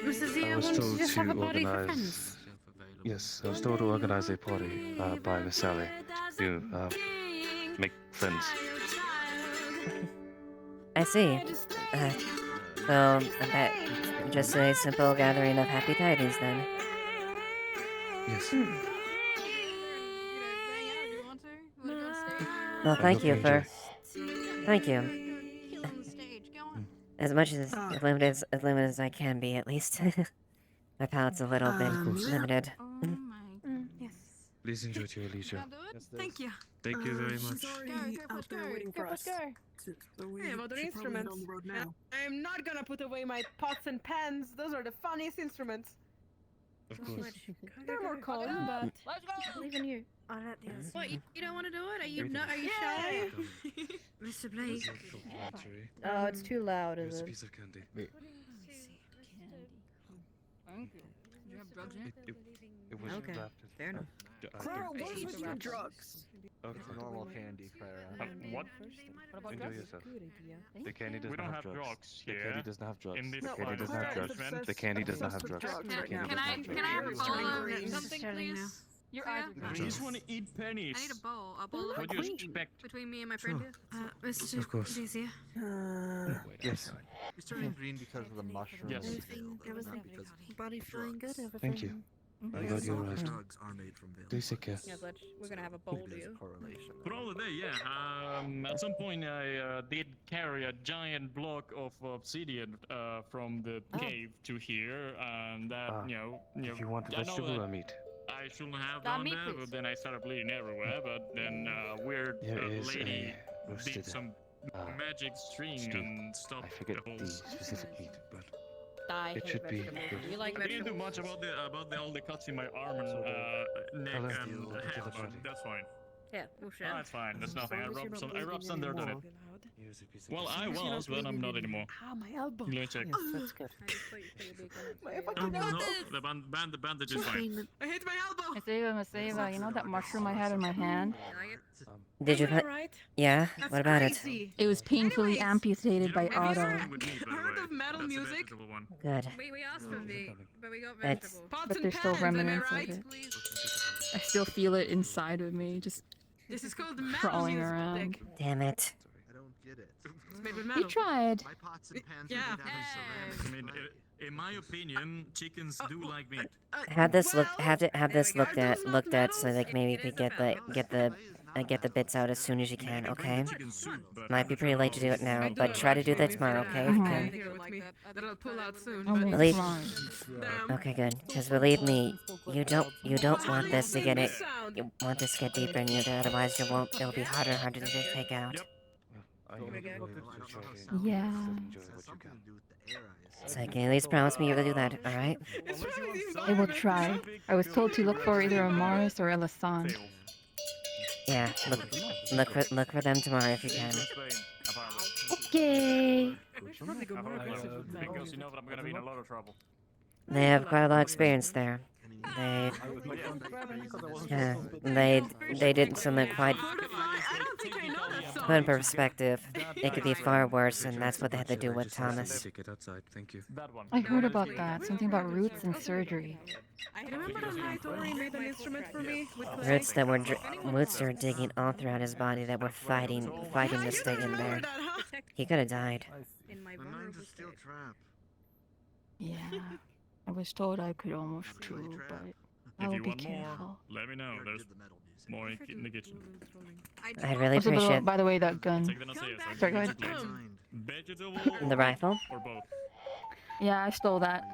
Mrs. I Zia was wants to told just have a to party for organize. friends. Yes, I was told to organize a party by Miss Sally to make friends. I see. So, that just a simple gathering of happy tidings then. Yes. Well, thank you hope for. enjoy. Thank you. As much as limited as I can be, at least. My palate's a little bit limited. Yes. Please enjoy to your leisure. Thank you. Thank you very much. Out there waiting for us. Hey, about the instruments. I'm not gonna put away my pots and pans. Those are the funniest instruments. Of course. They're more calm, but. Let's go. Even you. What? You don't want to do it? Are you Everything not? Are you Yeah. shy? Mr. Blake. Oh, it's too loud, Here's is a it? piece of candy. Do you have drugs in it? It was Okay, wrapped in- fair enough. Clara, what's with your drugs? Okay. It's normal candy, Clara. What? Enjoy yourself. The candy does We not don't have have drugs. drugs The here. candy does not have drugs. In this The candy does not have drugs. event. The candy does not have drugs. The candy does Can not I have drugs. have a bowl of It's something, starting now. please? Your Freya? eyes are I just want to eat pennies. I need a bowl. A bowl of What do you expect? between me and my friend Sure. here. Mr. Of course. Jazia. Yes. He's turning green because of the mushroom. Yes. Body feeling good, everything. Thank you. I'm glad you arrived. Drugs are made from veil. Please take care. Yeah, Fletch, we're gonna have a bowl, do you? Correlation. Throughout the day, yeah. At some point, I did carry a giant block of obsidian from the cave to here, and that, If you want I know vegetable that or meat? I shouldn't have Nah, done meat, that, please. but then I started bleeding everywhere. But then weird There is lady a roasted did some magic string Steve, and stop I forget the the holes. specific meat, but I it hate should be vegetables. good. You like I didn't do vegetables? much about all the cuts in my arm and neck Hello. and Welcome to head, the but party. that's fine. Yeah, we'll share. Ah, it's fine. That's nothing. I rubbed some dirt on it. Here's a piece of Well, I pizza. was, but I'm not anymore. Ah, my elbow. Let me check. Yes, that's good. No, the bandage is fine. I hit my elbow. Maseva, you know that mushroom I had in my hand? Did you put? Yeah. What about it? It was painfully amputated by Otto. Heard of metal music? Good. We asked for meat, but we got It's- vegetables. But there's still remnants of it. I still feel it inside of me, just This is called metal crawling music. around. Damn it. I don't get it. It's made with metal. You tried. My pots and pans Yeah. are made out of ceramic. I mean, in my opinion, chickens do like meat. Have this look. Have this looked at so like maybe you could get the bits out as soon as you can. Okay. Might be pretty late to do it now, but try to do that tomorrow. Okay. If you can. That'll pull out soon. I won't Believe- fly. Okay, good. Because believe me, you don't want this to get it. You want this to get deeper in you, otherwise you won't. It'll be harder and harder to take out. Yeah. So can you at least promise me you're gonna do that? All right. I will try. I was told to look for either a Morris or a Lasan. Yeah. Look for them tomorrow if you can. Okay. Because you know that I'm gonna be in a lot of trouble. They have quite a lot of experience there. They did something quite. Put in perspective, it could be far worse, and that's what they had to do with Thomas. Take it outside, thank you. I heard about that. Something about roots and surgery. I remember the night Ori made an instrument for me with clay. Roots that were digging all throughout his body that were fighting to stay in there. He could have died. In my My mind's a steel trap. Yeah. I was told I could almost too, but I If will you be want more, careful. let me know. There's more in the kitchen. I'd really Also, appreciate by the way, that gun. Take the Nasea, so Sorry, go ahead. Vegetable the rifle. or both? Yeah, I stole that.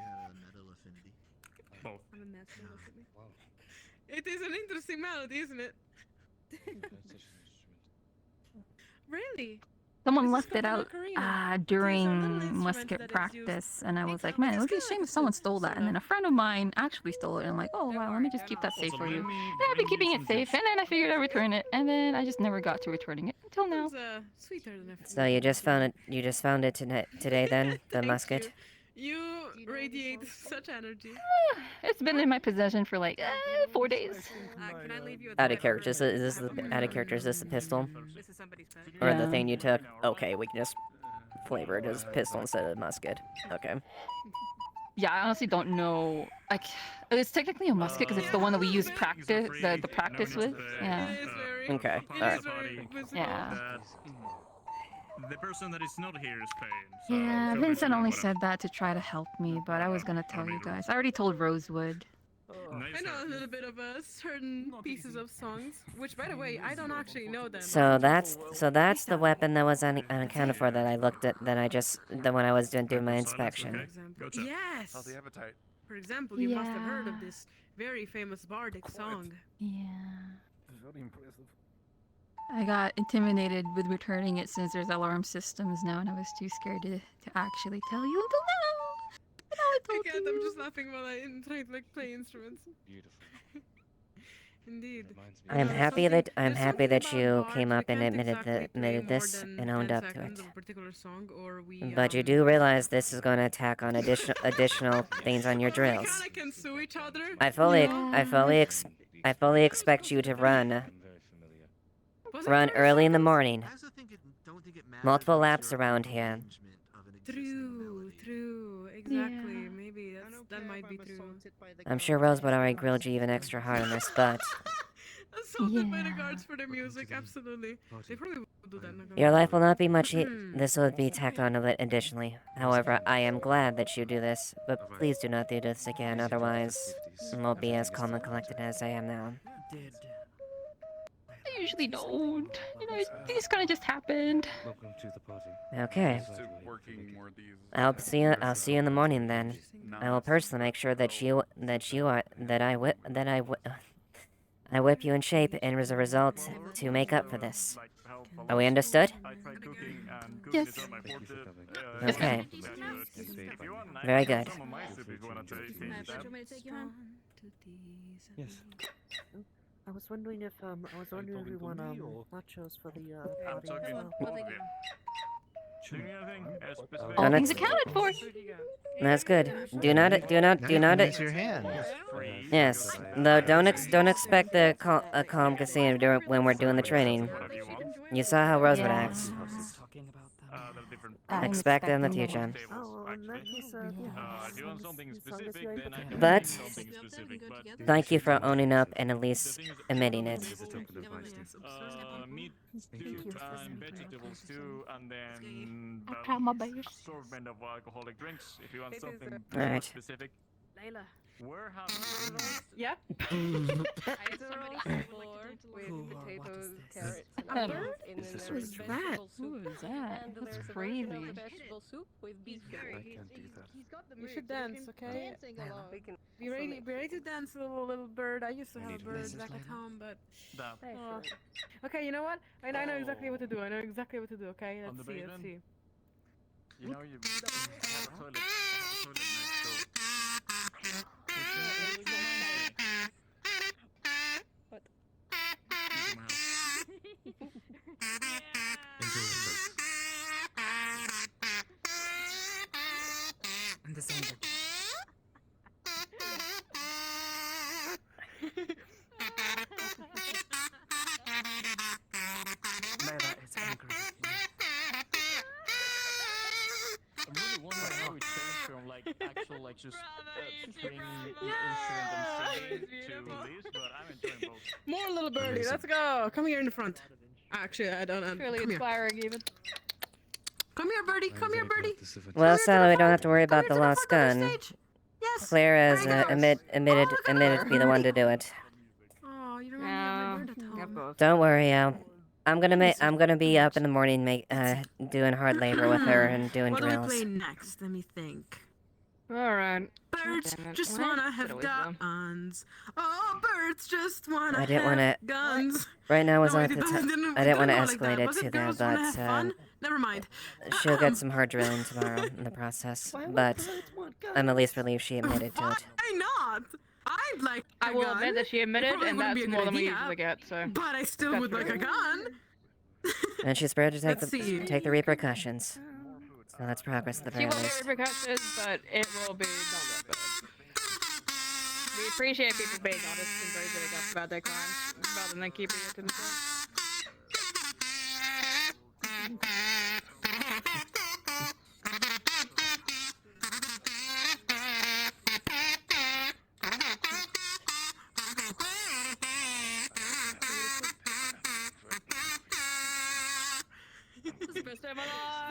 Both. It is an interesting melody, isn't it? Really? Someone left it out during musket practice, and I was like, man, it would be a shame if someone stole that. And then a friend of mine actually stole it, and I'm like, oh wow, let me just keep that safe for you. And I've been keeping it safe, and then I figured I'd return it, and then I just never got to returning it until now. Sweeter than So you just found it. You just found it today, then the musket. You radiate such energy. It's been in my possession for like 4 days. Can I leave you Out of character, is this the pistol? This is somebody's pet. Or the Yeah. thing you took? Okay, we can just flavor it as pistol instead of musket. Okay. Yeah, I honestly don't know. Like, it's technically a musket because it's the one that we use practice, the practice with. Yeah. Okay. Alright. Yeah. The person that is not here is paying. So Yeah, feel free Vincent to only do said that to try to help me, but I was gonna tell you guys. I already told Rosewood. I know a little bit of certain pieces of songs, which, by the way, I don't actually know them. So that's the weapon that was unaccounted for that I looked at. When I was doing my inspection. Yes. How's the appetite? For example, you must have heard of Yeah. this very famous bardic song. Yeah. Very impressive. I got intimidated with returning it since there's alarm systems now, and I was too scared to actually tell you until now. But now I told I can't. you. I'm just laughing while I try to play instruments. Beautiful. Indeed. I'm happy that you came up and admitted this and owned up to it. But you do realize this is going to attack on additional things on your drills. Kinda can sue each other. I fully expect you to run early in the morning. Multiple laps around here. True, exactly. Maybe that might be true. I'm sure Rosewood already grilled you even extra hard on this, but Assaulted by the guards for their music, absolutely. They probably would do that. not gonna your lie. life will not be much. This will be tacked on a bit additionally. However, I am glad that you do this, but please do not do this again. Otherwise, I won't be as calm and collected as I am now. I usually don't. You know, these kind of just happened. Welcome to the party. Okay. I'll see you in the morning then. I will personally make sure I whip you in shape and as a result to make up for this. Are we understood? I tried cooking, and cooking Yes. is not my forte. Okay. If you want, I Very can have good. some of my soup if you want to taste that. Yes. I was wondering if we want nachos for the I'm party as talking well. both of you. Do you need anything specific? All Things accounted for. That's good. Do not. Raise your hand. Yes. No, don't expect a calm casino when we're doing the training. You saw how Rosewood acts. They're different. I'm Expect it in the expecting future. tables, Oh, well, in that actually. case, yeah. If you want something specific, then I can But- make something specific. But Thank you for owning up and at the least thing is, admitting it. meat stew and vegetable stew, and then I count my bears. assortment of alcoholic drinks. If you want something Alright. specific, Layla. we're having. Yeah. I had somebody say would like to do with potatoes, carrots, and onions, and then there was vegetable soup. Who is that? And That's there's a crazy. version of vegetable soup with beef curry. He's got the You moves, should so we dance, can okay? sing along. We can Be ready, to dance, little bird. I used to have a bird back at home, but. That. Oh. Okay, you know what? I know exactly what to do. Okay, On the let's basement? see. You know, you have a toilet next door. What? And the same. Layla is angry. I'm really wondering how we changed from like actual like just string instrument and singing to this, but I'm enjoying both. More little birdie, let's go. Come here in the front. Actually, I don't know. Really Come here. inspiring, even. Come here, birdie. Come here, birdie. Well, Sally, we don't have to worry about the lost gun. Yes. Claire has Very good. admitted look at to be the her. one to do it. Oh, you remind me of my bird at home. Don't worry, I'm gonna be up in the morning, doing hard labor with her and doing What drills. do we play next? Let me think. Alright. Birds Damn it. just What? wanna have Always though. guns. Oh, birds just wanna I didn't have wanna- guns. Right now is No, not it the doesn't- time. didn't- I didn't want to didn't go like escalate that. it Was to it there, girls wanna but have fun? Never mind. she'll get some hard drilling tomorrow in the process. But I'm at least relieved she admitted to it. Why not? I'd like I a will gun. admit that she admitted, Probably and wouldn't that's be a more good than we idea, usually get, so. But I still That's would like fair. a gun. And she's prepared to Let's see. take the repercussions. So that's progress at the She very will get least. repercussions, but it will be not that bad. We appreciate people being honest and very big up about their crimes, rather than keeping it to themselves.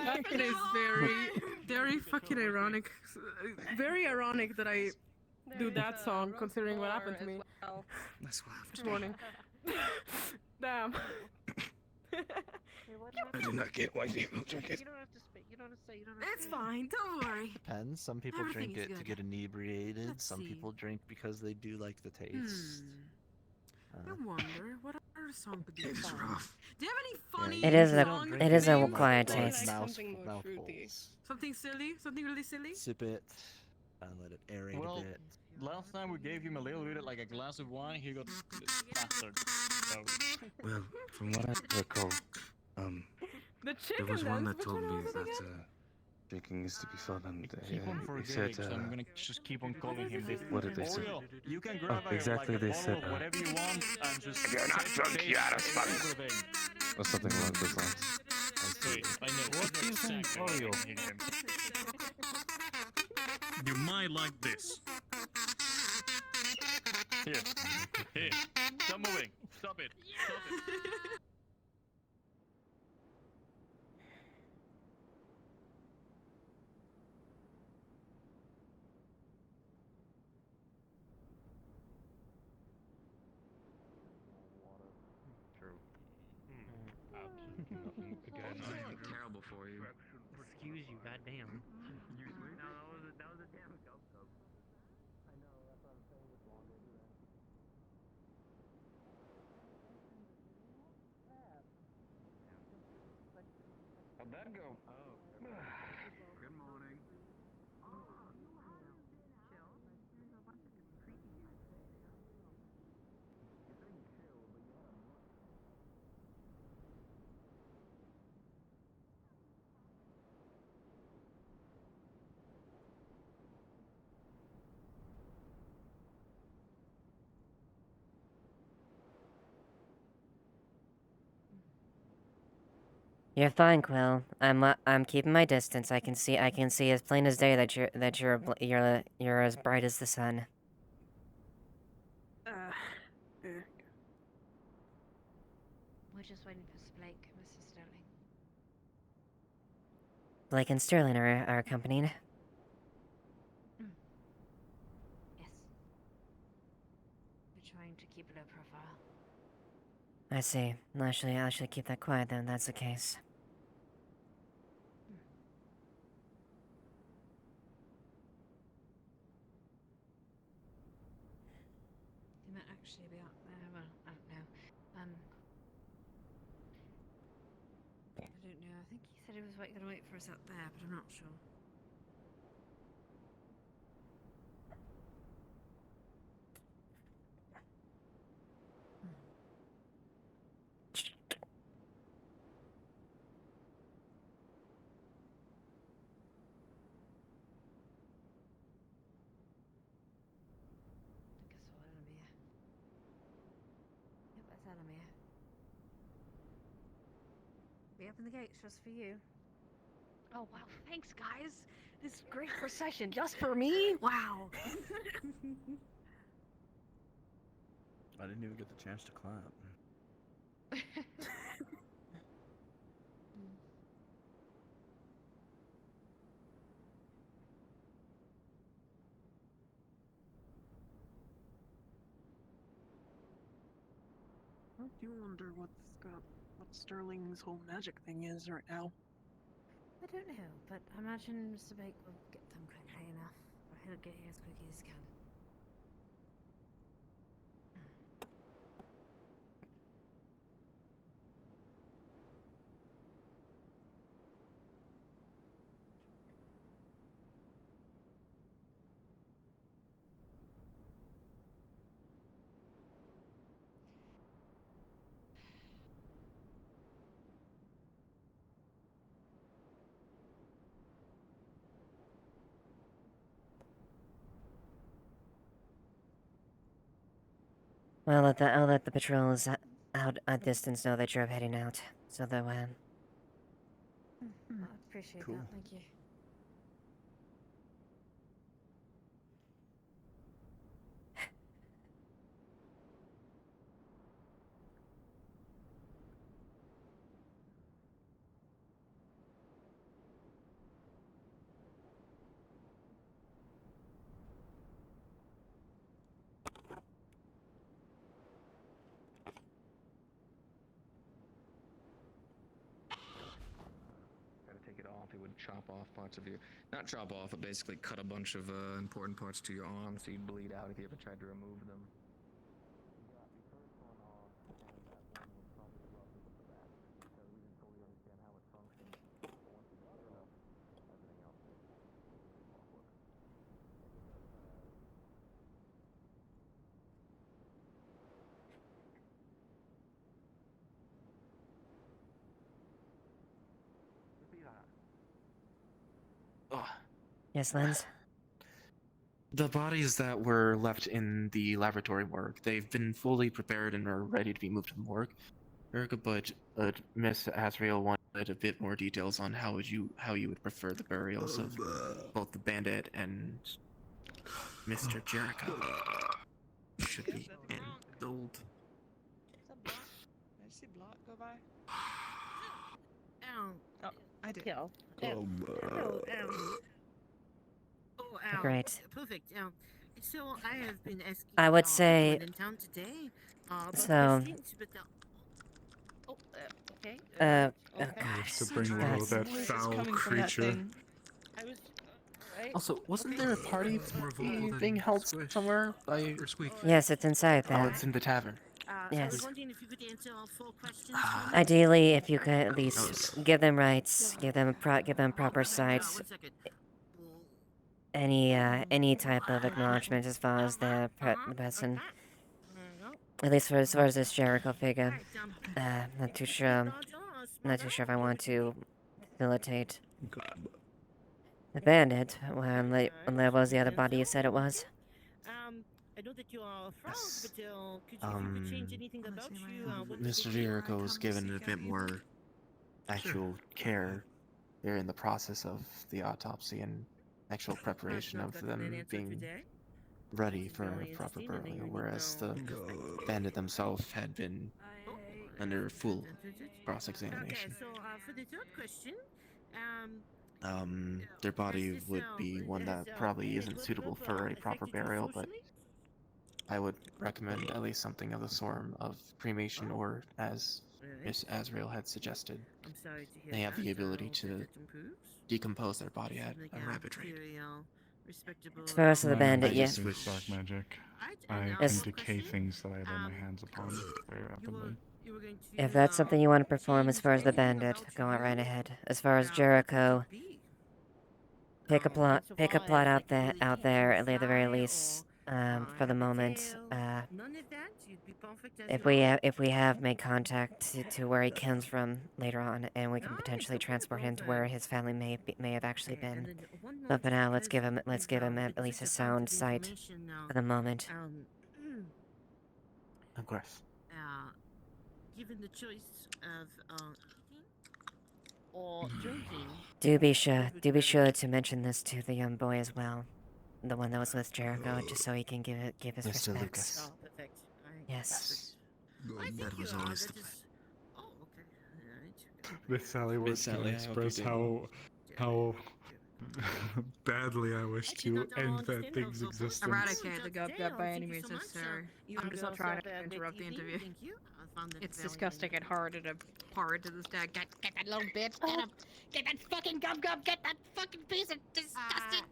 That is very fucking ironic. Very ironic that I do that song, considering what happened to me That's what this morning. Damn. I do not get why people drink it. You don't have to speak. You don't have to say. You don't It's fine, don't worry. Depends. Some people Everything drink is it to good. get inebriated. Let's Some see. people drink because they do like the taste. I wonder what other song could be fun. rough. Do you have any funny It is song it is a names? acquired Like taste. something Mouthfuls. Something silly? Something really silly? Sip it and let it aerate Well, a bit. last time we gave him a little bit, like a glass of wine, he got bastard. So. Well, from what I recall, The there chicken was one dance, that which told one me was it that again? drinking is to be fun, and Keep on he forgetting, said, so I'm gonna just keep on calling him this. What did they say? Oreo, you can grab exactly, like a they bottle said, of whatever you want and just. If you're not taste drunk, you're out of fun. everything. or something along those lines. Wait, I know. What is an Oreo? You might like this. Here. Here. Stop moving. Stop it. Stop it. Again, I am terrible for you. Excuse you, goddamn. That was a damn gulp gulp. I know, that's what I'm saying with water. Good morning. You're fine, Quill. I'm keeping my distance. I can see as plain as day that you're as bright as the sun. We're just waiting for Blake, Mrs. Sterling. Blake and Sterling are accompanied. Yes. We're trying to keep a low profile. I see. I should keep that quiet then. If that's the case. He might actually be out there. Well, I don't know. I don't know. I think he said he was going to wait for us out there, but I'm not sure. Yep, that's Alamir. We open the gates just for you. Oh wow, thanks guys. This great procession just for me? Wow. I didn't even get the chance to clap. I do wonder what Sterling's whole magic thing is right now. I don't know, but I imagine Mr. Blake will get them quickly enough. Or he'll get here as quickly as he can. Well, I'll let the patrols out at distance know that you're heading out, so that I appreciate that, thank you. Take it off, it would chop off parts of your, not chop off, but basically cut a bunch of important parts to your arm so you'd bleed out if you ever tried to remove them. We got the first one off, and that one was probably the roughest of the batch, because we didn't fully understand how it functioned. But once we got it up, everything else was smooth as clockwork. It was a Yes, Lens? The bodies that were left in the laboratory morgue, they've been fully prepared and are ready to be moved to the morgue. But Miss Ashevail wanted a bit more details on how you would prefer the burials of both the bandit and Mr. Jericho. Should be handled. Did I see Blot go by? Oh, I did. Hello, Great. Perfect. So I have been asking. I would say. In town today. So. Okay. Oh okay. God. To bring low that foul creature. Also, wasn't there a party being held somewhere by? Yes, it's inside there. Oh, it's in the tavern. I was Yes. wondering if you could answer all 4 questions for me. Ideally, if you could at least give them rights, give them proper sights. Any type of acknowledgement as far as the person. At least for as far as this Jericho figure. Not too sure. Not too sure if I want to facilitate the bandit when there was the other body you said it was. I know that you are a frog, but if you could change anything about you, what would Mr. it be? Jericho was given a bit more actual care. They're in the process of the autopsy and actual preparation of them being ready for a proper burial, whereas the bandit themselves had been under full cross-examination. Okay, so for the 3rd question, Their body would be one that probably isn't suitable for a proper burial, but I would recommend at least something of the sort of cremation, or as Miss Asriel had suggested, I'm sorry to hear they have that. the ability to That improves. decompose their body at a rapid rate. As far as the bandit, yeah. With black magic, I As- can decay things that I lay my hands upon very rapidly. If that's something you want to perform as far as the bandit, go right ahead. As far as Jericho, pick a plot out there at the very least. For the moment, if we have made contact to where he comes from later on, and we can potentially transport him to where his family may have actually been. But for now, let's give him at least a sound sight for the moment. Of course. Given the choice of eating or drinking. Do be sure to mention this to the young boy as well, the one that was with Jericho, just so he can give his Mr. respects. Lucas. Oh, perfect. Yes. That was always the plan. Oh, okay. Miss Sally wants to express how badly I wish to end that thing's existence. Eradicate the gub by any means necessary. I'm just not trying to interrupt the interview. Thank you. I found that It's very disgusting and hard to pour into this deck. Get that little bitch. Get that fucking gub. Get that fucking piece of disgusting.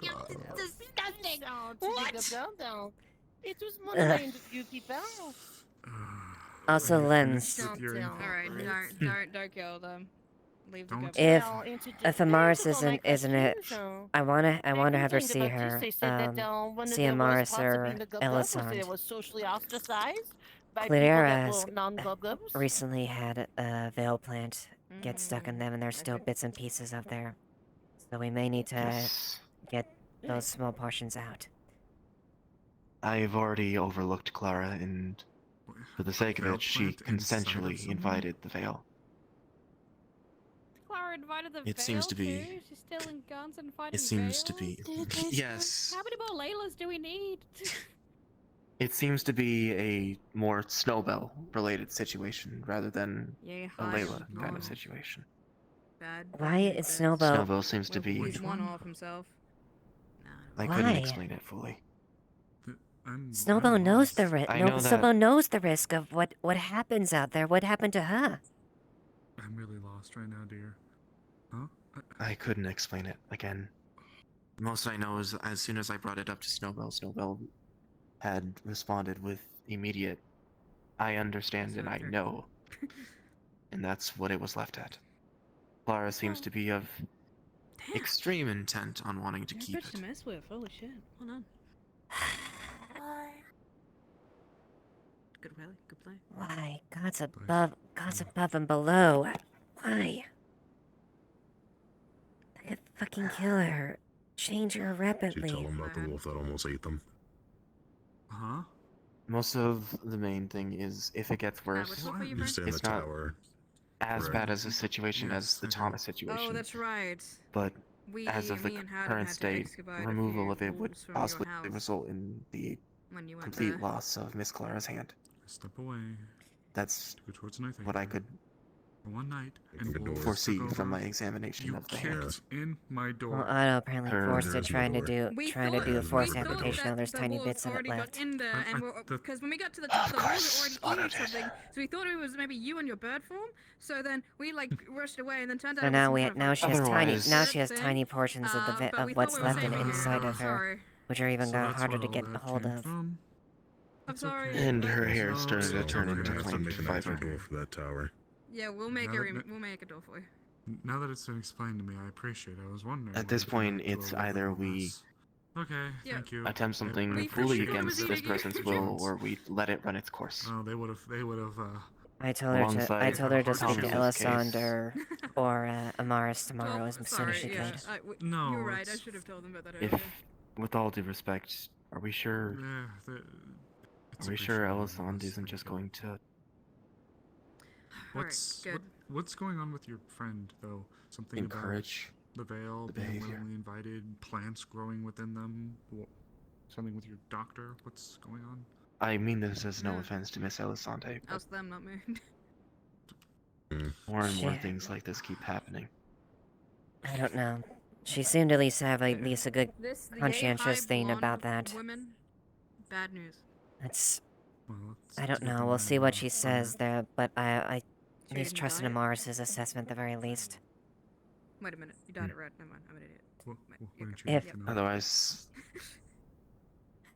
Disgusting. What? It was mundane that you keep out. Also, Lens. Alright, don't kill them. Leave the gub. If Amaris isn't it, I wanna have her see her, see Amaris or Elisand. was socially ostracized by Clara people that were non-gub-gubs. recently had a veil plant get stuck in them, and there's still bits and pieces of there. So we may need to get those small portions out. I've already overlooked Clara, and for the sake of it, she consensually invited the veil. Clara invited the It seems to be. too? She's still in guns and fighting It seems to Veil? be. Yes. How many more Laylas do we need? It seems to be a more Snowbell related situation rather than Yeah, a hi. Layla kind of situation. Bad. Why is Snowbell? Snowbell seems to be. He's one off himself. I couldn't Why? explain it fully. Snowbell knows the risk. I No, know that- Snowbell knows the risk of what happens out there. What happened to her? I'm really lost right now, dear. Huh? I couldn't explain it again. Most I know is as soon as I brought it up to Snowbell, Snowbell had responded with immediate, I understand and I know. And that's what it was left at. Clara seems to be of extreme intent on wanting to keep Bitch to it. mess with. Holy shit. Hold on. Good play. Good play. Why? God's above and below. Why? I could fucking kill her. Change her rapidly. Did you tell them about the wolf that almost ate them? Huh? Most of the main thing is if it gets worse, You stay in the it's not tower. as Right. bad as a situation as the Thomas situation. Oh, that's right. But We, as of the me and Haddon current had to state, excavate a removal few of it would wolves from your possibly house result in the when you went complete there. loss of Miss Clara's hand. Step away. That's Go towards an what I could For one night, and wolves foresee took from over. my examination You of the hand. kicked in my door. Well, Otto apparently forced it, trying to do We force thought amputation. that Now there's the tiny wolves bits of it already left. got in there, and because when we got to the top, the wolves were already eating something. So we thought it was maybe you in your bird form. So then we like rushed away, and then turned out. So it now was we some kind now of she has tiny bird now she has thing. tiny portions of But we what's thought we were left saving her. inside of her, Sorry. which are even So got that's harder where to all get a that hold came of. from? I'm sorry. And her hair So- started to so turn we're into gonna have to flamed Make an fiber. extra door for that tower. Yeah, we'll make Now a that- we'll make a door for you. Now that it's been explained to me, I appreciate it. I was wondering. At this why point, it it's felt a little either bit we less. Okay, thank you. attempt something I fully appreciate against it. this person's will, or we let it run its course. Oh, they would have. I told her to. I Alongside told her to speak to Thomas's case. Elisandre or Amaris tomorrow as soon as she yeah, could. No, you're right. I it's- should have told them about that If, earlier. with all due respect, are we sure? Yeah, Are we sure Elisand isn't just going to? good. What's going on with your friend though? Something Encourage about the veil the being behavior. willingly invited, plants growing within them. Something with your doctor. What's going on? I mean this as no offense to Miss Elisande, but Ask them, not me. more and more Shit. things like this keep happening. I don't know. She seemed to at least have at least a good This the conscientious high thing blonde about that. Women, bad news. It's. Well, I don't to get know. them We'll in see and what out she of says there, but I at least didn't trust in die? Amaris' assessment at the very least. Wait a minute, you died it right. Never mind, I'm an idiot. If Otherwise,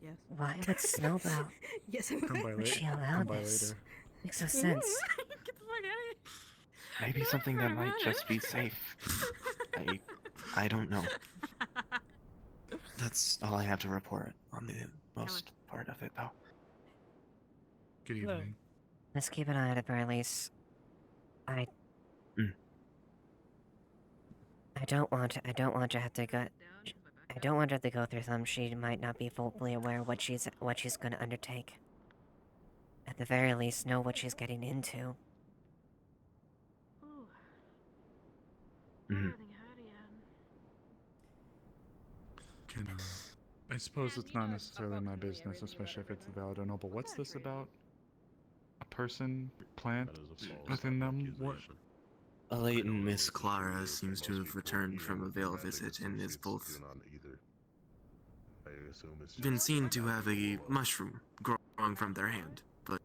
Yes. why would Snowbell? Yes. Come by Would she later. allow Come by this? later. Makes no sense. Get the fuck out of here. maybe something that might just be safe. I don't know. That's all I have to report on the most part of it, though. Good evening. Let's keep an eye on it at the very least. I don't want to have to go. I don't want her to go through something she might not be fully aware of what she's going to undertake. At the very least, know what she's getting into. Mhm. Can I suppose it's not necessarily my business, especially if it's a valid or no. But what's this about? A person, plant within them? What? A latent Miss Clara seems to have returned from a veil visit and is both been seen to have a mushroom growing from their hand, but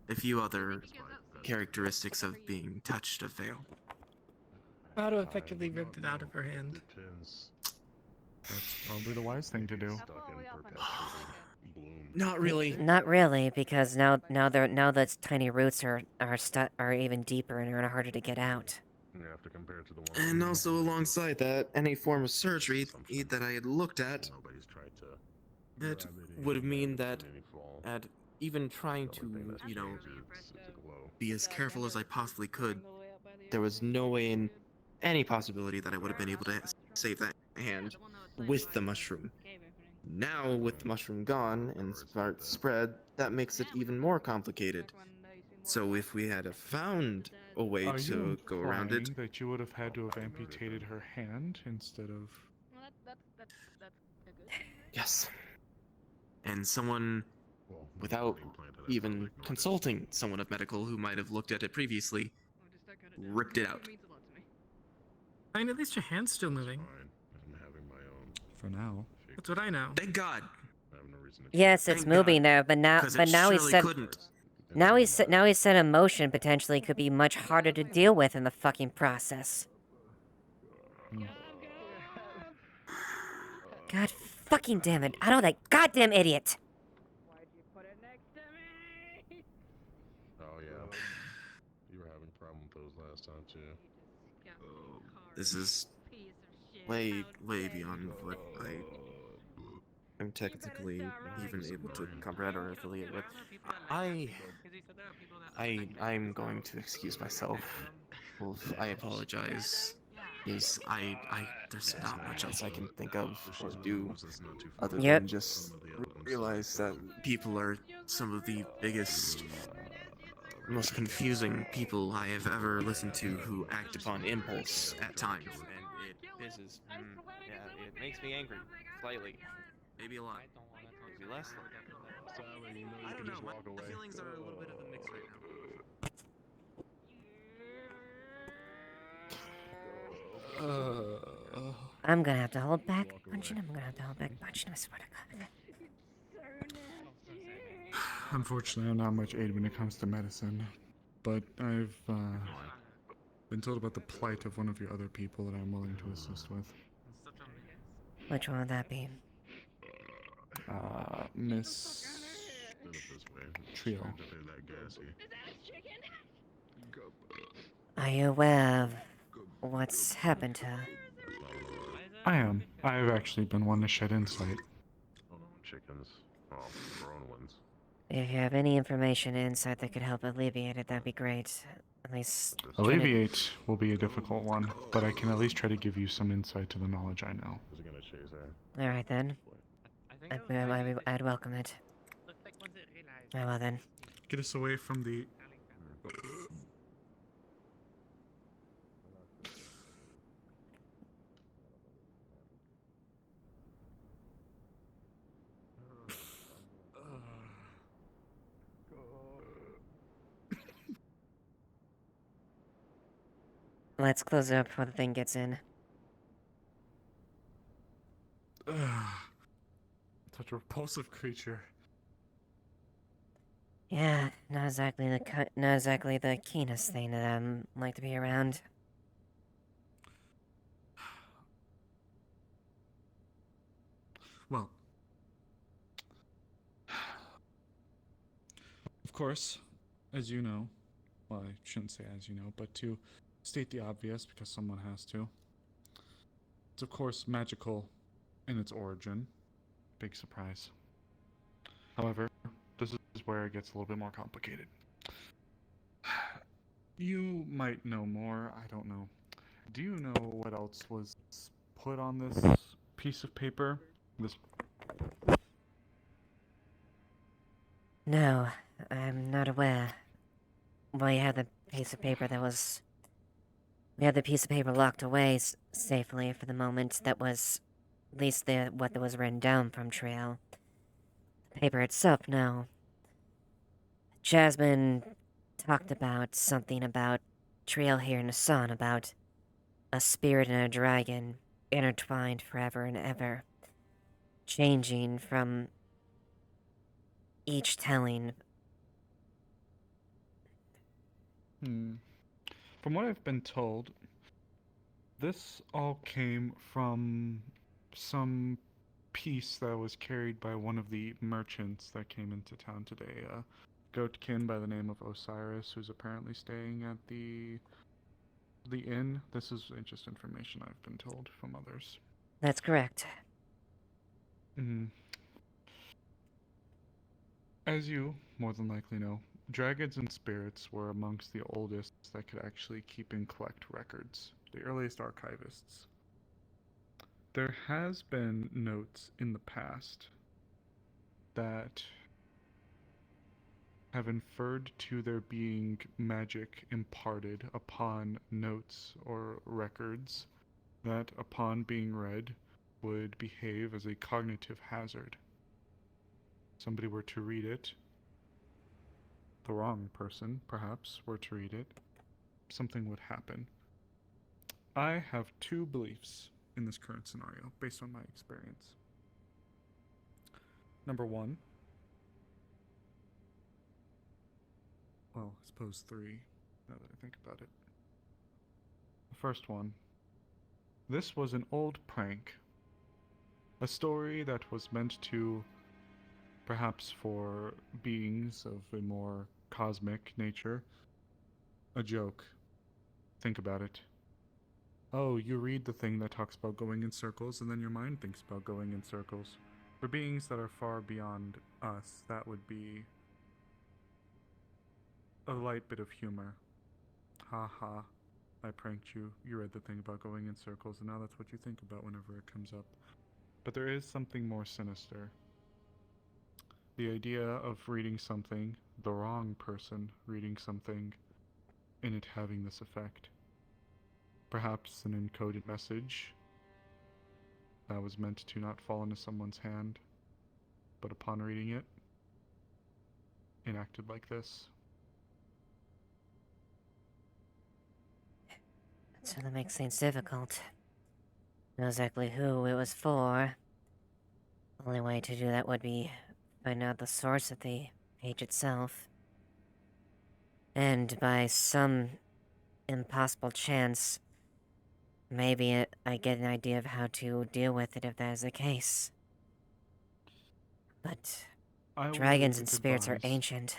a few other characteristics of being touched a veil. How to effectively ripped it out of her hand. That's probably the wise thing to do. Not really. Not really, because now those tiny roots are even deeper and are harder to get out. And also alongside that, any form of surgery that I had looked at, it would mean that at even trying to, be as careful as I possibly could, there was no way in any possibility that I would have been able to save that hand with the mushroom. Now, with the mushroom gone and start spread, that makes it even more complicated. So if we had found a way Are to you go around it, implying that you would have had to have amputated her hand instead of? yes. And someone, without even consulting someone of medical who might have looked at it previously, ripped it out. I mean, at least your hand's still moving. For now. That's what I know. Thank God. Yes, it's moving there, but now he said. Now he said emotion potentially could be much harder to deal with in the fucking process. God fucking damn it! I know that goddamn idiot. Oh yeah. You were having a problem with those last time too. This is way beyond what I'm technically even able to comprehend or affiliate with. I'm going to excuse myself. Well, I apologize. There's not much else I can think of or do other than just realize that people are some of the biggest, most confusing people I have ever listened to who act upon impulse at times. And it pisses. Yeah, it makes me angry. Slightly. Maybe a lot. Maybe less. I don't know. My feelings are a little bit of a mix right now. I'm gonna have to hold back punching. I'm gonna have to hold back punching. I swear to God. Unfortunately, I'm not much aid when it comes to medicine, but I've been told about the plight of one of your other people that I'm willing to assist with. Which one would that be? Miss trio. Are you aware of what's happened to her? I am. I've actually been one to shed insight. Chickens. Oh, grown ones. If you have any information or insight that could help alleviate it, that'd be great. At least try to- Alleviate will be a difficult one, but I can at least try to give you some insight to the knowledge I know. All right then. I'd welcome it. Very well then. Get us away from the... Let's close it up before the thing gets in. Such a repulsive creature. Yeah, not exactly the keenest thing that I like to be around. Well, of course, as you know, well, I shouldn't say as you know, but to state the obvious, because someone has to, it's of course magical in its origin. Big surprise. However, this is where it gets a little bit more complicated. You might know more, I don't know. Do you know what else was put on this piece of paper? This... No, I'm not aware. We had the piece of paper locked away safely for the moment. That was at least what was written down from Trail. The paper itself, no. Jasmine talked about something about Trail here in the sun, about a spirit and a dragon intertwined forever and ever, changing from each telling. From what I've been told, this all came from some piece that was carried by one of the merchants that came into town today. A goatkin by the name of Osiris, who's apparently staying at the inn. This is just information I've been told from others. That's correct. As you more than likely know, dragons and spirits were amongst the oldest that could actually keep and collect records, the earliest archivists. There has been notes in the past that have inferred to there being magic imparted upon notes or records that, upon being read, would behave as a cognitive hazard. Somebody were to read it, the wrong person, perhaps, were to read it, something would happen. I have two beliefs in this current scenario, based on my experience. Number one, well, I suppose three, now that I think about it. The first one, this was an old prank. A story that was meant to, perhaps for beings of a more cosmic nature, a joke. Think about it. Oh, you read the thing that talks about going in circles, and then your mind thinks about going in circles. For beings that are far beyond us, that would be a light bit of humor. Ha ha, I pranked you. You read the thing about going in circles, and now that's what you think about whenever it comes up. But there is something more sinister. The idea of reading something, the wrong person reading something, and it having this effect. Perhaps an encoded message that was meant to not fall into someone's hand, but upon reading it, enacted like this. That certainly makes things difficult. Know exactly who it was for. The only way to do that would be find out the source of the page itself. And by some impossible chance, maybe I get an idea of how to deal with it if that is the case. But I will Dragons leave and it spirits are advised. ancient.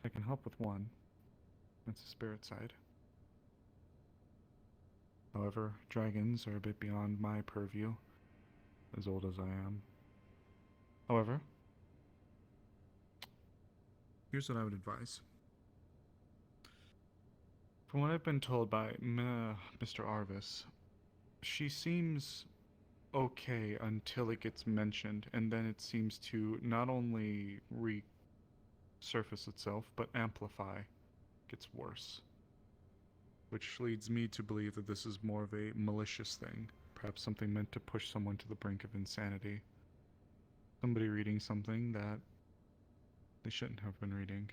I can help with one. That's the spirit side. However, dragons are a bit beyond my purview, as old as I am. However, here's what I would advise. From what I've been told by Mr. Arvis, she seems okay until it gets mentioned, and then it seems to not only resurface itself, but amplify. Gets worse. Which leads me to believe that this is more of a malicious thing, perhaps something meant to push someone to the brink of insanity. Somebody reading something that they shouldn't have been reading.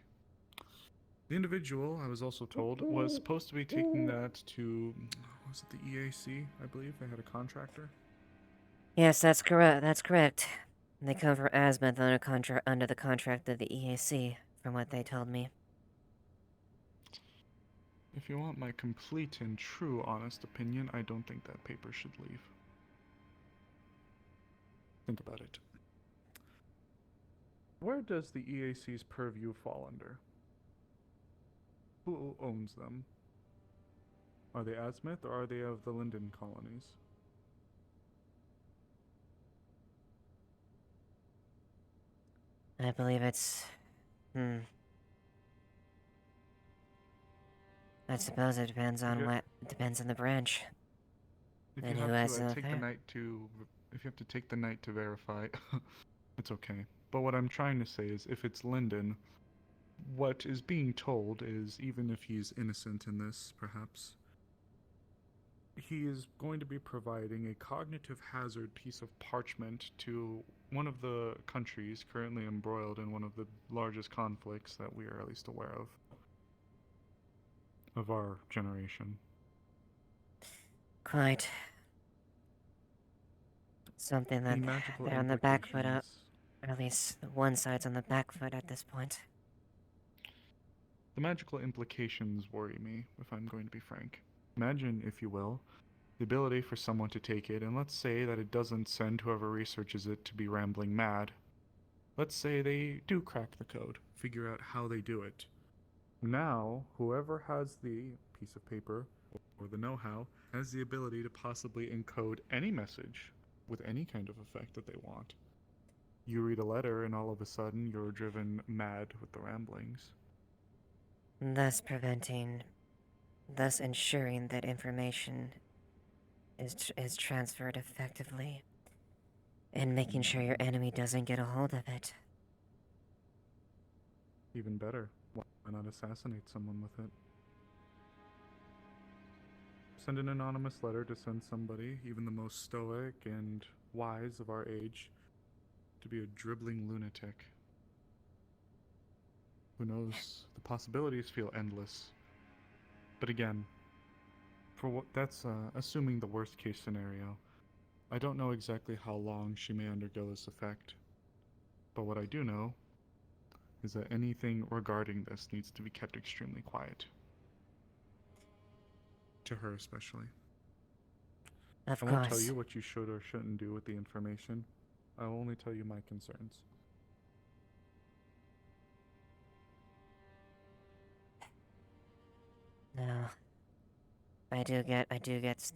The individual, I was also told, was supposed to be taking that to, was it the EAC, I believe? They had a contractor? Yes, that's correct. That's correct. They come from Asmith under the contract of the EAC, from what they told me. If you want my complete and true honest opinion, I don't think that paper should leave. Think about it. Where does the EAC's purview fall under? Who owns them? Are they Asmith or are they of the Linden colonies? I believe it's... I suppose it depends on what... It depends on the branch. If And you who have has to the take the affair. night to... If you have to take the night to verify, it's okay. But what I'm trying to say is, if it's Linden, what is being told is, even if he's innocent in this, perhaps, he is going to be providing a cognitive hazard piece of parchment to one of the countries currently embroiled in one of the largest conflicts that we are at least aware of our generation. Quite. Something that magical they're on the back foot up. implications- Or at least one side's on the back foot at this point. The magical implications worry me, if I'm going to be frank. Imagine, if you will, the ability for someone to take it, and let's say that it doesn't send whoever researches it to be rambling mad. Let's say they do crack the code, figure out how they do it. Now, whoever has the piece of paper or the know-how has the ability to possibly encode any message with any kind of effect that they want. You read a letter and all of a sudden you're driven mad with the ramblings. Thus ensuring that information is transferred effectively. And making sure your enemy doesn't get a hold of it. Even better, why not assassinate someone with it? Send an anonymous letter to send somebody, even the most stoic and wise of our age, to be a dribbling lunatic. Who knows? The possibilities feel endless. But again, that's assuming the worst case scenario. I don't know exactly how long she may undergo this effect. But what I do know is that anything regarding this needs to be kept extremely quiet. To her especially. Of I won't tell course. you what you should or shouldn't do with the information. I will only tell you my concerns. No. I do get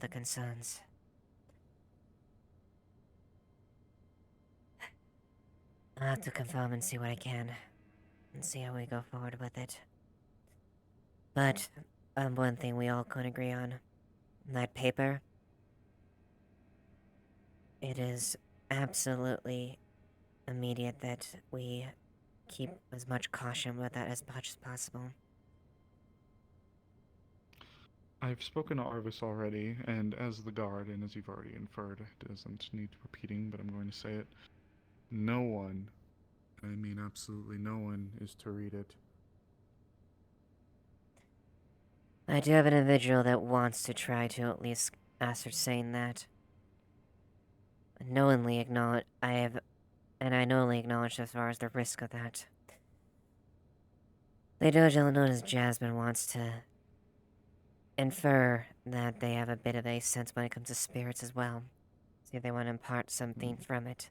the concerns. I'll have to confirm and see what I can. And see how we go forward with it. But, one thing we all could agree on. That paper. It is absolutely immediate that we keep as much caution with that as much as possible. I've spoken to Arvis already, and as the guard, and as you've already inferred, it doesn't need repeating, but I'm going to say it. No one, I mean absolutely no one, is to read it. I do have an individual that wants to try to at least ascertain that. I knowingly acknowledge as far as the risk of that. Lady known as Jasmine wants to infer that they have a bit of a sense when it comes to spirits as well. See if they want to impart something from it.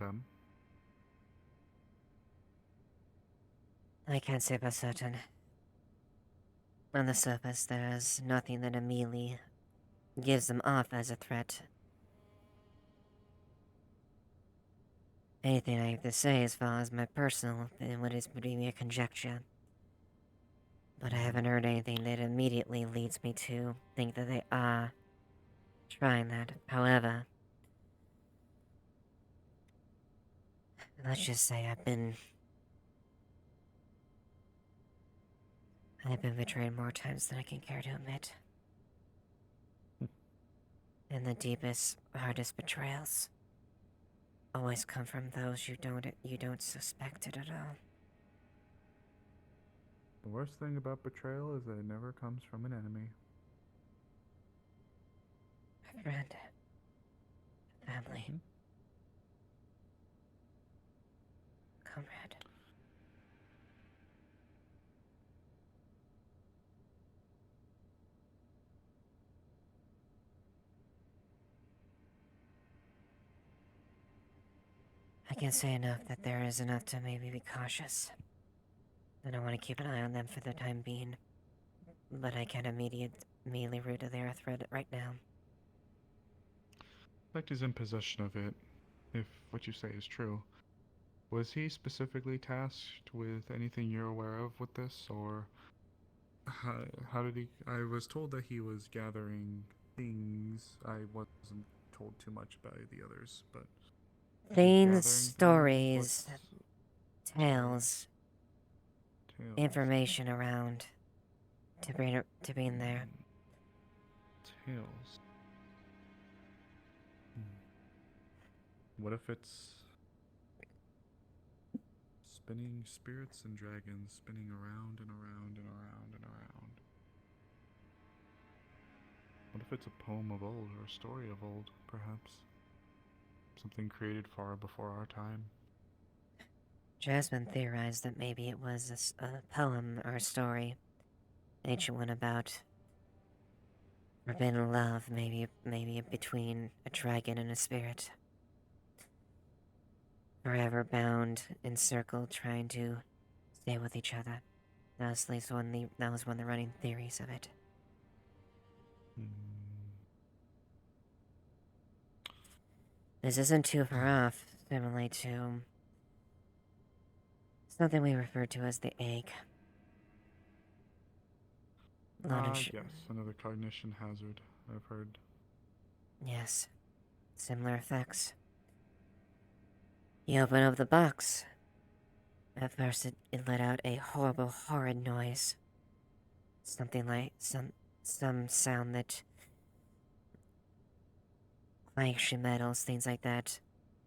them. I can't say for certain. On the surface, there's nothing that immediately gives them off as a threat. Anything I have to say as far as my personal and what is between mere conjecture. But I haven't heard anything that immediately leads me to think that they are trying that. However, let's just say I've been betrayed more times than I can care to admit. And the deepest, hardest betrayals always come from those you don't suspect it at all. The worst thing about betrayal is that it never comes from an enemy. A friend. Family. Comrade. I can say enough that there is enough to maybe be cautious. And I want to keep an eye on them for the time being. But I can't immediately root of their threat right now. Beck is in possession of it, if what you say is true. Was he specifically tasked with anything you're aware of with this, or how did he... I was told that he was gathering things. I wasn't told too much about the others, but... Things, stories, tales, information around to bring there. Tales. What if it's spinning spirits and dragons spinning around and around and around and around? What if it's a poem of old or a story of old, perhaps? Something created far before our time. Jasmine theorized that maybe it was a poem or a story, ancient one about forbidden love, maybe between a dragon and a spirit. Forever bound, encircled, trying to stay with each other. That was one of the running theories of it. This isn't too far off, similarly to something we refer to as the egg. Yes, another cognition hazard, I've heard. Yes, similar effects. You open up the box. At first it let out a horrible, horrid noise. Something like some sound that clashing metals, things like that.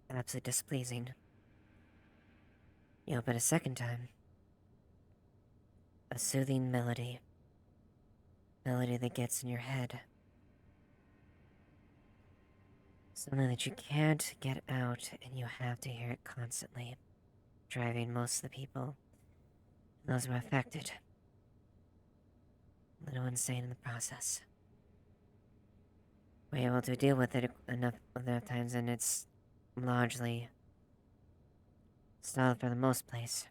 Absolutely displeasing. You open a second time. A soothing melody. Melody that gets in your head. Something that you can't get out and you have to hear it constantly. Driving most of the people, those who are affected, a little insane in the process. We're able to deal with it enough times, and it's largely stalled for the most place.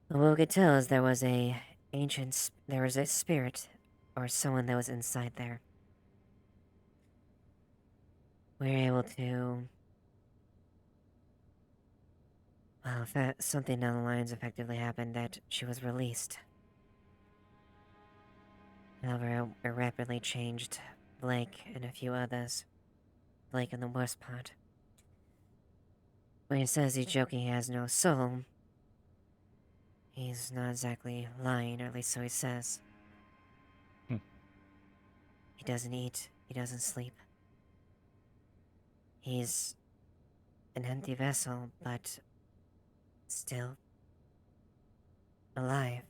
But what we could tell is there was a spirit, or someone that was inside there. We were able to... Well, if something down the lines effectively happened, that she was released. However, it rapidly changed Blake and a few others. Blake in the worst part. When he says he's joking he has no soul, he's not exactly lying, or at least so he says. He doesn't eat, he doesn't sleep. He's an empty vessel, but still alive.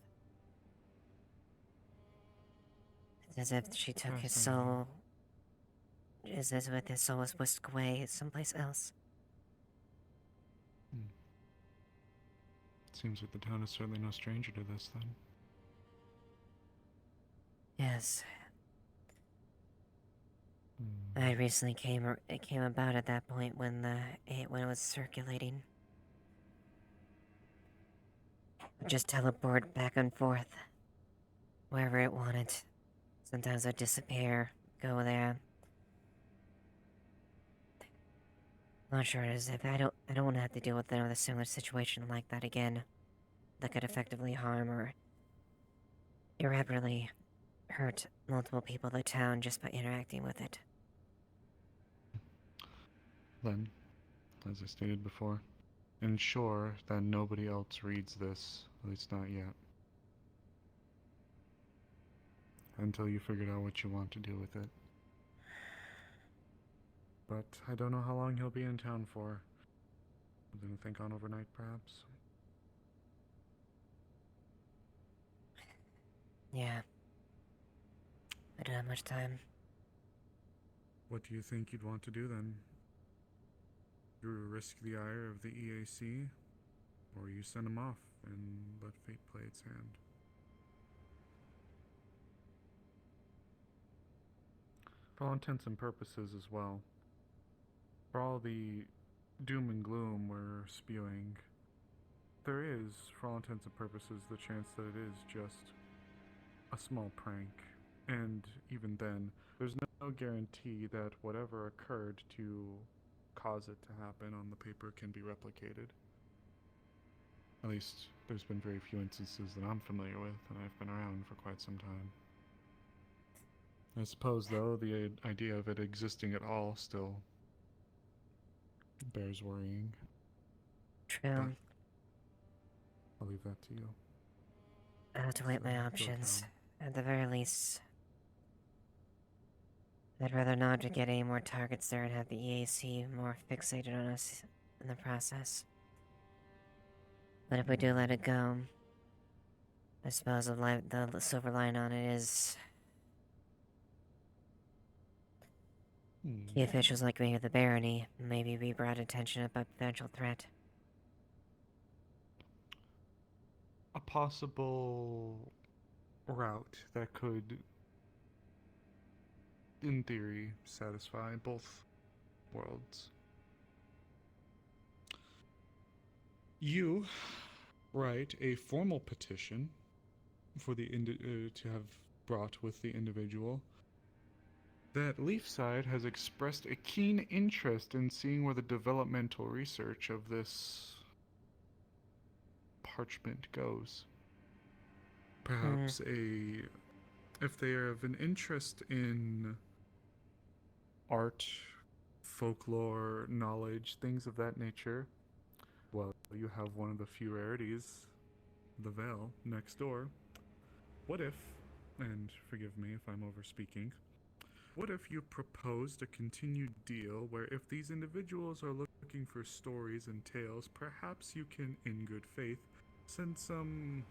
It's as if she took his soul. It's as if his soul was whisked away someplace else. Seems like the town is certainly no stranger to this, then. Yes. I recently it came about at that point when it was circulating. Just teleport back and forth, wherever it wanted. Sometimes I'd disappear, go there. Not sure as if I don't want to have to deal with another similar situation like that again. That could effectively harm or irreparably hurt multiple people in the town just by interacting with it. Then, as I stated before, ensure that nobody else reads this, at least not yet. Until you figured out what you want to do with it. But I don't know how long he'll be in town for. I'm gonna think on overnight, perhaps. Yeah. I don't have much time. What do you think you'd want to do then? You risk the ire of the EAC, or you send him off and let fate play its hand? For all intents and purposes as well, for all the doom and gloom we're spewing, there is, for all intents and purposes, the chance that it is just a small prank. And even then, there's no guarantee that whatever occurred to cause it to happen on the paper can be replicated. At least, there's been very few instances that I'm familiar with, and I've been around for quite some time. I suppose, though, the idea of it existing at all still bears worrying. True. I'll leave that to you. I have to weigh my options. At the very least, I'd rather not to get any more targets there and have the EAC more fixated on us in the process. But if we do let it go, I suppose the silver line on it is key officials like me of the barony maybe be brought attention about potential threat. A possible route that could, in theory, satisfy both worlds. You write a formal petition for the to have brought with the individual that Leafside has expressed a keen interest in seeing where the developmental research of this parchment goes. Perhaps if they are of an interest in art, folklore, knowledge, things of that nature, well, you have one of the few rarities, the Veil, next door. What if, and forgive me if I'm overspeaking, what if you proposed a continued deal where if these individuals are looking for stories and tales, perhaps you can, in good faith, send some,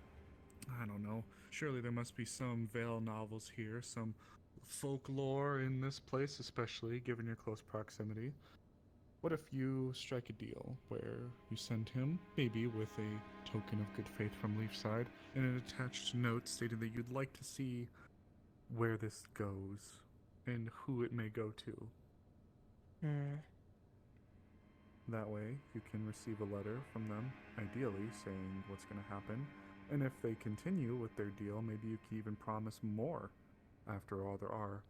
I don't know, surely there must be some Veil novels here, some folklore in this place, especially given your close proximity. What if you strike a deal where you send him, maybe with a token of good faith from Leafside, and an attached note stating that you'd like to see where this goes and who it may go to? That way, you can receive a letter from them, ideally saying what's going to happen, and if they continue with their deal, maybe you can even promise more. After all, there are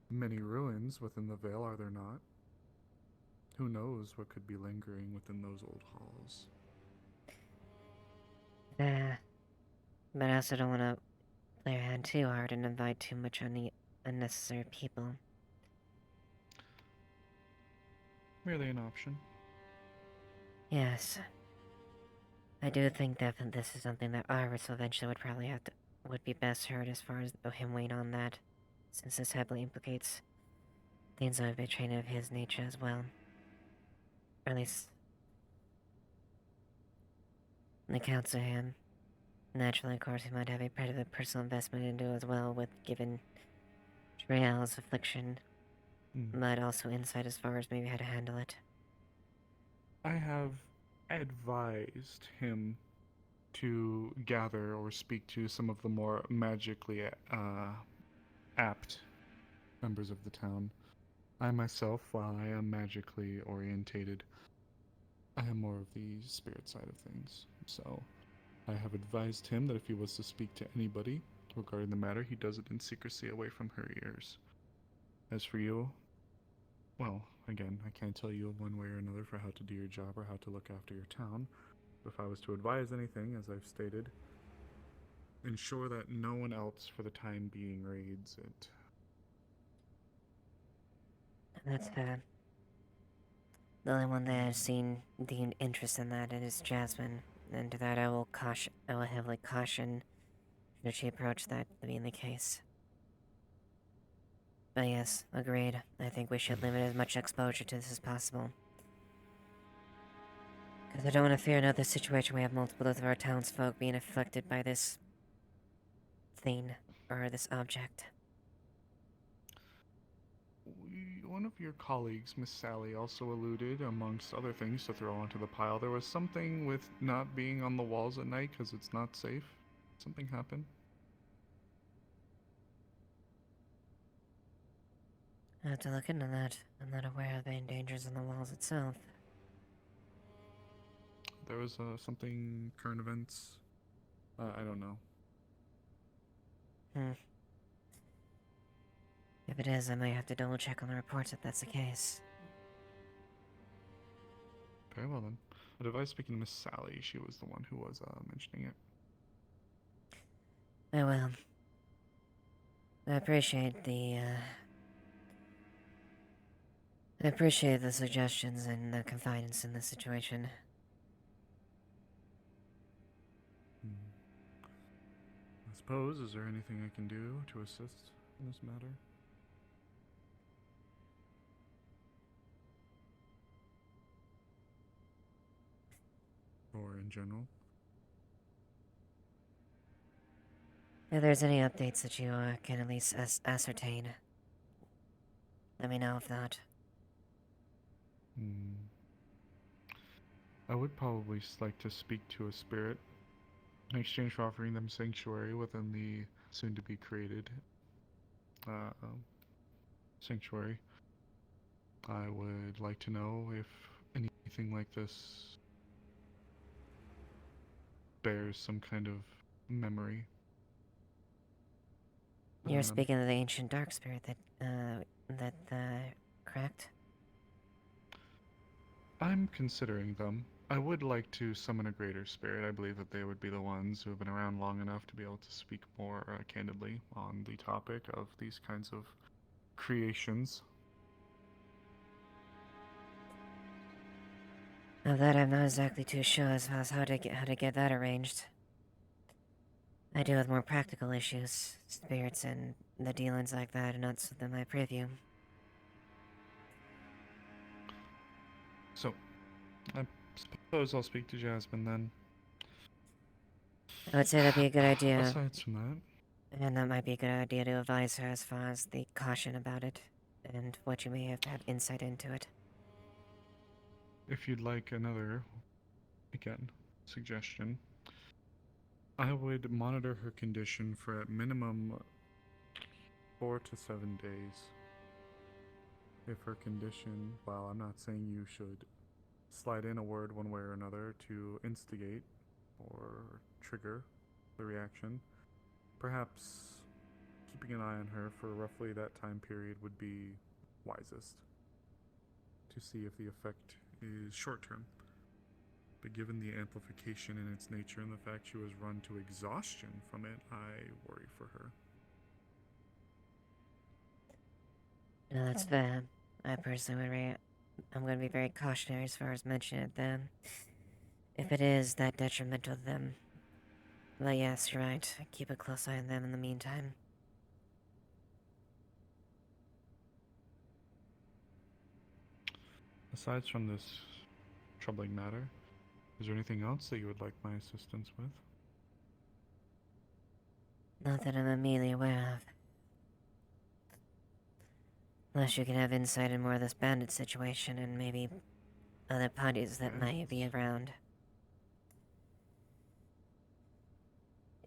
many ruins within the Veil, are there not? Who knows what could be lingering within those old halls? But I also don't want to play our hand too hard and invite too much unnecessary people. Merely an option. Yes. I do think that this is something that Iris eventually would probably would be best heard as far as him weighing on that, since this heavily implicates things of a trainer of his nature as well. Or at least the council him. Naturally, of course, he might have a part of a personal investment into as well, with given Trial's affliction, but also insight as far as maybe how to handle it. I have advised him to gather or speak to some of the more magically apt members of the town. I myself, while I am magically orientated, I am more of the spirit side of things. So, I have advised him that if he was to speak to anybody regarding the matter, he does it in secrecy away from her ears. As for you, well, again, I can't tell you one way or another for how to do your job or how to look after your town. But if I was to advise anything, as I've stated, ensure that no one else for the time being raids it. That's fair. The only one that has seen the interest in that is Jasmine, and to that I will heavily caution should she approach that being the case. But yes, agreed. I think we should limit as much exposure to this as possible. Because I don't want to fear another situation where we have multiple of our townsfolk being afflicted by this thing, or this object. One of your colleagues, Miss Sally, also alluded, amongst other things to throw onto the pile, there was something with not being on the walls at night because it's not safe. Something happened. I have to look into that. I'm not aware of any dangers on the walls itself. There was something, current events. I don't know. If it is, I might have to double check on the reports if that's the case. Very well then. But if I was speaking to Miss Sally, she was the one who was mentioning it. Oh well. I appreciate the suggestions and the confidence in this situation. I suppose, is there anything I can do to assist in this matter? Or in general? If there's any updates that you can at least ascertain, let me know if not. I would probably like to speak to a spirit in exchange for offering them sanctuary within the soon-to-be created sanctuary. I would like to know if anything like this bears some kind of memory. You're speaking of the ancient dark spirit that, correct? I'm considering them. I would like to summon a greater spirit. I believe that they would be the ones who have been around long enough to be able to speak more candidly on the topic of these kinds of creations. Of that, I'm not exactly too sure as far as how to get that arranged. I deal with more practical issues, spirits and the dealings like that are not something I preview. So, I suppose I'll speak to Jasmine then. I would say that'd be a good idea. Aside from that. And that might be a good idea to advise her as far as the caution about it, and what you may have insight into it. If you'd like another, again, suggestion, I would monitor her condition for at minimum 4 to 7 days. If her condition, while I'm not saying you should slide in a word one way or another to instigate or trigger the reaction, perhaps keeping an eye on her for roughly that time period would be wisest to see if the effect is short-term. But given the amplification in its nature and the fact she was run to exhaustion from it, I worry for her. No, that's fair. I personally I'm going to be very cautionary as far as mentioning it then. If it is that detrimental to them. But yes, you're right. Keep a close eye on them in the meantime. Aside from this troubling matter, is there anything else that you would like my assistance with? Not that I'm immediately aware of. Unless you can have insight in more of this bandit situation and maybe other parties that might be around.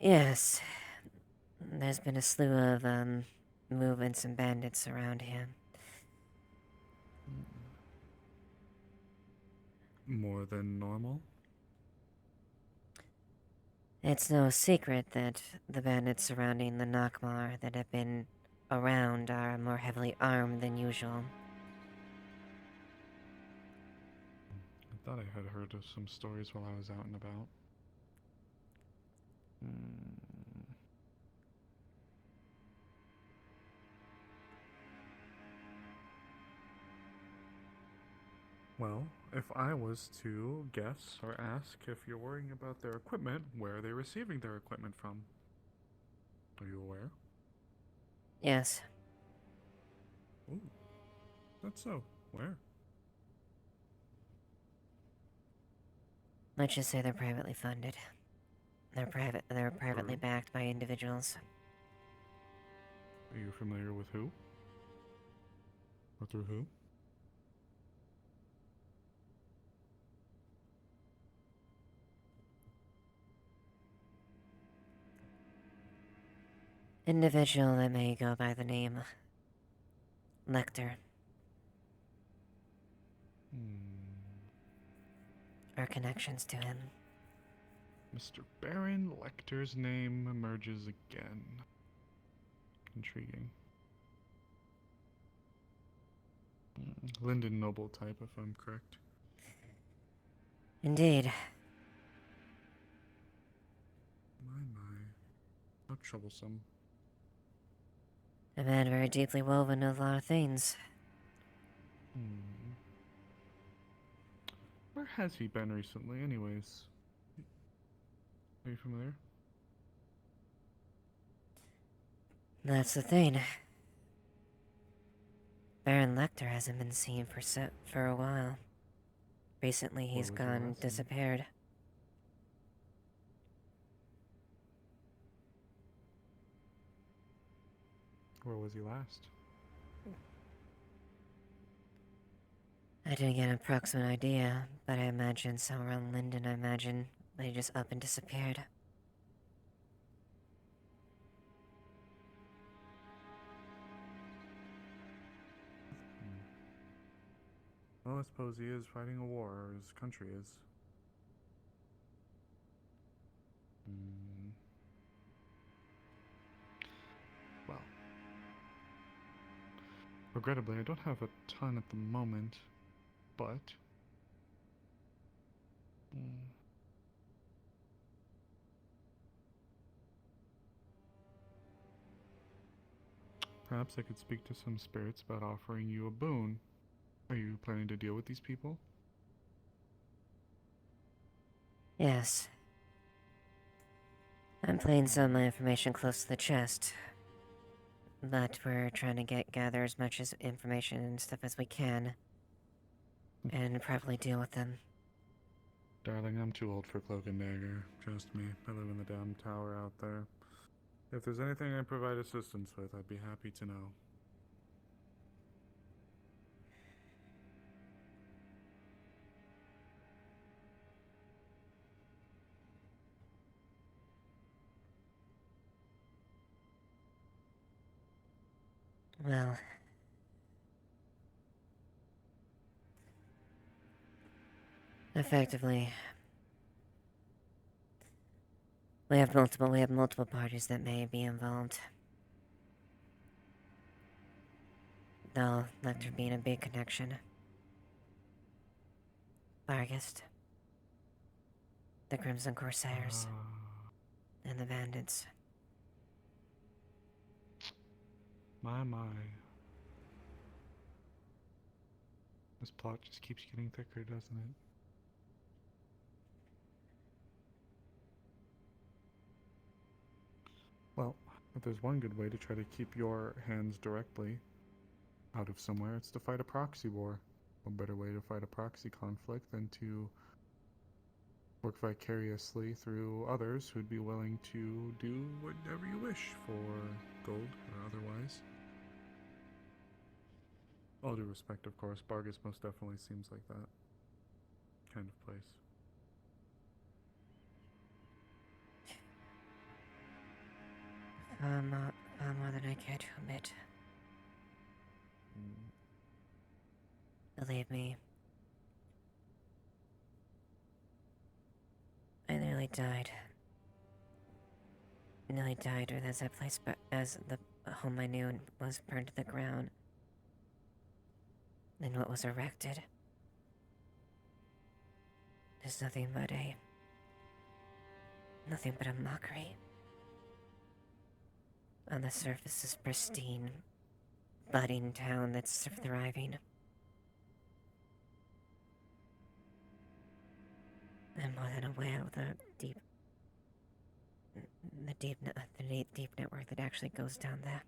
Yes. There's been a slew of, movements and bandits around here. more than normal? It's no secret that the bandits surrounding the Nakmar that have been around are more heavily armed than usual. I thought I had heard of some stories while I was out and about. Well, if I was to guess or ask if you're worrying about their equipment, where are they receiving their equipment from? Are you aware? Yes. Ooh, that's so. Where? Let's just say they're privately funded. They're privately backed by individuals. Are you familiar with who? Or through who? Individual that may go by the name Lecter. Or connections to him. Mr. Baron Lecter's name emerges again. Intriguing. Linden Noble type, if I'm correct. Indeed. My. How troublesome. A man very deeply woven of a lot of things. Where has he been recently, anyways? Are you familiar? That's the thing. Baron Lecter hasn't been seen for a while. Recently, he's gone disappeared. Where was he last? I didn't get an approximate idea, but I imagine somewhere on Linden, I imagine they just up and disappeared. Well, I suppose he is fighting a war, or his country is. Well. Regrettably, I don't have a ton at the moment, but... Perhaps I could speak to some spirits about offering you a boon. Are you planning to deal with these people? Yes. I'm playing some of my information close to the chest. But we're trying to gather as much information and stuff as we can. And properly deal with them. Darling, I'm too old for cloak and dagger. Trust me, I live in the damn tower out there. If there's anything I can provide assistance with, I'd be happy to know. Well... effectively... We have multiple parties that may be involved. Though, Lecter being a big connection. Vargist. The Crimson Corsairs. And the Bandits. My. This plot just keeps getting thicker, doesn't it? Well, if there's one good way to try to keep your hands directly out of somewhere, it's to fight a proxy war. What better way to fight a proxy conflict than to work vicariously through others who'd be willing to do whatever you wish for gold or otherwise. All due respect, of course, Bargus most definitely seems like that kind of place. More than I care to admit. Believe me, died. Nearly died as that place, but as the home I knew was burned to the ground. And what was erected is nothing but a mockery. On the surface, this pristine, budding town that's thriving. I'm more than aware of the deep network that actually goes down there.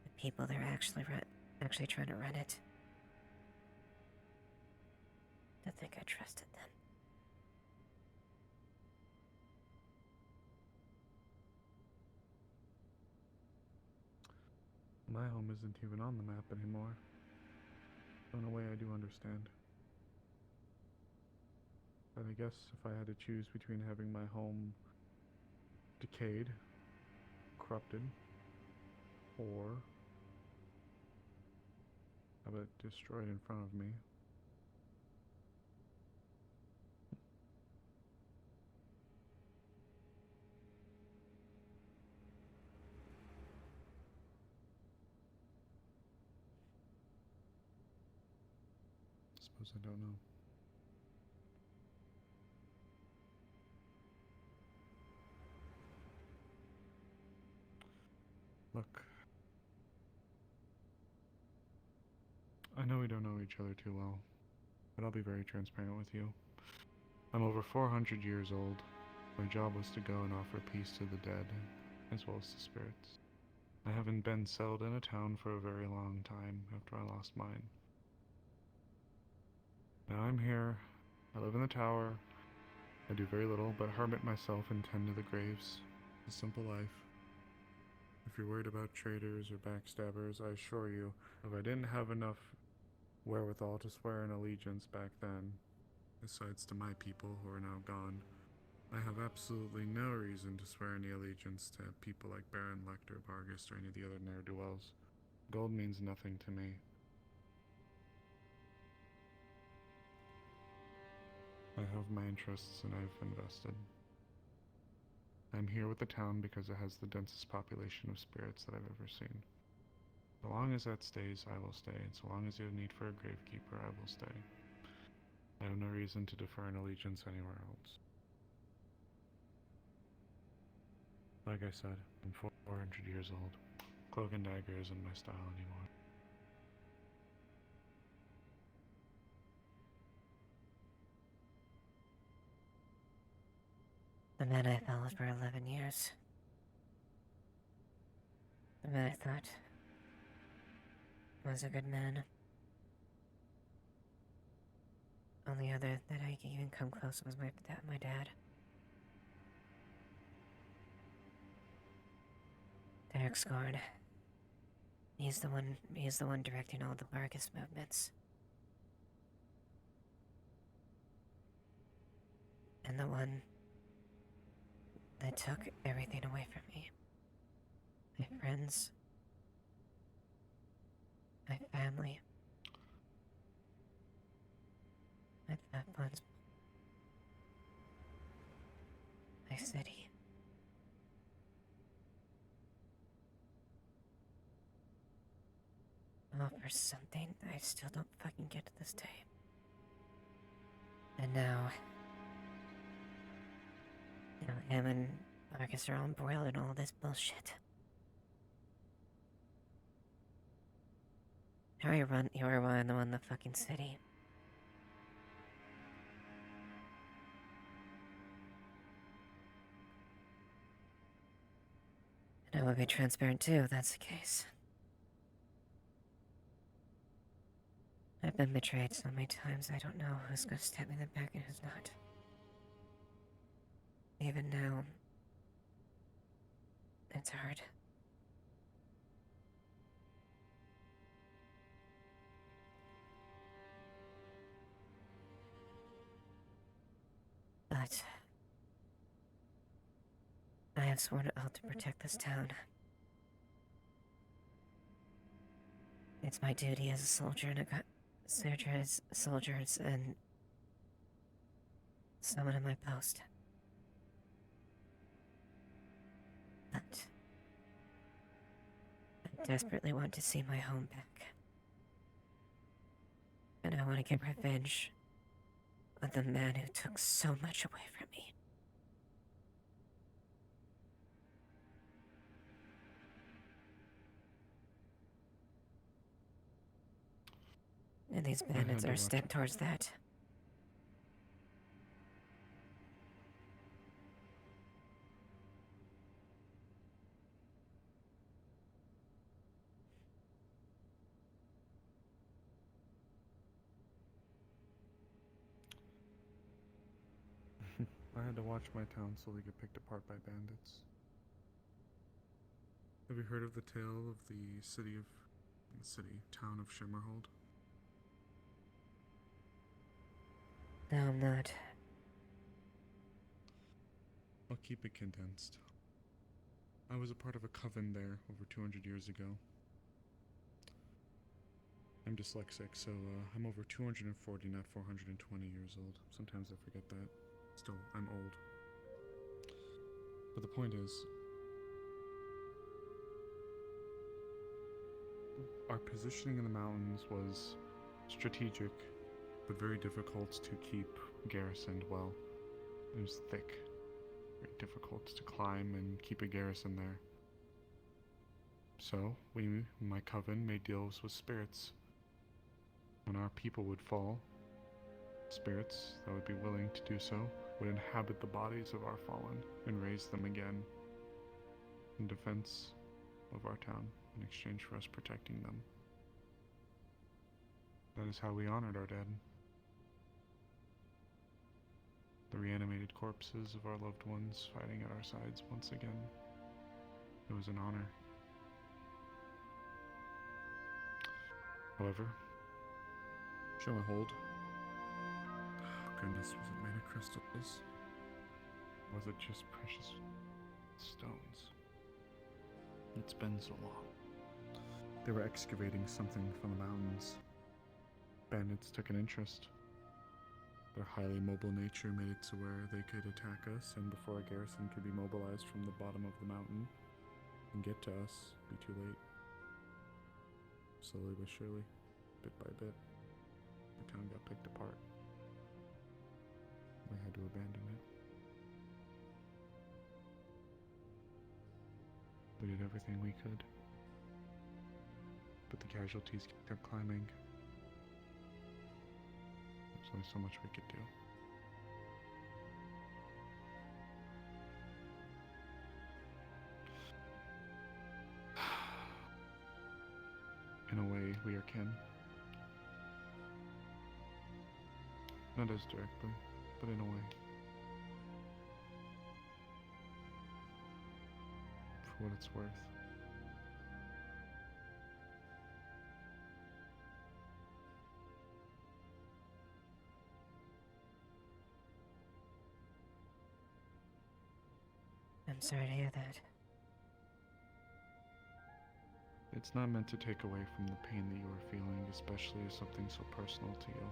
The people that are actually trying to run it. To think I trusted them. My home isn't even on the map anymore. So in a way I do understand. But I guess if I had to choose between having my home decayed, corrupted, or have it destroyed in front of me. Suppose I don't know. Look, I know we don't know each other too well, but I'll be very transparent with you. I'm over 400 years old. My job was to go and offer peace to the dead, as well as the spirits. I haven't been settled in a town for a very long time after I lost mine. Now I'm here. I live in the tower. I do very little but hermit myself and tend to the graves. It's a simple life. If you're worried about traitors or backstabbers, I assure you, if I didn't have enough wherewithal to swear an allegiance back then, besides to my people who are now gone, I have absolutely no reason to swear any allegiance to people like Baron Lecter, Vargas, or any of the other ne'er-do-wells. Gold means nothing to me. I have my interests and I've invested. I'm here with the town because it has the densest population of spirits that I've ever seen. So long as that stays, I will stay, and so long as you have need for a gravekeeper, I will stay. I have no reason to defer an allegiance anywhere else. Like I said, I'm 400 years old. Cloak and dagger isn't my style anymore. The man I followed for 11 years. The man I thought was a good man. Only other that I could even come close was my dad. Derek Scorn. He's the one directing all the Vargas movements. And the one that took everything away from me. My friends. My family. My loved ones. My city. All for something I still don't fucking get to this day. And now him and Marcus are all embroiled in all this bullshit. You run the fucking city. And I will be transparent too, if that's the case. I've been betrayed so many times, I don't know who's gonna stab me in the back and who's not. Even now, it's hard. But I have sworn an oath to protect this town. It's my duty as a soldiers and someone in my post. But I desperately want to see my home back. And I want to get revenge on the man who took so much away from me. And these bandits are a step towards that. I had to watch my town slowly get picked apart by bandits. Have you heard of the tale of the town of Shimmerhold? No, I'm not. I'll keep it condensed. I was a part of a coven there over 200 years ago. I'm dyslexic, so I'm over 240, not 420 years old. Sometimes I forget that. Still, I'm old. But the point is, our positioning in the mountains was strategic, but very difficult to keep garrisoned well. It was thick, very difficult to climb and keep a garrison there. So, my coven, made deals with spirits. When our people would fall, spirits that would be willing to do so would inhabit the bodies of our fallen and raise them again in defense of our town in exchange for us protecting them. That is how we honored our dead. The reanimated corpses of our loved ones fighting at our sides once again. It was an honor. However, Shimmerhold, goodness, was it made of crystals? Was it just precious stones? It's been so long. They were excavating something from the mountains. Bandits took an interest. Their highly mobile nature made it to where they could attack us, and before a garrison could be mobilized from the bottom of the mountain and get to us, it'd be too late. Slowly but surely, bit by bit, the town got picked apart. We had to abandon it. We did everything we could, but the casualties kept climbing. There's only so much we could do. In a way, we are kin. Not as directly, but in a way. For what it's worth. I'm sorry to hear that. It's not meant to take away from the pain that you are feeling, especially as something so personal to you.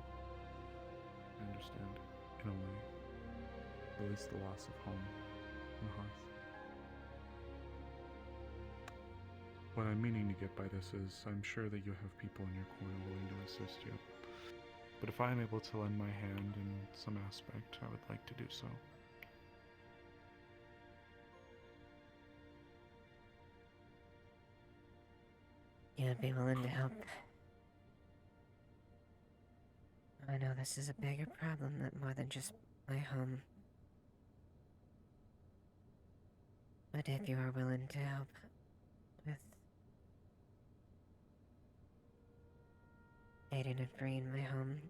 I understand, in a way. At least the loss of home and hearth. What I'm meaning to get by this is, I'm sure that you have people in your corner willing to assist you. But if I am able to lend my hand in some aspect, I would like to do so. You'd be willing to help. I know this is a bigger problem than more than just my home. But if you are willing to help with aiding and freeing my home,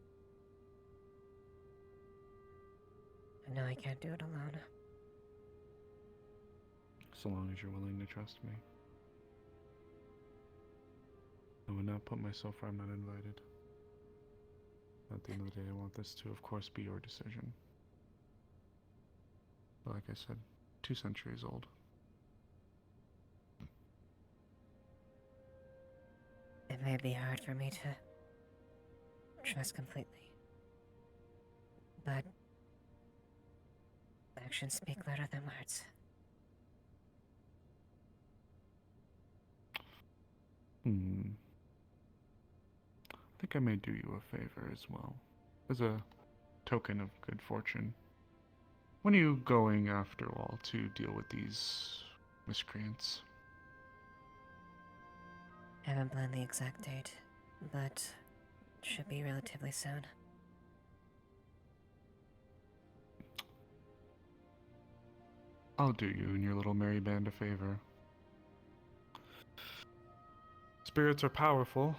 I know I can't do it alone. So long as you're willing to trust me. I would not put myself where I'm not invited. At the end of the day, I want this to, of course, be your decision. But like I said, 2 centuries old. It may be hard for me to trust completely. But Actions speak louder than words. I think I may do you a favor as well, as a token of good fortune. When are you going, after all, to deal with these miscreants? I haven't planned the exact date, but should be relatively soon. I'll do you and your little merry band a favor. Spirits are powerful,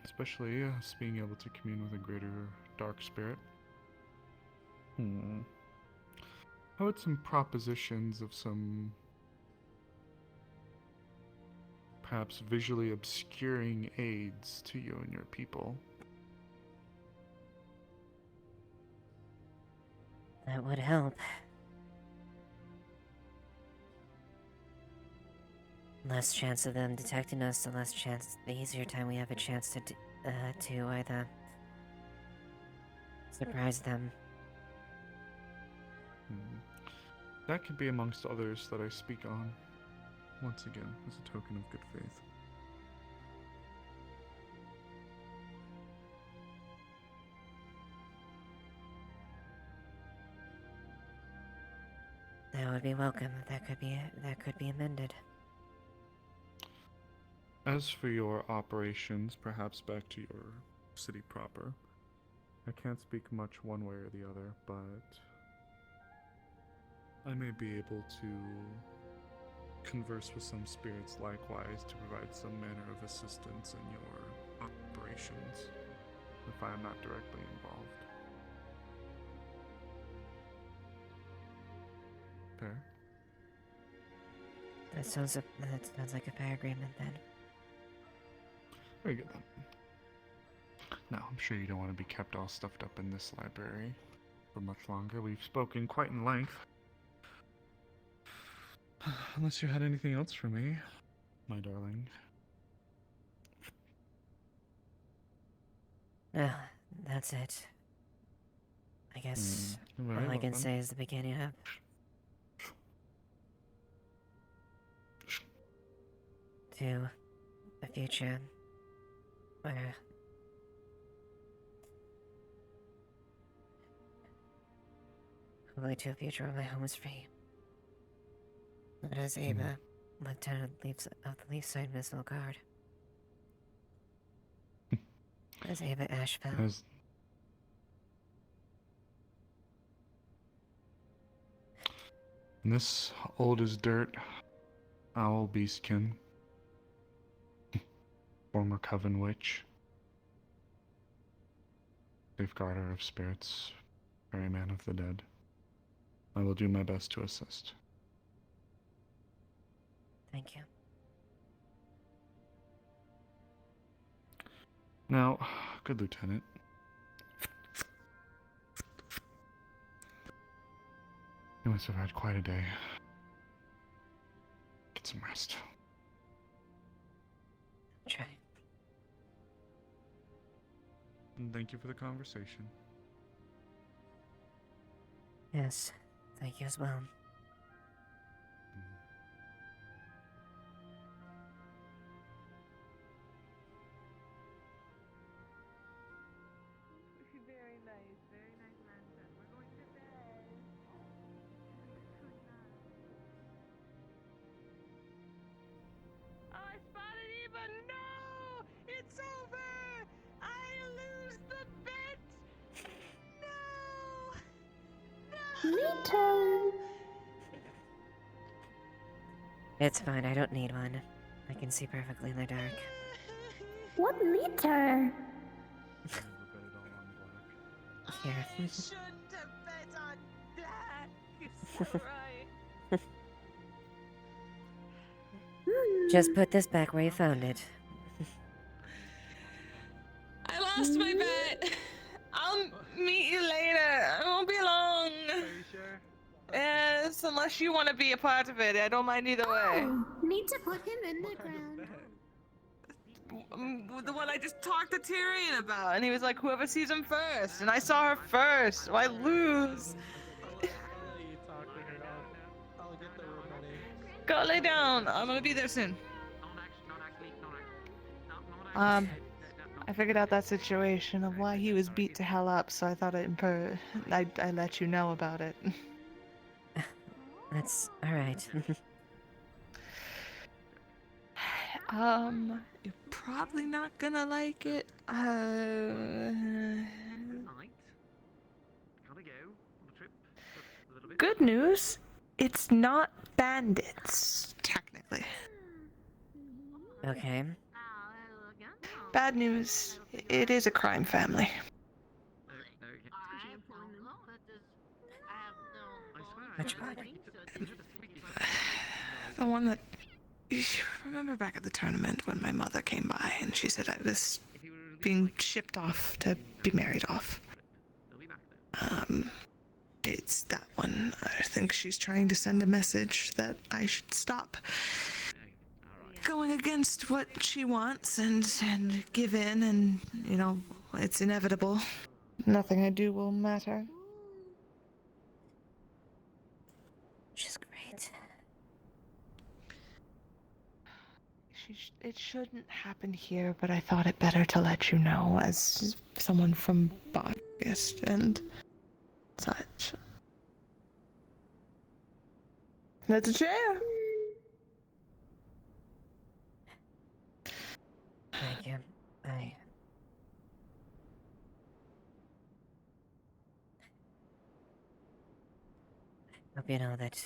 especially us being able to commune with a greater dark spirit. How about some propositions of some perhaps visually obscuring aids to you and your people? That would help. Less chance of them detecting us, the less chance, the easier time we have a chance to either surprise them. That could be amongst others that I speak on, once again, as a token of good faith. That would be welcome. That could be amended. As for your operations, perhaps back to your city proper, I can't speak much one way or the other, but I may be able to converse with some spirits likewise to provide some manner of assistance in your operations, if I am not directly involved. Fair? That sounds like a fair agreement then. Very good then. Now, I'm sure you don't want to be kept all stuffed up in this library for much longer. We've spoken quite in length. Unless you had anything else for me, my darling. No, that's it. I guess all I can say is the beginning of to a future where hopefully to a future where my home is free. And as Ava, Lieutenant of the Leafside Missile Guard. As Ava Ashevail. And this old as dirt, owl beastkin, former coven witch, safeguarder of spirits, very man of the dead. I will do my best to assist. Thank you. Now, good lieutenant. You must have had quite a day. Get some rest. Try. And thank you for the conversation. Yes, thank you as well. Very nice lantern. We're going to bed. Oh, I spotted Eva. No! It's over! I lose the bet! No! Me turn. It's fine, I don't need one. I can see perfectly in the dark. What meter? Here. I shouldn't have bet on black. It's so right. Just put this back where you found it. I lost my bet. I'll meet you later. I won't be long. Are you sure? Yes, unless you want to be a part of it. I don't mind either way. Need to put him in the ground. The one I just talked to Tyrion about, and he was like, whoever sees him first, and I saw her first, so I lose. Go lay down. I'm gonna be there soon. I figured out that situation of why he was beat to hell up, so I thought I'd let you know about it. That's alright. You're probably not gonna like it. Good news, it's not bandits, technically. Okay. Bad news, it is a crime family. Which one? The one that... You remember back at the tournament when my mother came by and she said I was being shipped off to be married off? It's that one. I think she's trying to send a message that I should stop going against what she wants and give in, and, you know, it's inevitable. Nothing I do will matter. She's great. It shouldn't happen here, but I thought it better to let you know as someone from August and such. That's a chair. Thank you. I hope you know that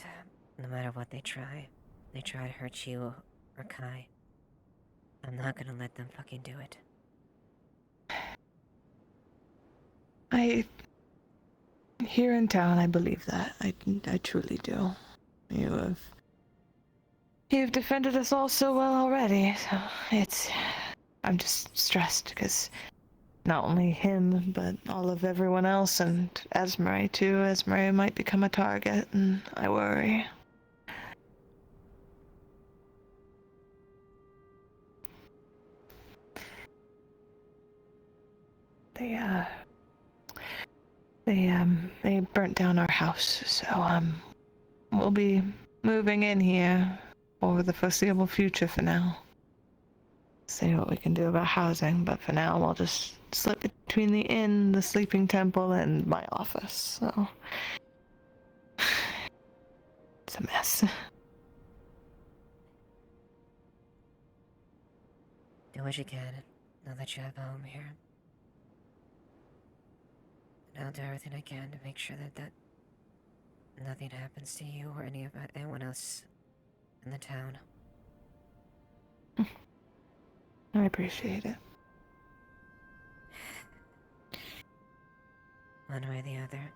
no matter what they try to hurt you or Kai, I'm not gonna let them fucking do it. Here in town, I believe that. I truly do. You've defended us all so well already, so I'm just stressed because not only him, but all of everyone else, and Esmery too. Esmery might become a target, and I worry. They burnt down our house, so we'll be moving in here for the foreseeable future for now. See what we can do about housing, but for now we'll just slip between the inn, the sleeping temple, and my office, so... It's a mess. Do what you can, now that you have a home here. And I'll do everything I can to make sure that nothing happens to you or anyone else in the town. I appreciate it. One way or the other.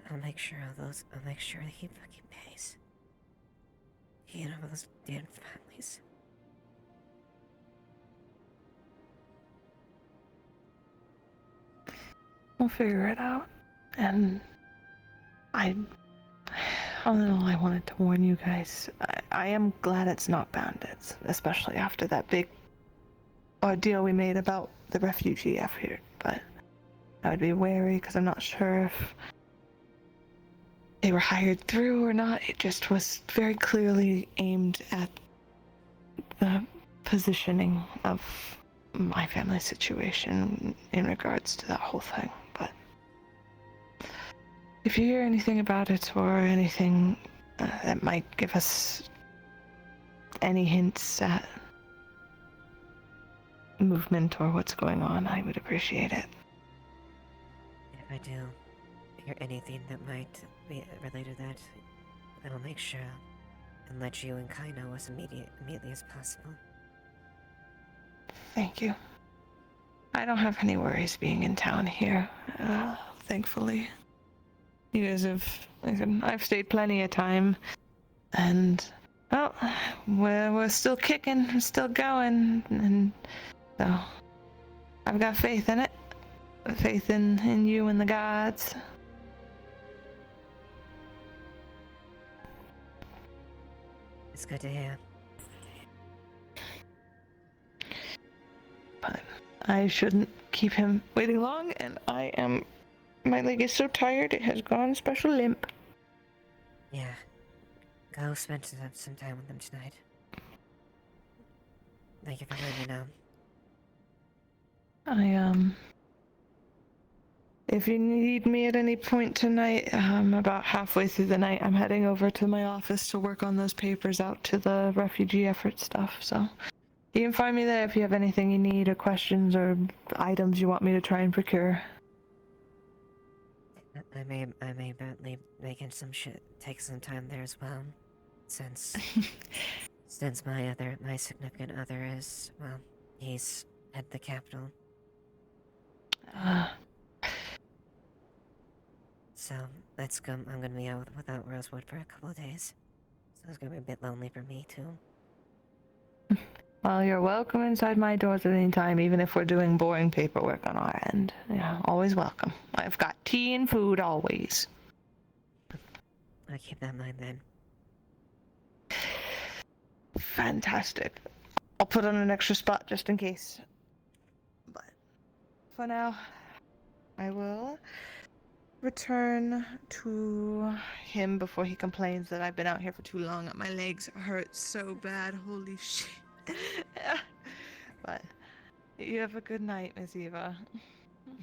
I'll make sure he fucking pays. He and all those damn families. We'll figure it out. And all in all, I wanted to warn you guys. I am glad it's not bandits, especially after that big ordeal we made about the refugee effort. But I would be wary because I'm not sure if they were hired through or not. It just was very clearly aimed at the positioning of my family situation in regards to that whole thing. But if you hear anything about it or anything that might give us any hints at movement or what's going on, I would appreciate it. If I do hear anything that might be related to that, I will make sure and let you and Kai know as immediately as possible. Thank you. I don't have any worries being in town here, thankfully. You guys I've stayed plenty of time, and, well, we're still kicking, we're still going, and so I've got faith in it. Faith in you and the gods. It's good to hear. But I shouldn't keep him waiting long, and my leg is so tired it has gone special limp. Yeah. Go spend some time with them tonight. Thank you for letting me know. If you need me at any point tonight, about halfway through the night, I'm heading over to my office to work on those papers out to the refugee effort stuff, so you can find me there if you have anything you need or questions or items you want me to try and procure. I may be making some shit take some time there as well. Since my significant other is, well, he's at the capital. So I'm gonna be out without Rosewood for a couple of days. So it's gonna be a bit lonely for me too. Well, you're welcome inside my doors at any time, even if we're doing boring paperwork on our end. Yeah, always welcome. I've got tea and food always. I'll keep that in mind then. Fantastic. I'll put on an extra spot just in case. But for now, I will return to him before he complains that I've been out here for too long. My legs hurt so bad. Holy shit. But you have a good night, Miss Eva.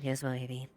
You as well, Evie.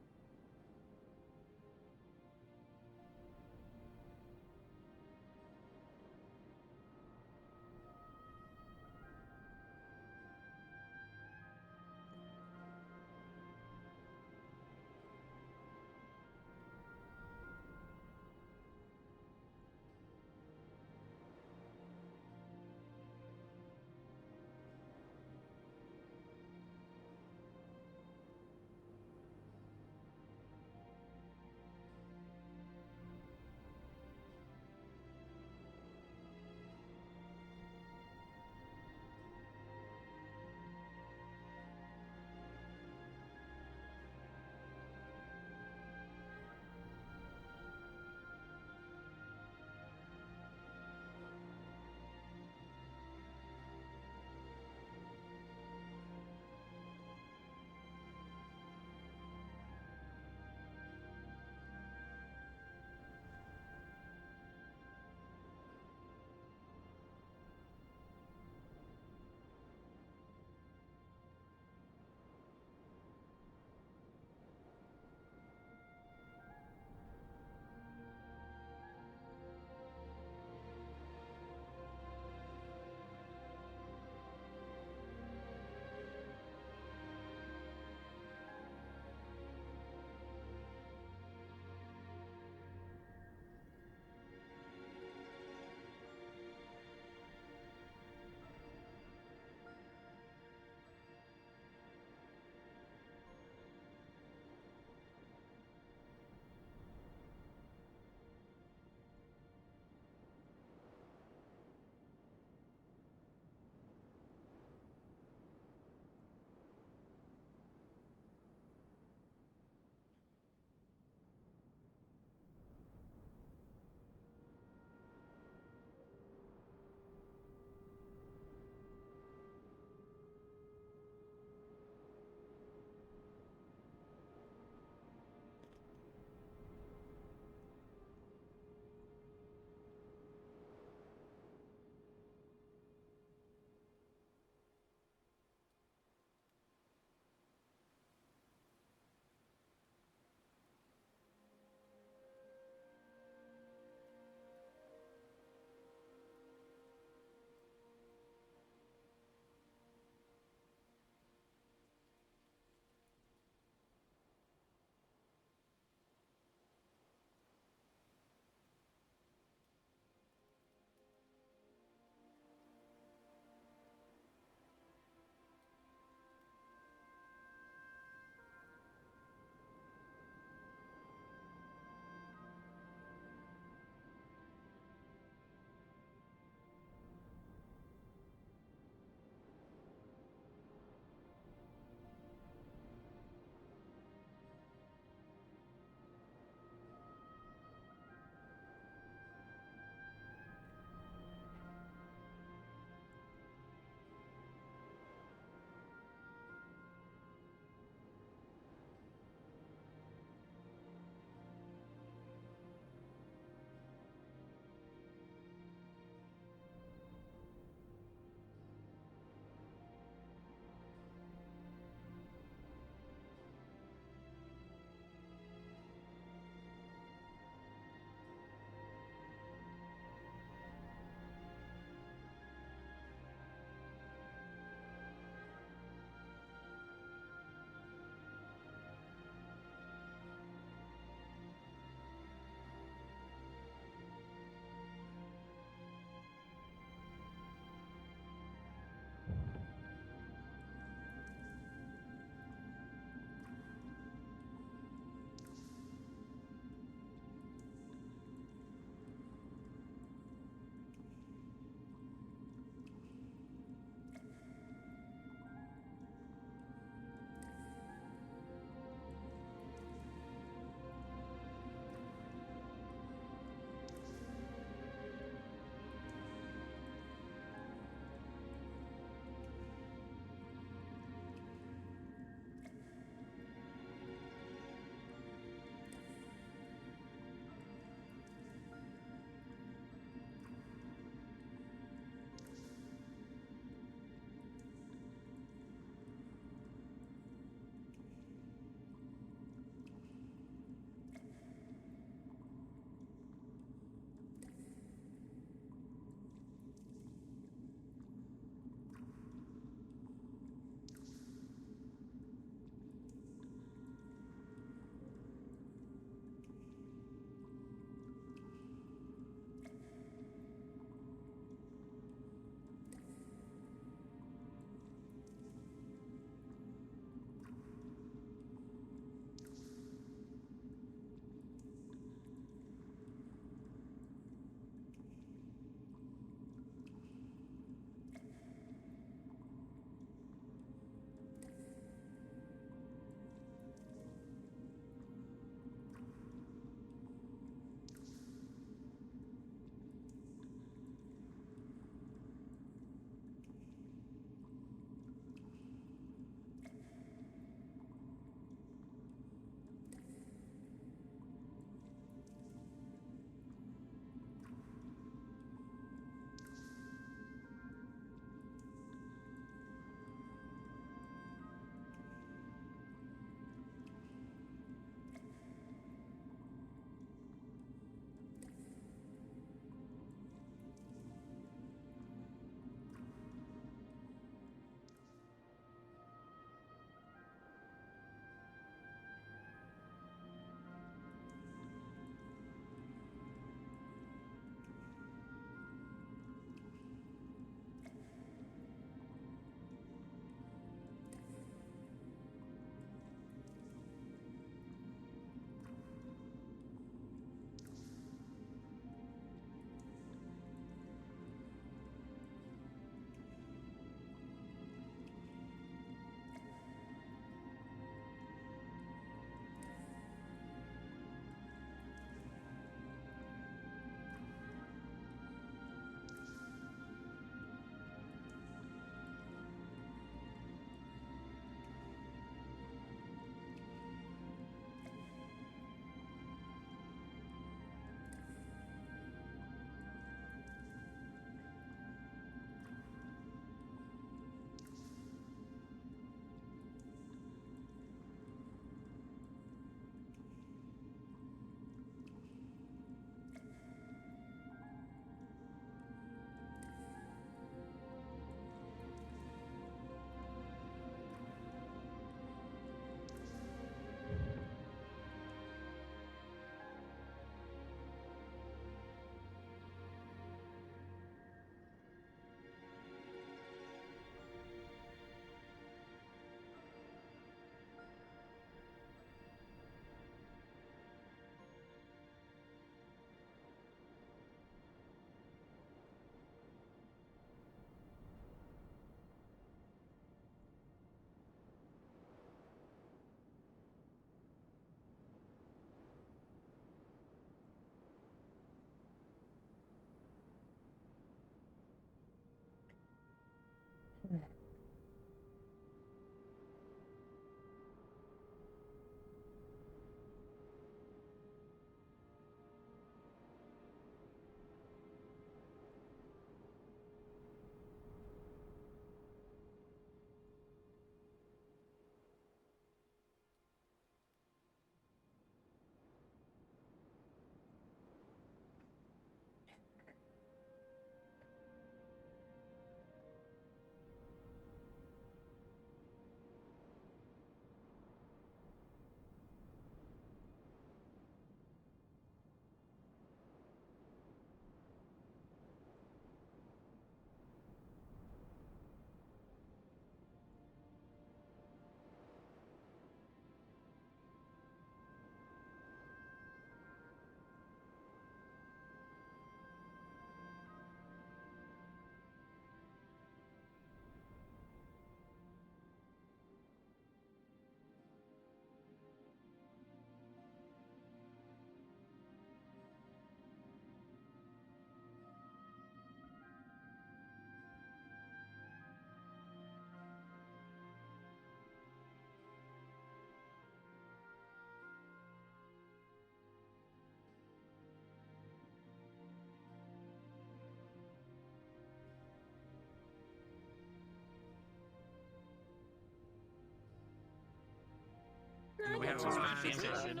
We have a special session.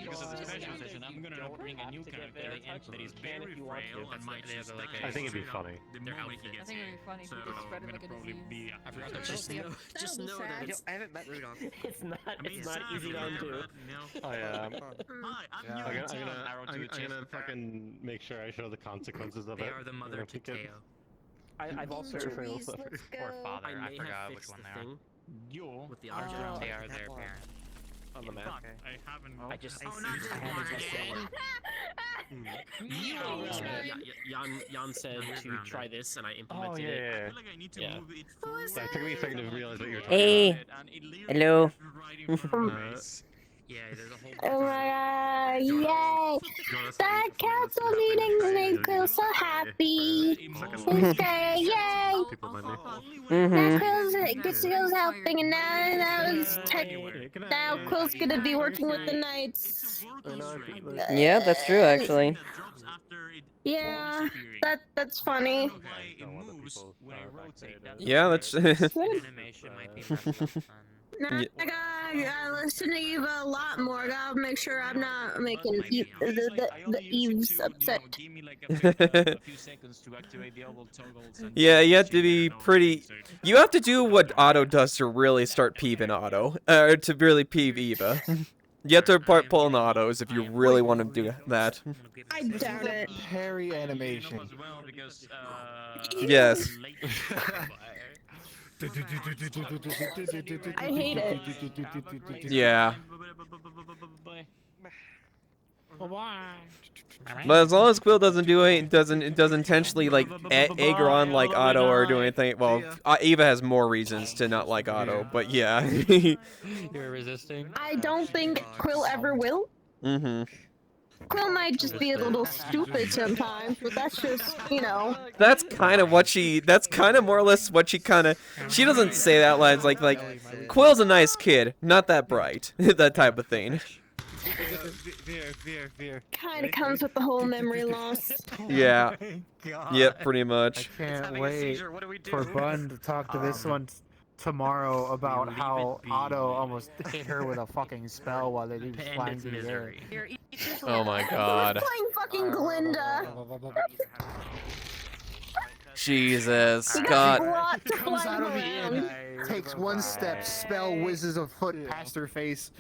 Because of the special session, I'm gonna bring a new character that is very frail and might just die. I think it'd be funny. The moment he gets I think it'd here. be funny if So we just spread it I'm like gonna a probably disease. be. I forgot just know that it's. I haven't met Rudolph. It's not. I mean, It's not sadly, easy to undo. Oh yeah. Hi, I'm Yeah. new I'm in gonna, town. Arrow to I'm the chest. gonna fucking make sure I show the consequences of They it. are the mother to Teo. I've also. Or father. I I may forgot have which fixed one the they are. thing You. with the orange round. They are their parent. On the map. I haven't. I just. Oh, not I haven't just said Jan said to try this, and I Oh implemented yeah, it. yeah. I feel like I need to Yeah. move it Yeah, it took me a second to realize what you were talking Hey. about. and it literally Hello. is right in front of my face. Yeah, there's a whole. Oh my god, yay! That council meeting made Quill so happy. He's great, yay! People might be. Now Quill's gets to go helping, and now Quill's gonna be working with the knights. Yeah, that's true, actually. Yeah, that's funny. Yeah, that's. Animation might be much less fun. Now I gotta listen to Eva a lot more. I gotta make sure I'm not making the Eves upset. Yeah, you have to be pretty. You have to do what Otto does to really start peeving Otto, or to really peeve Eva. You have to start pulling the autos if you really want to do that. I doubt it. Harry animation. Yes. I hate it. Yeah. But as long as Quill doesn't do it, doesn't intentionally like egg her on like Otto or do anything. Well, Eva has more reasons to not like Otto, but yeah. You're resisting. I don't think Quill ever will. Quill might just be a little stupid sometimes, but that's just, you know. That's kind of what she. That's kind of more or less what she kind of. She doesn't say that lines like Quill's a nice kid, not that bright, that type of thing. Kind of comes with the whole memory loss. Yeah. Yep, pretty much. I can't wait for Bun to talk to this one tomorrow about how Otto almost hit her with a fucking spell while they was flying through the air. Oh my god. Playing fucking Glinda. Jesus, He God. got Comes out of the inn, takes one step, spell whizzes a foot past her face.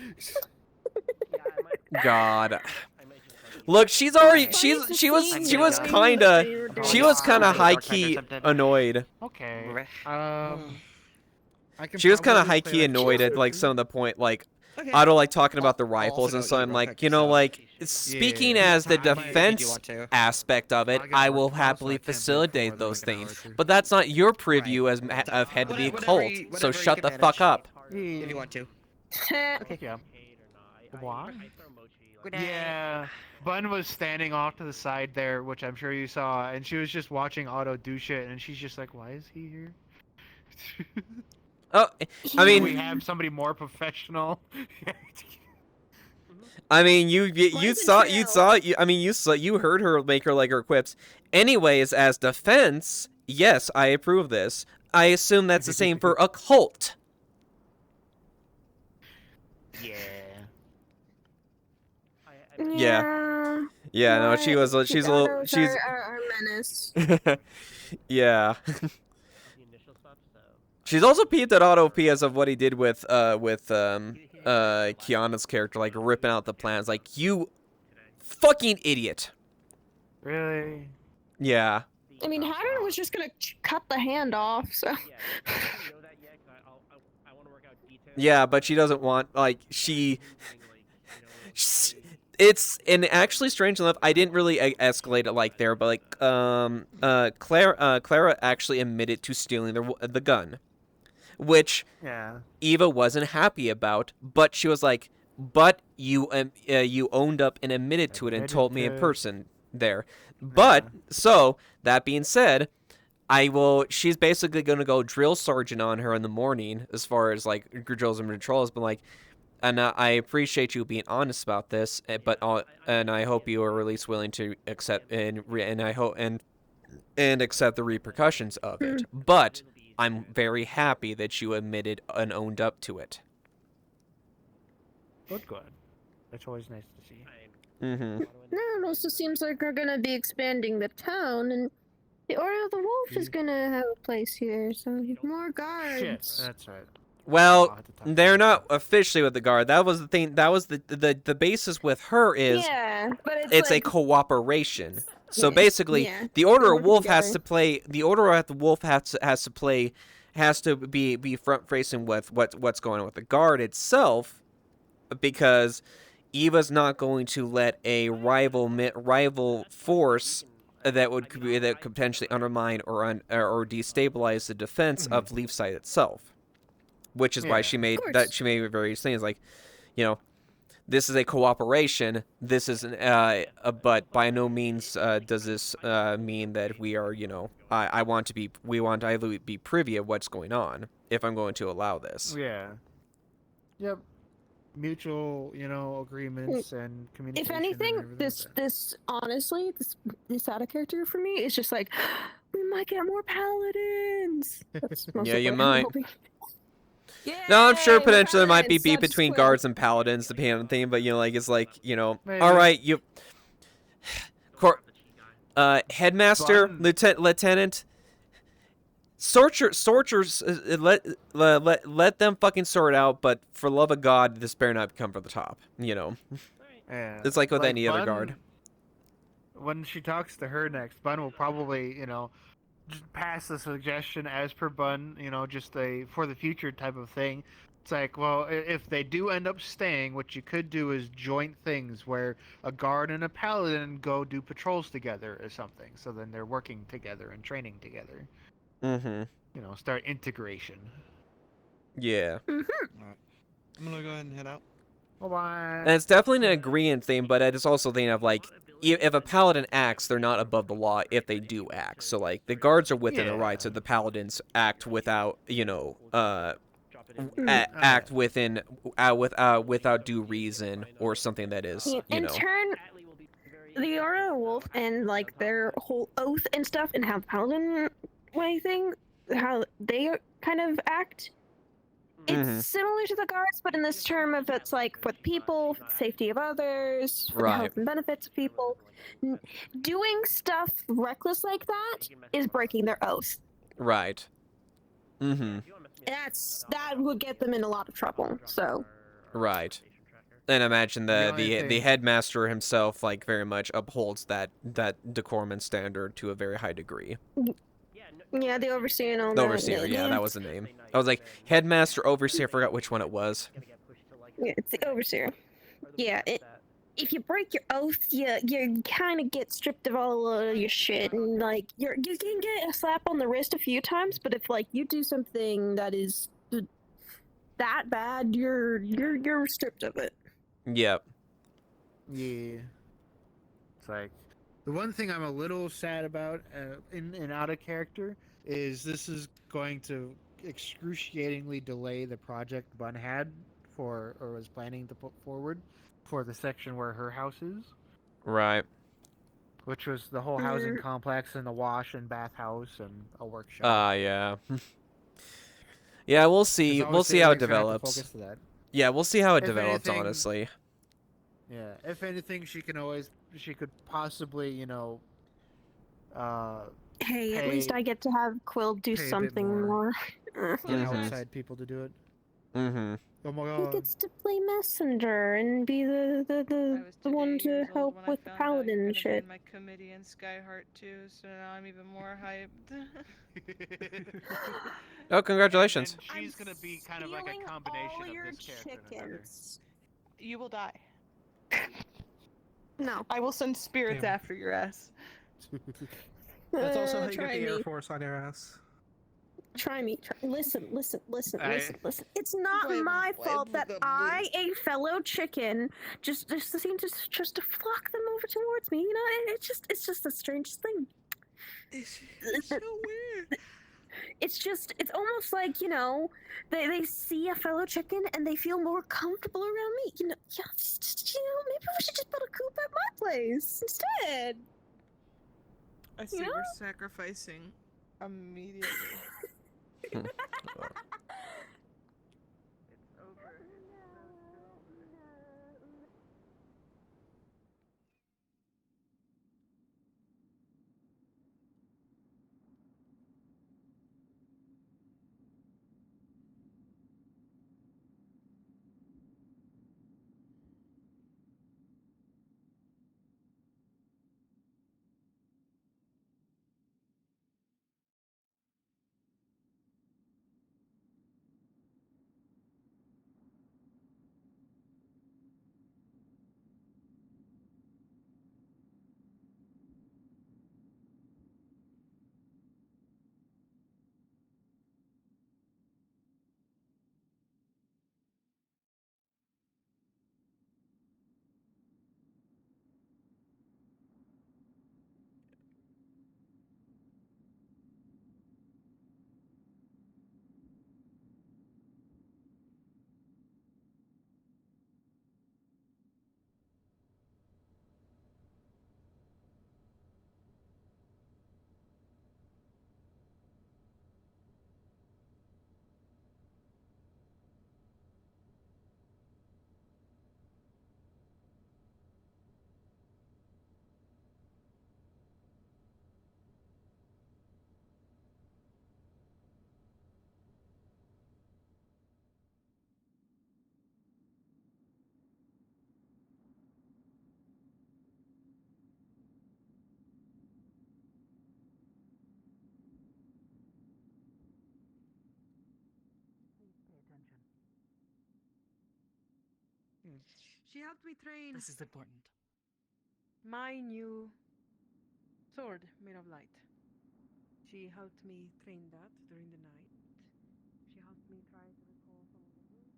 God. Look, she's already she was kind of high key annoyed. Okay. She was kind of high key annoyed at like some of the point like Otto like talking about the rifles and so I'm like, you know, like speaking as the defense aspect of it, I will happily facilitate those things. But that's not your preview as of head of the occult. So shut the fuck up. If you want to. Okay. Yeah. What? Yeah. Bun was standing off to the side there, which I'm sure you saw, and she was just watching Otto do shit, and she's just like, "Why is he here?" Oh, I mean, we have somebody more professional. I mean, you heard her make her like her quips. Anyways, as defense, yes, I approve this. I assume that's the same for occult. Yeah. Yeah, no, she's a little, she's our menace. yeah. She's also peeved at Otto PS of what he did with Kiana's character, like ripping out the plans. Like, you fucking idiot. Really? Yeah. I mean, Hatter was just gonna cut the hand off, so. Yeah, but she doesn't want, like, it's, and actually, strange enough, I didn't really escalate it like there, but like, Clara actually admitted to stealing the gun, which Eva wasn't happy about, but she was like, but you owned up and admitted to it and told me in person there. But, so, that being said, she's basically going to go drill sergeant on her in the morning, as far as, like, drills and patrols, but, like, and I appreciate you being honest about this, but and I hope you are at least willing to accept and I hope and accept the repercussions of it. But I'm very happy that you admitted and owned up to it. Good, good. That's always nice to see. No, it also seems like we're gonna be expanding the town, and the Order of the Wolf is gonna have a place here, so more guards. Shit, that's right. Well, they're not officially with the guard. That was the thing. That was the basis with her is Yeah, but it's like, a cooperation. So Yeah, basically, yeah, the Order they're of Wolf working has together. to play. The Order of the Wolf has to be front facing with what's going on with the guard itself, because Eva's not going to let a rival force that could potentially undermine or destabilize the defense of Leafside itself, which is why Yeah. she made various things like, you know, this is a cooperation. This is but by no means does this mean that we are, I want to be privy of what's going on if I'm going to allow this. Yeah. Yep. Mutual, agreements and communication. If and anything, everything this honestly, this out of character for me is just like, we might get more paladins. That's Yeah, mostly you what I'm might. hoping. No, I'm sure Yay, potentially there might be paladins, beef such between quill. guards and paladins, depending on the thing, but it's like, Maybe. all right, headmaster, lieutenant, sorters, let them fucking sort it out, but for love of God, this better not come from the top, Yeah. It's like with any other Bun, guard. When she talks to her next, Bun will probably, just pass the suggestion as per Bun, just a for the future type of thing. It's like, well, if they do end up staying, what you could do is joint things where a guard and a paladin go do patrols together or something. So then they're working together and training together. Mm-hmm. Start integration. Yeah. Alright. I'm gonna go ahead and head out. Bye-bye. And it's definitely an agreeing thing, but it's also a thing of, like, if a paladin acts, they're not above the law if they do act. So, like, the guards are within the rights of the paladins act without, act without due reason or something that is, In turn, the Order of the Wolf and like their whole oath and stuff, and how the paladin way thing, how they kind of act. It's similar to the guards, but in this term of it's like for the people, for the safety of others, for the health and benefits of people. Doing stuff reckless like that is breaking their oath. Right. Mm-hmm. That would get them in a lot of trouble. So. Right. And imagine the headmaster himself, like, very much upholds that decorum and standard to a very high degree. Yeah, the overseer and all The that. overseer, yeah, that was the name. I was like, headmaster, overseer, I forgot which one it was. Yeah, it's the overseer. Yeah, if you break your oath, you kind of get stripped of all your shit, and like you can get a slap on the wrist a few times, but if like you do something that is that bad, you're stripped of it. Yep. Yeah. It's like the one thing I'm a little sad about in and out of character is this is going to excruciatingly delay the project Bun had or was planning to put forward for the section where her house is. Right. Which was the whole housing complex and the wash and bath house and a workshop. Yeah. Yeah, we'll see. We'll see how it develops. Yeah, we'll see how it develops, honestly. Yeah, if anything, she could possibly, Hey, at least I get to have Quill do something more. Get outside people to do it. Mm-hmm. Oh my He god. gets to play messenger and be the one to help with the paladin shit. My committee in Skyheart too, so now I'm even more hyped. Oh, congratulations. And she's gonna be kind of like a combination of this character and another. You will die. No. I will send spirits Damn. after your ass. That's also how you get Try the Air me. Force on your ass. Try me. Listen. I- It's not my fault that I, a fellow chicken, just seem to flock them over towards me. It's just the strangest thing. It's so weird. It's almost like, they see a fellow chicken and they feel more comfortable around me. Maybe we should just build a coop at my place instead. I see we're sacrificing immediately. She helped me train This is important. my new sword made of light. She helped me train that during the night. She helped me try to recall some of the moves.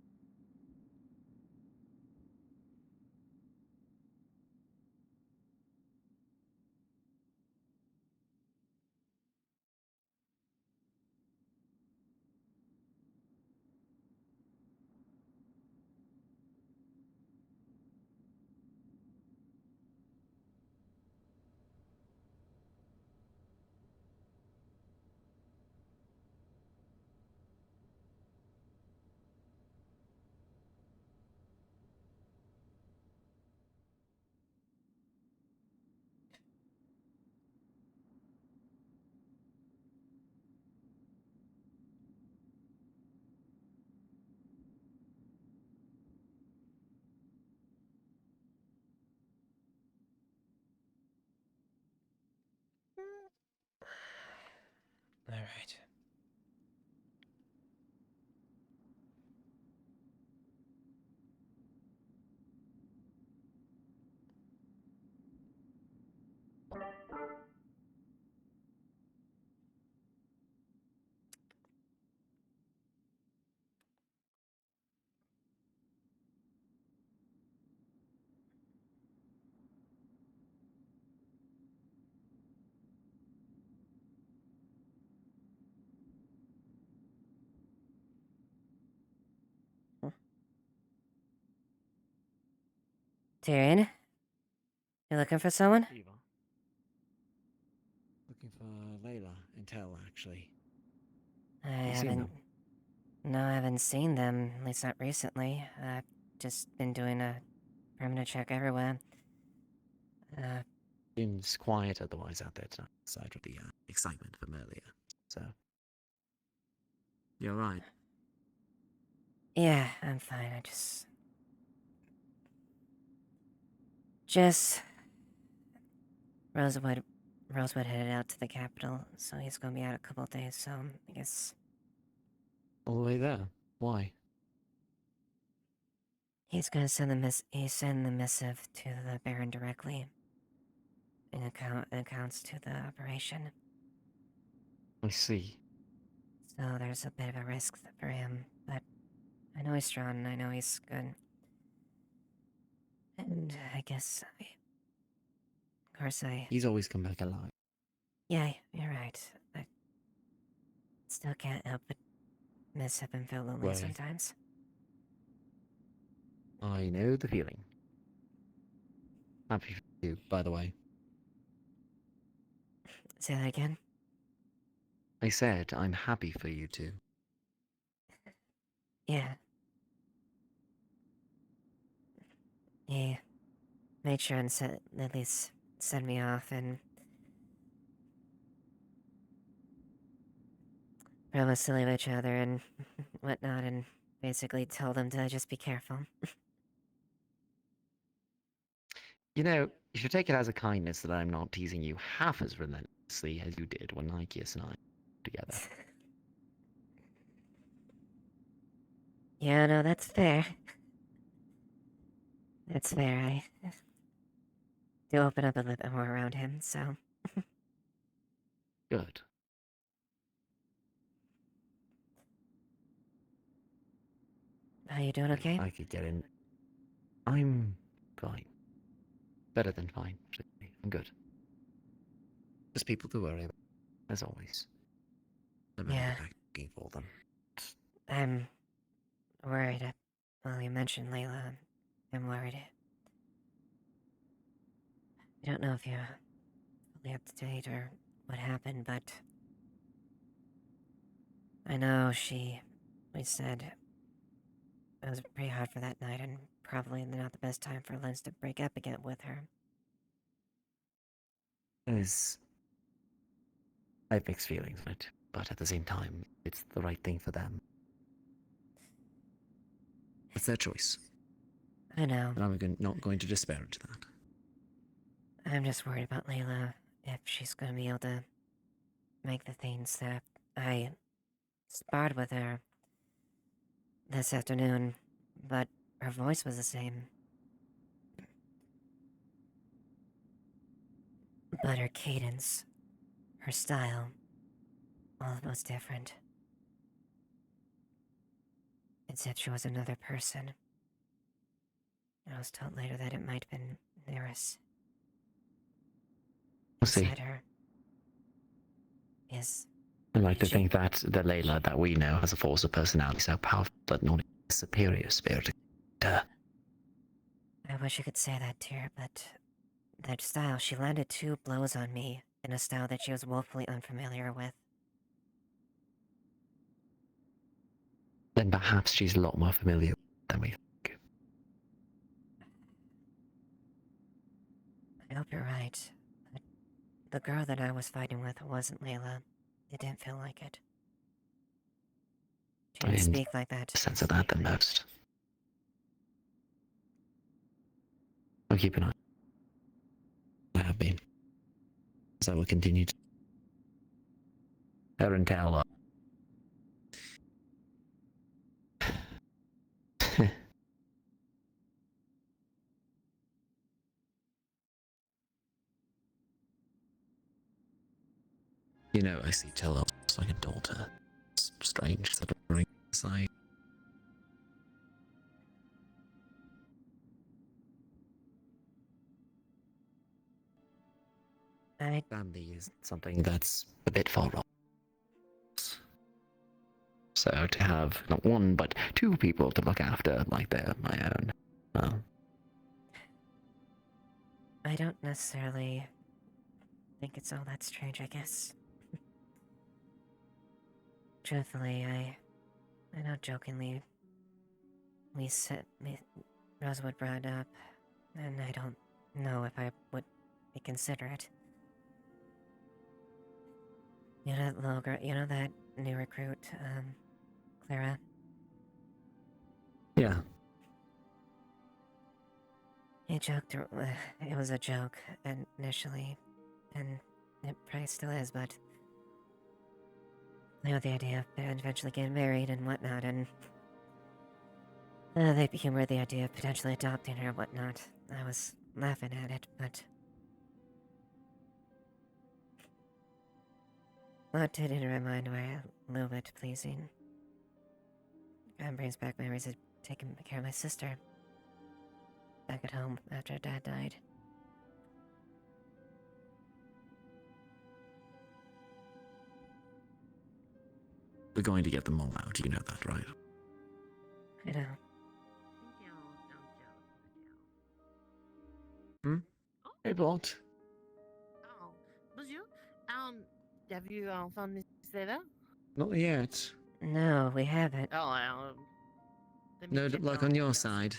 All right. Tyrion? You looking for someone? Eva. Looking for Layla and Tel, actually. I You seen haven't. them? No, I haven't seen them, at least not recently. I've just been doing a perimeter check everywhere. Seems quiet otherwise out there tonight, aside from the excitement from earlier. So. You're right. Yeah, I'm fine. I just. Rosewood headed out to the capital, so he's gonna be out a couple of days, so I guess All the way there? Why? he's gonna send the missive to the Baron directly. Accounts to the operation. I see. So there's a bit of a risk for him, but I know he's strong and I know he's good. And I guess of course I... He's always come back alive. Yeah, you're right. I still can't help but miss him and feel lonely Well, sometimes. I know the feeling. Happy for you, by the way. Say that again? I said I'm happy for you two. Yeah. He made sure and at least send me off and promised to leave each other and whatnot and basically told them to just be careful. You know, you should take it as a kindness that I'm not teasing you half as relentlessly as you did when Lycius and I were together. Yeah, no, that's fair. That's fair. I do open up a little bit more around him, so... Good. Are you doing okay? I could get in. I'm fine. Better than fine, actually. I'm good. There's people to worry about, as always. I'm Yeah. back looking for them. I'm worried. Well, you mentioned Layla. I'm worried. I don't know if you're fully up to date or what happened, but... I know we said it was pretty hard for that night and probably not the best time for Lens to break up again with her. I have mixed feelings on it, but at the same time, it's the right thing for them. It's their choice. I know. And I'm not going to disparage that. I'm just worried about Layla, if she's gonna be able to make the things that I sparred with her this afternoon, but Her voice was the same. But her cadence, her style, all of it was different. It said she was another person. I was told later that it might have been Neris. We'll see. Beside her is... I'd like to think that the Layla that we know has a force of personality so powerful that not a superior spirit. I wish I could say that to her, but that style, she landed 2 blows on me in a style that she was woefully unfamiliar with. Then perhaps she's a lot more familiar than we think. I hope you're right. But the girl that I was fighting with wasn't Layla. It didn't feel like it. She didn't speak like that. Sense of that than most. I'll keep an eye. I have been. As I will continue to. Her and tell. You know, I see Tello like a daughter. It's strange that I'm bringing aside. Family is something that's a bit far off. So to have not 1 but 2 people to look after like they're my own, well. I don't necessarily think it's all that strange, I guess. Truthfully, I know jokingly Rosewood brought up, and I don't know if I would be considerate. You know that little girl, you know that new recruit, Clara? Yeah. He joked, it was a joke initially, and it probably still is, but you know, the idea of eventually getting married and whatnot, and they humored the idea of potentially adopting her and whatnot. I was laughing at it, but what did in my mind were a little bit pleasing. It brings back memories of taking care of my sister back at home after her dad died. We're going to get them all out, you know that, right? I know. Hey, Bot. Oh, bonjour. Have you found Miss Layla? Not yet. No, we haven't. Oh, let me No check luck on your side.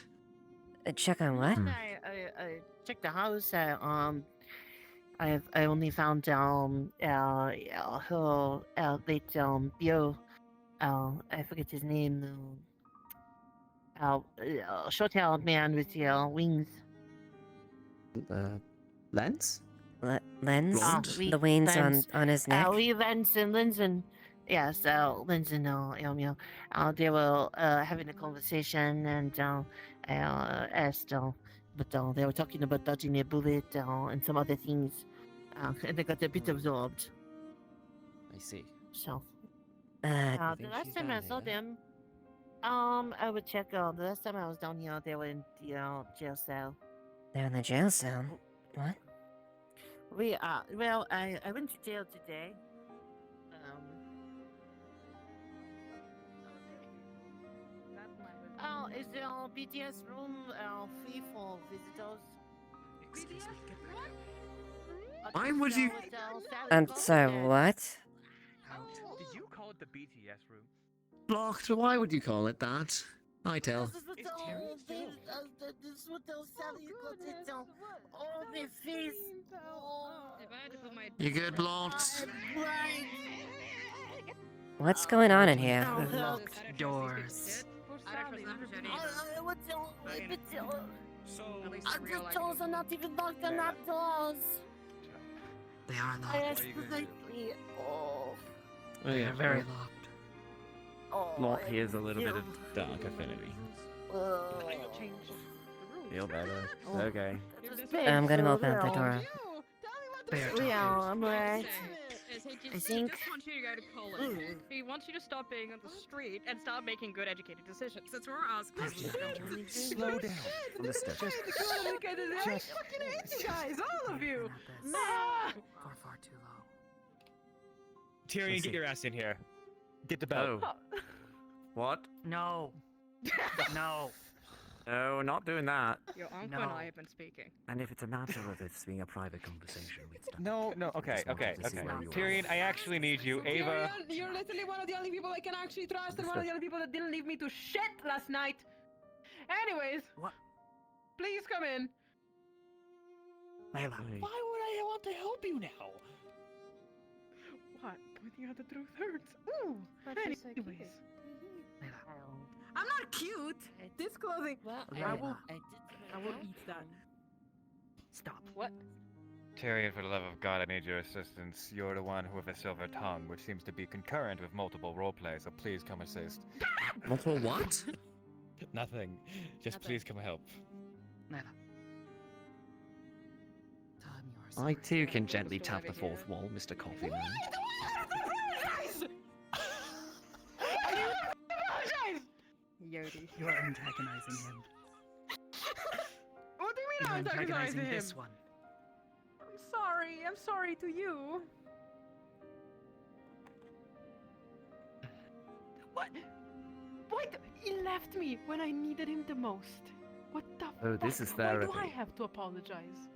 Check on what? I checked the house. I only found her late Bio. I forget his name. Short-haired man with wings. Lens? Lens? Oui, The wings Lens. on his neck? Oui, Lens. Yes, Lens and Elmio. They were having a conversation, and I asked, but they were talking about dodging a bullet and some other things, and they got a bit absorbed. I see. So, I the think last she's time down I saw here. them, I would check. The last time I was down here, they were in the jail cell. They're in the jail cell. What? Well, I went to jail today. Is the BTS room free for visitors? Why would you? I'm sorry, what? Did you call it the BTS room? Blocked. Why would you call it that? I tell. This is what they'll sell you. Oh, my face. You good, Blot? What's going on in here? Locked doors. The doors are not even locked. They're not doors. They are I locked. asked politely. Oh. Oh yeah, very locked. Oh, Lot he has a little bit of dark affinity. Change the rules. Feel better. Oh. Okay. I'm gonna open up the door. Yeah, I'm right. I think. Just wants you to go to college. He wants you to stop being on the street and start making good educated decisions. That's what we're asking. Slow down. Understood. I fucking hate you guys, all of you. Ah! Far too low. Tyrion, get your ass in here. Get the belt. Oh. What? No. No. No, we're not doing that. Your uncle and I have been speaking. And if it's a matter of this being a private conversation, we'd stop. No, okay. Tyrion, I actually need you. Ava. Tyrion, you're literally one of the only people I can actually trust, and one of the only people that didn't leave me to shit last night. Anyways. What? Please come in. Layla. Why would I want to help you now? What? Pointing out the truth hurts. Ooh. Anyways. Layla. I'm not cute. This clothing. I will eat that. Stop. What? Tyrion, for the love of God, I need your assistance. You're the one with a silver tongue, which seems to be concurrent with multiple roleplay, so please come assist. Multiple what? Nothing. Just please come help. Layla. Tell him you are sorry. I too can gently tap the fourth wall, Mr. Coffeeman. Yodi. You are antagonizing him. What do you mean You're I'm antagonizing him? this one. I'm sorry to you. What? Wait, he left me when I needed him the most. What the Oh, this fuck? is Why therapy. do I have to apologize?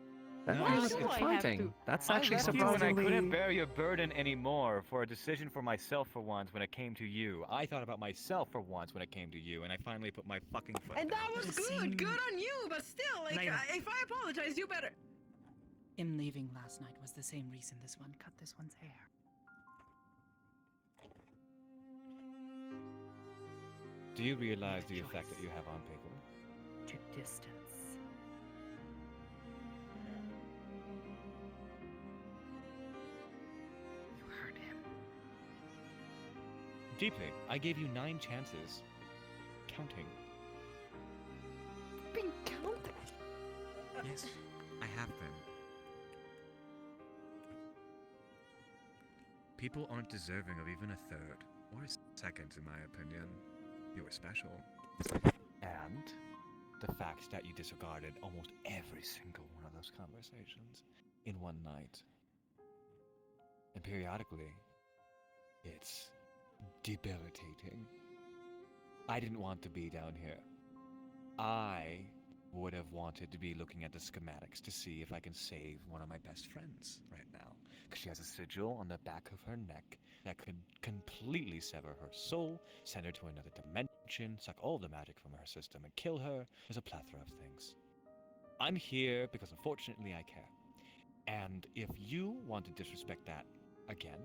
That Why is do I have to? exciting. That's I actually left you when I surprisingly... couldn't bear your burden anymore for a decision for myself for once when it came to you. I thought about myself for once when it came to you, and I finally put my fucking foot And down. that was good. Good on you, but still, like, Layla. if I apologize, you better. Him leaving last night was the same reason this one cut this one's hair. Do you realize the effect that you have on people? To distance. You hurt him. Deeply. I gave you 9 chances. Counting. Being counted? Yes, I have been. People aren't deserving of even a third, or a second, in my opinion. You were special. And the fact that you disregarded almost every single one of those conversations in one night. And periodically, it's debilitating. I didn't want to be down here. I would have wanted to be looking at the schematics to see if I can save one of my best friends right now. Because she has a sigil on the back of her neck that could completely sever her soul, send her to another dimension, suck all the magic from her system, and kill her. There's a plethora of things. I'm here because unfortunately I care. And if you want to disrespect that again,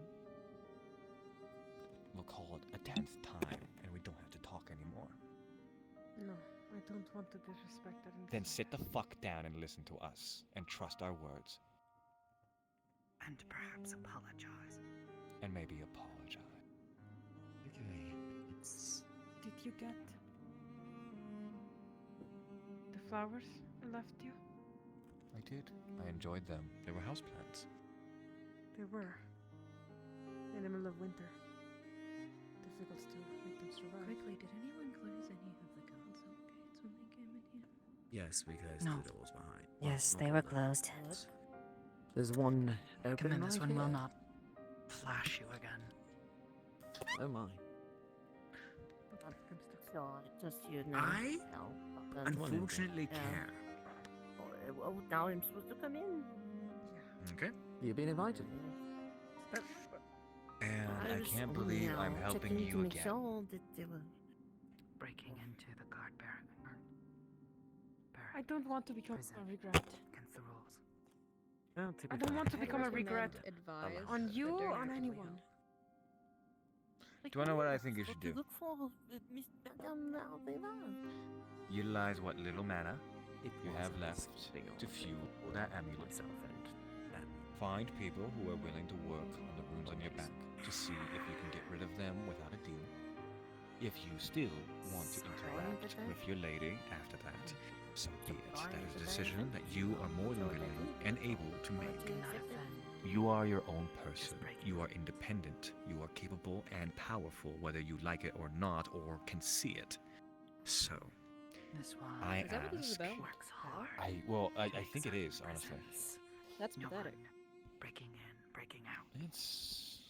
we'll call it a 10th time, and we don't have to talk anymore. No, I don't want to disrespect that. Then sit the fuck down and listen to us, and trust our words. And perhaps apologize. And maybe apologize. Okay. Did you get the flowers I left you? I did. I enjoyed them. They were houseplants. They were. In the middle of winter. Difficult to make them survive. Quickly, did anyone close any of the console gates when they came in here? Yes, we closed No. the doors behind. Yes, Not they all were of them. closed. There's one open Come in, this right one will here. not flash you again. Oh my. So, just you know. I no, unfortunately yeah. care. Oh, now I'm supposed to come in. Okay. You've been invited. And I was can't only believe now I'm helping checking you to make again. sure that they were Breaking into the guard barrack. I don't want to become a regret. Against the rules. Well, to be I don't fair, want to become a Recommend regret advise on that you they're or on not anyone. Do you want to know what I think you should what do? you look for, Miss Madame Alvera. Utilize what little mana it you was have a left thing to of fuel that amulet. myself and Find people who are willing to work on the runes on your back to see if you can get rid of them without a deal. If you still want to interact with your lady after that, so be it. That is a decision that you are more than willing and able to make. You are your own person. You are independent. You are capable and powerful, whether you like it or not, or can see it. So, I Is that what this is ask. about? I think it is, honestly. That's pathetic. Breaking in, breaking out. It's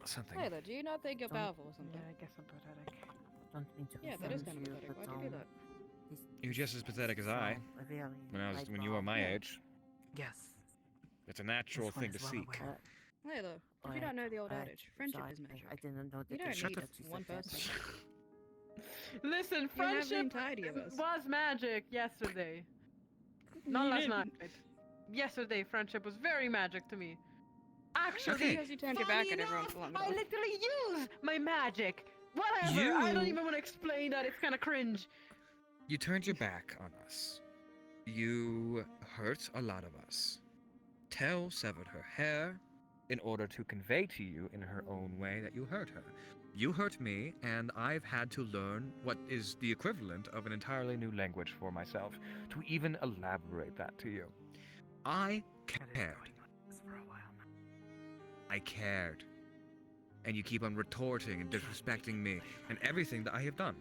something. Layla, do you not think you're powerful or something? Yeah, I guess I'm pathetic. Don't mean to Yeah, that is offend kind of you, pathetic. but, Why'd you do that? You're just as pathetic as I. When you were my age. Yes. It's a natural thing to seek. Layla, did you not know the old adage? Friendship is magic. I didn't know that. You don't Shut need the one person. Listen, You have the friendship entirety of us. was magic yesterday. Not last night. Yesterday, friendship was very magic to me. Actually, Because you turned your back on everyone for long I enough. literally use my magic. Whatever. I don't even want to explain that. It's kind of cringe. You turned your back on us. You hurt a lot of us. Tell severed her hair in order to convey to you in her own way that you hurt her. You hurt me, and I've had to learn what is the equivalent of an entirely new language for myself to even elaborate that to you. I cared. I cared. And you keep on retorting and disrespecting me and everything that I have done.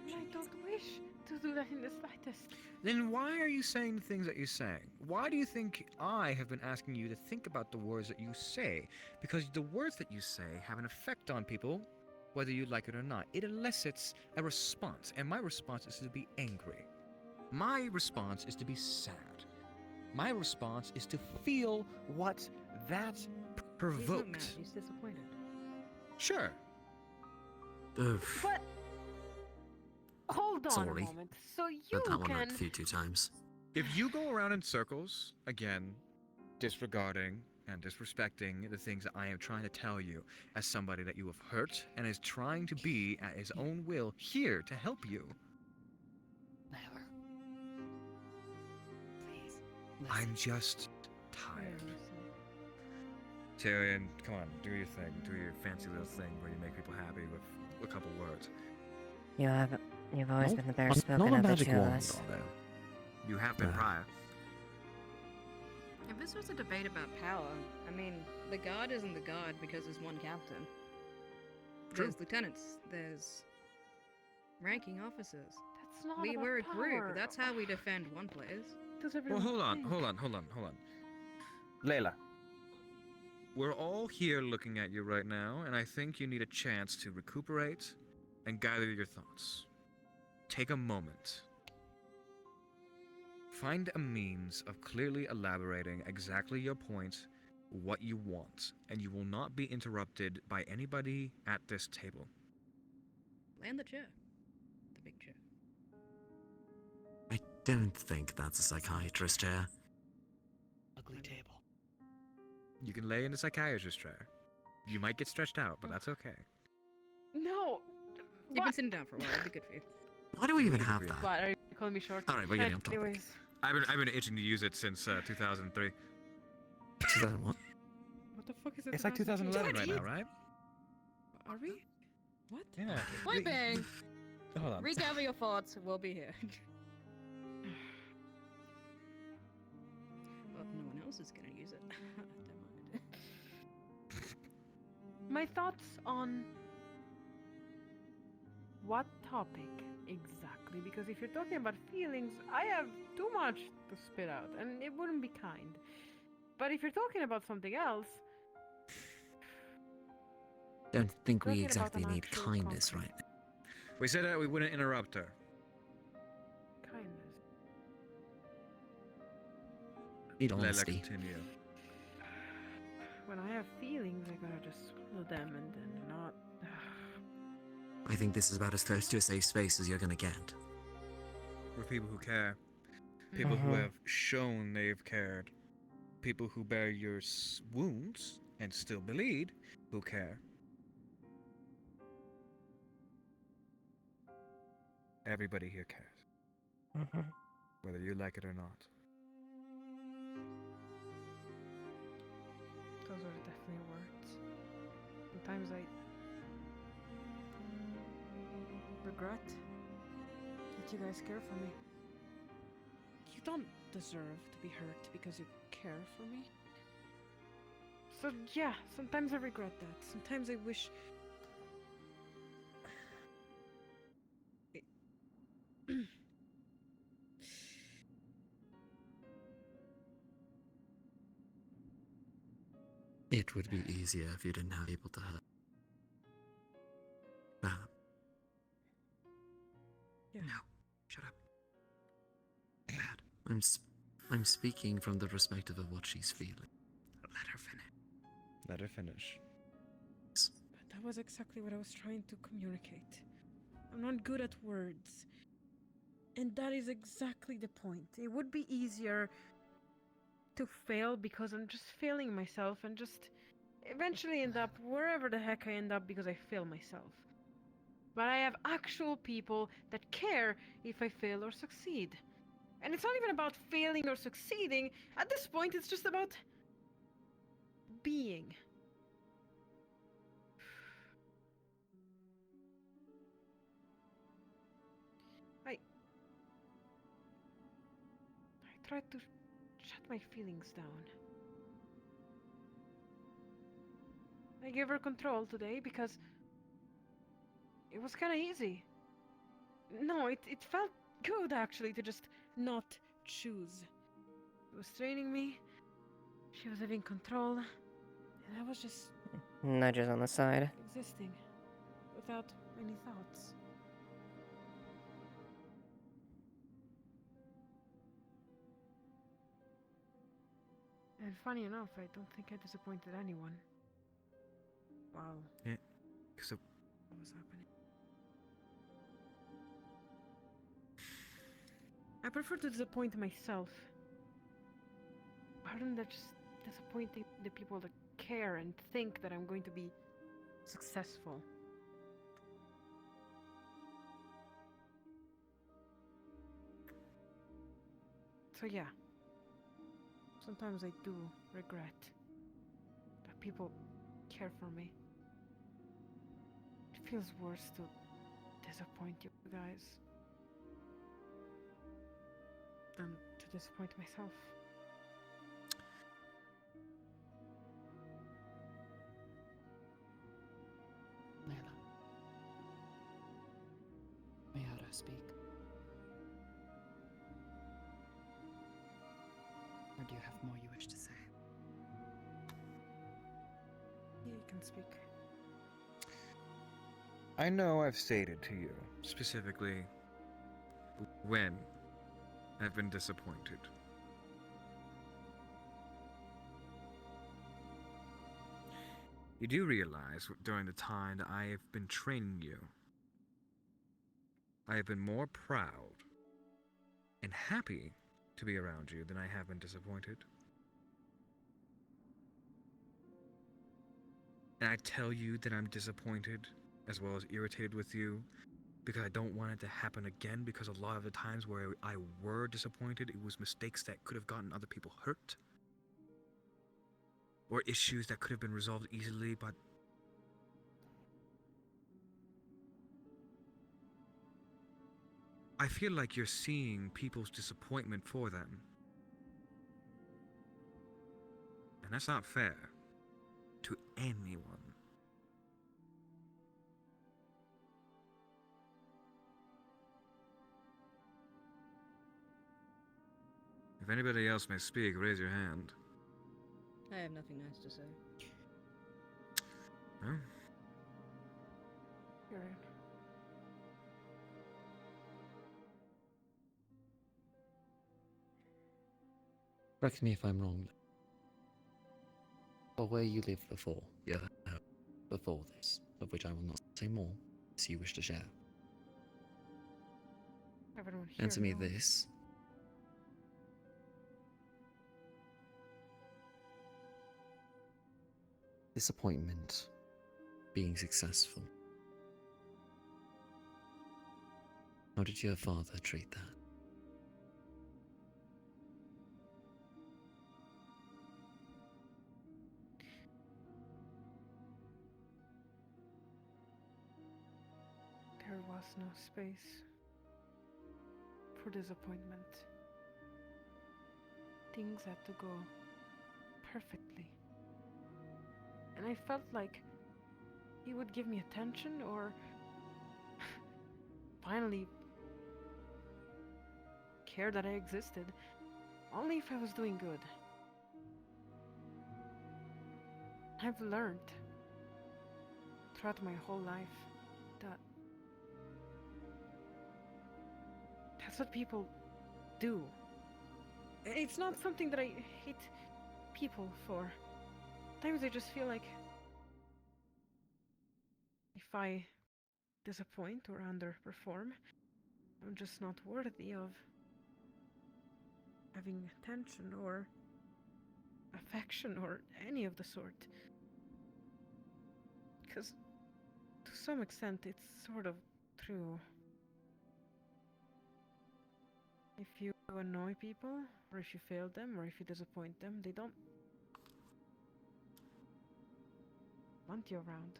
I don't wish to do that in the slightest. Then why are you saying the things that you're saying? Why do you think I have been asking you to think about the words that you say? Because the words that you say have an effect on people, whether you like it or not. It elicits a response, and my response is to be angry. My response is to be sad. My response is to feel what that He's not provoked. mad, he's disappointed. Sure. But hold on Sorry. a moment. So you Said that one can. a few too times. If you go around in circles, again, disregarding and disrespecting the things that I am trying to tell you as somebody that you have hurt and is trying to be at his own will here to help you. I'm just tired. Tyrion, come on, do your thing. Do your fancy little thing where you make people happy with a couple words. You've always been the better spoken not a of the magic two of wand, us. although. You have been prior. If this was a debate about power, I mean, the guard isn't the guard because there's one captain. There's lieutenants, there's ranking officers. That's not We about were a power. group, that's how we defend one place. Does Well, everyone hold on, think? hold on. Layla. We're all here looking at you right now, and I think you need a chance to recuperate and gather your thoughts. Take a moment. Find a means of clearly elaborating exactly your point, what you want, and you will not be interrupted by anybody at this table. Land the chair. The big chair. I don't think that's a psychiatrist chair. Ugly table. You can lay in a psychiatrist's chair. You might get stretched out, but that's okay. No. You've been sitting down for a while, it'd be good for you. Why do we even have that? What, are you calling me short? Alright, we're getting off topic. Anyways. I've been itching to use it since 2003. 2001? What the fuck is it? It's like 2011 right now, right? Are we? What? Yeah. Point bang! Hold on. Regather your thoughts, we'll be here. Well, if no one else is gonna use it, don't mind. My thoughts on what topic exactly? Because if you're talking about feelings, I have too much to spit out, and it wouldn't be kind. But if you're talking about something else, Don't think we Talking about exactly an need actual kindness right now. We said that we wouldn't interrupt her. kindness. Need Let her honesty. continue. When I have feelings, I gotta just swallow them and then not. I think this is about as close to a safe space as you're gonna get. We're people who care. People who Mhm. have shown they've cared. People who bear your wounds and still bleed who care. Everybody here cares. Whether you like it or not. Those are definitely words. Sometimes regret that you guys care for me. You don't deserve to be hurt because you care for me. So yeah, sometimes I regret that. Sometimes I wish... It would be easier if you didn't have people to hurt. Perhaps. Yeah. No, shut up. Dad, I'm speaking from the perspective of what she's feeling. Let her finish. Let her finish. But that was exactly what I was trying to communicate. I'm not good at words. And that is exactly the point. It would be easier to fail because I'm just failing myself and just eventually end up wherever the heck I end up because I fail myself. But I have actual people that care if I fail or succeed. And it's not even about failing or succeeding. At this point, it's just about being. I tried to shut my feelings down. I gave her control today because it was kind of easy. No, it felt good actually to just not choose. It was training me. She was having control. And I was just Nudges on the side. existing without any thoughts. And funny enough, I don't think I disappointed anyone. Wow. Yeah, so What was happening? I prefer to disappoint myself rather than just disappointing the people that care and think that I'm going to be successful. So yeah, sometimes I do regret that people care for me. It feels worse to disappoint you guys than to disappoint myself. Layla. May I speak? Or do you have more you wish to say? Yeah, you can speak. I know I've stated to you, specifically, when I've been disappointed. You do realize during the time that I have been training you, I have been more proud and happy to be around you than I have been disappointed. And I tell you that I'm disappointed as well as irritated with you because I don't want it to happen again, because a lot of the times where I were disappointed, it was mistakes that could have gotten other people hurt or issues that could have been resolved easily, but I feel like you're seeing people's disappointment for them. And that's not fair to anyone. If anybody else may speak, raise your hand. I have nothing nice to say. Huh? You're right. Correct me if I'm wrong. Or where you lived before, the other house, before this, of which I will not say more, as you wish to share. Everyone here Answer me knows. this. Disappointment, being successful. How did your father treat that? There was no space for disappointment. Things had to go perfectly. And I felt like he would give me attention or finally care that I existed, only if I was doing good. I've learned throughout my whole life that that's what people do. It's not something that I hate people for. Sometimes I just feel like if I disappoint or underperform, I'm just not worthy of having attention or affection or any of the sort. Because to some extent it's sort of true. If you annoy people, or if you fail them, or if you disappoint them, they don't want you around.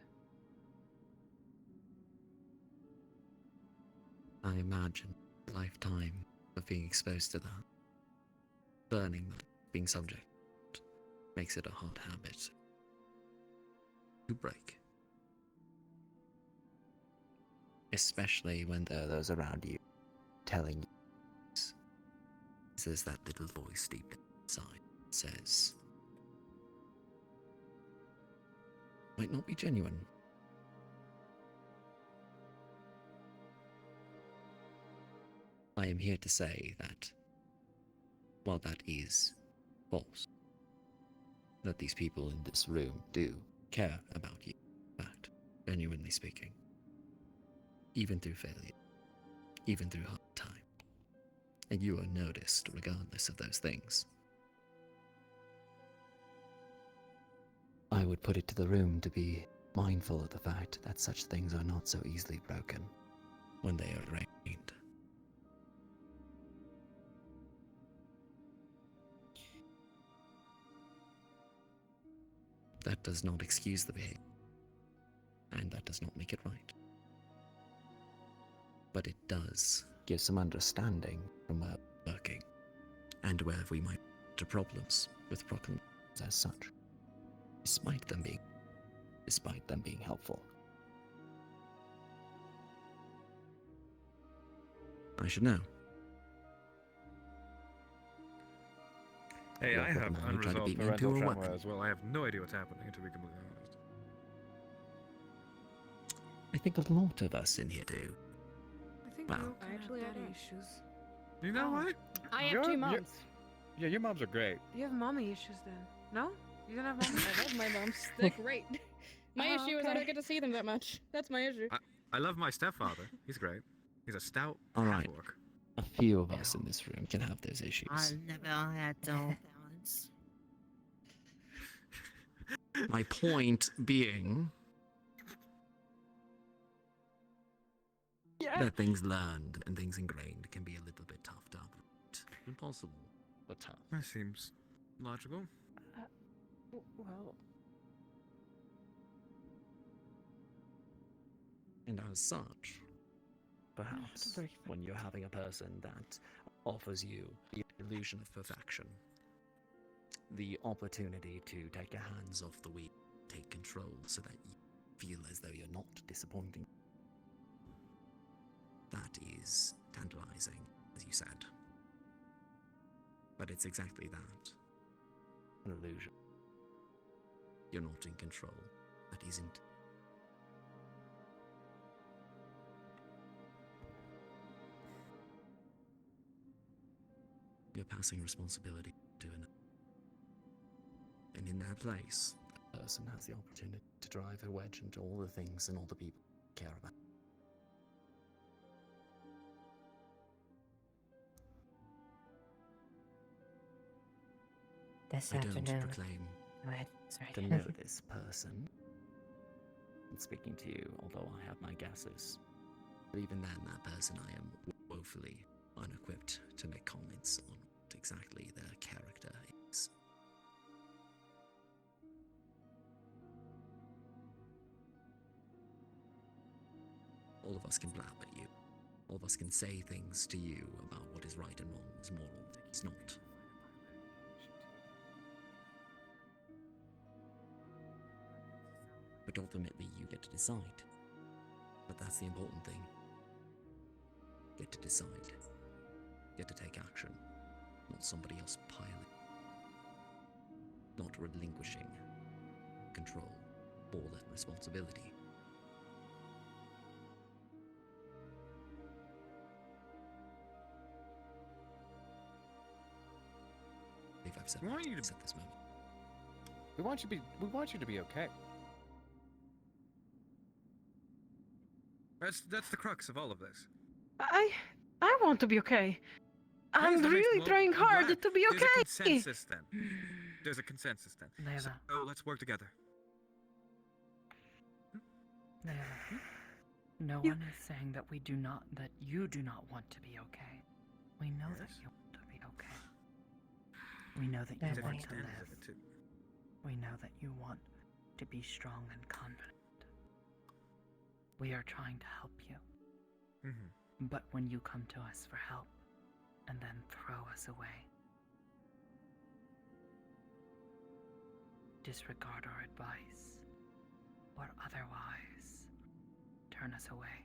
I imagine a lifetime of being exposed to that, burning that, being subject, makes it a hard habit to break. Especially when there are those around you telling you there's that little voice deep inside that says, might not be genuine. I am here to say that, while that is false, that these people in this room do care about you, in fact, genuinely speaking. Even through failure, even through hard time. And you are noticed regardless of those things. I would put it to the room to be mindful of the fact that such things are not so easily broken when they are arranged. That does not excuse the behavior, and that does not make it right. But it does give some understanding from where we're working, and where we might run into problems with proclamations as such, despite them being helpful. I should know. Hey, I have unresolved parental trauma weapon. as well. I have no idea what's happening, to be completely honest. I think a lot of us in here do. I think Wow. you actually have daddy issues. You know what? I have two moms. Yeah, your moms are great. You have mommy issues then? No? You don't have mommy I love my moms. They're great. My Oh, issue is I okay. don't get to see them that much. That's my issue. I love my stepfather. He's great. He's a stout Alright. half-orc. A few of us in this room can have those issues. I've never had no balance. My point being that things learned and things ingrained can be a little bit tough to uproot. Impossible, but tough. That seems logical. Well, And as such, perhaps when you're having a person that offers you the illusion of perfection, the opportunity to take your hands off the wheel, take control so that you feel as though you're not disappointing, that is tantalizing, as you said. But it's exactly that. An illusion. You're not in control. That isn't. You're passing responsibility to another. And in that place, a person has the opportunity to drive a wedge into all the things and all the people care about. This I afternoon. don't proclaim Go ahead. Sorry. to know this person and speaking to you, although I have my guesses. But even then, that person I am woefully unequipped to make comments on what exactly their character is. All of us can blab at you. All of us can say things to you about what is right and wrong, what is moral, what is not. But ultimately, you get to decide. But that's the important thing. Get to decide. Get to take action. Not somebody else piling. Not relinquishing control or that responsibility. I believe I've said We my want you piece to- at this moment. We want you to be okay. That's the crux of all of this. I want to be okay. I'm Yes, that makes- really well, trying I'm hard glad. to be There's a okay. consensus then. There's a consensus then. So Layla. let's work together. Layla, no one is saying that you do not want to be okay. We know that you want to be okay. We know that you Different want to standards live. of it too. We know that you want to be strong and confident. We are trying to help you. Mm-hmm. But when you come to us for help and then throw us away, disregard our advice, or otherwise turn us away,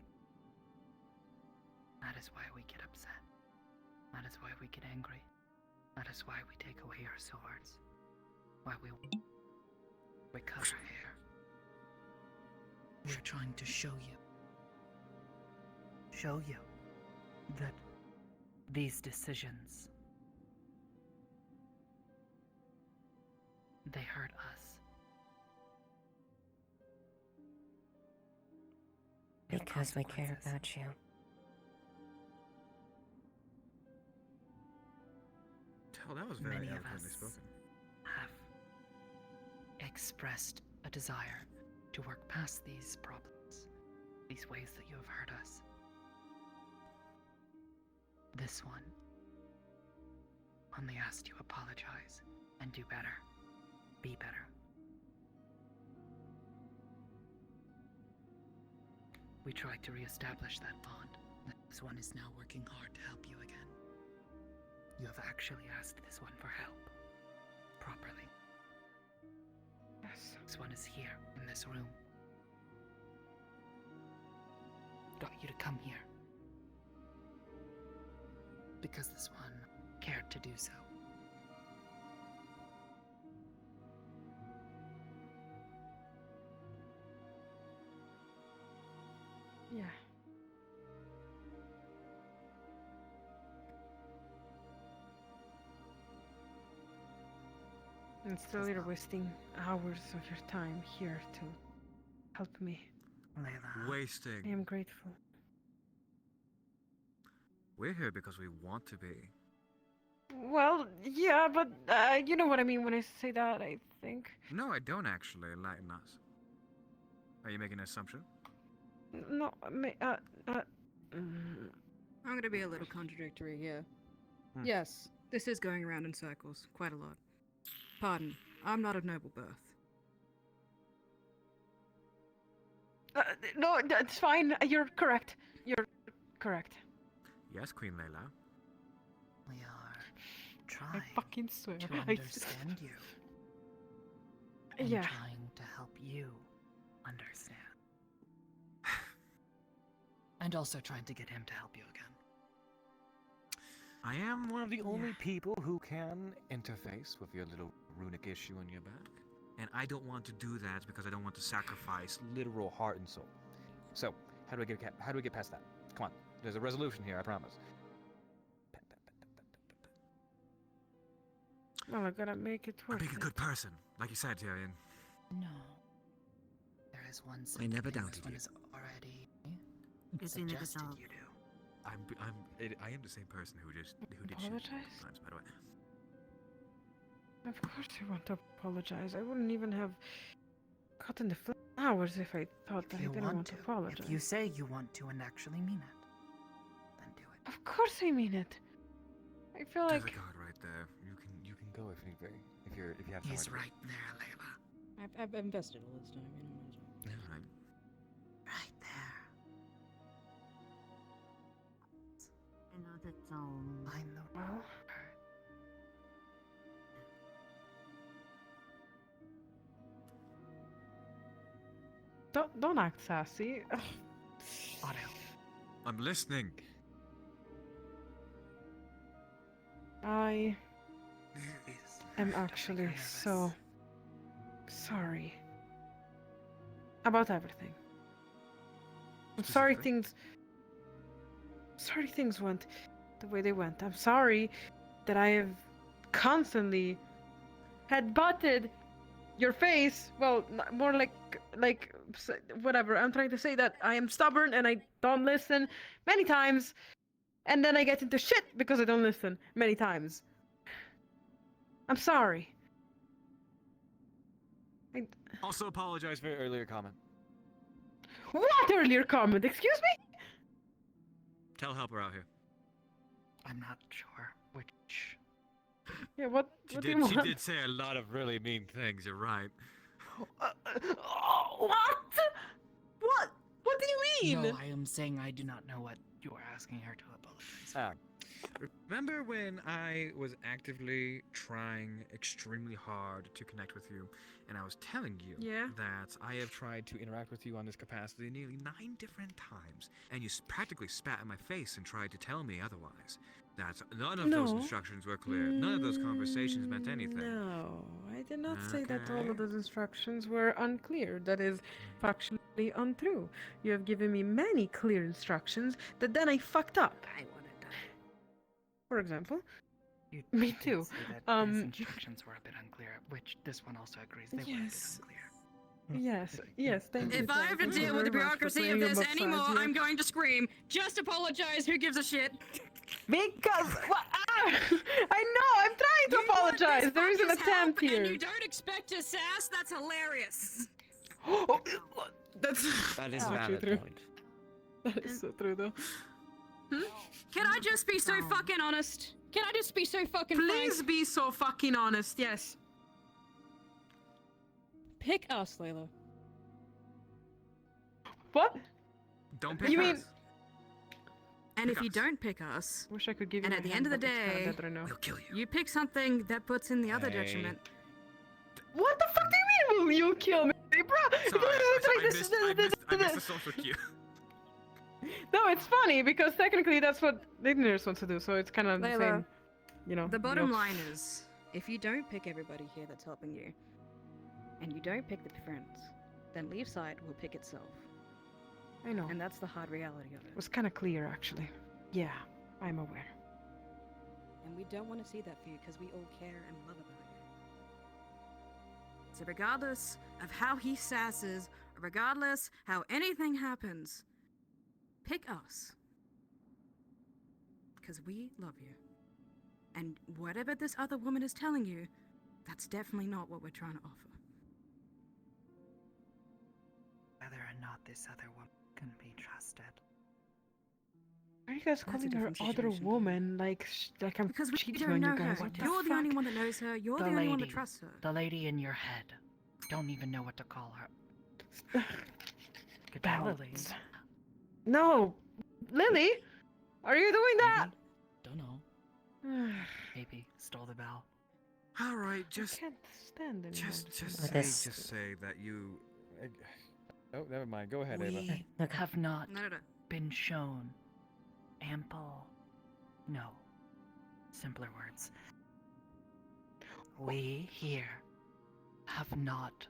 that is why we get upset. That is why we get angry. That is why we take away our swords. Why we cut our hair. We're trying to show you that these decisions, they hurt us. Because we care about you. Oh, that was very Many of eloquently us spoken. have expressed a desire to work past these problems, these ways that you have hurt us. This one only asked you apologize and do better. Be better. We tried to reestablish that bond. This one is now working hard to help you again. You have actually asked this one for help. Properly. Yes. This one is here, in this room. Got you to come here. Because this one cared to do so. Yeah. And still you're wasting hours of your time here to help me. Layla. Wasting. I am grateful. We're here because we want to be. Well, yeah, but you know what I mean when I say that, I think. No, I don't actually. Enlighten us. Are you making an assumption? No, I'm gonna be a little contradictory here. Hmm. Yes, this is going around in circles, quite a lot. Pardon, I'm not of noble birth. no, that's fine. You're correct. You're correct. Yes, Queen Layla. We are trying fucking swear. to I understand you. And Yeah. trying to help you understand. And also trying to get him to help you again. I am one of the only people who can interface with your little runic issue on your back. And I don't want to do that because I don't want to sacrifice literal heart and soul. So, how do we get past that? Come on. There's a resolution here, I promise. Well, I gotta make it work. I'm being a good person, like you said, Tyrion. No. There is one I never thing doubted this one you. is already It's in the suggested job. you do. I am the same person who did shit Apologize? times, by the way. Of course I want to apologize. I wouldn't even have gotten the flowers if I thought that I You didn't want to apologize. If you say you want to and actually mean it, then do it. Of course I mean it. I feel There's like a guard right there. You can go if need be. If you have somewhere He's to be. right there, Layla. I've invested all this time, you know. Yeah, right. Right there. with its own. I'm the well. Don't act sassy. Otto. I'm listening. I am actually so sorry about everything. I'm sorry things went the way they went. I'm sorry that I have constantly headbutted your face. Well, more like whatever. I'm trying to say that I am stubborn and I don't listen many times, and then I get into shit because I don't listen many times. I'm sorry. Also apologize for your earlier comment. What earlier comment? Excuse me? Tell helper out here. I'm not sure which. Yeah, what She do you did. She want? did say a lot of really mean things. You're right. What? What? What do you mean? No, I am saying I do not know what you are asking her to apologize. Remember when I was actively trying extremely hard to connect with you, and I was telling you that I have tried to interact with you on this capacity nearly 9 different times, and you practically spat in my face and tried to tell me otherwise. That none of those instructions were clear. None of those conversations meant anything. No, I did not say that all of those instructions were unclear. That is factually untrue. You have given me many clear instructions that then I fucked up. I wanted to. For example, You me did too. say that these instructions were a bit unclear, which this one also agrees they were a bit unclear. Yes, thank you. If I have to Thank you deal with the very much for bureaucracy of playing on this both sides anymore, here. I'm going to scream. Just apologize. Who gives a shit? Because I know I'm trying to apologize. There is an attempt here. And you don't expect to sass? That's hilarious. That is Actually valid true. point. That is so true, though. Can I just be so fucking honest? Can I just be so fucking Please frank? be so fucking honest. Yes. Pick us, Layla. What? Don't pick You us. mean? And if you don't pick us, Wish I could give you. and my at the hand, end of the but it's kinda day, better now. We'll kill you. you pick something that puts in the other Hey. detriment. What the fuck do you mean? Will you kill me, bro? Sorry, I missed this. the social cue. No, it's funny because technically that's what the ignorance wants to do. So it's kind of the Layla, same. You know. The bottom deal. line is, if you don't pick everybody here that's helping you, and you don't pick the friends, then Leave Side will pick itself. I know. And that's the hard reality of It it. was kind of clear, actually. Yeah, I'm aware. And we don't want to see that for you because we all care and love about you. So regardless of how he sasses, regardless how anything happens, pick us. Because we love you. And whatever this other woman is telling you, that's definitely not what we're trying to offer. Whether or not this other woman can be trusted. Why are you guys That's a calling her different other situation. woman? Like I'm Because we cheating don't on know you guys. her. What the You're the only fuck? one that knows her. You're the, The only one that lady. trusts her. The lady in your head. Don't even know what to call her. Goodbye, Lily. Balance. No, Lily, are you doing that? Don't know. Maybe stole the bell. All right, I can't stand anymore. just say that you. Oh, never mind. Go ahead, Ava. We have not No. been shown ample. No. Simpler words. We here have not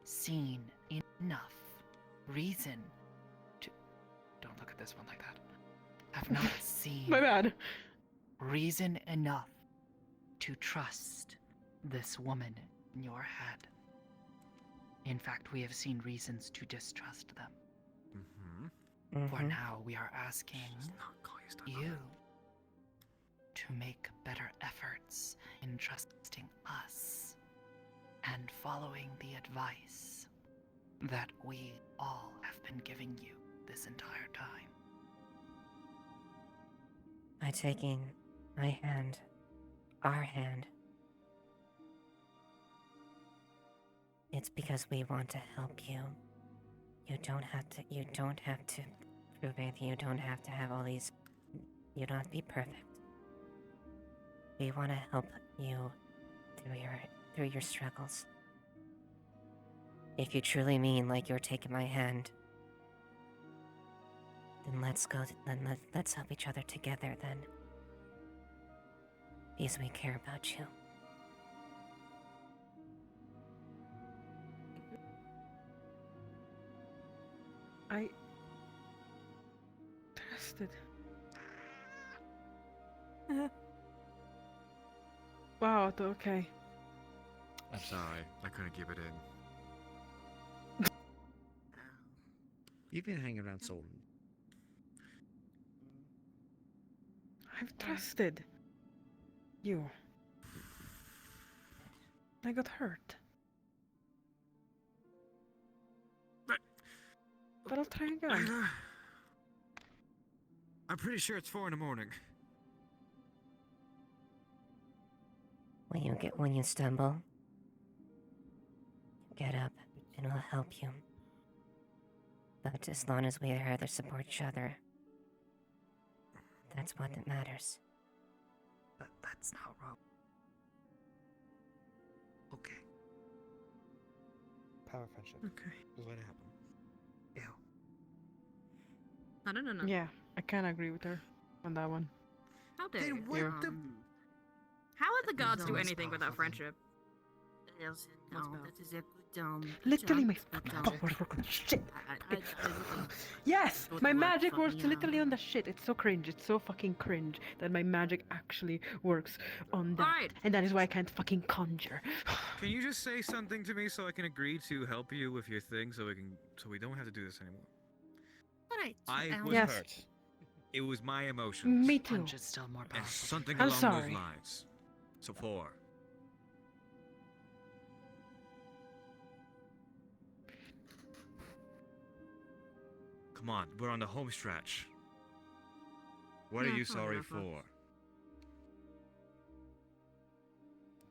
seen enough reason to. Don't look at this one like that. Have not seen. My bad. Reason enough to trust this woman in your head. In fact, we have seen reasons to distrust them. For now, we are asking you to make better efforts in trusting us and following the advice that we all have been giving you this entire time. By taking my hand, our hand, it's because we want to help you. You don't have to prove anything. You don't have to have all these You don't have to be perfect. We want to help you through your struggles. If you truly mean like you're taking my hand, then let's help each other together then. Because we care about you. I trusted. Wow, okay. I'm sorry, I couldn't keep it in. You've been hanging around Solon. I've trusted you. I got hurt. But I'll try again. I'm pretty sure it's 4 in the morning. When you stumble, get up and we'll help you. But as long as we either support each other, that's what that matters. That's not wrong. Okay. Power of friendship. Okay. Just let it happen. No. No. Yeah, I kind of agree with her on that one. How dare Then you? what the- How would the gods do Sounds anything without friendship? Listen, no, that is a good Literally, my chance, but, fucking powers work on shit. I Yes, Thought my it worked magic for works me, literally on the shit. It's so cringe. It's so fucking cringe that my magic actually works on that. Alright. And that is why I can't fucking conjure. Can you just say something to me so I can agree to help you with your thing so we don't have to do this anymore? Alright. I was Yes. hurt. It was my emotions. Me too. Punch is still more And powerful. something I'm along sorry. those lines. So 4. Come on, we're on the home stretch. What are Yeah, you fair sorry enough, for?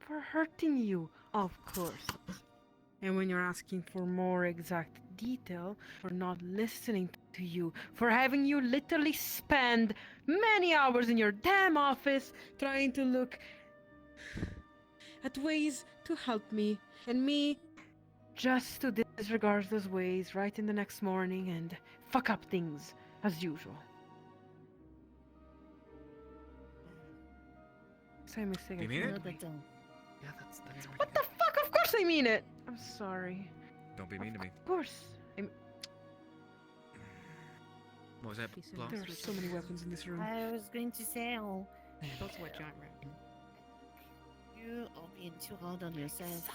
For hurting you, of course. And when you're asking for more exact detail, for not listening to you, for having you literally spend many hours in your damn office trying to look at ways to help me, and me just to disregard those ways right in the next morning and fuck up things as usual. Same mistake. You mean it? Yeah, that's What the fuck? Of course I mean it. I'm sorry. Don't be mean to me. Of course. What was that? Blah? There are so many weapons in this room. I was going to say, That's what giant rat. you are being too hard on yourself.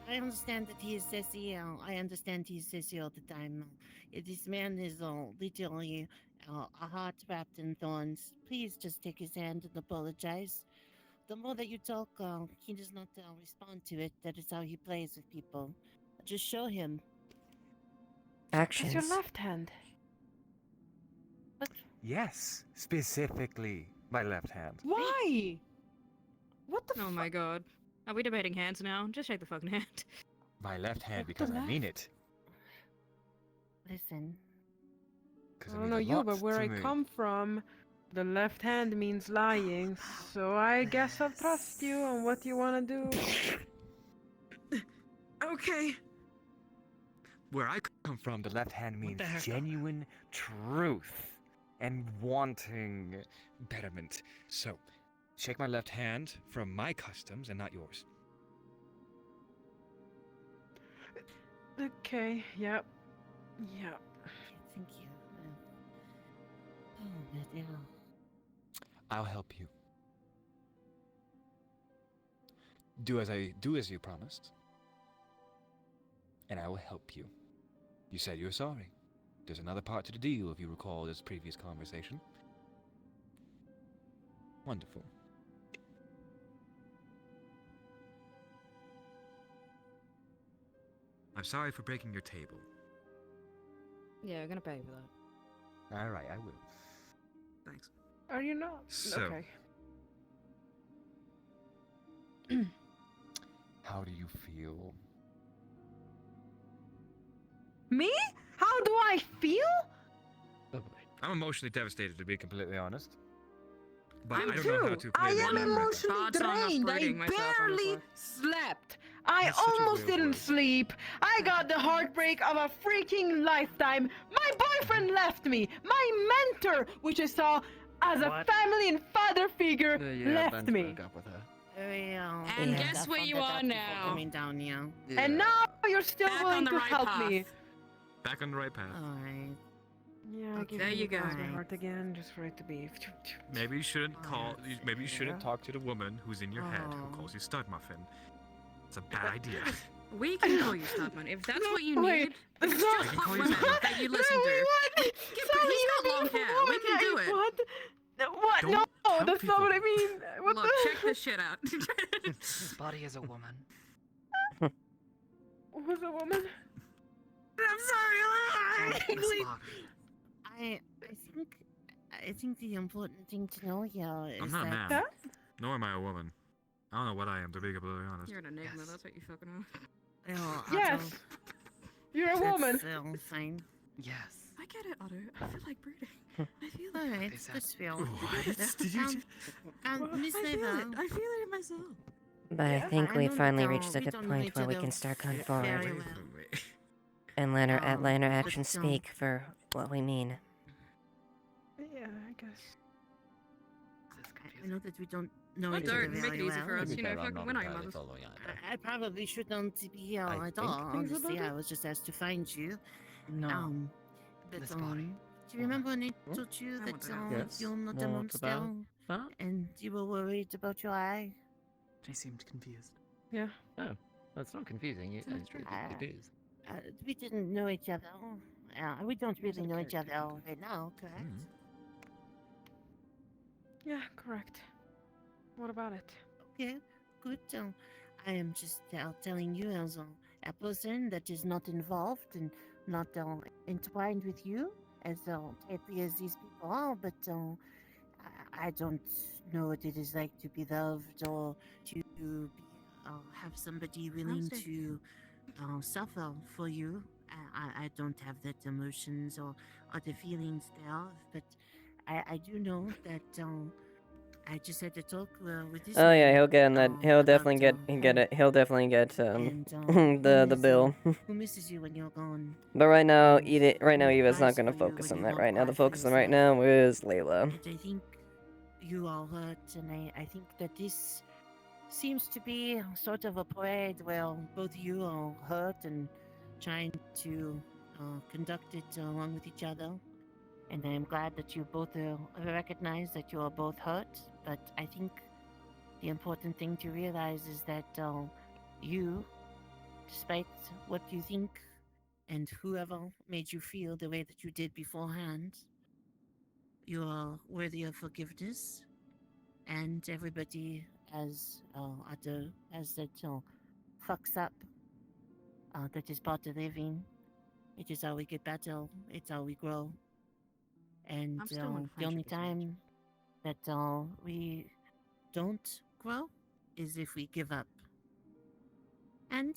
I understand that he is sassy. I understand he's sassy all the time. This man is literally a heart wrapped in thorns. Please just take his hand and apologize. The more that you talk, he does not respond to it. That is how he plays with people. Just show him. Actions. That's your left hand. Yes, specifically my left hand. Why? What the Oh my god. Are we debating hands now? Just shake the fucking hand. My left hand What because the I mean it. Listen. Because I don't know you, but where I come from, the left hand means lying. So I guess I'll trust you on what you want to do. Okay. Where I come from, the left hand means the heck? genuine truth and wanting betterment. So, shake my left hand from my customs and not yours. Okay, yep. Yep. Thank you. Oh, but yeah. I'll help you. Do as you promised. And I will help you. You said you were sorry. There's another part to the deal if you recall this previous conversation. Wonderful. I'm sorry for breaking your table. Yeah, we're gonna pay for that. Alright, I will. Thanks. Are you not? So- Okay. How do you feel? Me? How do I feel? I'm emotionally devastated, to be completely honest. But I'm I don't know how too. to play I the am game right now. emotionally Thoughts on drained. I uprooting myself, barely honestly. slept. I That's such a almost weird didn't word. sleep. I got the heartbreak of a freaking lifetime. My boyfriend left me. My mentor, which I saw as a What? family and father figure, Yeah, left Ben's me. broke up with her. And guess where you are now? Coming down, yeah. And now you're still Back willing on the to right help path. me. Back on the right path. Alright. Yeah, I give There you you guys go. my heart again, just for it to be. Maybe you shouldn't call. Maybe you shouldn't talk to the woman who's in your head who calls you stud muffin. It's a bad idea. We can call you Studman if that's what you Wait, need. If it's no. just hot women that you listen to. What? Sorry, He's got you long mean hair. We can do it. What? What? Don't No, tell that's people. not what I mean. What Look, the? check this shit out. His body is a woman. Who's a woman? I'm sorry. I think the important thing to know here is I'm not a that man. Nor am I a woman. I don't know what I am, to be completely honest. You're an enigma, that's what you fucking are. Yes. You're a woman. Fine. Yes. I get it, Otto. I feel like brooding. I feel it. Alright, that's fair. What? Did you? Miss I feel Neva, it. I feel it in myself. But I think I we know finally that, reached a we good don't know point each where we other can start going very forward well. and let our but actions still. speak for what we mean. Yeah, I guess. I know that we don't know Well, each other don't make it very easy well. for us, To be you know, fair, I'm fucking not win our entirely mothers. following either. I probably shouldn't be here I at think all. things about Honestly, it. I was just asked to find you. No. But This body. do you remember when I told you I that want to know. Yes. you're not a What monster, about that? and you were worried about your eye? She seemed confused. Yeah. Oh, that's not confusing. It Uh, is. We didn't know each other. We don't really know each other right now, correct? Mm. Yeah, correct. What about it? Okay, good. I am just telling you as a person that is not involved and not entwined with you as tightly as these people are, but I don't know what it is like to be loved or to be, have somebody willing to suffer for you. I don't have that emotions or the feelings thereof, but I do know that I just had to talk with this. Oh yeah, man, he'll get in that. He'll about, definitely get home. it. He'll definitely get And, the bill. who misses you when you're gone? But right now, And right now, Eva's not cries gonna for you focus when on you that won't right now. The cry for focus on right yourself. now is Layla. And I think you are hurt, and I think that this seems to be sort of a parade where both you are hurt and trying to conduct it along with each other. And I am glad that you both recognize that you are both hurt, but I think the important thing to realize is that you, despite what you think and whoever made you feel the way that you did beforehand, you are worthy of forgiveness, and everybody has that fucks up. That is part of living. It is how we get better. It's how we grow. And I'm still in the only friendship with you. time that we don't grow is if we give up. And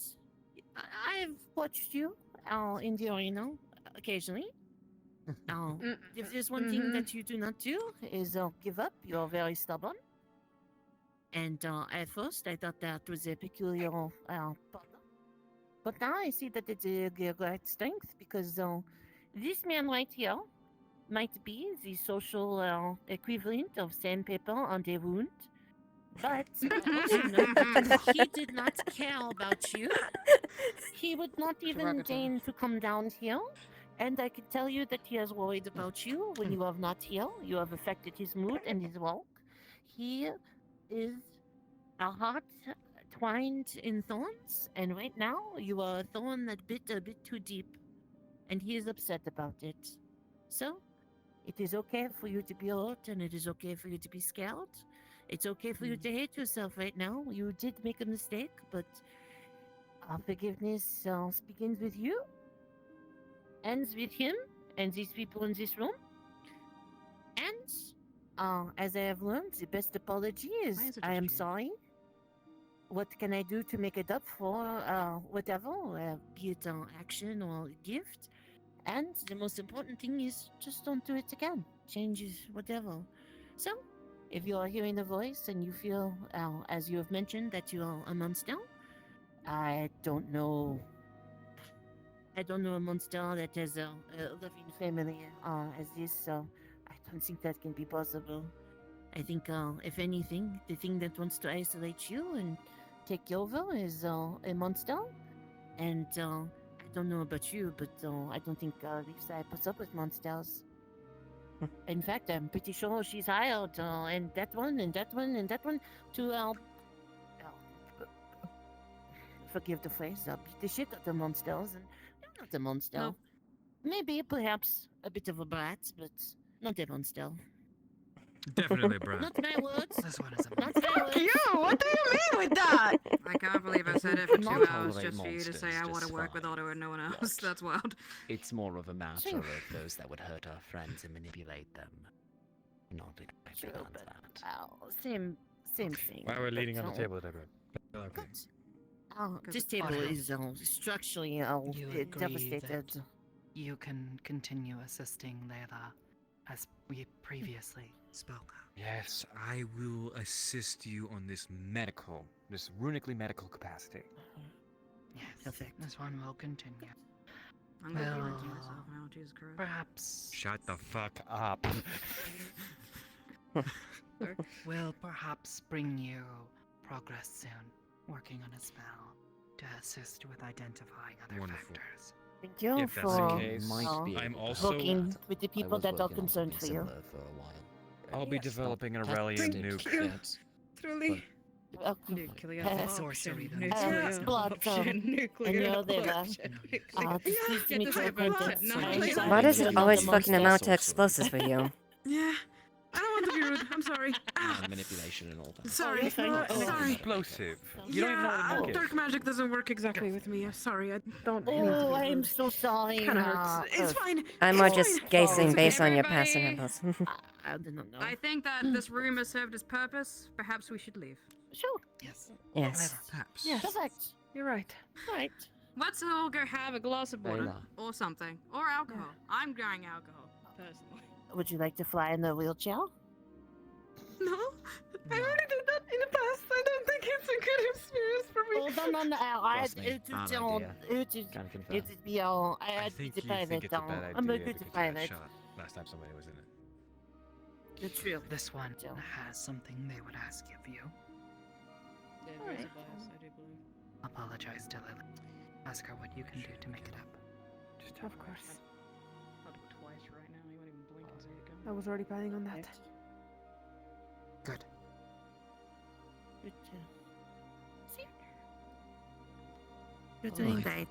I've watched you in the arena occasionally. If there's one thing that you do not do is give up. You're very stubborn. And at first I thought that was a peculiar problem. But now I see that it's a great strength because this man right here might be the social equivalent of sandpaper on a wound. But I also know that he did not care about you. He would not even deign to come down here. And I can tell you that he is worried about you when you are not here. You have affected his mood and his walk. He is a heart twined in thorns, and right now you are a thorn that bit a bit too deep, and he is upset about it. So, it is okay for you to be hurt, and it is okay for you to be scared. It's okay for you to hate yourself right now. You did make a mistake, but forgiveness begins with you, ends with him, and these people in this room. And as I have learned, the best apology is I am sorry. What can I do to make it up for whatever, be it action or gift? And the most important thing is just don't do it again. Change is whatever. So, if you are hearing a voice and you feel, as you have mentioned, that you are a monster, I don't know. I don't know a monster that has a loving family as this, so I don't think that can be possible. I think, if anything, the thing that wants to isolate you and take you over is a monster. And I don't know about you, but I don't think Leafside puts up with monsters. In fact, I'm pretty sure she's hired and that one and that one and that one to forgive the phrase, beat the shit out of monsters. And you're not a monster. Nope. Maybe, perhaps, a bit of a brat, but not a monster. Definitely, Brad. Not my words. This one is a Not my words. You! What do you mean with that? I can't believe I said it for 2 Not hours tolerate just for you to say monsters, I want to just work with fine. Otto and no one else. That's wild. It's more of a matter of those that would hurt our friends and manipulate them. Not exactly True, on but that. same thing. Why are we leaning on the but, table at everyone? Okay. This table is structurally You agree devastated. that you can continue assisting Layla as we previously spoke of. Yes, I will assist you on this runically medical capacity. Yes, perfect. This one will continue. I'm gonna be myself now, Jesus Christ. Perhaps Shut the fuck up. we'll perhaps bring you progress soon, working on a spell to assist with identifying other Wonderful. factors. Thank you If that's for the case, I'm also working with the people that are concerned for you. I'll be developing an Aurelian nuke. Truly. Nuclear sorcery, option. then. Nuclear Blood, option. and Nuclear you're there. option. This is to meet your acquaintance. Why does it always fucking amount to explosives for you? Yeah. I don't want to be rude. I'm sorry. And manipulation and all that. Sorry. Sorry. Explosive. You don't even know what a nuke is. Dark magic doesn't work exactly with me. Sorry, I don't. Oh, I'm so sorry. Kind of hurts. It's fine. I'm more It's just fine. guessing It's based okay. on your past Everybody. scenarios. I do not know. I think that this room has served its purpose. Perhaps we should leave. Sure. Yes. Yes. Perhaps. Yes. Perfect. You're right. Right. Let's all go have a glass of water Layla. or something, or alcohol. I'm going alcohol personally. Would you like to fly in a wheelchair? No, I already did that in the past. I don't think it's a good experience for me. Oh, no. Trust me, bad idea. Can confirm. It would be all. I I'd think be you the think pilot. it's a bad idea I'm a because good you got pilot. shot last time somebody was in it. The true. This one has something they would ask of you. There's a bias, I do believe. Apologize to Lily. Ask her what you can do to make it up. Just of course. I'll do it twice right now. You won't even blink and see it I coming. was already planning on that. Good. Good. See? You're doing great.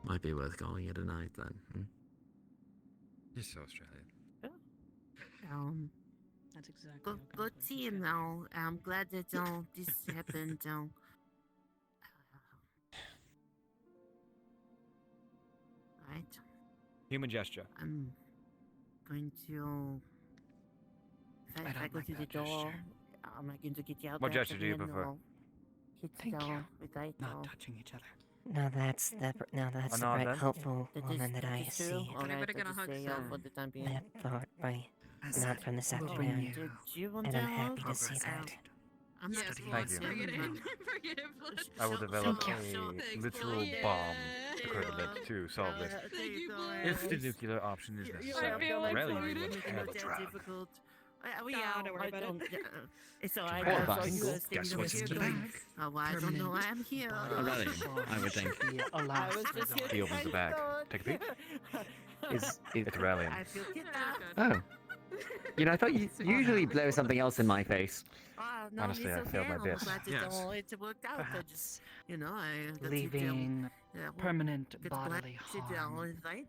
Might be worth calling it a night then. You're so Australian. That's exactly. Good team now. I'm glad that this happened. Right. Human gesture. I'm going to. If I go through the door, am I going to get you out? What there gesture do you again, prefer? or hit the Thank door you. with that, Not or- touching each other. No, that's the nod bright, then? hopeful That woman is- that I that is true. see. All right, Everybody I'll gonna just hug say, Sam. for the time being. That thought by As not from this we'll bring afternoon. you Did you want And to I'm help? happy to see progress that. I'm not Yes, sure. Thank you. Bring it in. Bring it in, please. I will develop Thanks, a Paul. literal Yeah. bomb equivalent to solve this. Thank you, If the boys. nuclear option is I necessary, feel like Aurelian voted. would have a drug. difficult. Nah, don't worry about it. It's alright. Or I saw bicycle. you staying Guess over what's here in the going, bag? oh, well, I don't know why I'm here. Aurelian, I would think. be a last I was just resort. He opens the bag. Take a peek. Is It's Aurelian. I feel kidnapped. Oh. You know, I thought you usually blow something else in my face. Oh, no, Honestly, it's I okay. failed my I'm best. glad it, Yes. it worked out. I just, I got to Leaving permanent get bodily sit down, harm. right?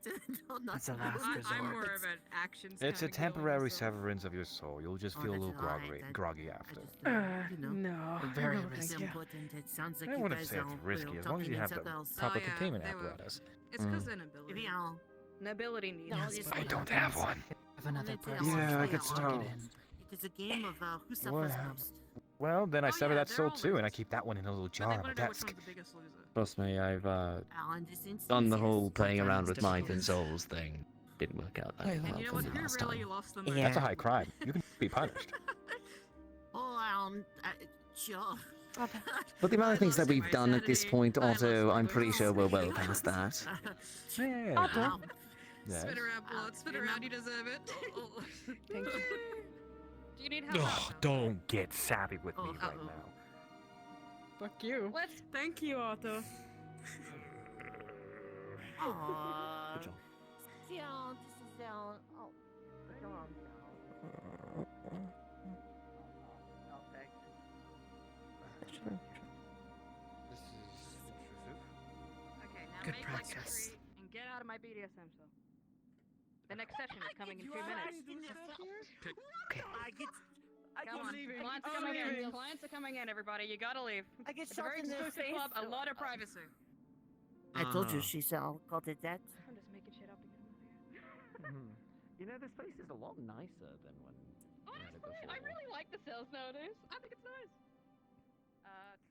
No, not It's a last really. I'm more resort. of an actions. It's a kinda going, temporary so- severance of your soul. You'll just Oh, feel a that's little alright. groggy after. No. Very no, It's thank you. important. It sounds like I you wouldn't guys say it's are risky as long as you have the else. proper Oh, yeah, containment they were- apparatus. It's because inability. Maybe I'll. Nobility needs. No, Yes, it's but I fine. don't have one. Have another It's person. Yeah, I try could to start. get in. It is a game of who suffers Well, most. Well, then I Oh, sever yeah, that they're soul all too, and I losers. keep that one in a little But jar they on my want to know which desk. one's the biggest loser. Trust me, I've in this instance, done the yes, whole playing sometimes around with it's minds and difficult. souls thing. Didn't work out that And well you know for what? me Who last really time. lost the Yeah. That's a high crime. You can be punished. Oh, sure. But the amount of things that we've done at this point, Otto, I'm pretty sure we're well past that. Yeah. Yes. Spit around, blood. Spit around. You deserve it. Thank you. Do you need help? Oh, don't get sappy with me right now. Fuck you. What? Thank you, Otto. Aww. Good job. Still, this is still. Oh, go on. Okay, now Good make process. like a tree and get out of my BDSM cell. The next session is coming in 2 minutes. Come on, clients are coming in. Clients are coming in, everybody. You gotta leave. I get It's a very shot in the exclusive face. club. A lot of privacy. I told you she's called it that. I'm just making shit up to get him over here. You know, this place is a lot nicer than when we had it Honestly, before. I really like the cells nowadays. I think it's nice.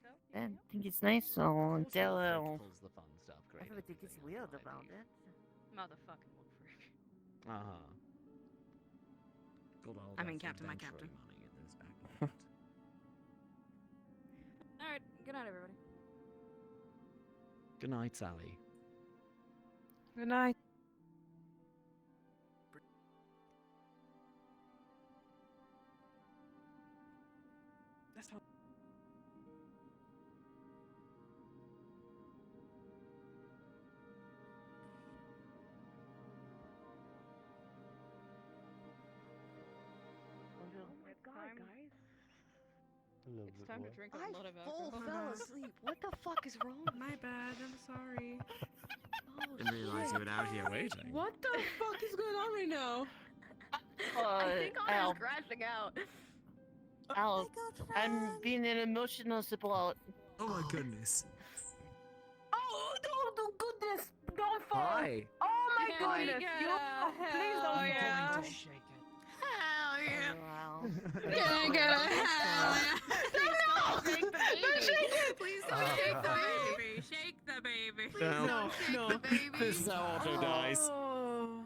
So? I think it's nice, so until Pulls the fun stuff great. everything is weird about it. Motherfucking wolf freak. Uh-huh. Good old I mean, F Captain, my adventuring captain. money in this back pocket. Alright, good night, everybody. Good night, Sally. Good night. That's how. It's time to drink a lot of full alcohol. fell asleep. What the fuck is wrong? My bad. I'm sorry. Didn't realize you were out here waiting. What the fuck is going on right now? I think I'm Al, crashing out. Al, I'm being an emotional support. Oh my goodness. Oh, no, goodness, don't fall. Hi. Oh my Hell goodness, yeah. you, please don't Hell yeah. fall. Hell yeah. Wow. Yeah, get a hell yeah. Don't shake the baby. Don't shake it. Please don't shake the baby. Shake the baby. Please No. don't shake the baby. This is how Otto dies. Oh.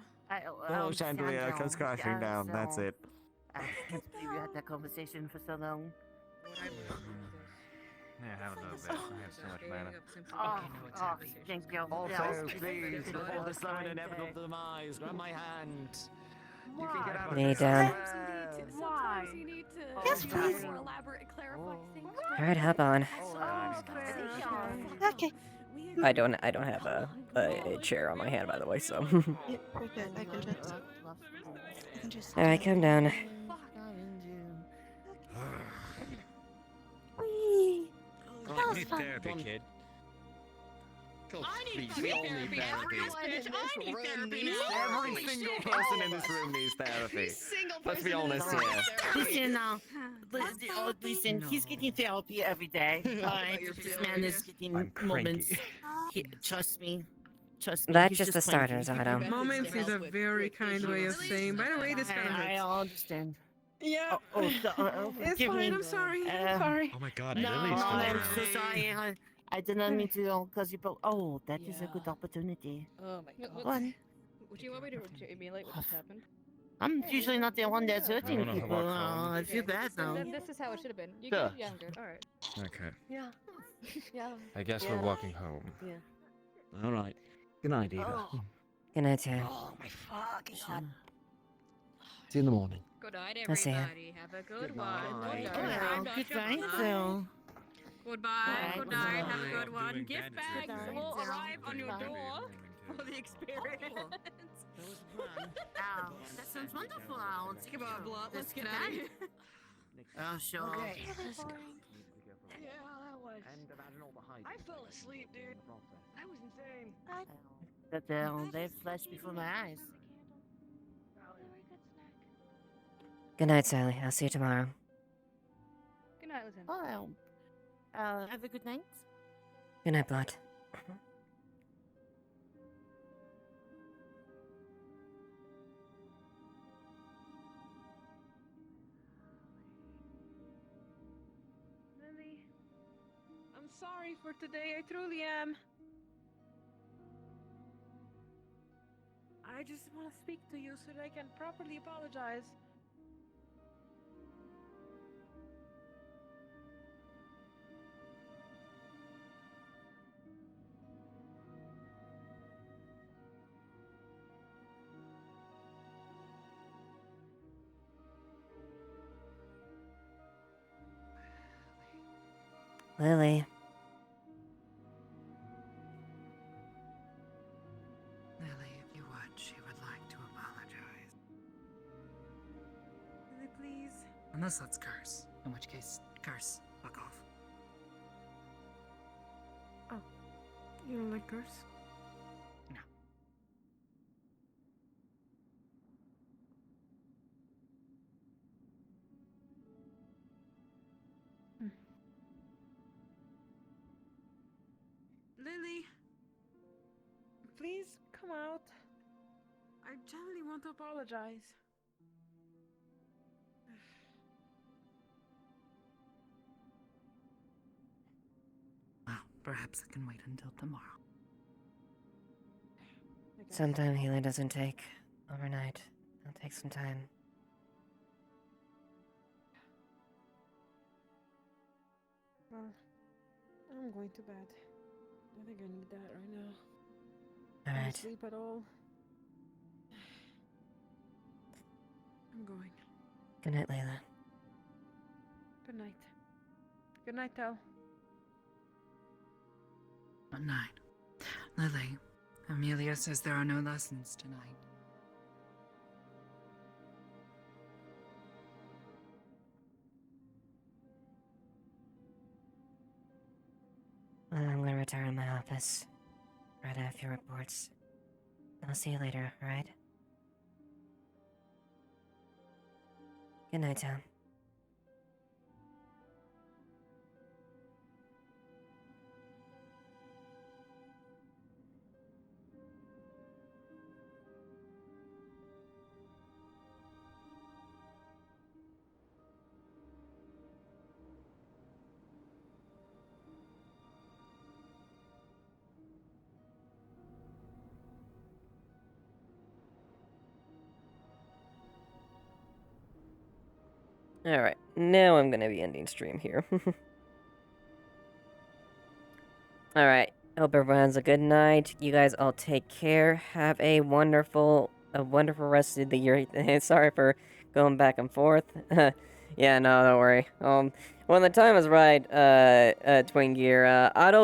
Oh, chandelier comes crashing down. That's it. I can't believe you had that conversation for so long. Yeah, have a little bit. I have so much mana. Oh, thank you. Also, please, before the sudden inevitable demise, grab my hand. You can get out of Knee this. down. Why? You need to Yes, be please. more elaborate and clarify things. Alright, hop on. Okay. I don't have a chair on my hand, by the way, so. Yeah, we're good. I can just. Alright, come down. Whee! Oh, you need therapy, kid. I need Please, we all fucking need therapy. therapy. I need therapy now. Every single person in this room needs therapy. Let's be honest here. Listen, listen, he's getting therapy every day. Alright, this man is getting I'm moments. cranky. Trust me. Trust me. That's he's just the cranky. starters, Otto. Moments is a very kind way of saying. By the way, this kind of I hurts. understand. Yeah. It's It's fine. I'm sorry. I'm sorry. Oh my god, No, Lily's still I'm around. so sorry. I did not mean to cause you both. Oh, that is a good opportunity. Oh my god. What? Would you want me to emulate what just happened? I'm usually not the one that's hurting No, no, people. walk home. I feel bad now. This is how it should have been. You Sure. get younger. Alright. Okay. Yeah. Yeah. I guess we're walking home. Yeah. All right. Good night, Eva. Good night, Terry. Oh my fucking god. See you in the morning. Good night, I'll see ya. everybody. Have a good one. night. Good night, so. Goodbye. Bye. Good night. Have a Bye. good one. Doing Gift bandage bags Good will night. arrive on your Goodbye. door for the experience. Ow, that sounds wonderful. Come on, Blot. Let's get out of here. Oh, sure. Okay. Yeah, that was. I fell asleep, dude. That was insane. But they flashed before my eyes. Good night, Sally. I'll see you tomorrow. Good night, Lieutenant. Oh, have a good night. Good night, Blood. Lily, I'm I'm sorry for today. I truly am. I just want to speak to you so that I can properly apologize. Lily. Lily, if you would, she would like to apologize. Lily, please. Unless let's curse. In which case, curse. Fuck off. Oh, you don't like curse? No. Lily, please come out. I genuinely want to apologize. Well, perhaps it can wait until tomorrow. Sometimes healing doesn't take overnight. It'll take some time. Well, I'm going to bed. I think I need that right now. All Can't right. sleep at all. I'm going. Good night, Layla. Good night. Good night, Tel. Good night. Lily, Amelia says there are no lessons tonight. Well, I'm gonna return to my office. Right after your reports. I'll see you later, alright? Good night, Tom. Alright, now I'm gonna be ending stream here. Alright, hope everyone has a good night. You guys all take care. Have a wonderful rest of the year. Sorry for going back and forth. Yeah, no, don't worry. When the time is right, Twin Gear, auto